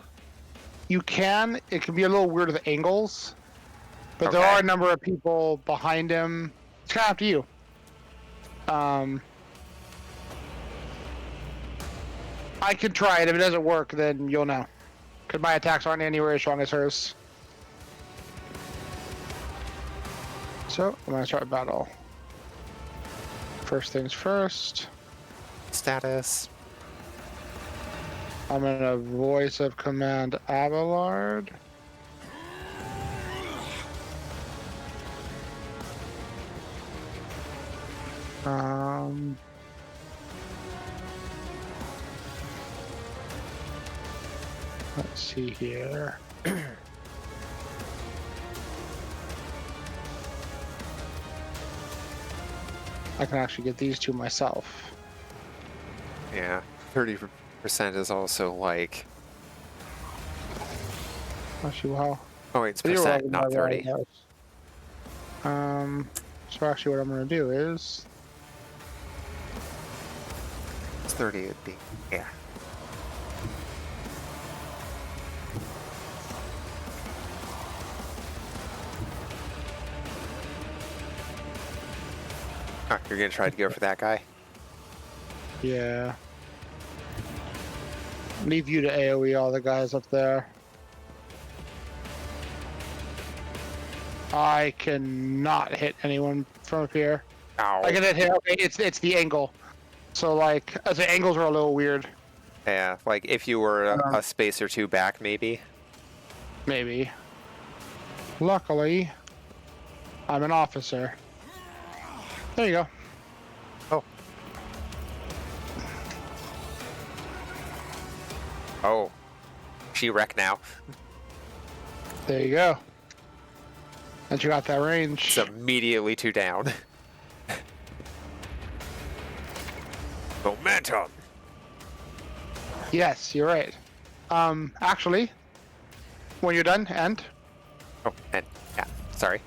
You can. It can be a little weird with angles. But there Okay. are a number of people behind him. It's kind of up to you. I could try it. If it doesn't work, then you'll know. Because my attacks aren't anywhere as strong as hers. So, I'm going to start battle. First things first. Status. I'm going to voice of command Abelard. Let's see here. I can actually get these two myself. Yeah, 30% is also like... Actually, wow. Oh, wait, it's percent, not 30. So actually what I'm going to do is... It's 30, it'd be... Yeah. Oh, you're gonna try to go for that guy? Yeah. Leave you to AoE all the guys up there. I cannot hit anyone from up here. Ow. I can hit him. Okay, it's the angle. So like, the angles are a little weird. Yeah, like if you were a space or two back, maybe. Maybe. Luckily, I'm an officer. There you go. Oh. Oh. She wrecked now. There you go. And you got that range. It's immediately 2 down. Momentum. Yes, you're right. Actually, when you're done, end. Oh, and yeah, sorry.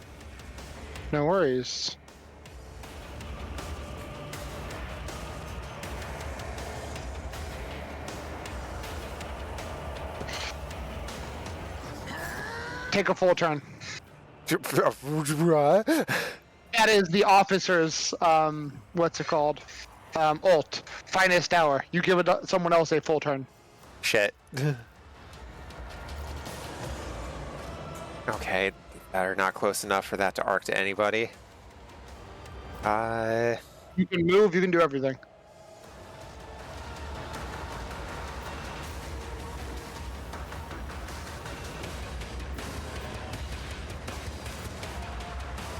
No worries. Take a full turn. That is the officer's, what's it called? Ult. Finest hour. You give someone else a full turn. Shit. Okay, that are not close enough for that to arc to anybody. You can move, you can do everything.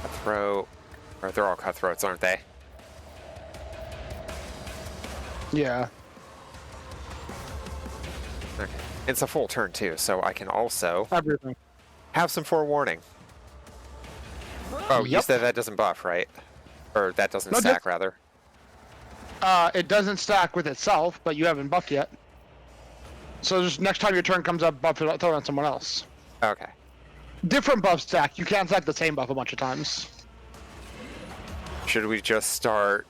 Cutthroat. Or they're all cutthroats, aren't they? Yeah. Okay. It's a full turn too, so I can also Everything. have some forewarning. Oh, you Yep. said that doesn't buff, right? Or that doesn't No, stack, rather. It doesn't stack with itself, but you haven't buffed yet. So just next time your turn comes up, buff it, throw it on someone else. Okay. Different buff stack. You can't stack the same buff a bunch of times. Should we just start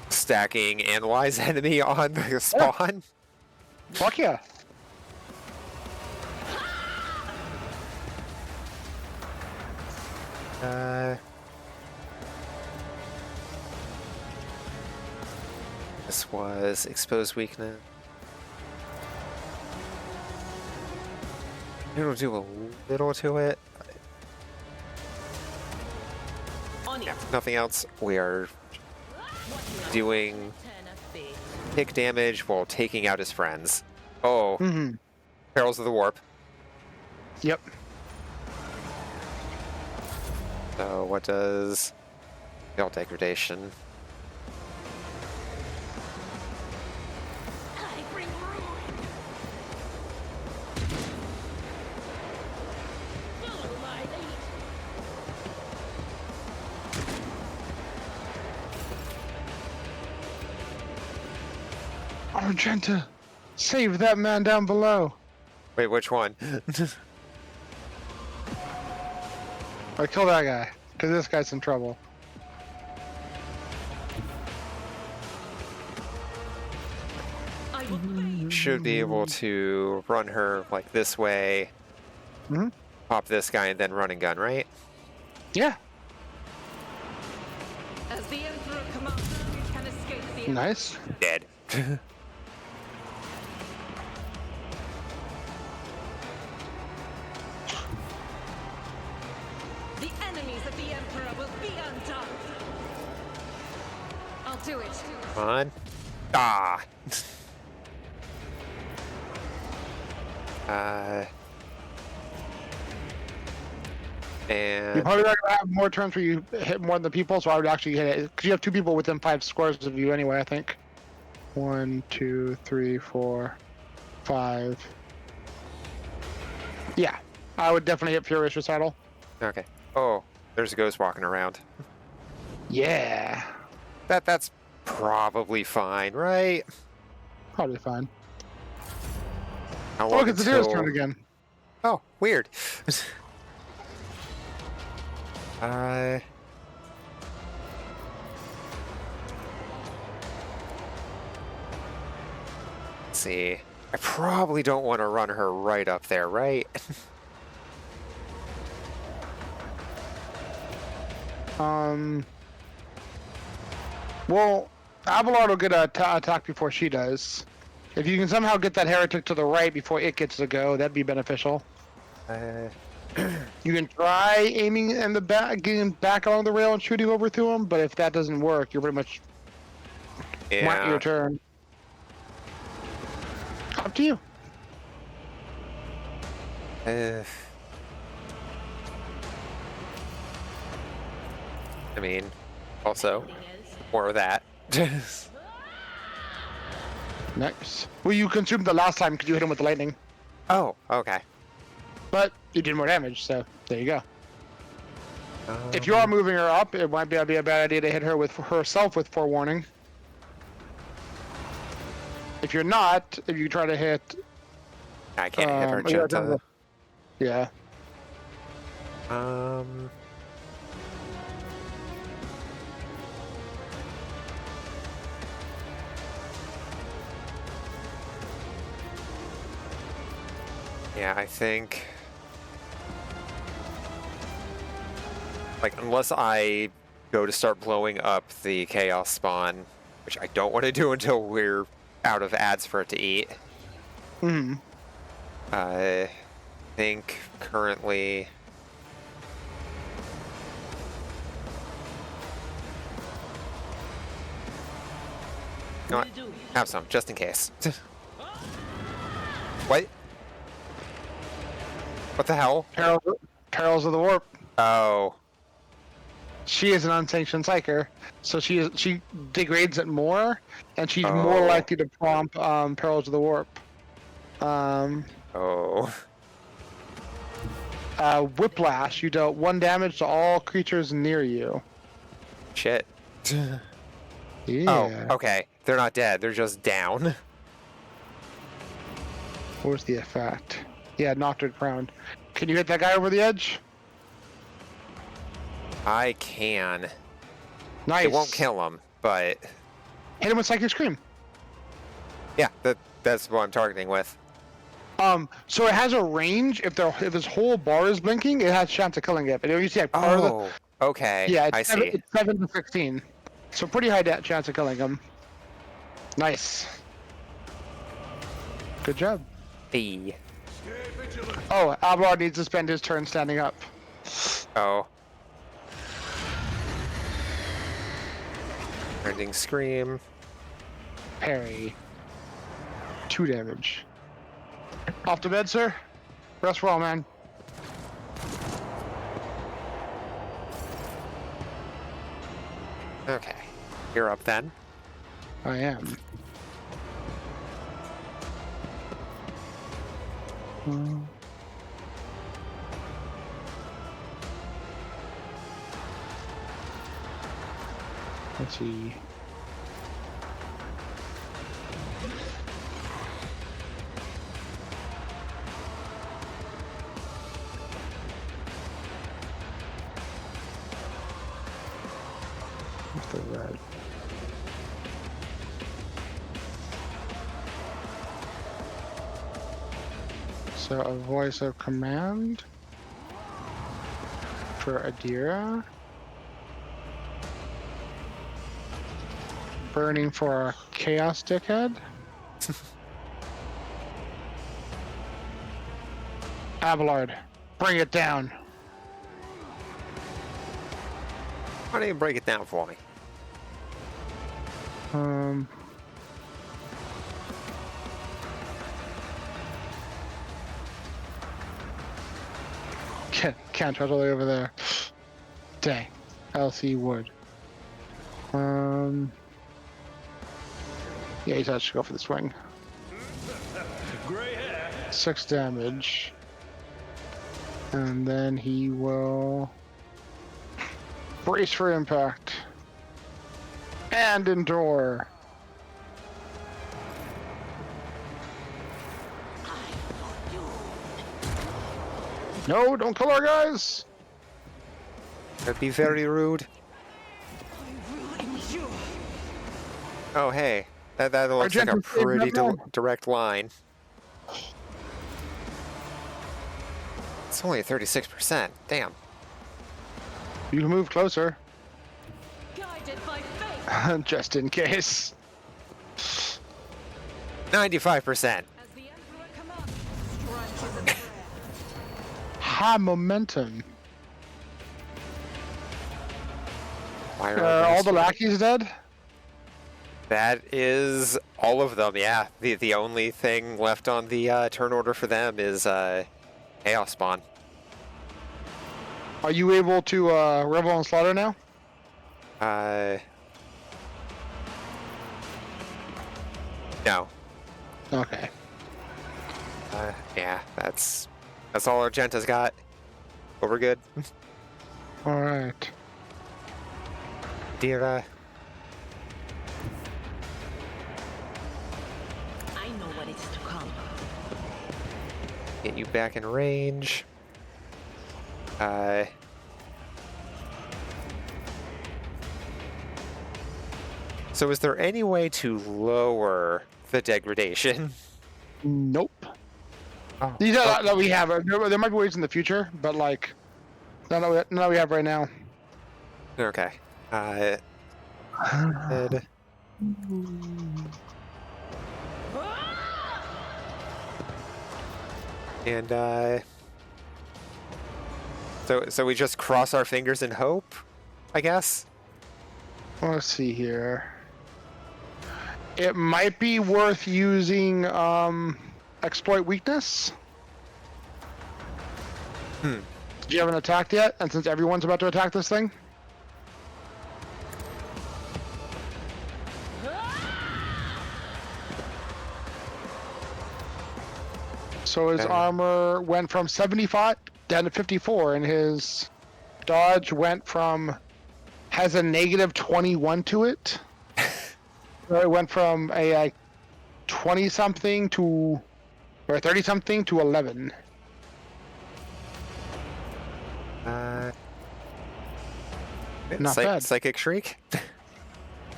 stacking Analyze Enemy on the spawn? Fuck yeah. This was Exposed Weakness. It'll do a little to it. Yeah, nothing else. We are doing pick damage while taking out his friends. Oh, Perils of the Warp. Yep. So what does Veil Degradation? Argenta, save that man down below. Wait, which one? Or kill that guy, because this guy's in trouble. Should be able to run her like this way, pop this guy, and then run and gun, right? Yeah. As the Emperor commands, you can escape the Nice. Dead. The enemies of the Emperor will be undone. I'll do it. Come on. Ah. And You're probably not gonna have more turns where you hit more than the people, so I would actually hit it because you have 2 people within 5 squares of you anyway. I think. 1, 2, 3, 4, 5. Yeah, I would definitely hit Furious Recital. okay. Oh, there's a ghost walking around. Yeah. That's probably fine, right? Probably fine. How Oh, long look, it's Zero's until- turn again. Oh, weird. Let's see. I probably don't want to run her right up there, right? Well, Abelard will get an attack before she does. If you can somehow get that heretic to the right before it gets to go, that'd be beneficial. You can try aiming in the back, getting back along the rail and shooting over to him, but if that doesn't work, you're pretty much your turn. Up to you. I mean, also, more of that. Nice. Well, you consumed the last time because you hit him with the lightning. Oh, okay. But you did more damage, so there you go. If you are moving her up, it might be a bad idea to hit her with herself with forewarning. If you're not, if you try to hit... I can't hit her, Genta. Yeah. Yeah, I think... Like, unless I go to start blowing up the Chaos Spawn, which I don't want to do until we're out of ads for it to eat. I think currently... You know what? Have some, just in case. What? What the hell? Perils of the Warp. Oh. she is an unsanctioned psyker, so she degrades it more, and she's more Oh. likely to prompt Perils of the Warp. Oh. Whiplash. You dealt 1 damage to all creatures near you. Shit. Yeah. Oh, okay. They're not dead. They're just down. Where's the effect? Yeah, knocked it prone. Can you hit that guy over the edge? I can. Nice. It won't kill him, but Hit him with Psychic Scream. yeah, that's what I'm targeting with. So it has a range. If his whole bar is blinking, it has a chance of killing it. But if you see like part of the, Okay. yeah, I see. It's 7 to 16. So pretty high chance of killing him. Nice. Good job. B. Oh, Abelard needs to spend his turn standing up. Oh. Rending Scream. Parry. 2 damage. Off to bed, sir. Rest well, man. Okay. You're up then. I am. Let's see. What's the red? So a voice of command for Adira. Burning for a chaos dickhead. Abelard, bring it down. Why don't you break it down for me? Can't try all the way over there. Dang. LC wood. Yeah, he's actually go for the swing. 6 damage. And then he will brace for impact. And endure. No, don't kill our guys! That'd be very rude. Oh, hey. That looks like a Argentum saved pretty that one. direct line. It's only 36%. Damn. You can move closer. Guided by fate. Just in case. 95%. High momentum. Why Are are all the lackeys dead? That is all of them, yeah. The only thing left on the turn order for them is Chaos Spawn. Are you able to revel and slaughter now? No. Okay. Yeah, that's all Argenta's got. But we're good. All right. Dira. I know what is to come. Get you back in range. So is there any way to lower the degradation? Nope. Oh, These are that we have. There might be ways in the future, but like, none that we have right now. Okay. Good. And so we just cross our fingers and hope, I guess. Let's see here. It might be worth using exploit weakness. Hmm. Do you have an attack yet? And since everyone's about to attack this thing, So his Okay. armor went from 75 down to 54, and his dodge has a negative 21 to it. So it went from a 20-something or 30-something to 11. Not bad. Psychic Shriek?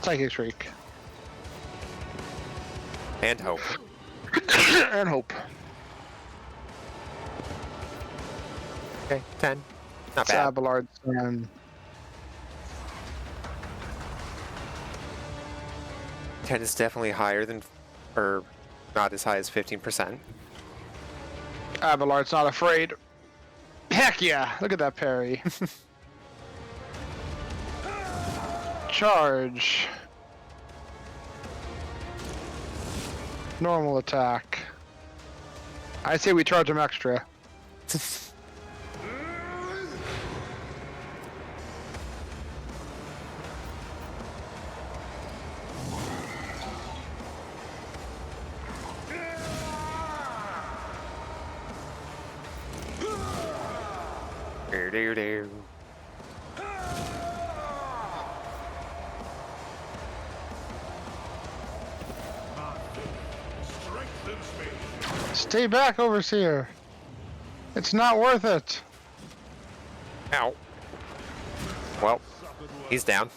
Psychic Shriek. And Hope. And Hope. Okay, 10. Not bad. Abelard's turn. 10 is definitely higher than, or not as high as 15%. Abelard's not afraid. Heck yeah! Look at that parry. Charge. Normal attack. I say we charge him extra. Do-do-do. Stay back, Overseer. It's not worth it. Ow. Well, he's down.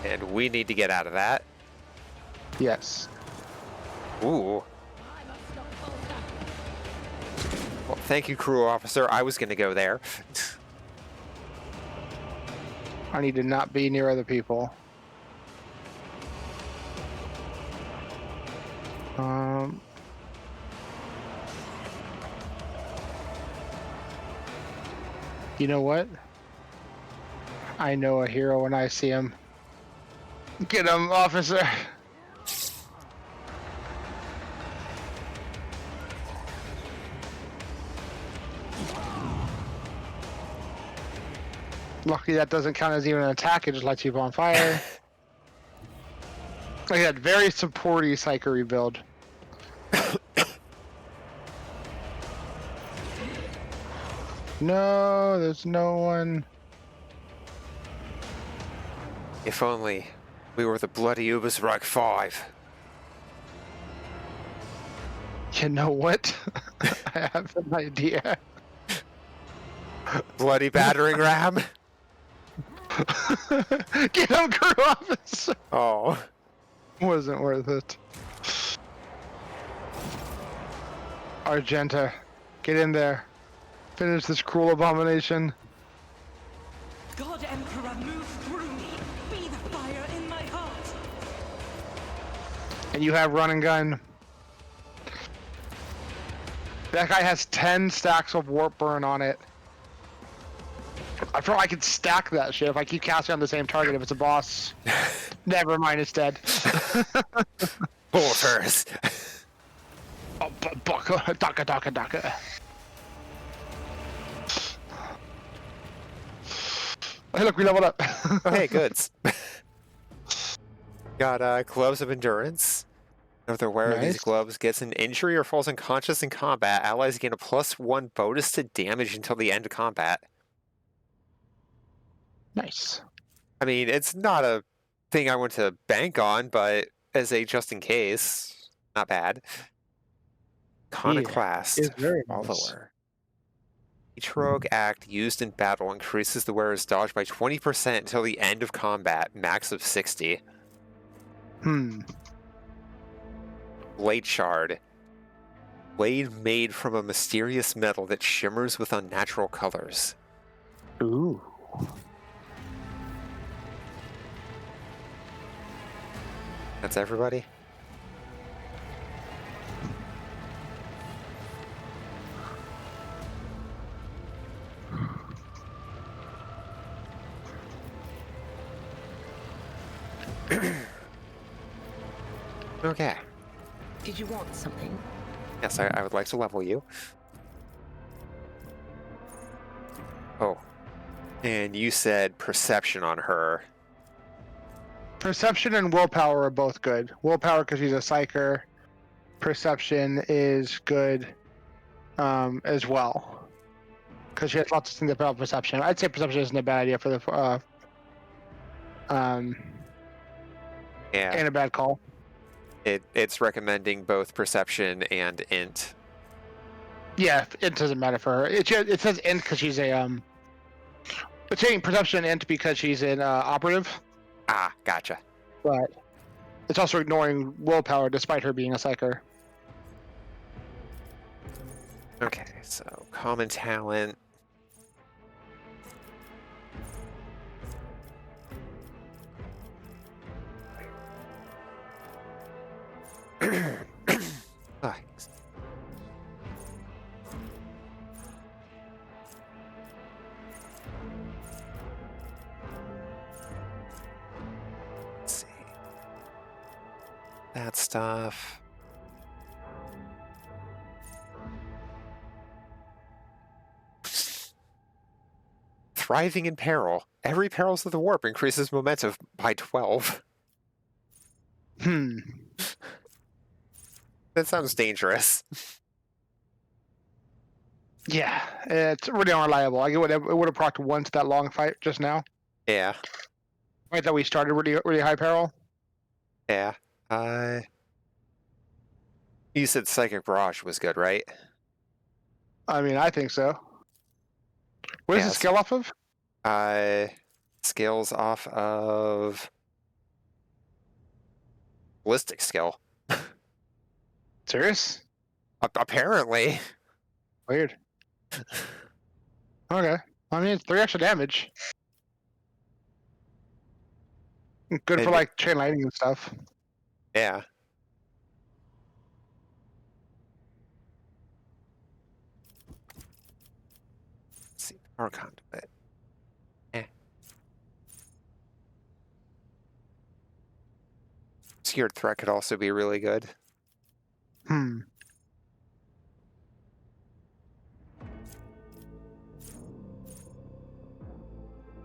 And we need to get out of that. Yes. Ooh. Well, thank you, crew officer. I was going to go there. I need to not be near other people. You know what? I know a hero when I see him. Get him, officer! Lucky that doesn't count as even an attack, it just lights you on fire. Look at that, very supporty psychery build. No, there's no one. If only we were the bloody Ubersreich 5. You know what? I have an idea. Bloody battering ram? Get him, crew officer! Oh. Wasn't worth it. Argenta, get in there. Finish this cruel abomination. God Emperor, move through me. Be the fire in my heart. And you have run and gun. That guy has 10 stacks of warp burn on it. I feel I could stack that shit if I keep casting on the same target if it's a boss. Never mind, it's dead. Porters. Oh, Daka. Hey, look, we leveled up. Oh, hey, goods. Got gloves of endurance. If the wearer of these gloves gets an injury or falls unconscious in combat, allies gain a +1 bonus to damage until the end of combat. Nice. I mean, it's not a thing I want to bank on, but as a just in case, not bad. Iconoclast is very follower. nice. Each rogue act used in battle increases the wearer's dodge by 20% until the end of combat, max of 60. Blade Shard. Blade made from a mysterious metal that shimmers with unnatural colors. Ooh. That's everybody? Okay. Did you want something? Yes, I would like to level you. Oh. And you said perception on her. Perception and willpower are both good. Willpower because she's a psyker, perception is good as well. Because she has lots of things about perception. I'd say perception isn't a bad idea for the Yeah. and a bad call. It's recommending both perception and int. Yeah, it doesn't matter for her. It says int because she's a it's saying perception int because she's an operative. Ah, gotcha. But it's also ignoring willpower despite her being a psyker. Okay, so common talent. Ah, let's see. That stuff. Thriving in peril. Every perils of the warp increases momentum by 12. That sounds dangerous. Yeah, it's really unreliable. Like it would have procced once that long fight just now. Yeah. Right, that we started really high peril. Yeah. You said Psychic Barrage was good, right? I mean, I think so. What is the skill off of? Skills off of ballistic skill. Serious? Apparently. Weird. Okay. I mean, it's 3 extra damage. Good for like chain lightning and stuff. Yeah. Let's see, power conduit. Seared threat could also be really good.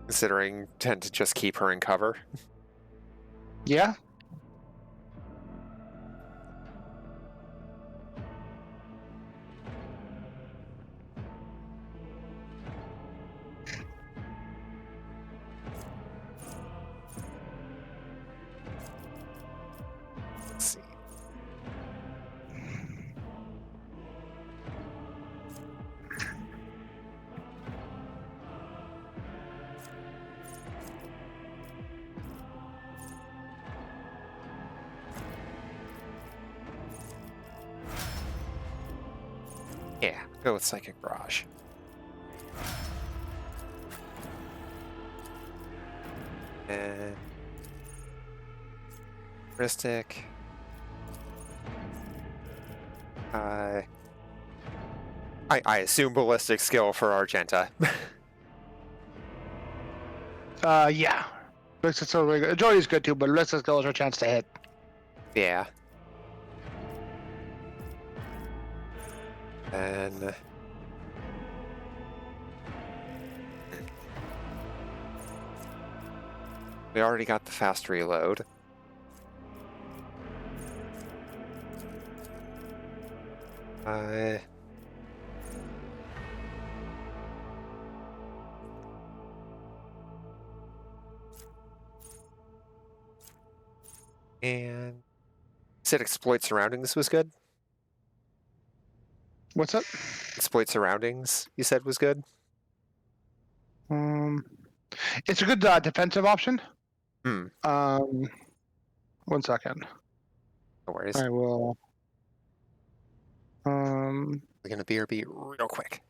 Considering tend to just keep her in cover. Yeah. Let's see. Yeah, go with Psychic Barrage. And Heuristic. I assume ballistic skill for Argenta. Yeah. Looks so really good. Jody's good too, but let's just go with her chance to hit. Yeah. And we already got the fast reload. And said exploit surroundings was good. What's up? Exploit surroundings, you said was good. It's a good defensive option. 1 second. No worries. I will. We're gonna BRB real quick.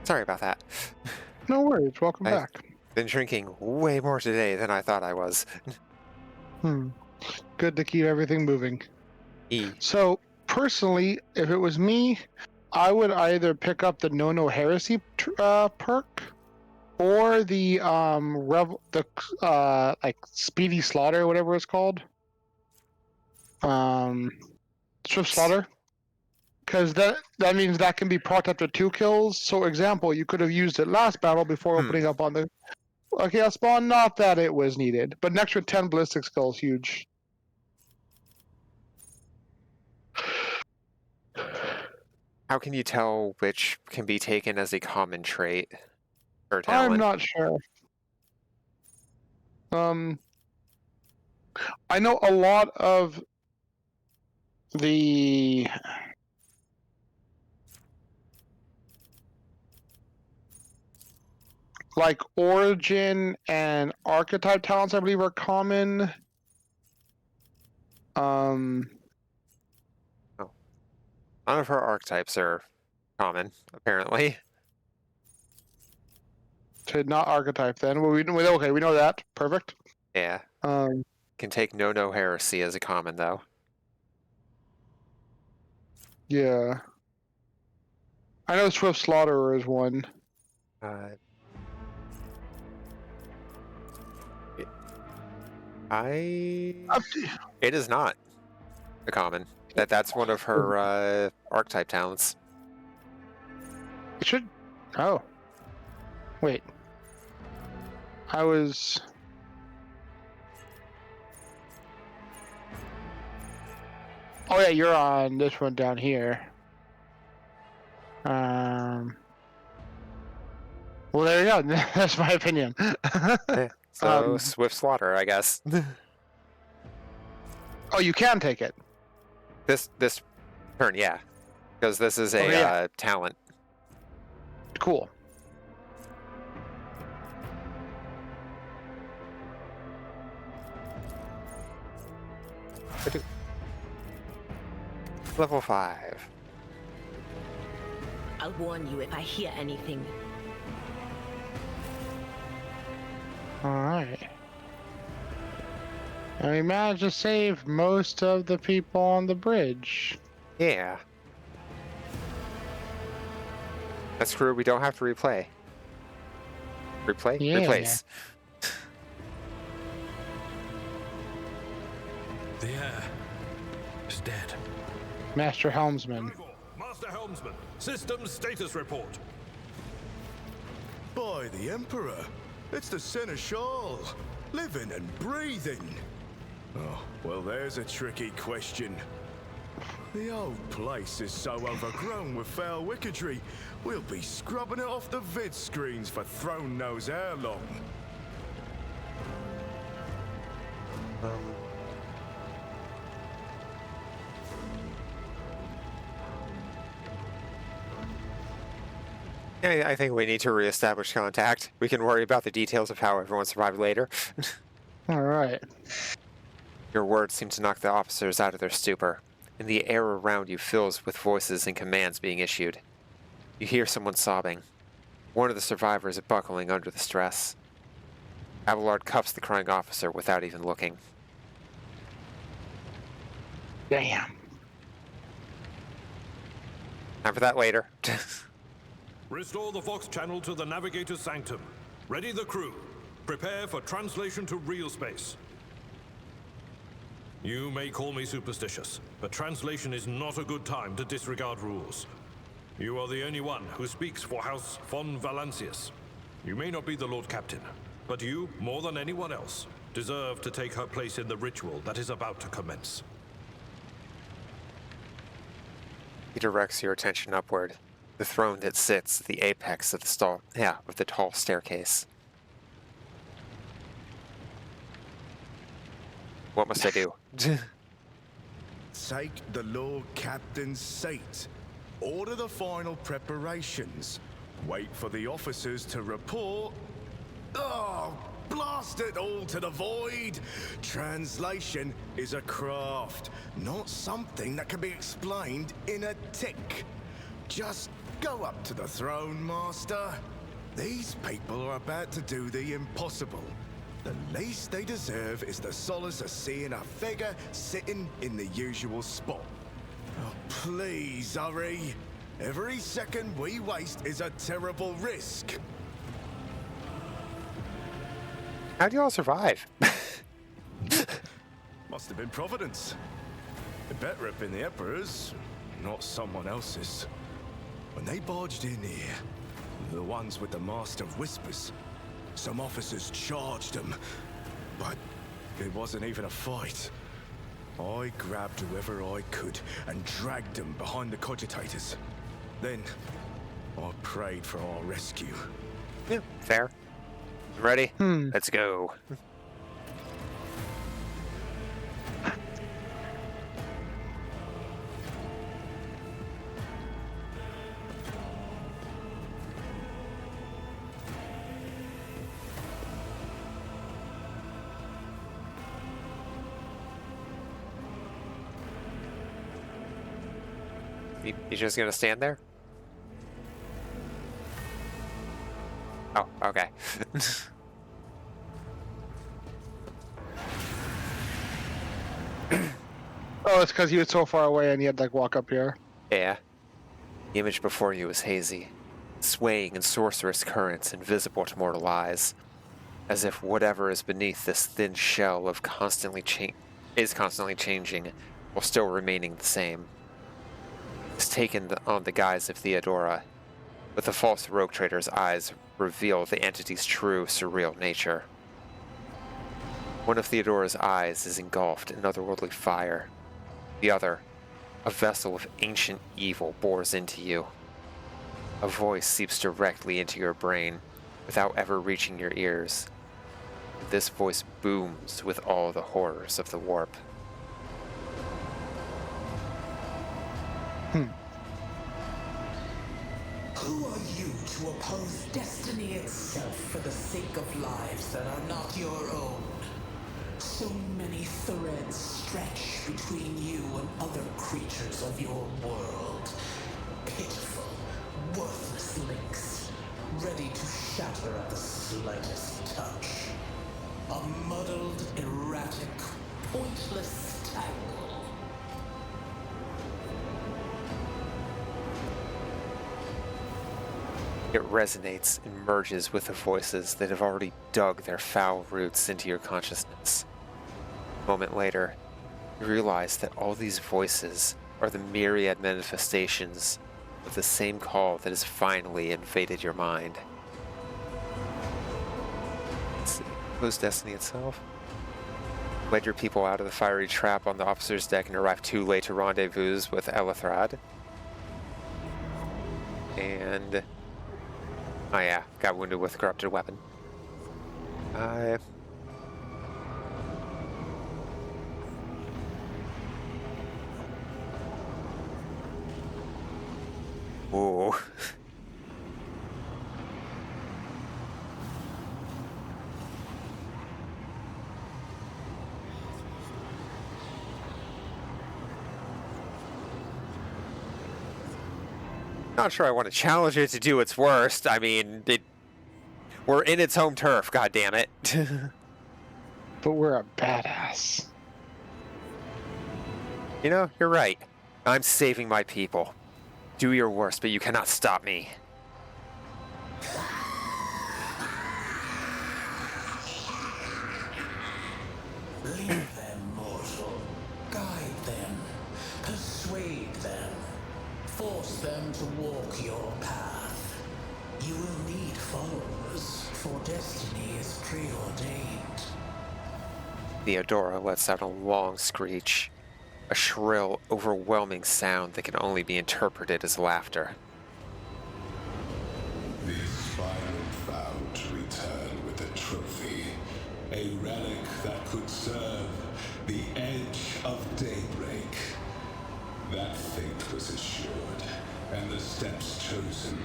Sorry about that. No worries. Welcome I've back. been drinking way more today than I thought I was. Good to keep everything moving. E. So, personally, if it was me, I would either pick up the No Heresy perk or the like Speedy Slaughter, whatever it's called. Swift Slaughter. Because that means that can be procced after 2 kills. So, example, you could have used it last battle before opening up on the Chaos Spawn. Not that it was needed, but an extra 10 ballistic skill is huge. How can you tell which can be taken as a common trait or I'm talent? not sure. I know a lot of the like origin and archetype talents, I believe, are common. None of her archetypes are common, apparently. So not archetype then. Well, okay, we know that. Perfect. Yeah. Can take No Heresy as a common, though. Yeah. I know Swift Slaughterer is one. It is not a common. That's one of her archetype talents. It should. Oh. Wait. I was. Oh yeah, you're on this one down here. Well, there you go. That's my opinion. Yeah, so Swift Slaughter, I guess. Oh, you can take it. This turn, yeah, because this is a talent. Cool. Level 5. I'll warn you if I hear anything. Alright. And we managed to save most of the people on the bridge. Yeah. That's true, we don't have to replay. Replay? Yeah. Replace. The air is dead. Master Helmsman. Master Helmsman, systems status report. By the Emperor, it's the Seneschal, living and breathing. Oh, well, there's a tricky question. The old place is so overgrown with foul wickedry, we'll be scrubbing it off the vid screens for throne knows how long. Yeah, I think we need to reestablish contact. We can worry about the details of how everyone survived later. Alright. Your words seem to knock the officers out of their stupor, and the air around you fills with voices and commands being issued. You hear someone sobbing. One of the survivors is buckling under the stress. Abelard cuffs the crying officer without even looking. Damn. Time for that later. Restore the Vox channel to the Navigator's Sanctum. Ready the crew. Prepare for translation to real space. You may call me superstitious, but translation is not a good time to disregard rules. You are the only one who speaks for House von Valancius. You may not be the Lord Captain, but you, more than anyone else, deserve to take her place in the ritual that is about to commence. He directs your attention upward, the throne that sits at the apex of the tall staircase. What must I do? Take the Lord Captain's seat. Order the final preparations. Wait for the officers to report. Oh, blast it all to the void! Translation is a craft, not something that can be explained in a tick. Just Go up to the throne, Master. These people are about to do the impossible. The least they deserve is the solace of seeing a figure sitting in the usual spot. Oh, please, hurry. Every second we waste is a terrible risk. How do you all survive? Must have been Providence. It better have been the Emperor's, not someone else's. When they barged in here, the ones with the Master of Whispers, some officers charged them, but it wasn't even a fight. I grabbed whoever I could and dragged them behind the cogitators. Then, I prayed for our rescue. Yeah, fair. Ready? Let's go. You just gonna stand there? Oh, okay. Oh, it's because he was so far away and he had to like walk up here. Yeah. The image before you is hazy, swaying in sorcerous currents invisible to mortal eyes, as if whatever is beneath this thin shell of constantly changing while still remaining the same. It's taken on the guise of Theodora, but the false rogue trader's eyes reveal the entity's true, surreal nature. One of Theodora's eyes is engulfed in otherworldly fire. The other, a vessel of ancient evil, bores into you. A voice seeps directly into your brain without ever reaching your ears. This voice booms with all the horrors of the warp. Who are you to oppose destiny itself for the sake of lives that are not your own? So many threads stretch between you and other creatures of your world. Pitiful, worthless links, ready to shatter at the slightest touch. A muddled, erratic, pointless tangle. It resonates and merges with the voices that have already dug their foul roots into your consciousness. A moment later, you realize that all these voices are the myriad manifestations of the same call that has finally invaded your mind. Let's see. Was destiny itself? Led your people out of the fiery trap on the officer's deck and arrived too late to rendezvous with Elithrad. And... oh yeah, got wounded with a corrupted weapon. Ooh. Not sure I want to challenge it to do its worst. I mean, we're in its home turf, god damn it. But we're a badass. You know, you're right. I'm saving my people. Do your worst, but you cannot stop me. Lead them, mortal. Guide them. Persuade them. Force them to walk your path. You will need followers, for destiny is preordained. Theodora lets out a long screech, a shrill, overwhelming sound that can only be interpreted as laughter. The aspirant vowed to return with a trophy, a relic that could serve the edge of daybreak. That fate was assured, and the steps chosen.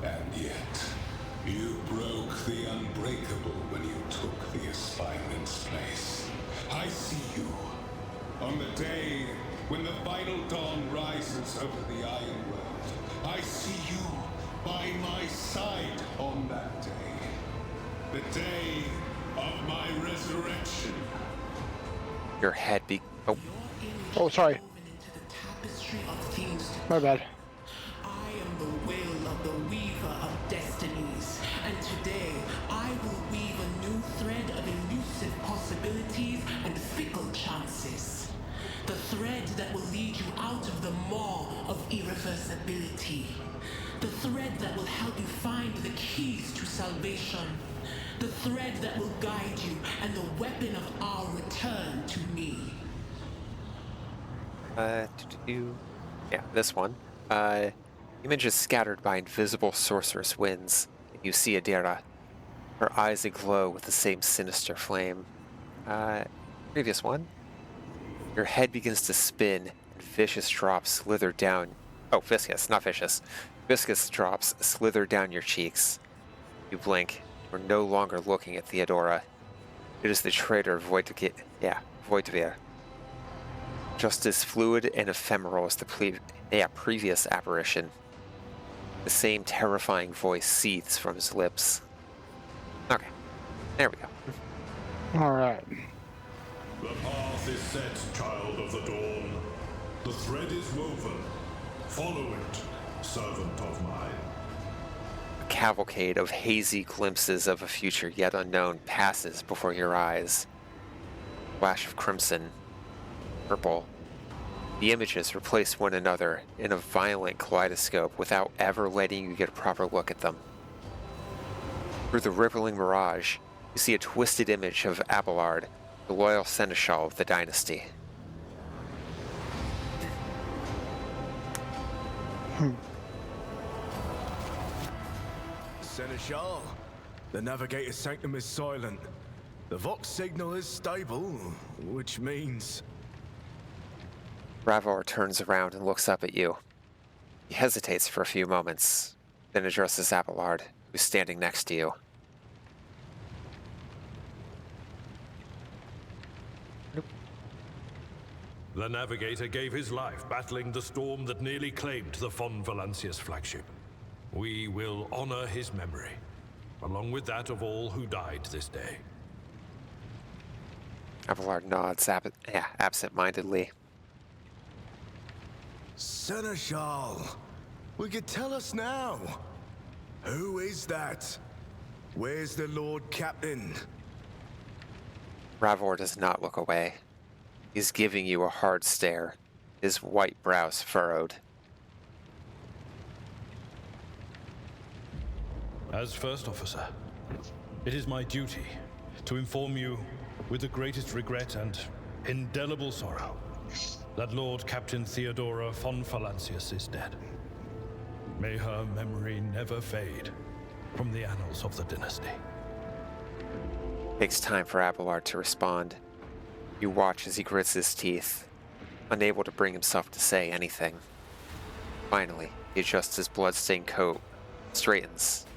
And yet, you broke the unbreakable when you took the aspirant's place. I see you. On the day when the final dawn rises over the Iron World, I see you by my side on that day. The day of my resurrection. Your head be... Oh. Oh, sorry. My bad. I am the will of the weaver of destinies, and today I will weave a new thread of elusive possibilities and fickle chances. The thread that will lead you out of the maw of irreversibility. The thread that will help you find the keys to salvation. The thread that will guide you and the weapon of our return to me. Yeah, this one. Images scattered by invisible sorceress winds. You see Adira. Her eyes aglow with the same sinister flame. Previous one. Your head begins to spin, and vicious drops slither down. Oh, viscous, not vicious. Viscous drops slither down your cheeks. You blink. You're no longer looking at Theodora. It is the traitor Voitvir. Just as fluid and ephemeral as the previous apparition. The same terrifying voice seethes from his lips. Okay, there we go. All right. The path is set, child of the dawn. The thread is woven. Follow it, servant of mine. A cavalcade of hazy glimpses of a future yet unknown passes before your eyes. Flash of crimson, purple. The images replace one another in a violent kaleidoscope without ever letting you get a proper look at them. Through the rippling mirage, you see a twisted image of Abelard, the loyal seneschal of the dynasty. Seneschal, the navigator's sanctum is silent. The Vox signal is stable, which means... Ravor turns around and looks up at you. He hesitates for a few moments, then addresses Abelard, who's standing next to you. The navigator gave his life battling the storm that nearly claimed the Von Valancius flagship. We will honor his memory, along with that of all who died this day. Abelard nods absent-mindedly. Seneschal, we could tell us now. Who is that? Where's the Lord Captain? Ravor does not look away. He's giving you a hard stare, his white brows furrowed. As First Officer, it is my duty to inform you with the greatest regret and indelible sorrow that Lord Captain Theodora von Valancius is dead. May her memory never fade from the annals of the dynasty. Takes time for Abelard to respond. You watch as he grits his teeth, unable to bring himself to say anything. Finally, he adjusts his blood-stained coat, straightens,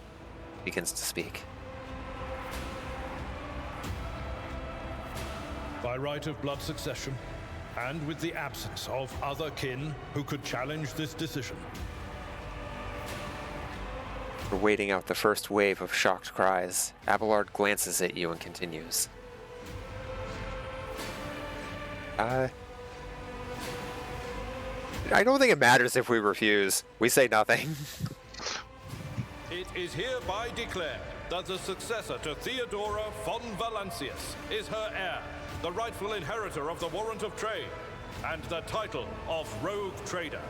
begins to speak. By right of blood succession, and with the absence of other kin who could challenge this decision. For waiting out the first wave of shocked cries, Abelard glances at you and continues. I don't think it matters if we refuse. We say nothing. It is hereby declared that the successor to Theodora von Valancius is her heir, the rightful inheritor of the warrant of trade, and the title of Rogue Trader.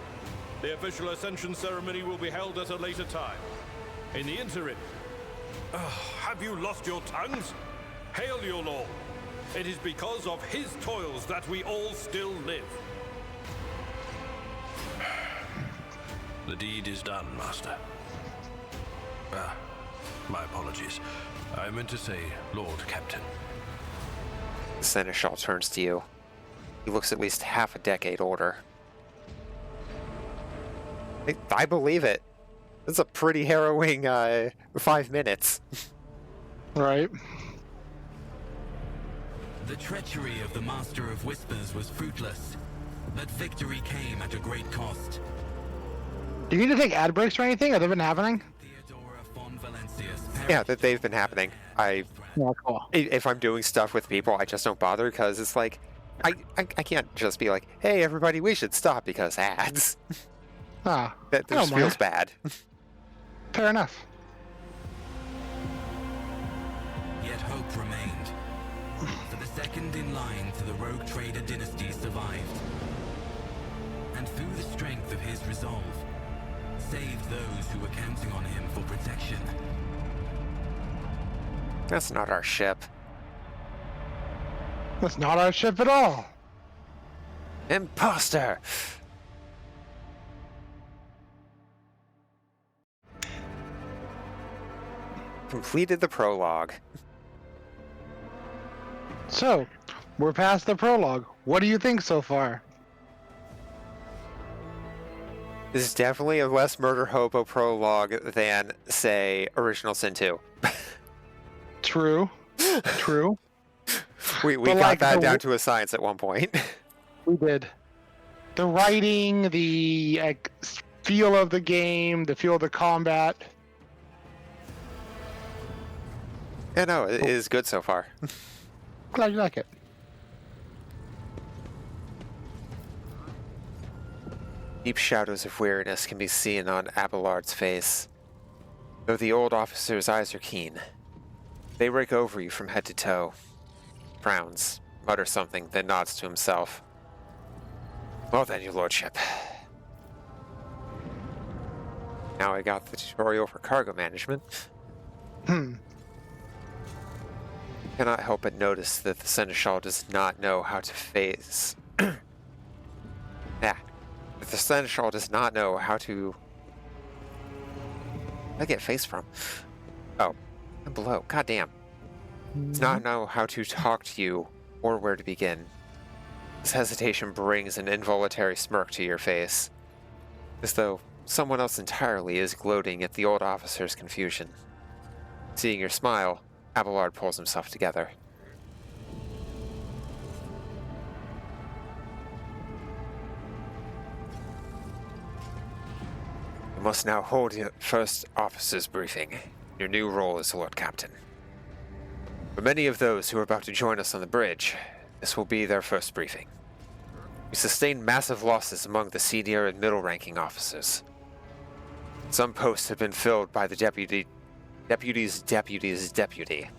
The official ascension ceremony will be held at a later time. In the interim, have you lost your tongues? Hail your lord. It is because of his toils that we all still live. The deed is done, Master. My apologies. I meant to say Lord Captain. The Seneschal turns to you. He looks at least half a decade older. I believe it. It's a pretty harrowing 5 minutes. Right. The treachery of the Master of Whispers was fruitless, but victory came at a great cost. Do you need to take ad breaks or anything? Have they been happening? Yeah, that they've been happening. Yeah, cool. If I'm doing stuff with people, I just don't bother because it's like, I can't just be like, hey, everybody, we should stop because ads. Ah, That I don't just feels mind. bad. Fair enough. Yet hope remained. For the second in line to the rogue trader dynasty survived. And through the strength of his resolve, saved those who were counting on him for protection. That's not our ship. That's not our ship at all. Imposter! Completed the prologue. So, we're past the prologue. What do you think so far? This is definitely a less murder hobo prologue than, say, Original Sin 2. True. True. We But, got like, that down to a science at one point. We did. The writing, the feel of the game, the feel of the combat. Yeah, no, it is good so far. Glad you like it. Deep shadows of weariness can be seen on Abelard's face. Though the old officer's eyes are keen, they rake over you from head to toe. Frowns, mutters something, then nods to himself. Well then, your lordship. Now I got the tutorial for cargo management. Cannot help but notice that the Seneschal does not know how to face... The Seneschal does not know how to... Where'd I get face from? Oh, I'm below. God damn. Does not know how to talk to you or where to begin. This hesitation brings an involuntary smirk to your face, as though someone else entirely is gloating at the old officer's confusion. Seeing your smile, Abelard pulls himself together. You must now hold your first officer's briefing. Your new role as Lord Captain. For many of those who are about to join us on the bridge, this will be their first briefing. We sustained massive losses among the senior and middle-ranking officers. Some posts have been filled by the deputy's deputy,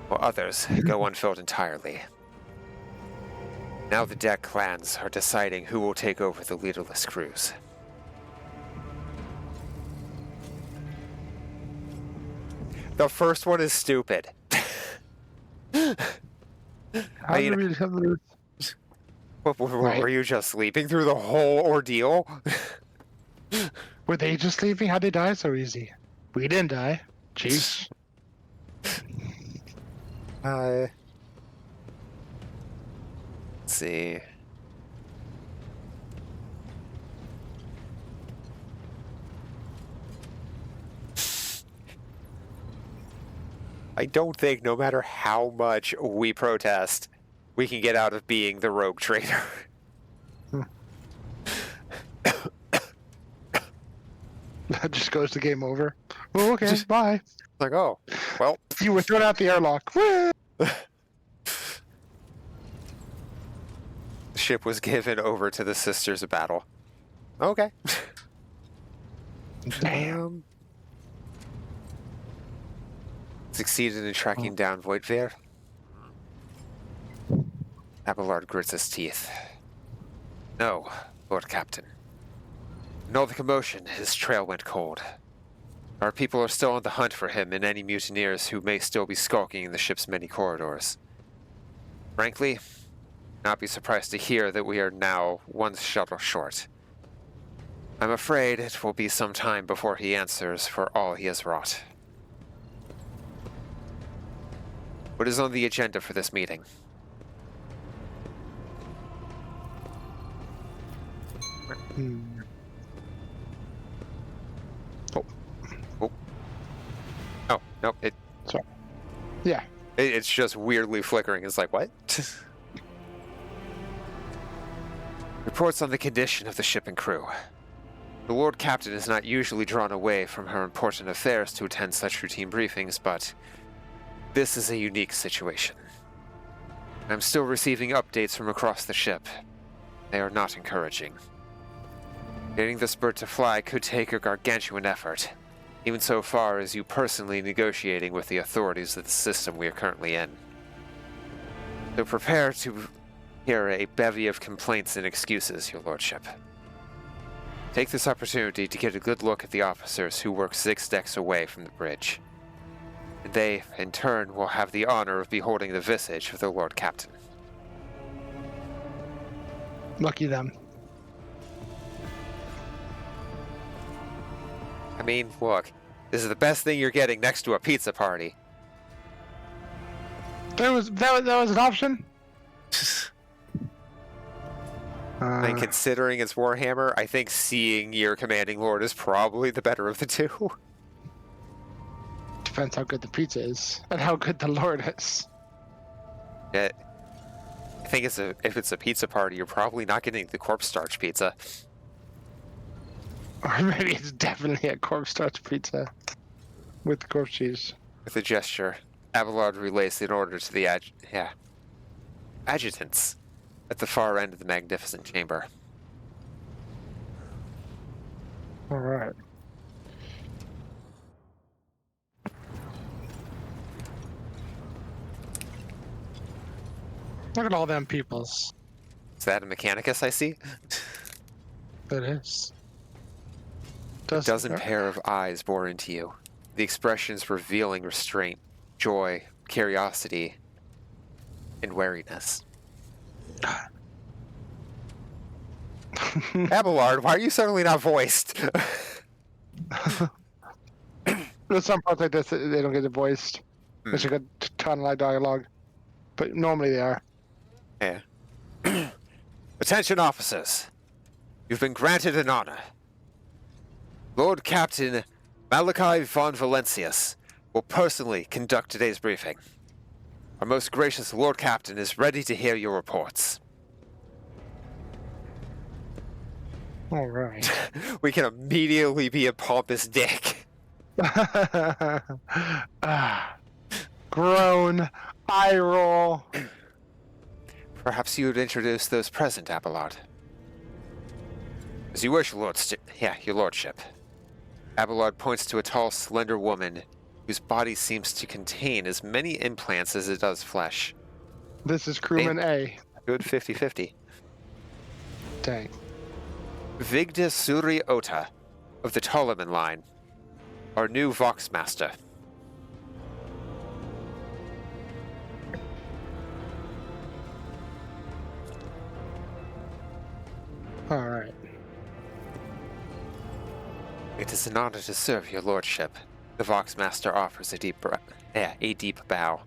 while others go unfilled entirely. Now the deck clans are deciding who will take over the leaderless crews. The first one is stupid. How did we have this? Were you just sleeping through the whole ordeal? Were they just sleeping? How'd they die so easy? We didn't die. Jeez. Let's see. I don't think no matter how much we protest, we can get out of being the rogue trader. That just goes to game over. Oh, okay, bye. Like, oh, well. You were thrown out the airlock. The ship was given over to the Sisters of Battle. Okay. Damn. Succeeded in tracking down Voidveer. Abelard grits his teeth. No, Lord Captain. In all the commotion, his trail went cold. Our people are still on the hunt for him and any mutineers who may still be skulking in the ship's many corridors. Frankly, not be surprised to hear that we are now one shuttle short. I'm afraid it will be some time before he answers for all he has wrought. What is on the agenda for this meeting? Oh, no, it... Sorry. Yeah. It's just weirdly flickering. It's like, what? Reports on the condition of the ship and crew. The Lord Captain is not usually drawn away from her important affairs to attend such routine briefings, but this is a unique situation. I'm still receiving updates from across the ship. They are not encouraging. Getting this bird to fly could take a gargantuan effort, even so far as you personally negotiating with the authorities of the system we are currently in. So prepare to hear a bevy of complaints and excuses, Your Lordship. Take this opportunity to get a good look at the officers who work 6 decks away from the bridge. And they, in turn, will have the honor of beholding the visage of the Lord Captain. Lucky them. I mean, look, this is the best thing you're getting next to a pizza party. That was an option? And considering it's Warhammer, I think seeing your commanding lord is probably the better of the two. Depends how good the pizza is and how good the Lord is. Yeah, I think if it's a pizza party, you're probably not getting the corpse starch pizza. Or maybe it's definitely a corpse starch pizza with corpse cheese. With a gesture, Abelard relays an order to the adjutants at the far end of the magnificent chamber. All right. Look at all them peoples. Is that a Mechanicus I see? It is. A dozen pair of eyes bore into you, the expressions revealing restraint, joy, curiosity, and wariness. Abelard, why are you suddenly not voiced? There's some parts like this that they don't get it voiced. It's like a ton of dialogue. But normally they are. Yeah. Attention officers. You've been granted an honor. Lord Captain Malachi von Valencius will personally conduct today's briefing. Our most gracious Lord Captain is ready to hear your reports. All right. We can immediately be a pompous dick. Groan, eye roll. Perhaps you would introduce those present, Abelard. As you wish, your lordship. Abelard points to a tall, slender woman whose body seems to contain as many implants as it does flesh. This is crewman A. Good 50-50. Dang. Vigda Suri Ota of the Ptolemy line, our new Vox Master. All right. It is an honor to serve your lordship. The Vox Master offers a deep bow.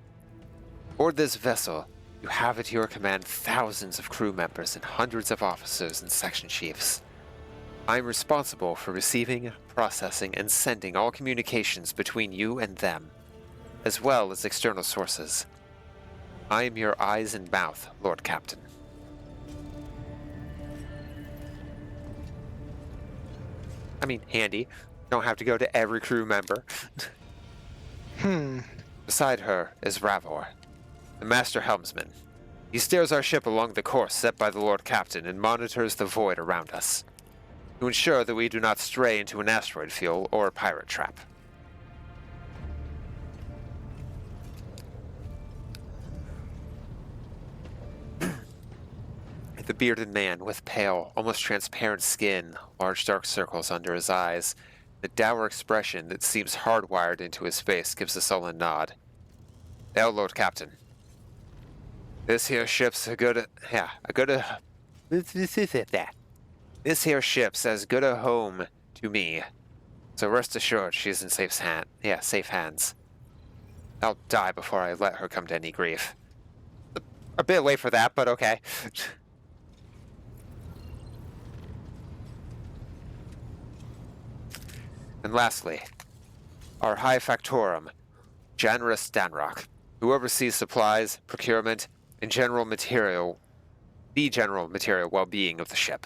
Aboard this vessel, you have at your command thousands of crew members and hundreds of officers and section chiefs. I am responsible for receiving, processing, and sending all communications between you and them, as well as external sources. I am your eyes and mouth, Lord Captain. I mean, handy. Don't have to go to every crew member. Beside her is Ravor, the Master Helmsman. He steers our ship along the course set by the Lord Captain and monitors the void around us, to ensure that we do not stray into an asteroid field or a pirate trap. The bearded man with pale, almost transparent skin, large dark circles under his eyes, the dour expression that seems hardwired into his face gives a sullen nod. Now, Lord Captain. This here ship's This here ship's as good a home to me. So rest assured she's in safe hands. I'll die before I let her come to any grief. A bit late for that, but okay. And lastly, our High Factorum, Janrus Danrock, who oversees supplies, procurement, and the general material well-being of the ship.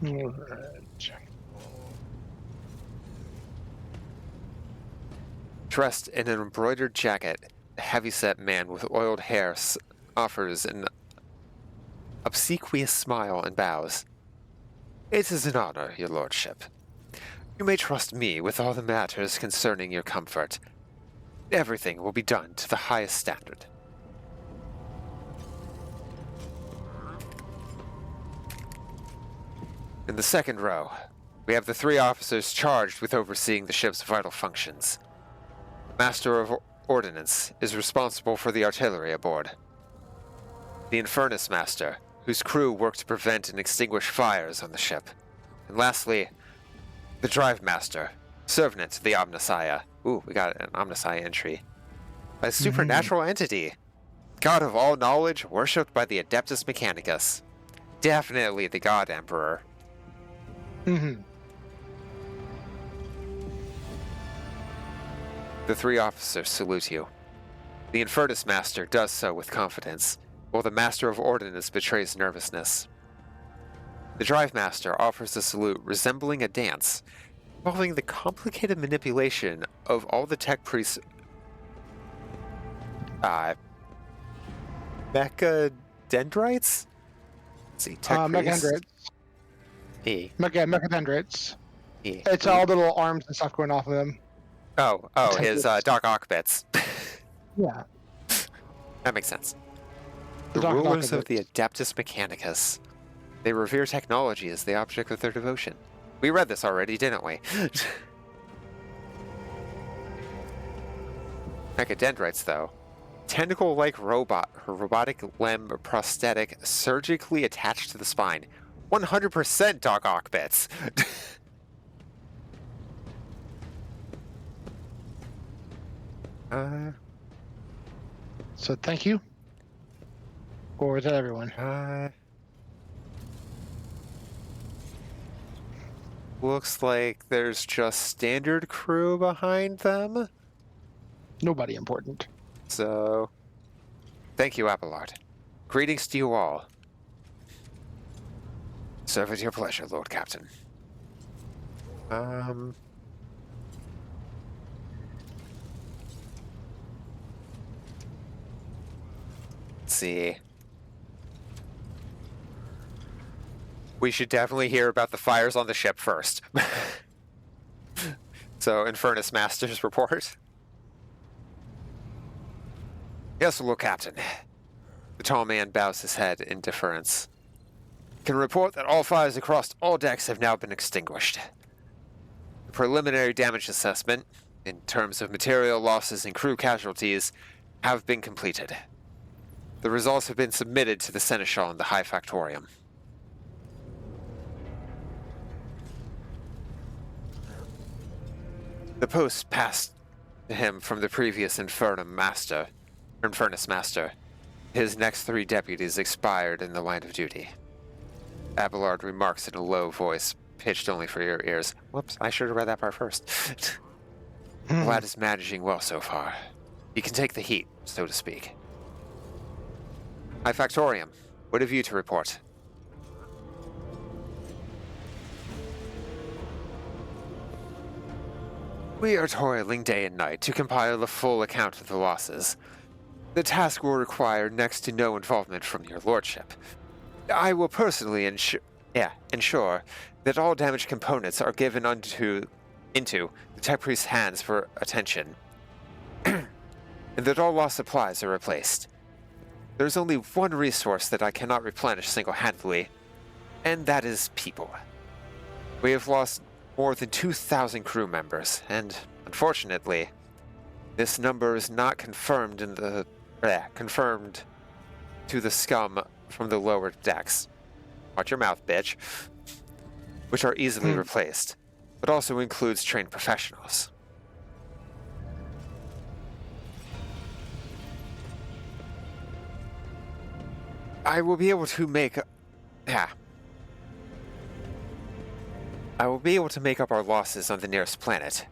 Alright. Dressed in an embroidered jacket, a heavy-set man with oiled hair offers an obsequious smile and bows. It is an honor, your lordship. You may trust me with all the matters concerning your comfort. Everything will be done to the highest standard. In the second row, we have the 3 officers charged with overseeing the ship's vital functions. Master of Ordnance is responsible for the artillery aboard. The Infernus Master, whose crew work to prevent and extinguish fires on the ship. And lastly, the Drive Master, servant to the Omnissiah. Ooh, we got an Omnissiah entry. A supernatural entity. God of all knowledge, worshipped by the Adeptus Mechanicus. Definitely the God Emperor. Mm-hmm. The 3 officers salute you. The Infernus Master does so with confidence, while the Master of Ordnance betrays nervousness. The Drive Master offers a salute resembling a dance, involving the complicated manipulation of all the tech priests. Mechadendrites? Let's see, tech priests. Mechadendrites. E. Mechadendrites. E. It's all little arms and stuff going off of them. Oh, his Doc Ock bits. Yeah. That makes sense. The The Doc rulers Ock of the Adeptus Mechanicus. They revere technology as the object of their devotion. We read this already, didn't we? Mechadendrites, though. Tentacle-like robotic limb or prosthetic surgically attached to the spine. 100% Doc Ock bits. So thank you. Or is that everyone? Looks like there's just standard crew behind them. Nobody important. So, thank you, Abelard. Greetings to you all. Serve at your pleasure, Lord Captain. Let's see. We should definitely hear about the fires on the ship first. So, Infernus Master's report. Yes, Lord Captain. The tall man bows his head in deference. Can report that all fires across all decks have now been extinguished. The preliminary damage assessment, in terms of material losses and crew casualties, have been completed. The results have been submitted to the Seneschal in the High Factorium. The post passed to him from the previous Infernus Master. His next 3 deputies expired in the line of duty. Abelard remarks in a low voice, pitched only for your ears. Whoops, I should have read that part first. The lad is managing well so far. He can take the heat, so to speak. High Factorium, what have you to report? We are toiling day and night to compile a full account of the losses. The task will require next to no involvement from your lordship. I will personally ensure that all damaged components are given into the tech priest's hands for attention, and that all lost supplies are replaced. There's only one resource that I cannot replenish single-handedly, and that is people. We have lost more than 2,000 crew members, and unfortunately, this number is not confirmed confirmed to the scum from the lower decks. Watch your mouth, bitch. Which are easily replaced, but also includes trained professionals. I will be able to make up our losses on the nearest planet,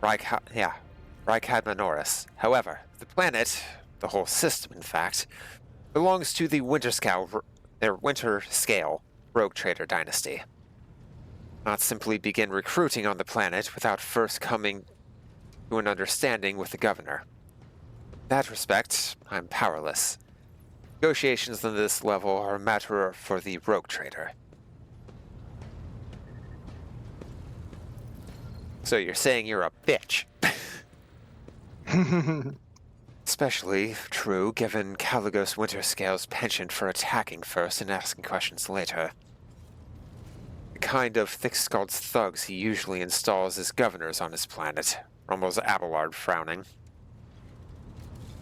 Rykad Manoris. However, the planet, the whole system in fact, belongs to the Winter Scale Rogue Trader dynasty. not simply begin recruiting on the planet without first coming to an understanding with the governor. In that respect, I'm powerless. Negotiations on this level are a matter for the rogue trader. So you're saying you're a bitch? Especially true given Caligos Winterscale's penchant for attacking first and asking questions later. The kind of thick-skulled thugs he usually installs as governors on his planet. Almost Abelard frowning.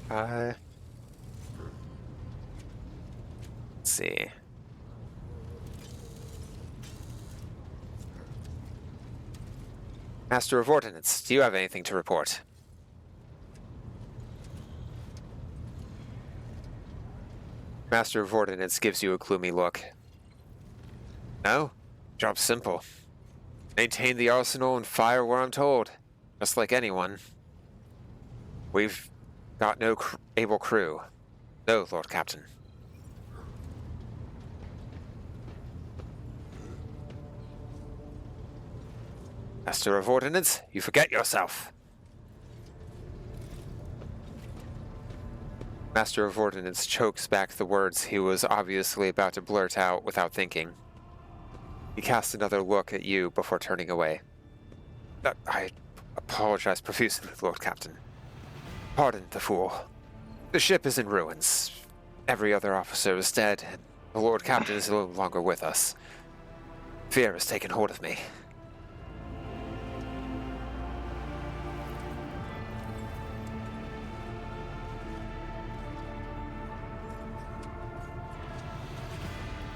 Let's see. Master of Ordnance, do you have anything to report? Master of Ordnance gives you a gloomy look. No? Job's simple. Maintain the arsenal and fire where I'm told. Just like anyone. We've got no able crew. No, Lord Captain. Master of Ordnance, you forget yourself. Master of Ordnance chokes back the words he was obviously about to blurt out without thinking. He casts another look at you before turning away. I apologize profusely, Lord Captain. Pardon the fool. The ship is in ruins. Every other officer is dead, and the Lord Captain is no longer with us. Fear has taken hold of me.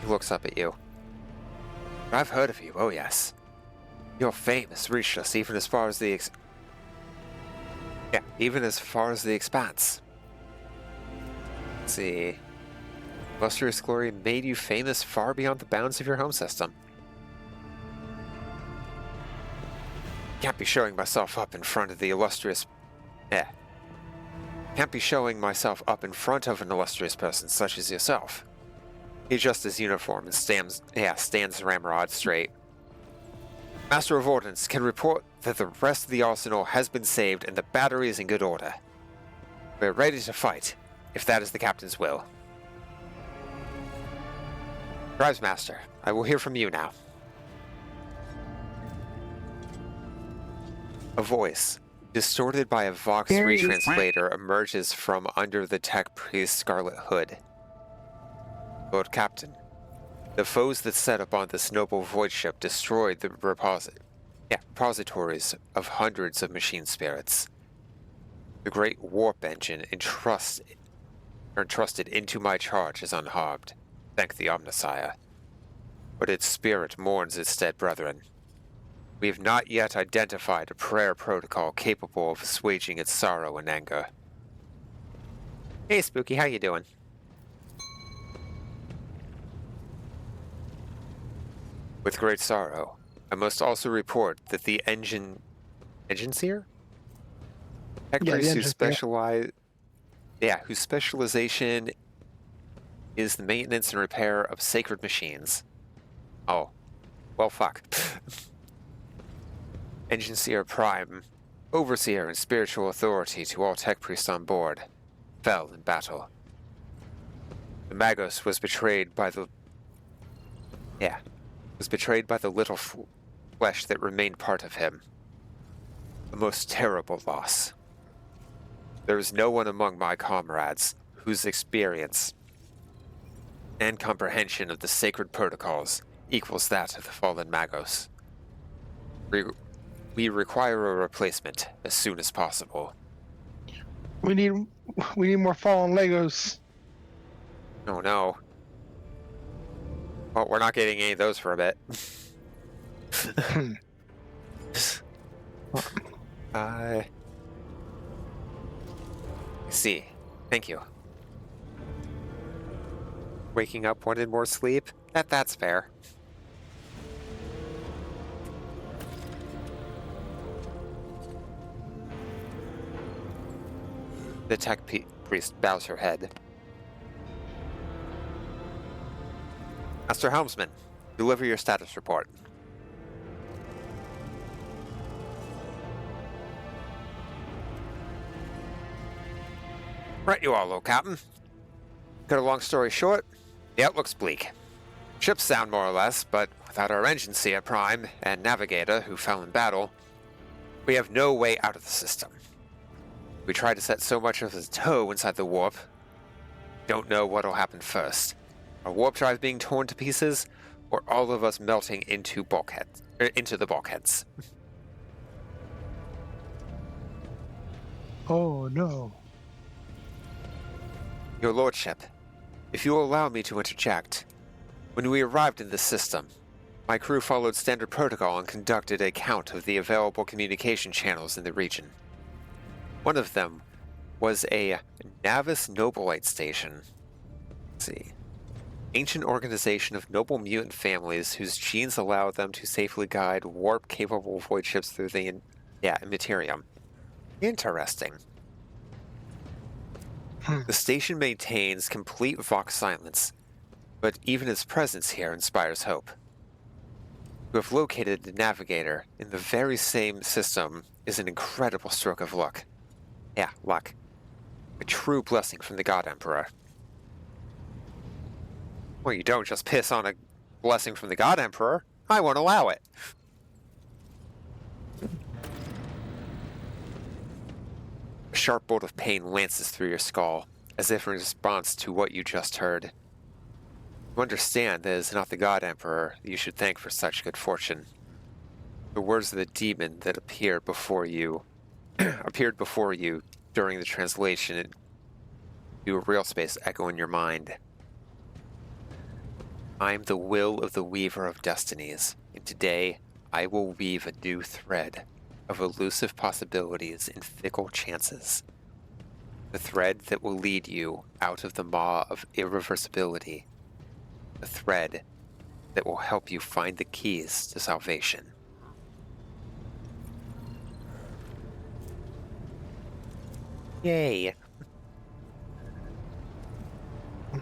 He looks up at you. I've heard of you, oh yes. Your fame has reached us even as far as the even as far as the expanse. Let's see. Illustrious glory made you famous far beyond the bounds of your home system. Can't be showing myself up in front of the illustrious... Can't be showing myself up in front of an illustrious person such as yourself. He adjusts his uniform and stands the ramrod straight. Master of Ordnance can report that the rest of the arsenal has been saved and the battery is in good order. We're ready to fight, if that is the captain's will. Drives Master, I will hear from you now. A voice, distorted by a Vox retranslator, emerges from under the tech priest's scarlet hood. Lord Captain, the foes that set upon this noble void ship destroyed the repositories of hundreds of machine spirits. The great warp engine entrusted into my charge is unharmed, thank the Omnissiah. But its spirit mourns its dead brethren. We have not yet identified a prayer protocol capable of assuaging its sorrow and anger. Hey Spooky, how you doing? With great sorrow, I must also report that the engineer? Tech priests whose specialization is the maintenance and repair of sacred machines. Oh, well fuck. Engineer Prime, overseer and spiritual authority to all tech priests on board, fell in battle. The Magos was betrayed by the little flesh that remained part of him. A most terrible loss. There is no one among my comrades whose experience and comprehension of the sacred protocols equals that of the fallen Magos. We require a replacement as soon as possible. We need more fallen Legos. Oh no. Well, we're not getting any of those for a bit. I see. Thank you. Waking up wanted more sleep? That's fair. The tech priest bows her head. Master Helmsman, deliver your status report. Right you are, Lord Captain. Cut a long story short, the outlook's bleak. Ships sound more or less, but without our engine seer prime and navigator who fell in battle, we have no way out of the system. We tried to set so much of the tow inside the warp. Don't know what'll happen first. Our warp drive being torn to pieces, or all of us melting into the bulkheads. Oh no. Your Lordship, if you will allow me to interject, when we arrived in this system, my crew followed standard protocol and conducted a count of the available communication channels in the region. One of them was a Navis Nobilite station. Let's see. Ancient organization of noble mutant families whose genes allow them to safely guide warp-capable void ships through the Immaterium. Interesting. The station maintains complete Vox silence, but even its presence here inspires hope. To have located the navigator in the very same system is an incredible stroke of luck. Yeah, luck. A true blessing from the God Emperor. Well, you don't just piss on a blessing from the God Emperor. I won't allow it. A sharp bolt of pain lances through your skull, as if in response to what you just heard. You understand that it is not the God Emperor that you should thank for such good fortune. The words of the demon that appeared before you during the translation into real space echo in your mind. I am the will of the weaver of destinies, and today I will weave a new thread of elusive possibilities and fickle chances. The thread that will lead you out of the maw of irreversibility. The thread that will help you find the keys to salvation. Yay.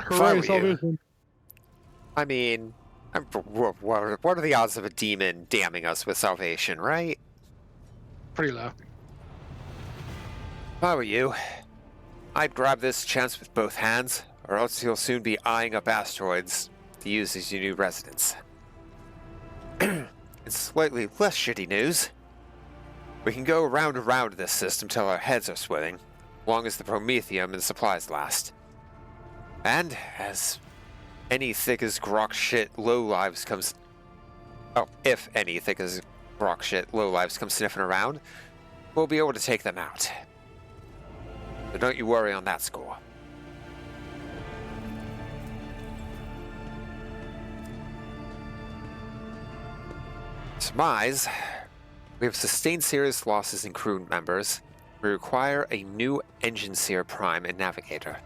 Hooray, salvation. I mean, what are the odds of a demon damning us with salvation, right? Pretty low. If I were you, I'd grab this chance with both hands, or else you'll soon be eyeing up asteroids to use as your new residence. In slightly less shitty news, we can go round and round this system till our heads are swimming, as long as the promethium and supplies last. And, as any thick as grok shit lowlives comes... Oh, if any thick as grok shit lowlives come sniffing around, we'll be able to take them out. So don't you worry on that score. Surmise, we have sustained serious losses in crew members. We require a new engine seer prime and navigator.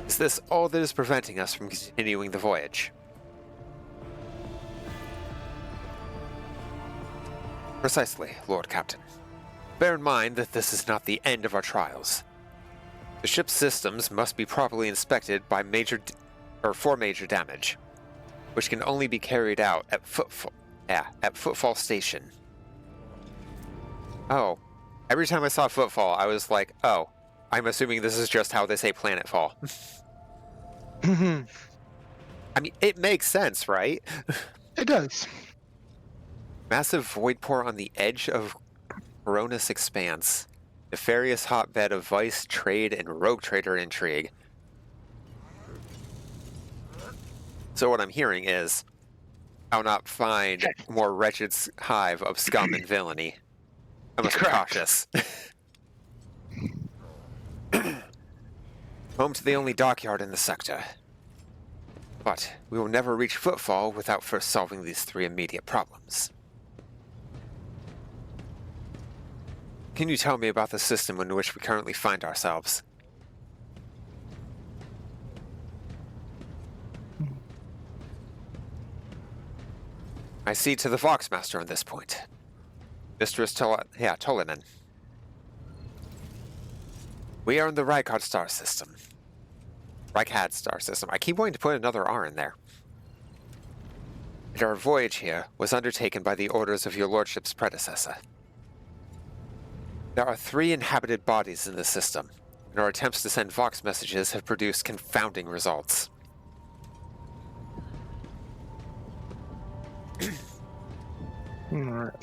Is this all that is preventing us from continuing the voyage? Precisely, Lord Captain. Bear in mind that this is not the end of our trials. The ship's systems must be properly inspected by for major damage, which can only be carried out at Footfall Station. Oh, every time I saw Footfall, I was like, oh, I'm assuming this is just how they say planetfall. I mean, it makes sense, right? It does. Massive void pore on the edge of Coronis Expanse. Nefarious hotbed of vice, trade, and rogue trader intrigue. So what I'm hearing is, I'll not find more wretched hive of scum and villainy. I must be cautious. Home to the only dockyard in the sector. But we will never reach Footfall without first solving these three immediate problems. Can you tell me about the system in which we currently find ourselves? I cede to the Voxmaster on this point. Mistress Tolinen. We are in the Rykad star system. Rykad star system. I keep wanting to put another R in there. And our voyage here was undertaken by the orders of your lordship's predecessor. There are 3 inhabited bodies in the system. and our attempts to send Vox messages have produced confounding results. Alright.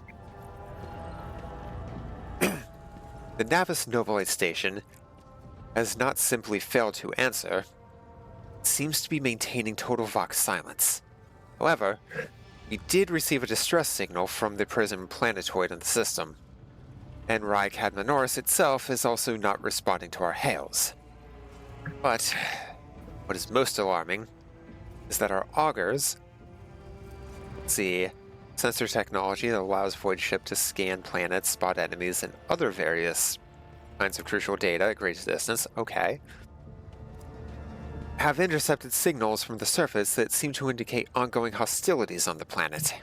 The Navis Novolite station has not simply failed to answer, it seems to be maintaining total Vox silence. However, we did receive a distress signal from the Prism planetoid in the system, and Rykad Minoris itself is also not responding to our hails. But what is most alarming is that our augurs, sensor technology that allows Void Ship to scan planets, spot enemies, and other various kinds of crucial data at great distance, okay, have intercepted signals from the surface that seem to indicate ongoing hostilities on the planet.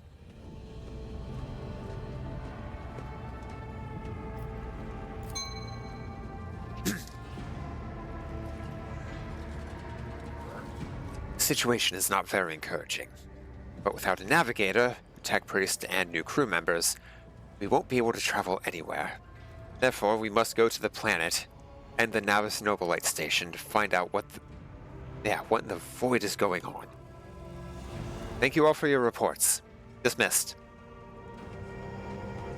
The situation is not very encouraging, but without a navigator, a tech priest, and new crew members, we won't be able to travel anywhere. Therefore, we must go to the planet and the Navis Novolite station to find out what in the void is going on. Thank you all for your reports. Dismissed.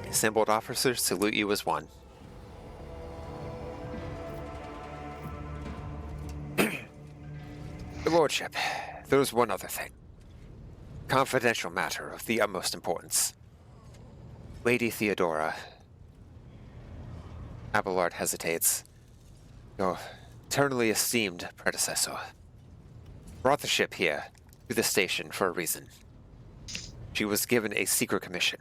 Assembled officers salute you as one. Your Lordship, there is one other thing. Confidential matter of the utmost importance. Lady Theodora. Abelard hesitates. Your eternally esteemed predecessor brought the ship here to the station for a reason. She was given a secret commission.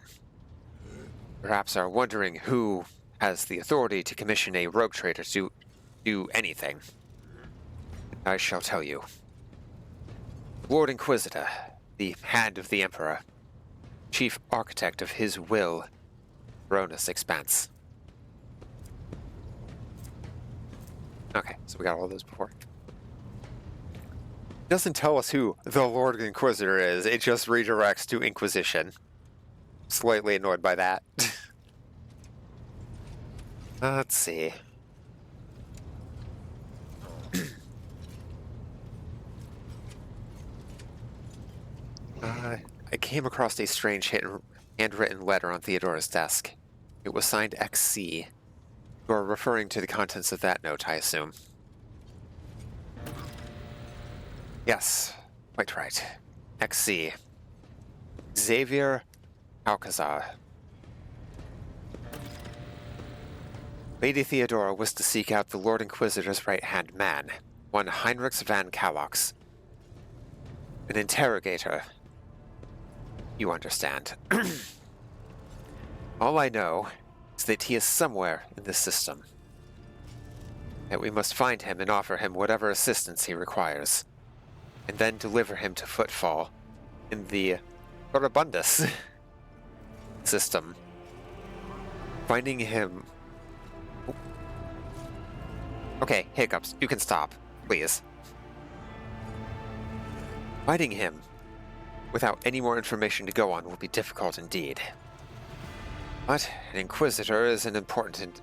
Perhaps are wondering who has the authority to commission a rogue trader to do anything. I shall tell you. Lord Inquisitor, the hand of the Emperor, chief architect of his will, Coronis Expanse. Okay, so we got all those before. It doesn't tell us who the Lord Inquisitor is, it just redirects to Inquisition. Slightly annoyed by that. Let's see. I came across a strange handwritten letter on Theodora's desk. It was signed XC. You are referring to the contents of that note, I assume. Yes, quite right. XC. Xavier Alcazar. Lady Theodora was to seek out the Lord Inquisitor's right-hand man, one Heinrich van Kalox. An interrogator. You understand. All I know is that he is somewhere in this system. That we must find him and offer him whatever assistance he requires, and then deliver him to Footfall in the Corabundus system. Finding him... Okay, hiccups. You can stop, please. Finding him without any more information to go on will be difficult indeed. But an Inquisitor is an important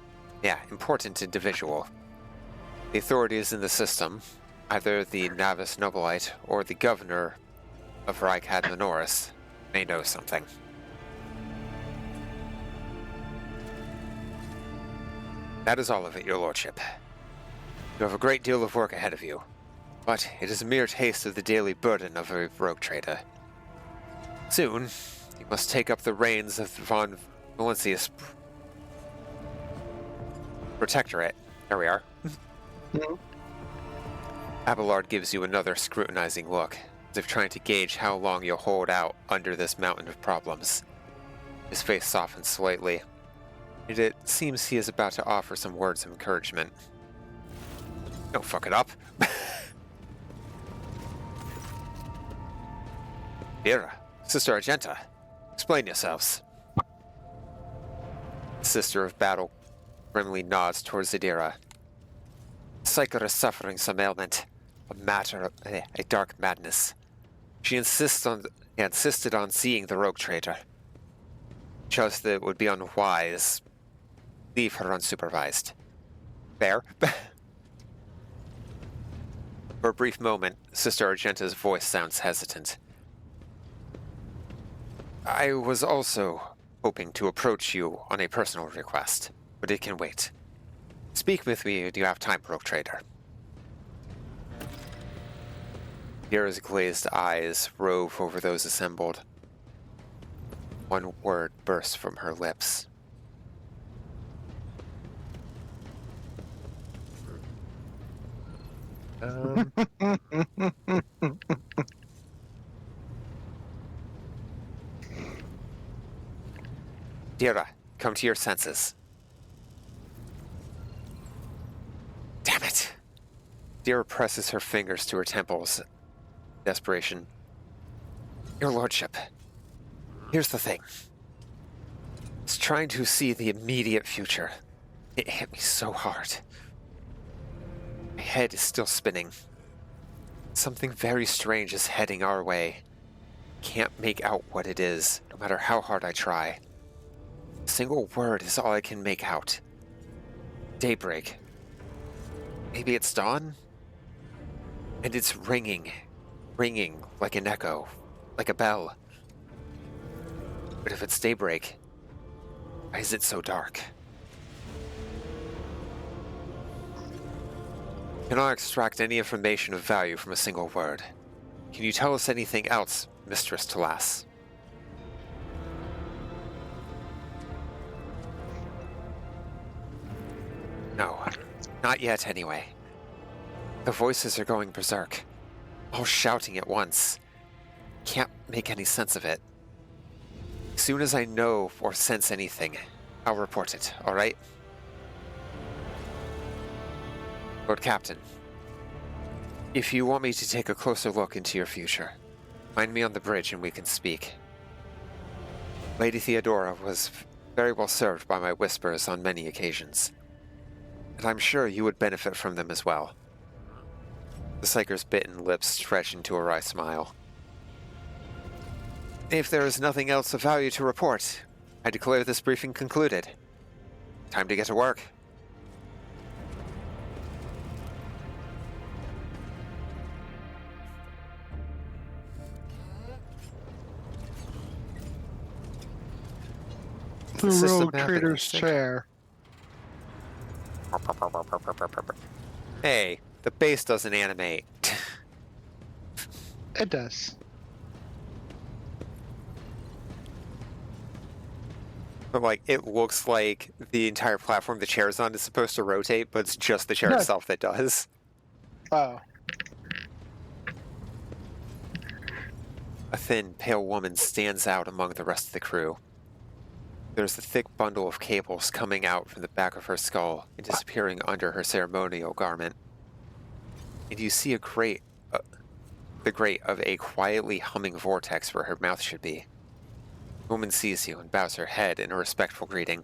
individual. The authorities in the system, either the Navis Novolite or the governor of Rykad Minoris, may know something. That is all of it, your lordship. You have a great deal of work ahead of you, but it is a mere taste of the daily burden of a rogue trader. Soon, you must take up the reins of von Valencia's protectorate. There we are. Abelard gives you another scrutinizing look, as if trying to gauge how long you'll hold out under this mountain of problems. His face softens slightly, and it seems he is about to offer some words of encouragement. Don't fuck it up. Vera, Sister Argenta, explain yourselves. Sister of Battle grimly nods towards Zadira. Psycho is suffering some ailment, a dark madness. She insisted on seeing the rogue trader. Chose that it would be unwise. Leave her unsupervised. Fair? For a brief moment, Sister Argenta's voice sounds hesitant. I was also hoping to approach you on a personal request, but it can wait. Speak with me when you have time, Rogue Trader. Kira's glazed eyes rove over those assembled. One word bursts from her lips. Kira, come to your senses. Damn it! Kira presses her fingers to her temples. Desperation. Your lordship, here's the thing. It's trying to see the immediate future. It hit me so hard. My head is still spinning. Something very strange is heading our way. Can't make out what it is, no matter how hard I try. A single word is all I can make out. Daybreak. Maybe it's dawn? And it's ringing like an echo, like a bell. But if it's daybreak, why is it so dark? Cannot extract any information of value from a single word. Can you tell us anything else, Mistress Talas? No, not yet anyway. The voices are going berserk, all shouting at once. Can't make any sense of it. As soon as I know or sense anything, I'll report it, alright? Lord Captain, if you want me to take a closer look into your future, find me on the bridge and we can speak. Lady Theodora was very well served by my whispers on many occasions, and I'm sure you would benefit from them as well. The Psyker's bitten lips stretch into a wry smile. If there is nothing else of value to report, I declare this briefing concluded. Time to get to work. The Rogue Trader's chair. Hey, the base doesn't animate. It does. But like, it looks like the entire platform the chair's on is supposed to rotate, but it's just the chair No. itself that does. Oh. A thin, pale woman stands out among the rest of the crew. There's a thick bundle of cables coming out from the back of her skull and disappearing under her ceremonial garment. And you see the grate of a quietly humming vortex where her mouth should be. The woman sees you and bows her head in a respectful greeting.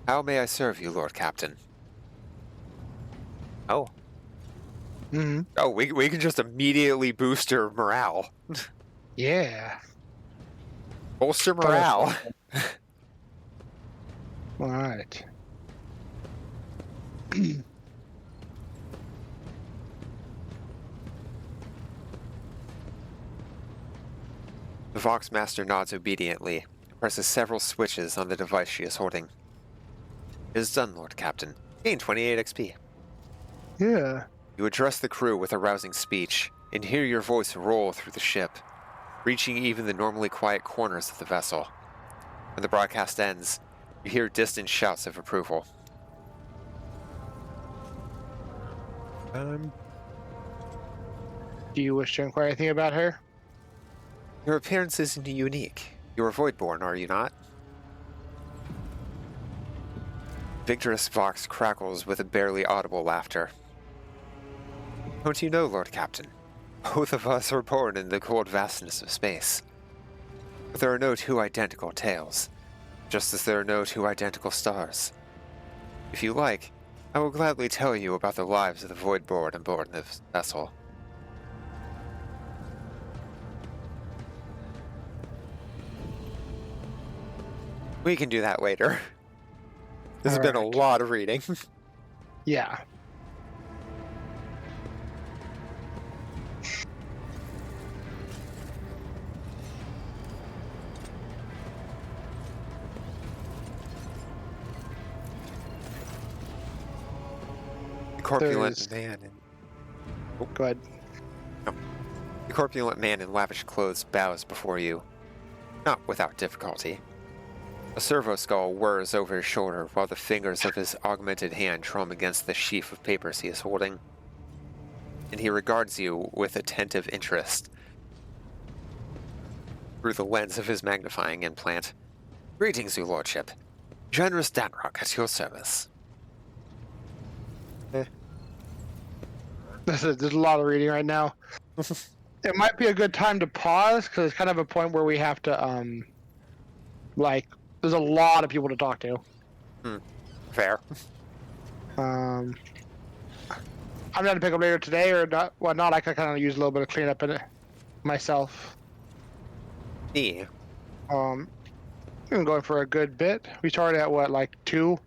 How may I serve you, Lord Captain? Oh. Mm-hmm. Oh, we can just immediately boost her morale. Yeah. Bolster morale. All right. The Voxmaster nods obediently and presses several switches on the device she is holding. It is done, Lord Captain. Gain 28 XP. Yeah. You address the crew with a rousing speech and hear your voice roll through the ship, reaching even the normally quiet corners of the vessel. When the broadcast ends, you hear distant shouts of approval. Do you wish to inquire anything about her? Your appearance isn't unique. You're Voidborn, are you not? Vigorous Vox crackles with a barely audible laughter. Don't you know, Lord Captain? Both of us are born in the cold vastness of space. But there are no two identical tales, just as there are no two identical stars. If you like, I will gladly tell you about the lives of the Voidborn on board this vessel. We can do that later. This has been a lot of reading. Yeah. corpulent man in... Oh. Go ahead. No. The corpulent man in lavish clothes bows before you, not without difficulty. A servo skull whirs over his shoulder while the fingers of his augmented hand drum against the sheaf of papers he is holding. And he regards you with attentive interest through the lens of his magnifying implant. Greetings, your lordship. Generous Danrock at your service. There's a lot of reading right now. It might be a good time to pause, because it's kind of a point where we have to, there's a lot of people to talk to. Fair. I'm going to pick up later today or not, whatnot. I could kind of use a little bit of cleanup in it myself. Yeah. We've been going for a good bit. We started at what, like 2?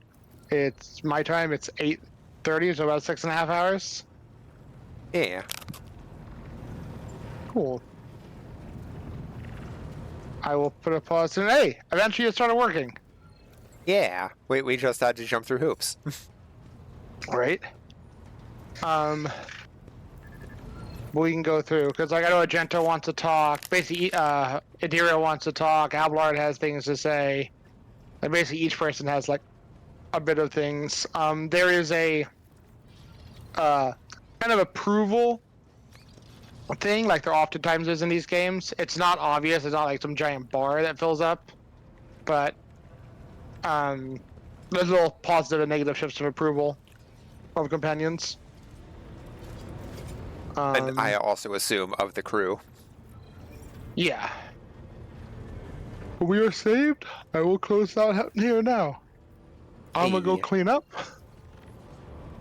It's my time. It's 8:30, so about 6.5 hours. Yeah. Cool. I will put a pause in. Hey, eventually it started working. Yeah. We just had to jump through hoops. Right. We can go through, because like I know Argento wants to talk. Basically, Adira wants to talk. Abelard has things to say. And basically each person has like a bit of things. There is a kind of approval thing, like there oftentimes is in these games. It's not obvious. It's not like some giant bar that fills up, but there's little positive and negative shifts of approval of companions. And I also assume of the crew. Yeah. We are saved. I will close out here now. I'm gonna go clean up.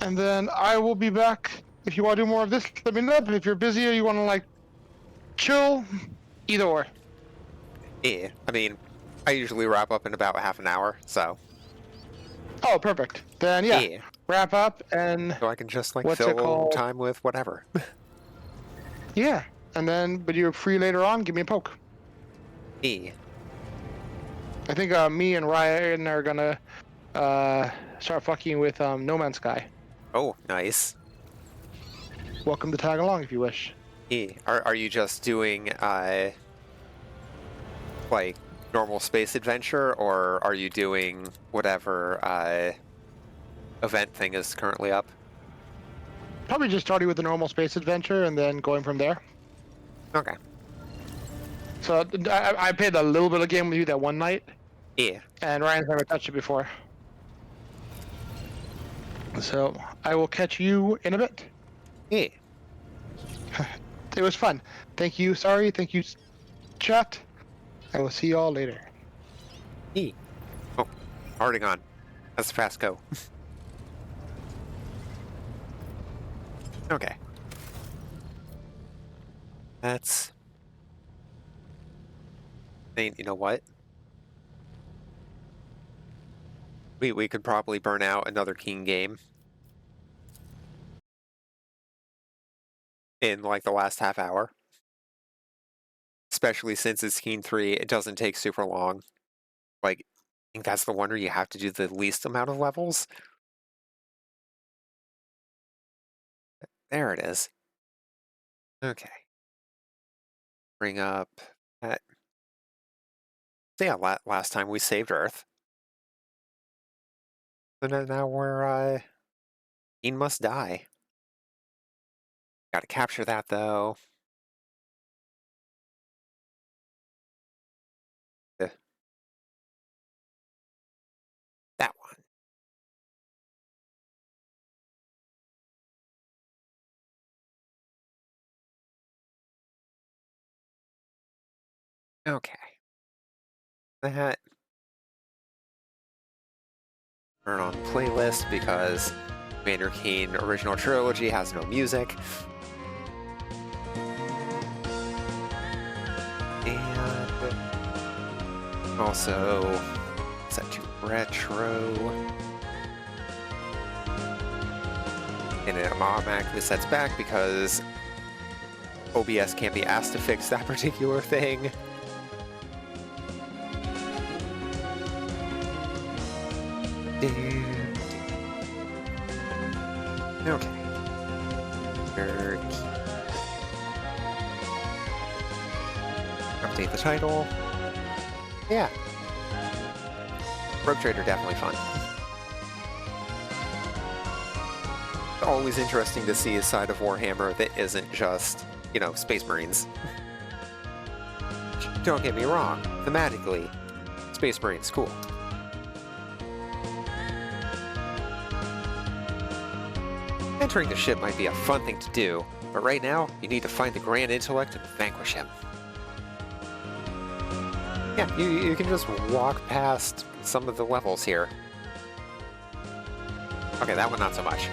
And then I will be back. If you want to do more of this, let me know. But if you're busy or you want to, like, chill, either or. Yeah. I mean, I usually wrap up in about half an hour, so... Oh, perfect. Then, yeah. Wrap up and... So I can just, like, what's it fill called? time with whatever. Yeah. And then, but you're free later on, give me a poke. Yeah. I think me and Ryan are gonna start fucking with No Man's Sky. Oh, nice. Welcome to tag along if you wish. Yeah. Are you just doing, like, normal space adventure, or are you doing whatever, event thing is currently up? Probably just starting with the normal space adventure and then going from there. Okay. So I played a little bit of game with you that one night. Yeah. And Ryan's never touched it before. So I will catch you in a bit. Yeah. It was fun. Thank you, sorry. Thank you, chat. I will see you all later. Yeah. Oh, already gone. That's a fast go. Okay. That's... I mean, you know what? We could probably burn out another Keen game in, like, the last half hour. Especially since it's Keen 3, it doesn't take super long. Like, I think that's the one where you have to do the least amount of levels. There it is. Okay. Bring up that. So yeah, last time we saved Earth. And now we're, Keen must die. Gotta capture that, though. That one. Okay. That. Turn on playlist because Commander Keen Original Trilogy has no music. And also set to retro. And it automatically sets back because OBS can't be asked to fix that particular thing. Okay. Update the title. Yeah. Rogue Trader definitely fun. It's always interesting to see a side of Warhammer that isn't just, you know, Space Marines. Don't get me wrong, thematically, Space Marines, cool. Entering the ship might be a fun thing to do, but right now, you need to find the Grand Intellect and vanquish him. Yeah, you can just walk past some of the levels here. Okay, that one not so much.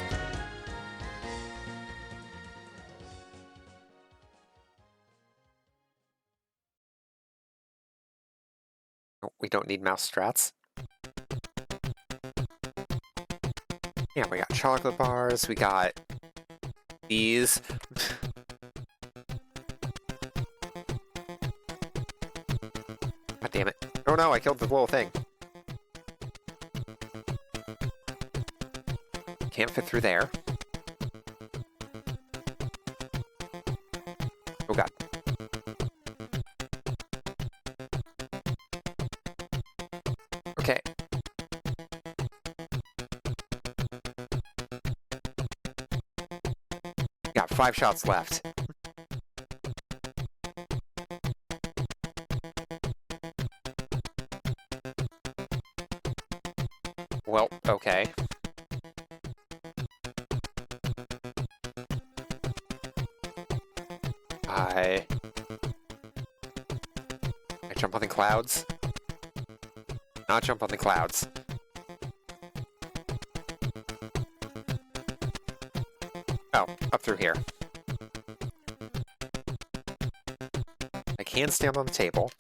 Oh, we don't need mouse strats. Yeah, we got chocolate bars, we got these. God damn it. Oh no, I killed the little thing. Can't fit through there. Oh god. Okay. Got 5 shots left. Well, okay. I jump on the clouds. Not jump on the clouds. Oh, up through here. I can stand on the table.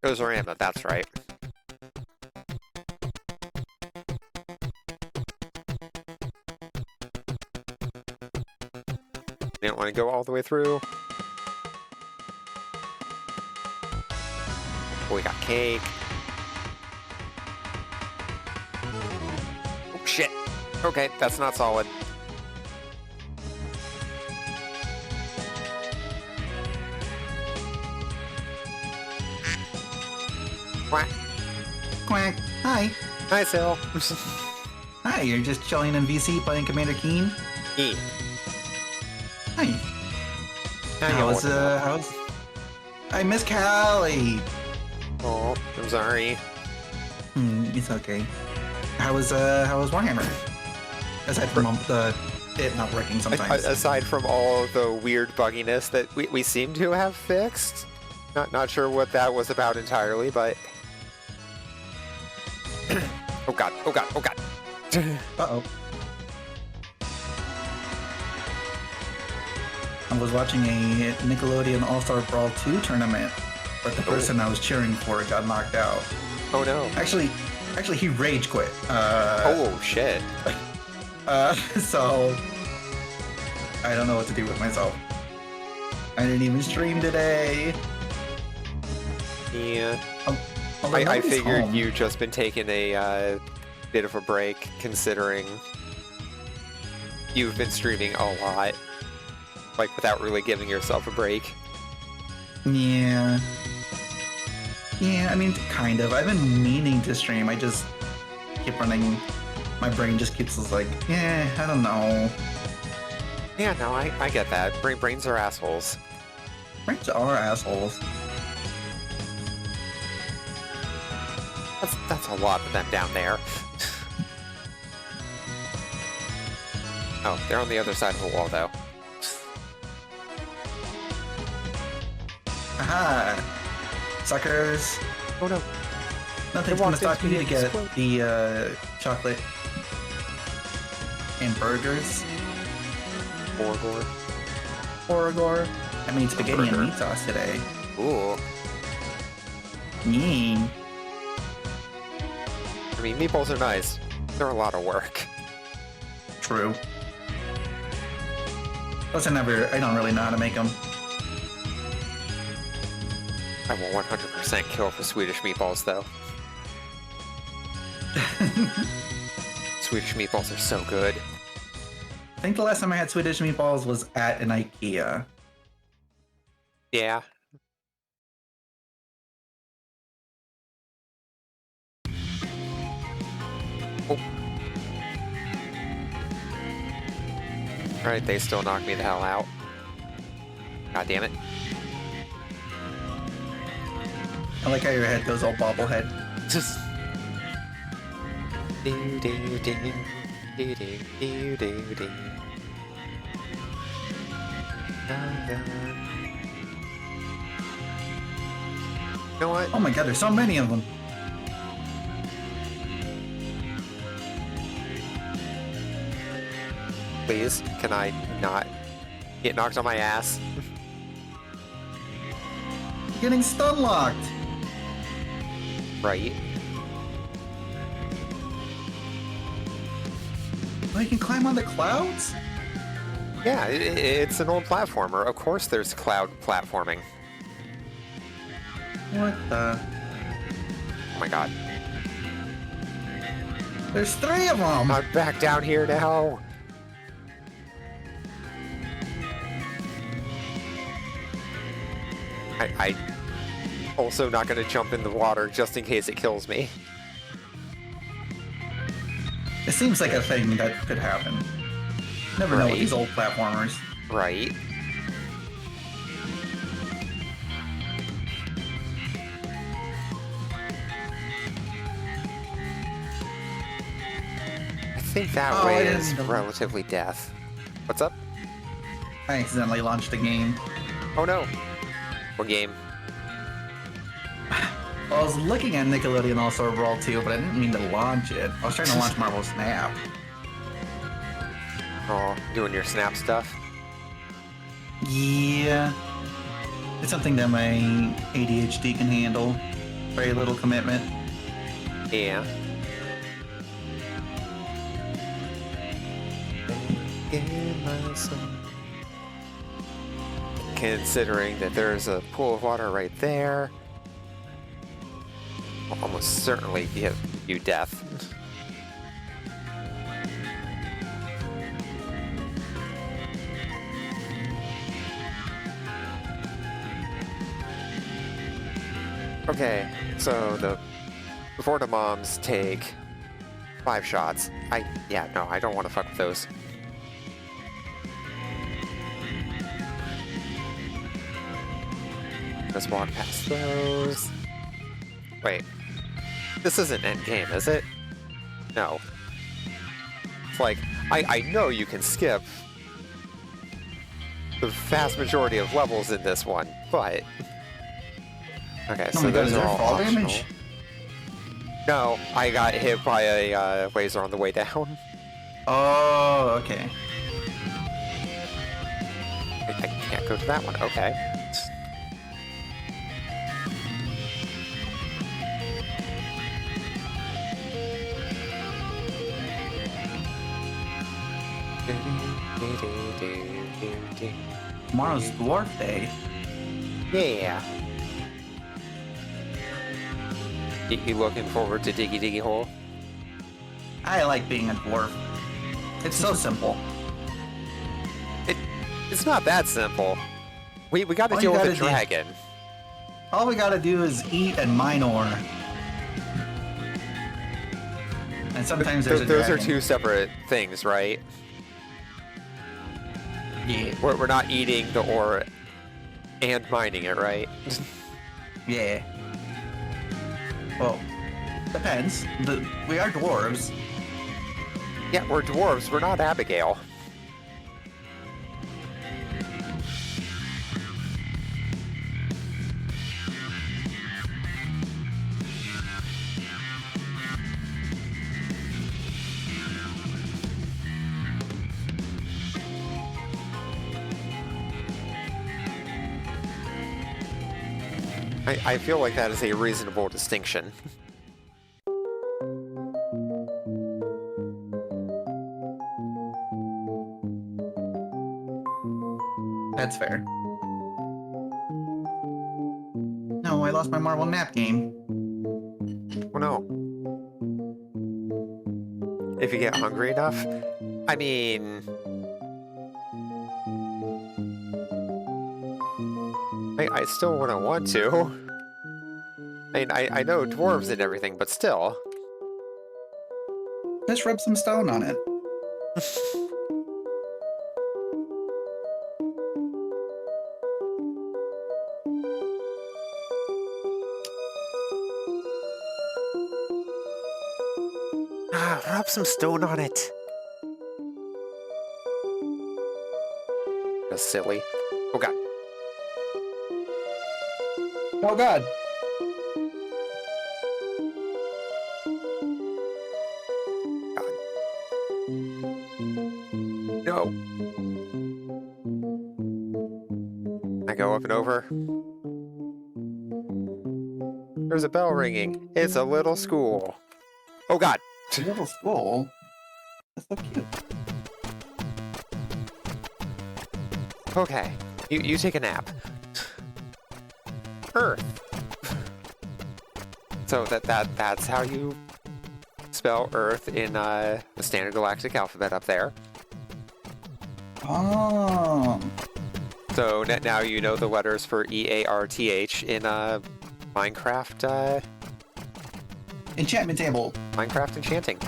Goes Orama, that's right. Didn't want to go all the way through. Oh, we got cake. Oh, shit. Okay, that's not solid. Quack. Quack. Hi. Hi, Sil. Hi, you're just chilling in VC playing Commander Keen? E. Hi. How's I miss Callie. Oh, I'm sorry. It's okay. How was Warhammer? Aside from it not working sometimes. Aside from all the weird bugginess that we seem to have fixed. Not sure what that was about entirely, but... Oh god, oh god, oh god. Uh-oh. I was watching a Nickelodeon All-Star Brawl 2 tournament, but the person I was cheering for got knocked out. Oh no. Actually he rage quit. Oh shit. So I don't know what to do with myself. I didn't even stream today. Yeah. I figured you just been taking a bit of a break, considering you've been streaming a lot, like without really giving yourself a break. Yeah. Yeah, I mean, kind of. I've been meaning to stream. I just keep running. My brain just keeps like, I don't know. Yeah, no, I get that. Brains are assholes. Brains are assholes. That's a lot of them down there. Oh, they're on the other side of the wall, though. Aha! Suckers! Oh no. Nothing's gonna stop you to get the chocolate and burgers. Orgor. I made spaghetti and meat sauce today. Ooh. Yee. I mean, meatballs are nice. They're a lot of work. True. Plus, I don't really know how to make them. I will 100% kill for Swedish meatballs, though. Swedish meatballs are so good. I think the last time I had Swedish meatballs was at an IKEA. Yeah. Oh. Right, they still knock me the hell out. God damn it. I like how your head goes all bobblehead. Just. Do do do do do do do do. You know what? Oh my god, there's so many of them. Please, can I not get knocked on my ass? Getting stun locked. Right. Oh, you can climb on the clouds? Yeah, it's an old platformer. Of course there's cloud platforming. What the? Oh my god. There's 3 of them! I'm back down here now! I also not gonna jump in the water just in case it kills me. It seems like a thing that could happen. Never know with these old platformers. Right. I think that way is relatively death. What's up? I accidentally launched a game. Oh no. What game? Well, I was looking at Nickelodeon All-Star Brawl 2, but I didn't mean to launch it. I was trying to launch Marvel Snap. Oh, doing your Snap stuff? Yeah. It's something that my ADHD can handle. Very little commitment. Yeah. Considering that there's a pool of water right there, will almost certainly give you death. Okay, so the Vorta moms take 5 shots. Yeah, no, I don't want to fuck with those. Just walk past those. Wait. This isn't endgame, is it? No. It's like, I know you can skip the vast majority of levels in this one, but... Okay, so those are all optional. Damage? No, I got hit by a laser on the way down. Oh, okay. I can't go to that one, okay. Tomorrow's Dwarf Day. Yeah. You looking forward to Diggy Diggy Hole? I like being a dwarf. It's so simple. It's not that simple. We gotta deal with the dragon. All we gotta do is eat and mine ore. And sometimes there's a Those dragon. are 2 separate things, right? Yeah. We're not eating the ore and mining it, right? Yeah. Well, depends. We are dwarves. Yeah, we're dwarves. We're not Abigail. I feel like that is a reasonable distinction. That's fair. No, I lost my marble map game. Oh no. If you get hungry enough, I mean... I still wouldn't want to. I mean, I know dwarves and everything, but still. Just rub some stone on it. Rub some stone on it. That's silly. Oh god. Oh god. No. I go up and over. There's a bell ringing. It's a little school. Oh god. Little school? That's so cute. Okay. You take a nap. Earth. So that's how you spell Earth in the standard galactic alphabet up there. Oh. So now you know the letters for EARTH in Minecraft. Enchantment table. Minecraft enchanting.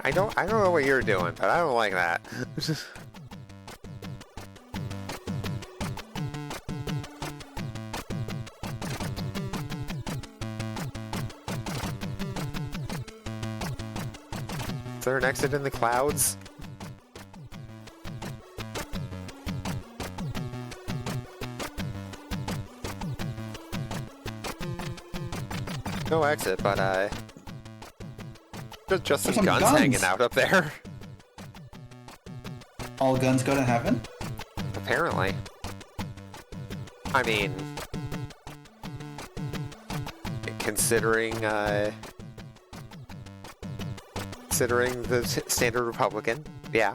I don't know what you're doing, but I don't like that. Is there an exit in the clouds? No exit, but just some guns hanging out up there. All guns go to heaven? Apparently. I mean, considering the standard Republican, yeah.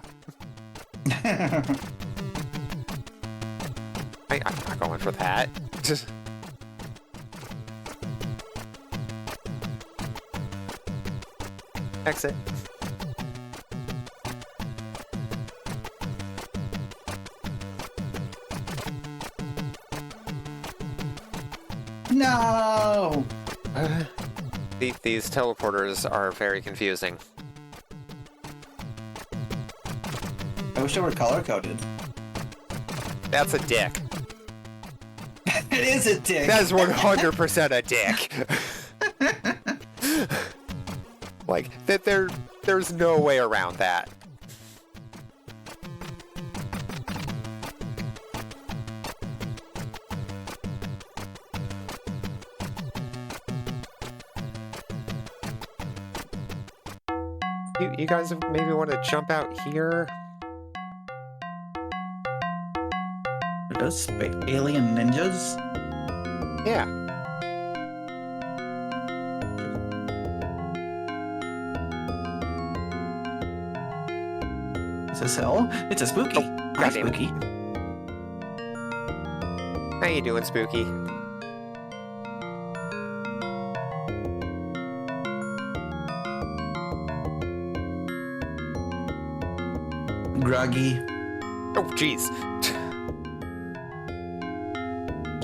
I'm not going for that. Exit. No! These teleporters are very confusing. I wish they were color-coded. That's a dick. It is a dick! That's 100% a dick! Like, there's no way around that. You guys maybe want to jump out here? Are those alien ninjas? Yeah. Is this hell? It's a spooky. Oh, Hi, spooky. How you doing, Spooky? Groggy. Oh, jeez.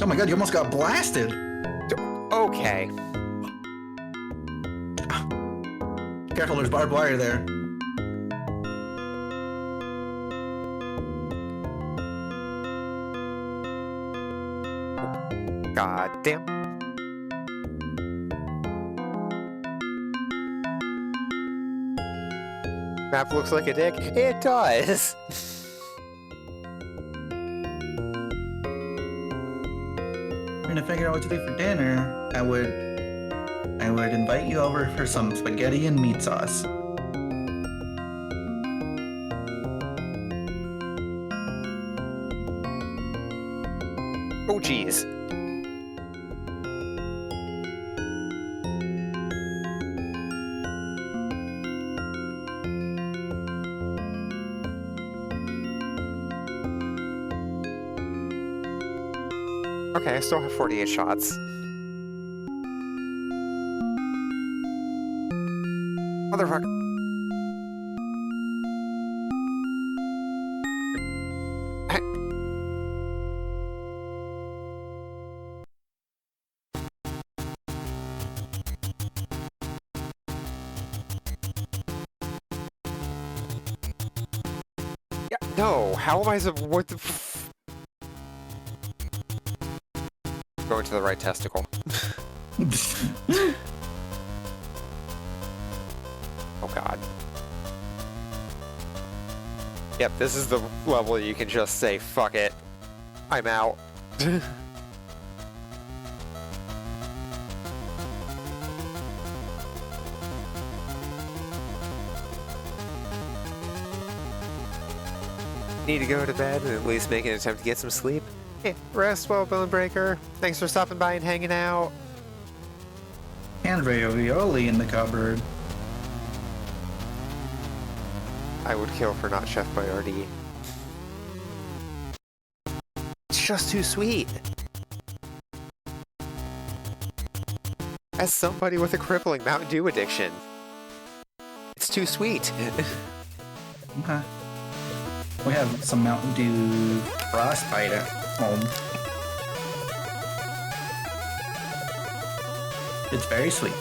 Oh my god, you almost got blasted. Okay. Careful, there's barbed wire there. God damn. Map looks like a dick. It does. Trying to figure out what to do for dinner. I would invite you over for some spaghetti and meat sauce. Oh, jeez. Okay, I still have 48 shots. Motherfucker. Yeah, no, how am I what the going to the right testicle. Oh god. Yep, this is the level you can just say, fuck it. I'm out. Need to go to bed and at least make an attempt to get some sleep? Hey, rest well, Bonebreaker. Thanks for stopping by and hanging out. And ravioli in the cupboard. I would kill for not Chef Boyardee. It's just too sweet. As somebody with a crippling Mountain Dew addiction, it's too sweet. Okay. We have some Mountain Dew frostbite at home. It's very sweet.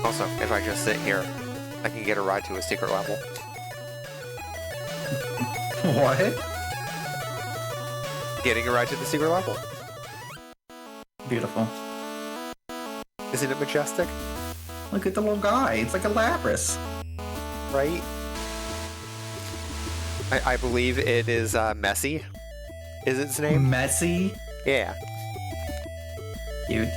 Also, if I just sit here, I can get a ride to a secret level. What? Getting a ride to the secret level. Beautiful. Isn't it majestic? Look at the little guy. It's like a Lapras. Right? I believe it is Messi. Is its name? Messi? Yeah. Cute.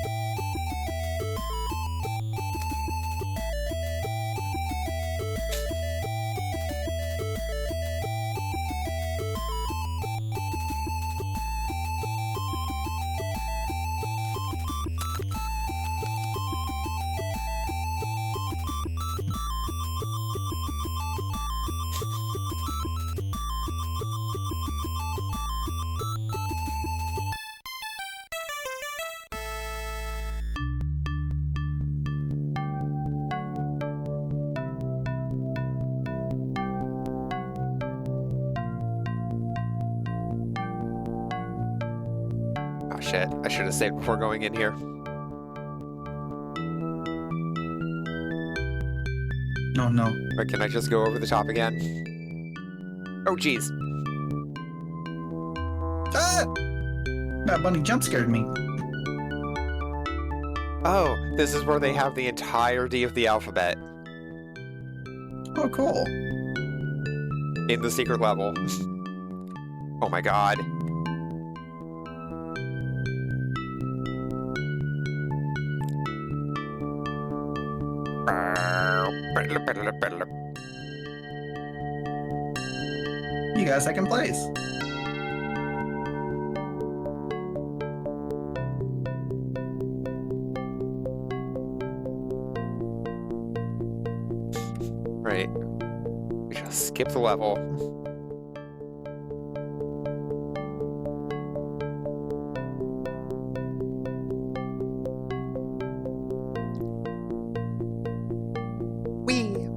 Oh shit, I should have saved before going in here. Oh no. But can I just go over the top again? Oh jeez. Ah! That bunny jump scared me. Oh, this is where they have the entirety of the alphabet. Oh, cool. In the secret level. Oh my god. You got second place. Right. We just skip the level. Whee!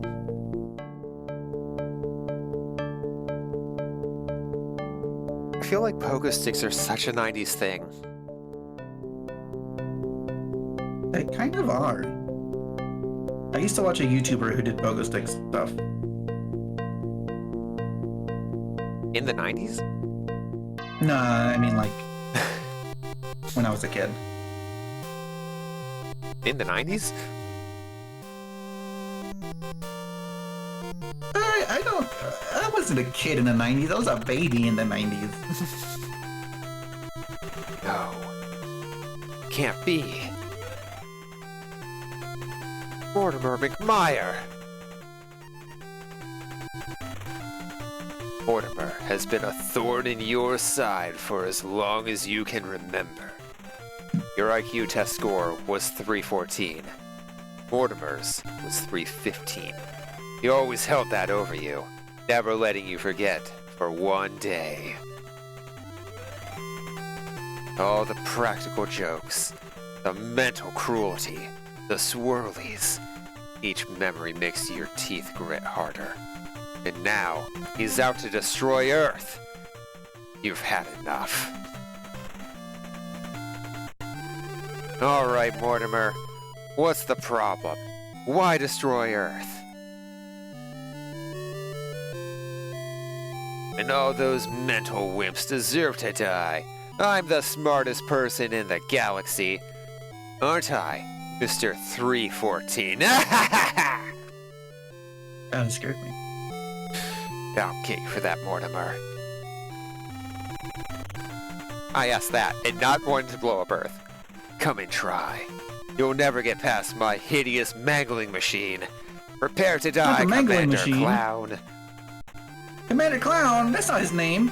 I feel like pogo sticks are such a 90s thing. They kind of are. I used to watch a YouTuber who did pogo stick stuff. In the 90s? Nah, I mean like when I was a kid. In the 90s? I wasn't a kid in the 90s. I was a baby in the 90s. No. Can't be. Mortimer McMire. Mortimer has been a thorn in your side for as long as you can remember. Your IQ test score was 314. Mortimer's was 315. He always held that over you, never letting you forget for one day. All the practical jokes, the mental cruelty, the swirlies. Each memory makes your teeth grit harder. And now, he's out to destroy Earth. You've had enough. Alright, Mortimer. What's the problem? Why destroy Earth? And all those mental wimps deserve to die. I'm the smartest person in the galaxy. Aren't I, Mr. 314? That scared me. I'll kick for that, Mortimer. I asked that, and not wanting to blow up Earth. Come and try. You'll never get past my hideous mangling machine. Prepare to die, Not the mangling Commander machine. Clown. Commander Clown? That's not his name.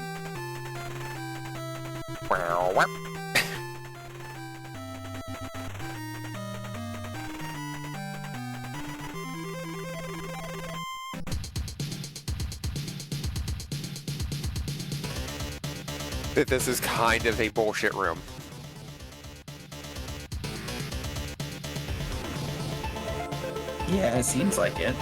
This is kind of a bullshit room. Yeah, it seems like it.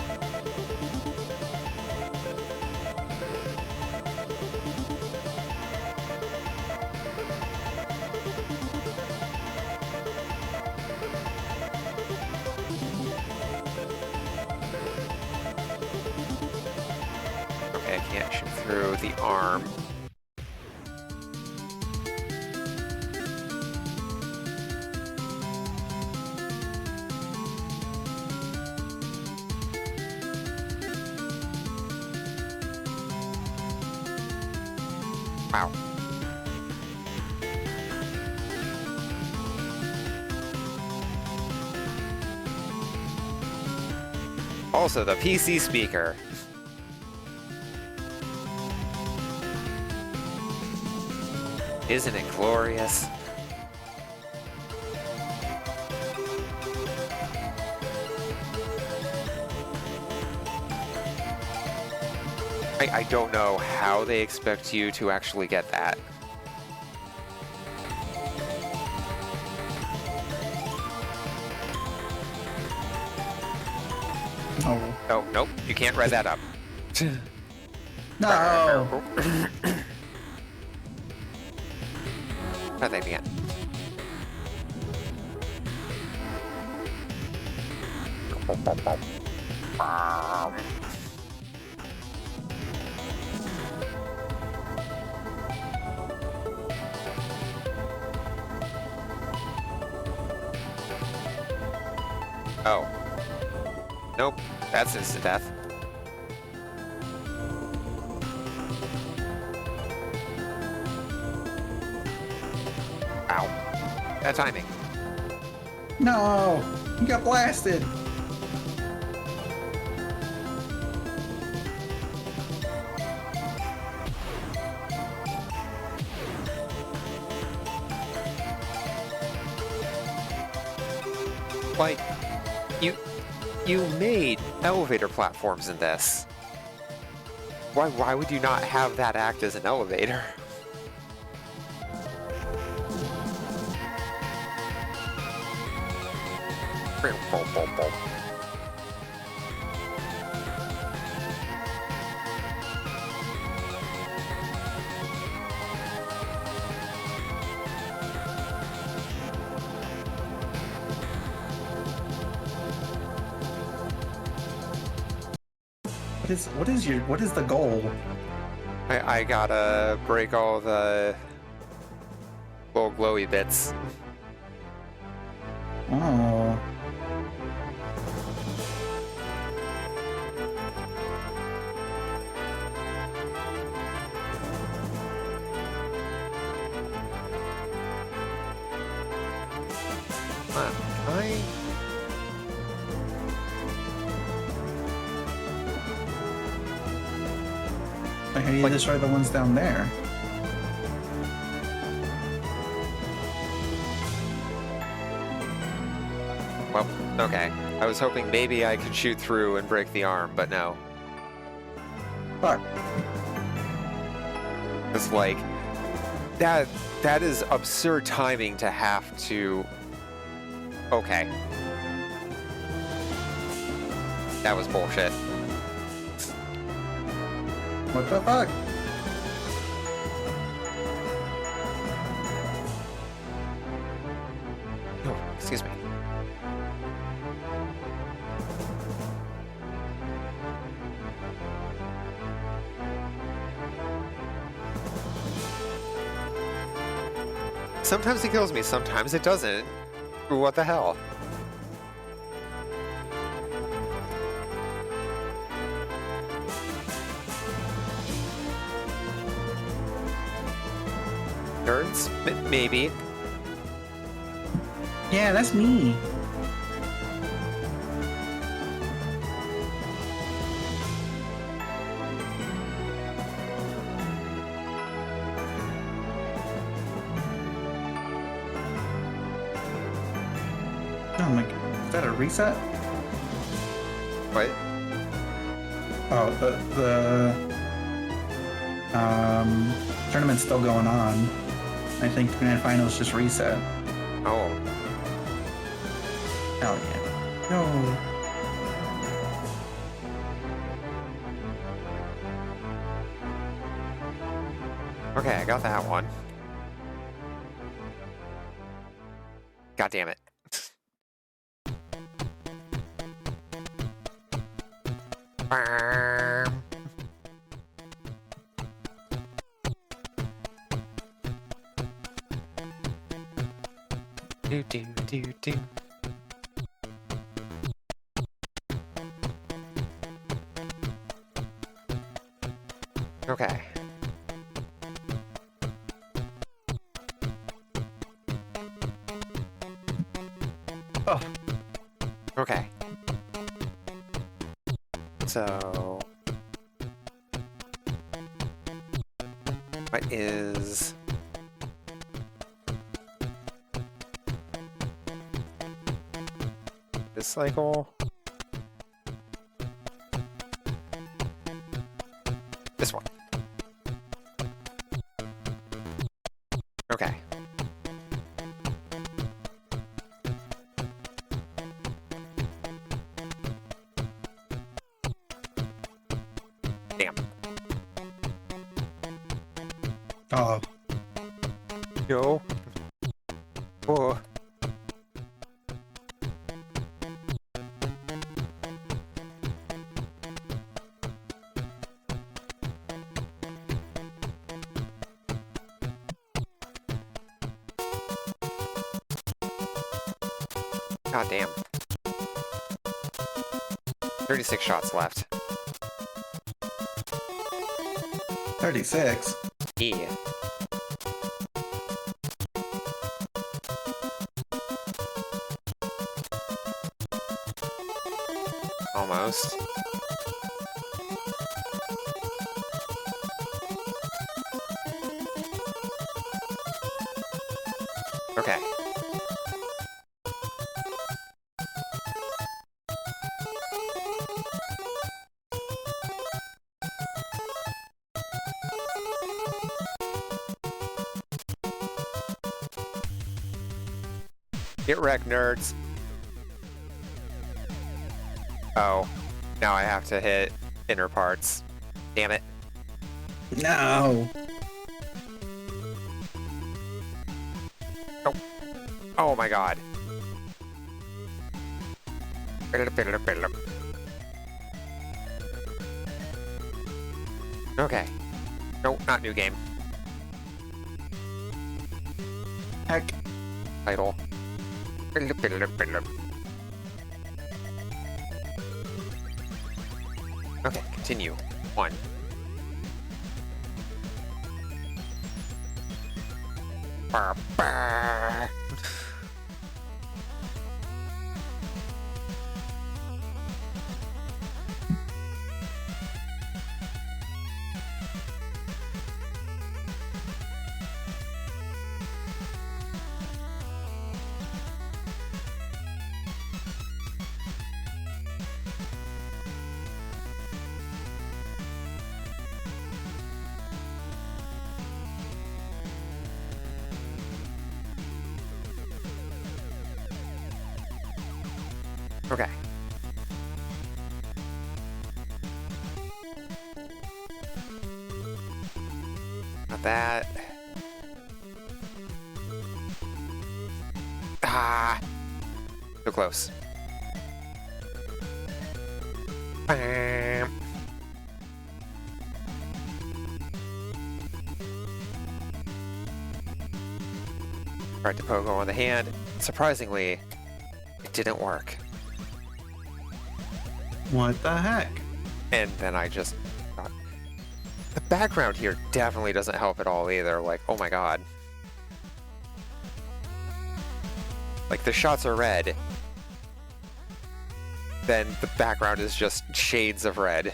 Okay, I can't shoot through the arm. Wow. Also, the PC speaker. Isn't it glorious? I don't know how they expect you to actually get that. Oh. Oh, nope, you can't rev that up. No. No, they can't. Oh. Nope, that's instant death. Ow. Bad timing. No. You got blasted. Like, you made elevator platforms in this. Why would you not have that act as an elevator? What is the goal? I gotta break all the little glowy bits. Oh. Like, how do you destroy the ones down there? Well, okay. I was hoping maybe I could shoot through and break the arm, but no. Fuck. It's like that is absurd timing to have to. Okay. That was bullshit. What the fuck? Oh, excuse me. Sometimes it kills me, sometimes it doesn't. What the hell? Nerds? Maybe. Yeah, that's me. Oh my god. Is that a reset? What? Oh, the tournament's still going on. I think Grand Finals just reset. Oh. Hell yeah. No. Okay, I got that one. God damn it. Do do do do. Okay. Oh. Okay. So what is this cycle? This one. Okay. Damn. Oh. No. Whoa. God damn. 36 shots left. 36. Yeah. Almost. Okay. Get wrecked, nerds. Oh, now I have to hit inner parts. Damn it. No. Oh. Oh my god. Okay. No, not new game. Heck. Title. Okay, continue. 1. Brr, brr. Okay. Not that. Ah! So close. Bam. Tried to pogo on the hand. Surprisingly, it didn't work. What the heck? And then I just got... The background here definitely doesn't help at all either. Like, oh my god. Like, the shots are red. Then the background is just shades of red.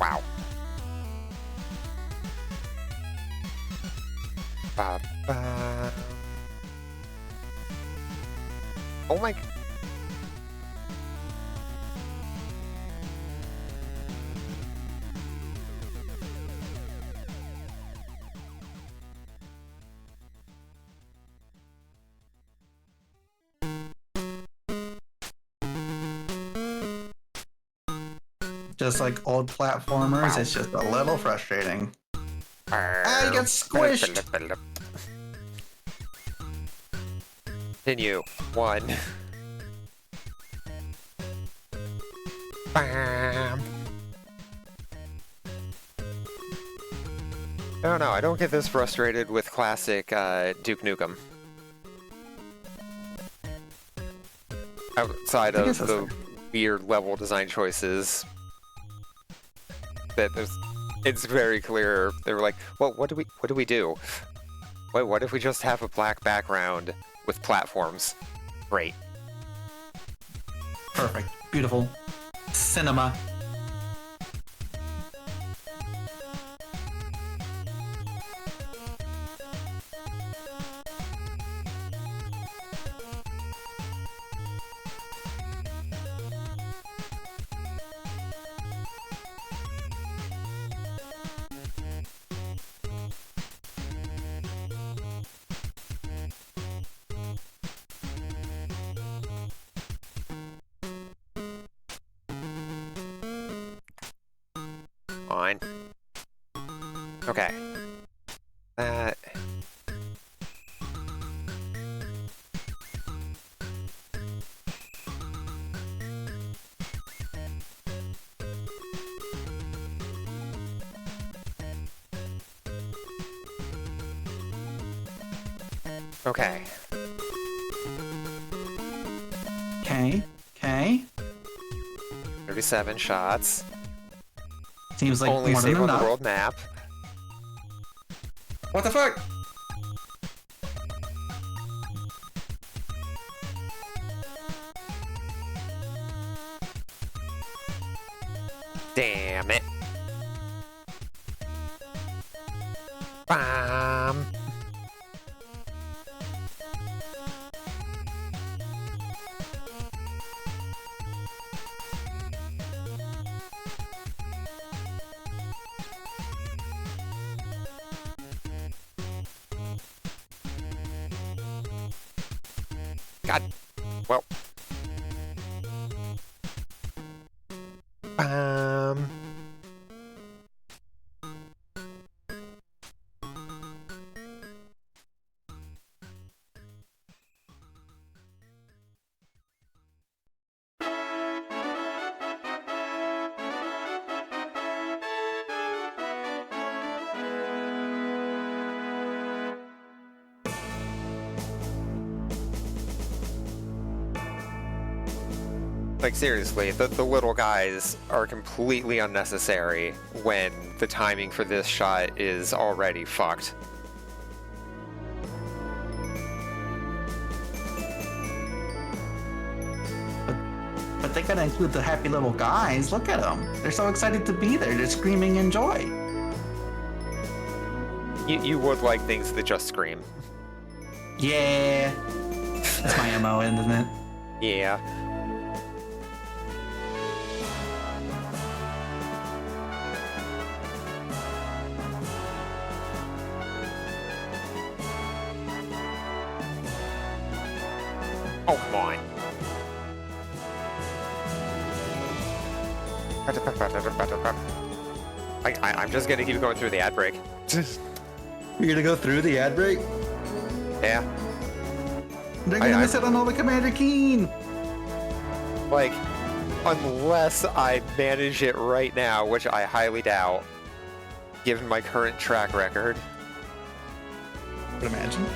Wow. Ba-ba. Oh my... Just like old platformers, it's just a little frustrating. I get squished! Continue. 1. Bam. No, I don't get this frustrated with classic Duke Nukem. Outside of the weird level design choices, that it's very clear. They were like, well, what do we do? Wait, what if we just have a black background with platforms? Great. Perfect. Beautiful. Cinema. Fine. Okay. That... Okay. Okay. 37 shots. Seems like only more save than on enough. the world map. What the fuck? Damn it. Bam. God. Well. Like, seriously, the little guys are completely unnecessary when the timing for this shot is already fucked. But they gotta include the happy little guys. Look at them. They're so excited to be there. They're screaming in joy. You would like things that just scream. Yeah. That's my MO, isn't it? Yeah. Oh, come on. I'm just gonna keep going through the ad break. You're gonna go through the ad break? Yeah. They're gonna miss out on all the Commander Keen! Like, unless I manage it right now, which I highly doubt, given my current track record. I would imagine.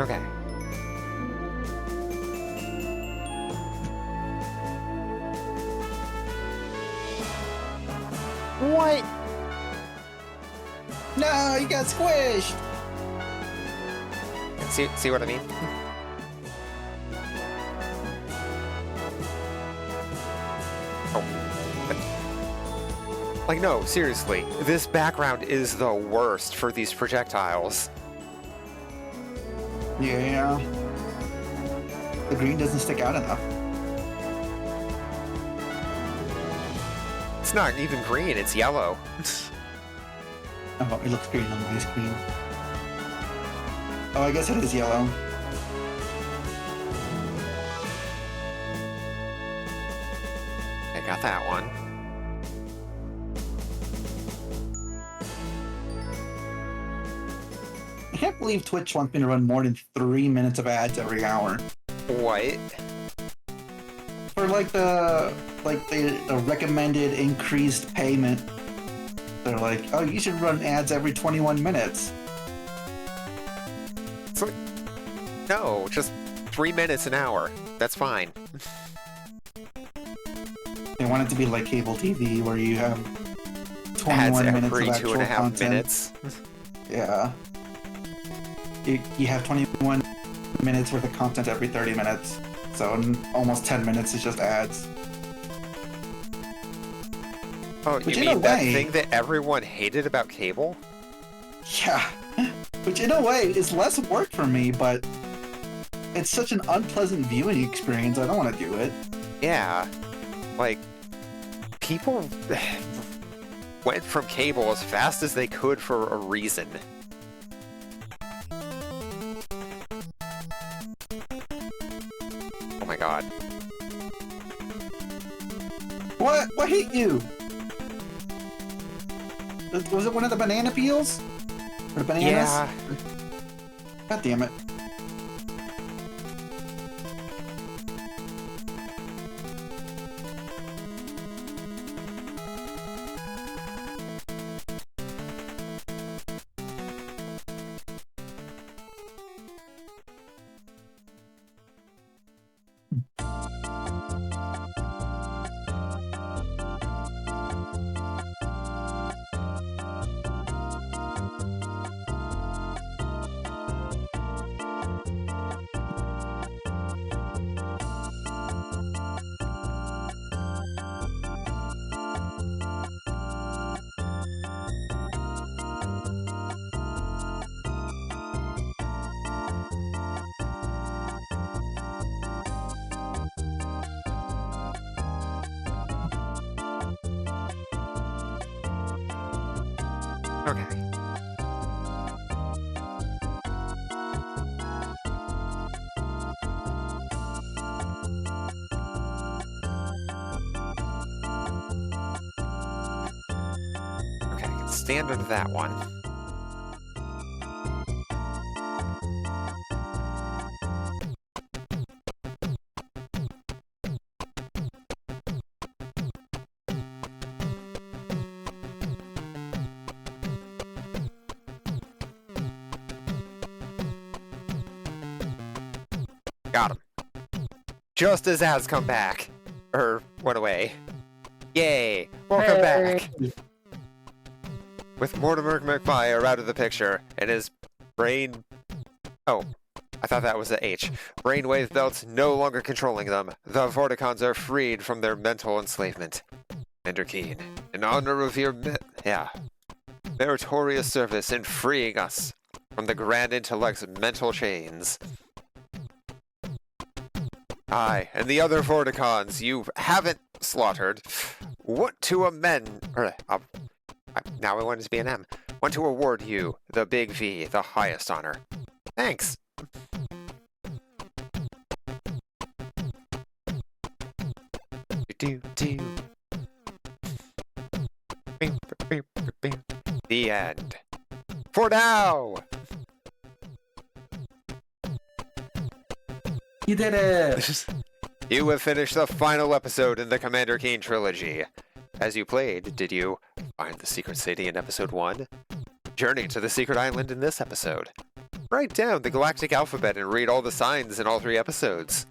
Okay. What? No, you got squished! See what I mean? Oh. Like, no, seriously. This background is the worst for these projectiles. Yeah. The green doesn't stick out enough. It's not even green, it's yellow. Oh, it looks green on my screen. Oh, I guess it is yellow. I got that one. I can't believe Twitch wants me to run more than 3 minutes of ads every hour. What? For the recommended increased payment. They're like, oh, you should run ads every 21 minutes. It's like, no, just 3 minutes an hour. That's fine. They want it to be like cable TV, where you have 21 Ads minutes every of actual 2.5 content. minutes. Yeah. You have 21 minutes worth of content every 30 minutes. So almost 10 minutes is just ads. Oh, Which you in a mean that way- thing that everyone hated about cable? Yeah. Which in a way is less work for me, but it's such an unpleasant viewing experience, I don't want to do it. Yeah. Like, people went from cable as fast as they could for a reason. Oh my god. What? What hit you? Was it one of the banana peels? Or bananas? Yeah. God damn it. Okay. Okay, I can stand under that one. Got him. Just as ads come back. Or went away. Yay! Welcome back! With Mortimer McFire out of the picture, and his brain... Oh. I thought that was a H. Brainwave belts no longer controlling them. The Vorticons are freed from their mental enslavement. Commander Keen, in honor of your meritorious service in freeing us from the Grand Intellect's mental chains, I and the other Vorticons you haven't slaughtered want to amend. Now I want it to be an M. Want to award you the Big V, the highest honor. Thanks. The end. For now! You did it! You have finished the final episode in the Commander Keen trilogy. As you played, did you find the secret city in episode 1? Journey to the secret island in this episode. Write down the galactic alphabet and read all the signs in all 3 episodes.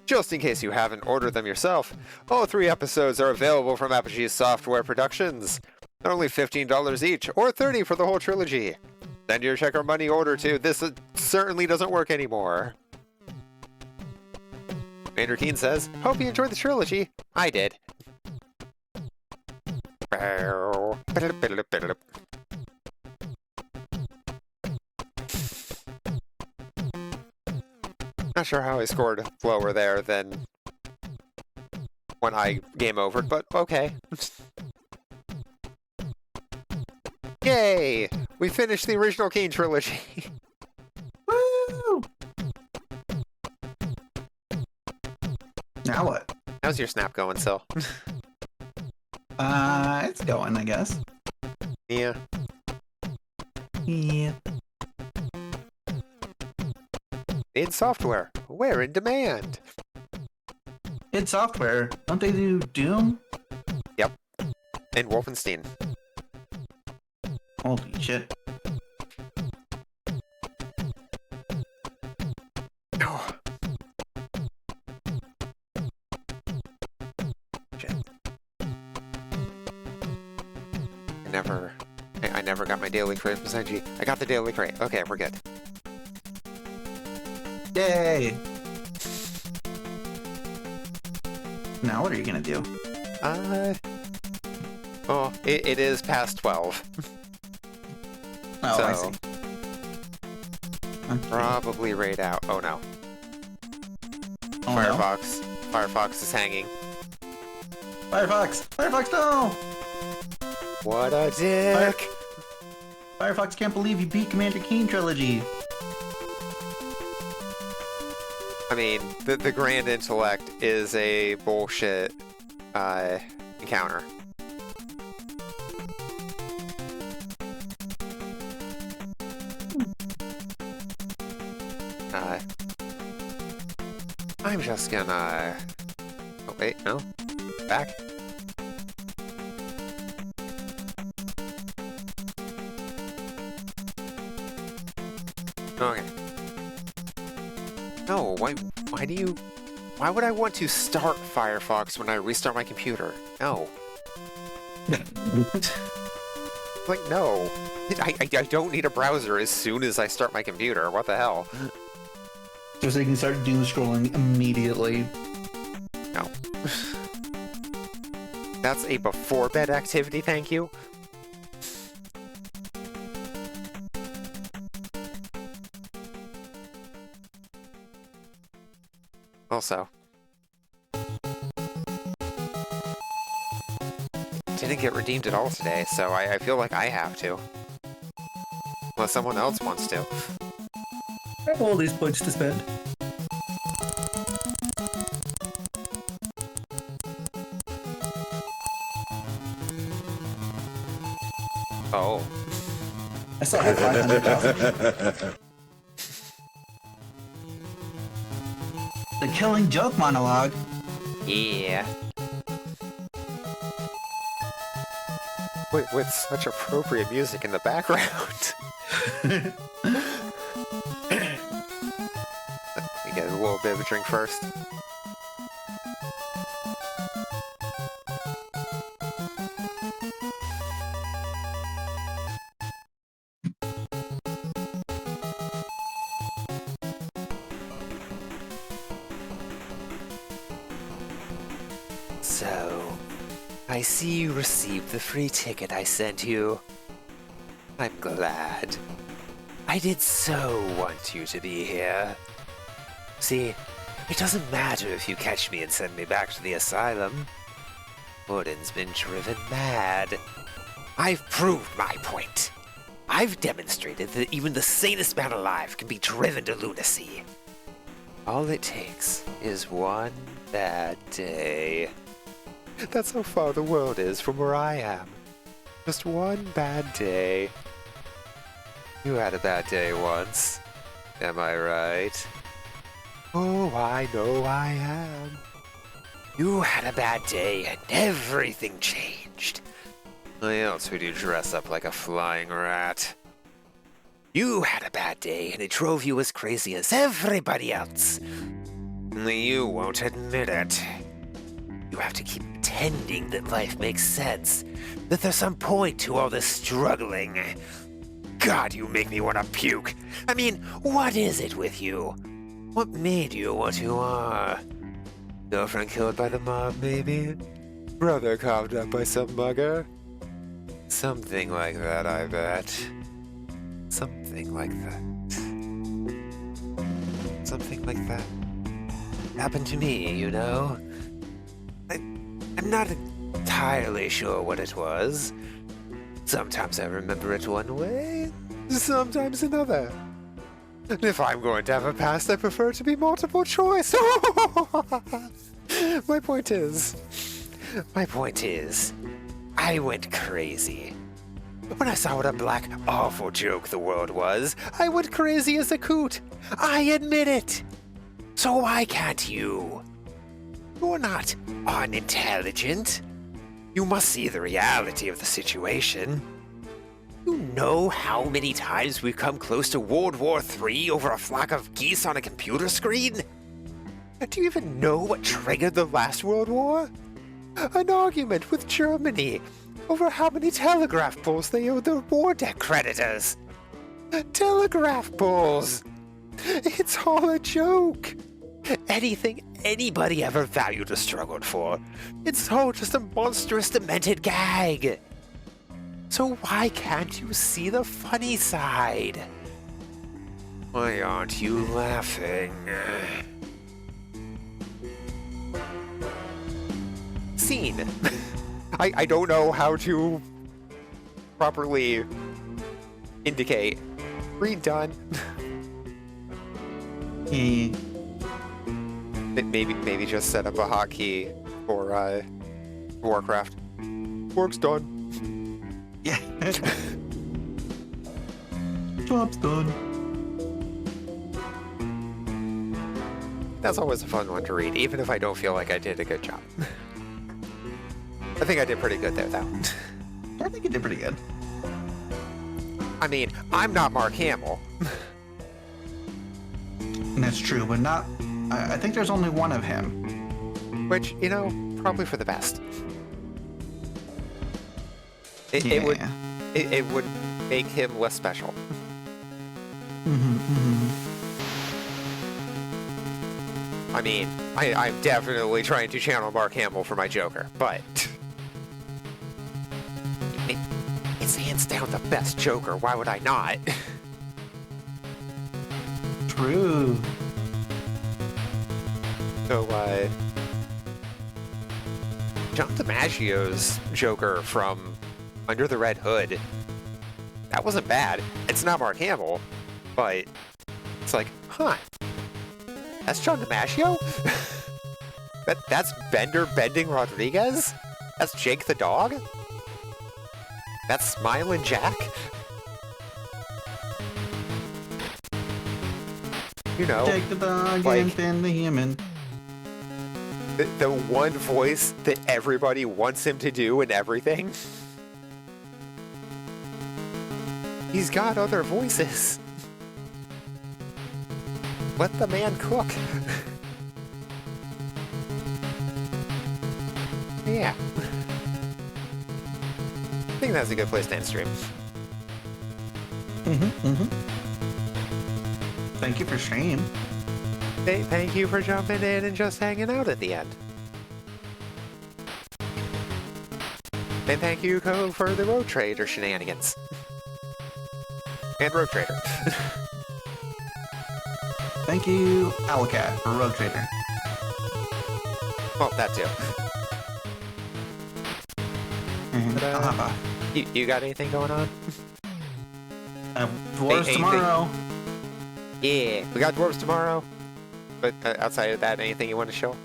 Just in case you haven't ordered them yourself, all 3 episodes are available from Apogee's Software Productions. They're only $15 each, or $30 for the whole trilogy. Send your check or money order to This Certainly Doesn't Work Anymore. Commander Keen says, hope you enjoyed the trilogy. I did. Not sure how I scored lower there than when I game overed, but okay. Yay! We finished the original Keen trilogy. Woo! Now what? How's your snap going, Sil? It's going, I guess. Yeah. Yeah. id Software, we're in demand. id Software, don't they do Doom? Yep. And Wolfenstein. Holy shit. Oh. Shit. I never got my daily crate from Senji. I got the daily crate. Okay, we're good. Yay! Now what are you gonna do? Oh, it is past 12. Oh, so, I see. Okay. Probably raid out. Oh no. Oh, Firefox. No? Firefox is hanging. Firefox! Firefox, no! What a dick! Firefox can't believe you beat Commander Keen trilogy. I mean, the Grand Intellect is a bullshit encounter. I'm just gonna... Oh, wait, no. Back. Okay. No, why would I want to start Firefox when I restart my computer? No. Like, no. I don't need a browser as soon as I start my computer. What the hell? Just so you can start doom scrolling immediately. No. That's a before bed activity, thank you. Also, didn't get redeemed at all today, so I feel like I have to. Unless someone else wants to. I have all these points to spend. Oh. I still have 500,000. The Killing Joke monologue. Yeah. With such appropriate music in the background. Let me get a little bit of a drink first. So, I see you received the free ticket I sent you. I'm glad. I did so want you to be here. See, it doesn't matter if you catch me and send me back to the asylum. Odin's been driven mad. I've proved my point. I've demonstrated that even the sanest man alive can be driven to lunacy. All it takes is one bad day. That's how far the world is from where I am. Just one bad day. You had a bad day once. Am I right? Oh, I know I am. You had a bad day and everything changed. Why else would you dress up like a flying rat? You had a bad day and it drove you as crazy as everybody else. Only you won't admit it. You have to keep pretending that life makes sense, that there's some point to all this struggling. God, you make me want to puke. I mean, what is it with you? What made you what you are? Girlfriend killed by the mob, maybe? Brother carved up by some mugger? Something like that, I bet. Something like that. Something like that. Happened to me, you know? I'm not entirely sure what it was. Sometimes I remember it one way, sometimes another. And if I'm going to have a past, I prefer it to be multiple choice. My point is, I went crazy. When I saw what a black, awful joke the world was, I went crazy as a coot. I admit it. So why can't you? You're not unintelligent. You must see the reality of the situation. You know how many times we've come close to World War III over a flock of geese on a computer screen? Do you even know what triggered the last World War? An argument with Germany over how many telegraph poles they owed their war debt creditors. Telegraph poles! It's all a joke. Anything anybody ever valued or struggled for, it's all just a monstrous, demented gag. So why can't you see the funny side? Why aren't you laughing? Scene. I don't know how to properly indicate. Read done. Maybe just set up a hotkey for Warcraft. Work's done. Yeah. Job's done. That's always a fun one to read, even if I don't feel like I did a good job. I think I did pretty good there, though. I think you did pretty good. I mean, I'm not Mark Hamill. And that's true, but not... I think there's only one of him. Which, you know, probably for the best. It would make him less special. I mean, I'm definitely trying to channel Mark Hamill for my Joker, but... It's hands down the best Joker, why would I not? True. So, John DiMaggio's Joker from Under the Red Hood, that wasn't bad. It's not Mark Hamill, but it's like, huh, that's John DiMaggio? That's Bender Bending Rodriguez? That's Jake the dog? That's Smilin' Jack? You know, Jake the dog like, and Ben the human. The one voice that everybody wants him to do and everything. He's got other voices. Let the man cook. Yeah. I think that's a good place to end stream. Thank you for stream. Thank you for jumping in and just hanging out at the end. And thank you, Co, for the Rogue Trader shenanigans. And Rogue Trader. Thank you, Owlcat, for Rogue Trader. Well, that too. But, I'll hop off. You got anything going on? Dwarves tomorrow. Yeah, we got dwarves tomorrow. But outside of that, anything you want to show?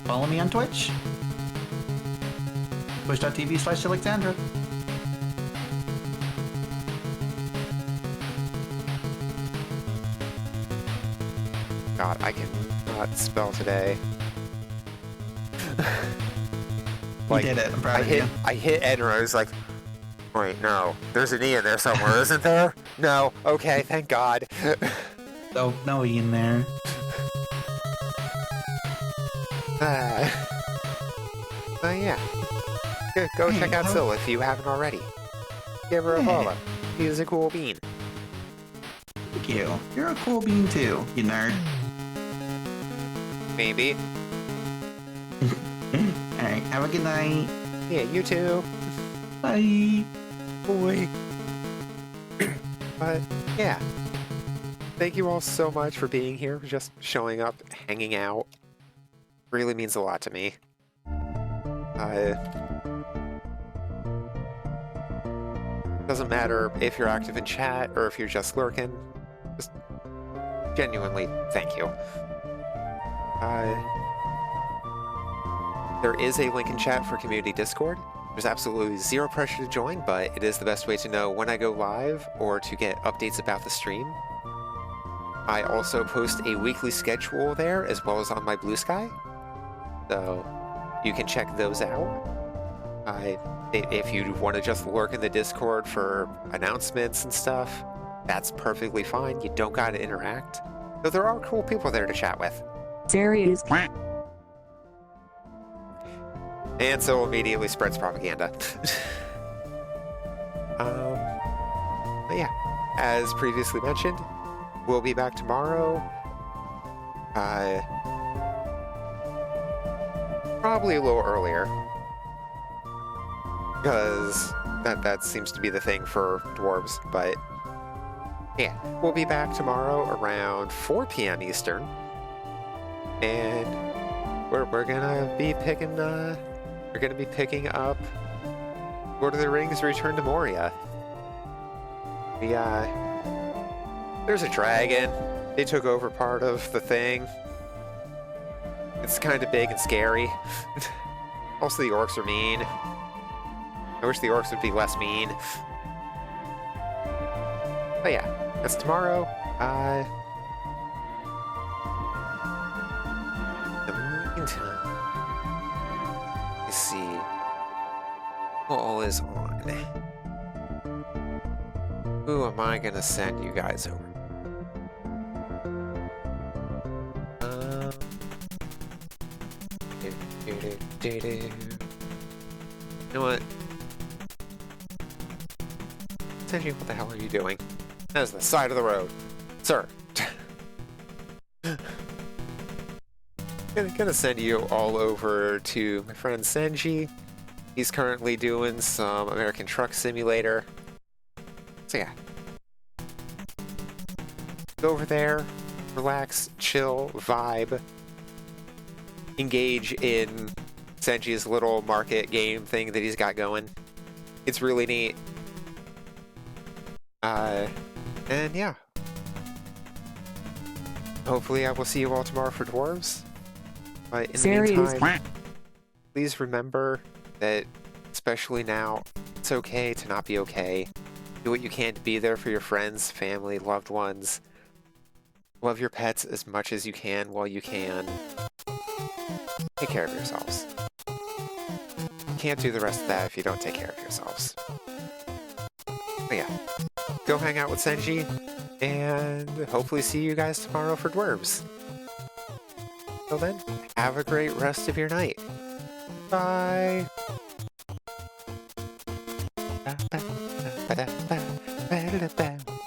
Follow me on Twitch. Twitch.tv/Alexandra. God, I cannot spell today. You did it. I'm proud of you. I hit enter. I was like, wait, no. There's an E in there somewhere, isn't there? No. Okay, thank God. No E in there. Yeah. Go check out Syl if you haven't already. Give her a follow. He's a cool bean. Thank you. You're a cool bean too, you nerd. Maybe. Alright, have a good night. Yeah, you too. Bye. Boy. But, yeah. Thank you all so much for being here, just showing up, hanging out. Really means a lot to me. Doesn't matter if you're active in chat or if you're just lurking. Just genuinely, thank you. There is a link in chat for Community Discord. There's absolutely zero pressure to join, but it is the best way to know when I go live or to get updates about the stream. I also post a weekly schedule there as well as on my Blue Sky. So you can check those out. If you want to just lurk in the Discord for announcements and stuff, that's perfectly fine. You don't got to interact. Though there are cool people there to chat with. Serious. And so immediately spreads propaganda. But yeah, as previously mentioned, we'll be back tomorrow. Probably a little earlier. Because that seems to be the thing for dwarves, but yeah, we'll be back tomorrow around 4 p.m. Eastern, and we're gonna be picking up Lord of the Rings: Return to Moria. There's a dragon. They took over part of the thing. It's kind of big and scary. Also, the orcs are mean. I wish the orcs would be less mean. But yeah, that's tomorrow. In the meantime, let's see what all is on. Who am I gonna send you guys over? You know what? Senji, what the hell are you doing? That is the side of the road. Sir. Gonna send you all over to my friend Senji. He's currently doing some American Truck Simulator. So yeah. Go over there, relax, chill, vibe. Engage in Senji's little market game thing that he's got going. It's really neat. And yeah. Hopefully I will see you all tomorrow for Dwarves. But in the meantime, please remember that, especially now, it's okay to not be okay. Do what you can to be there for your friends, family, loved ones. Love your pets as much as you can while you can. Take care of yourselves. You can't do the rest of that if you don't take care of yourselves. But yeah, go hang out with Senji, and hopefully see you guys tomorrow for Dwarves. Till then, have a great rest of your night. Bye! Ba, ba, ba, ba, ba, ba, ba, ba, ba.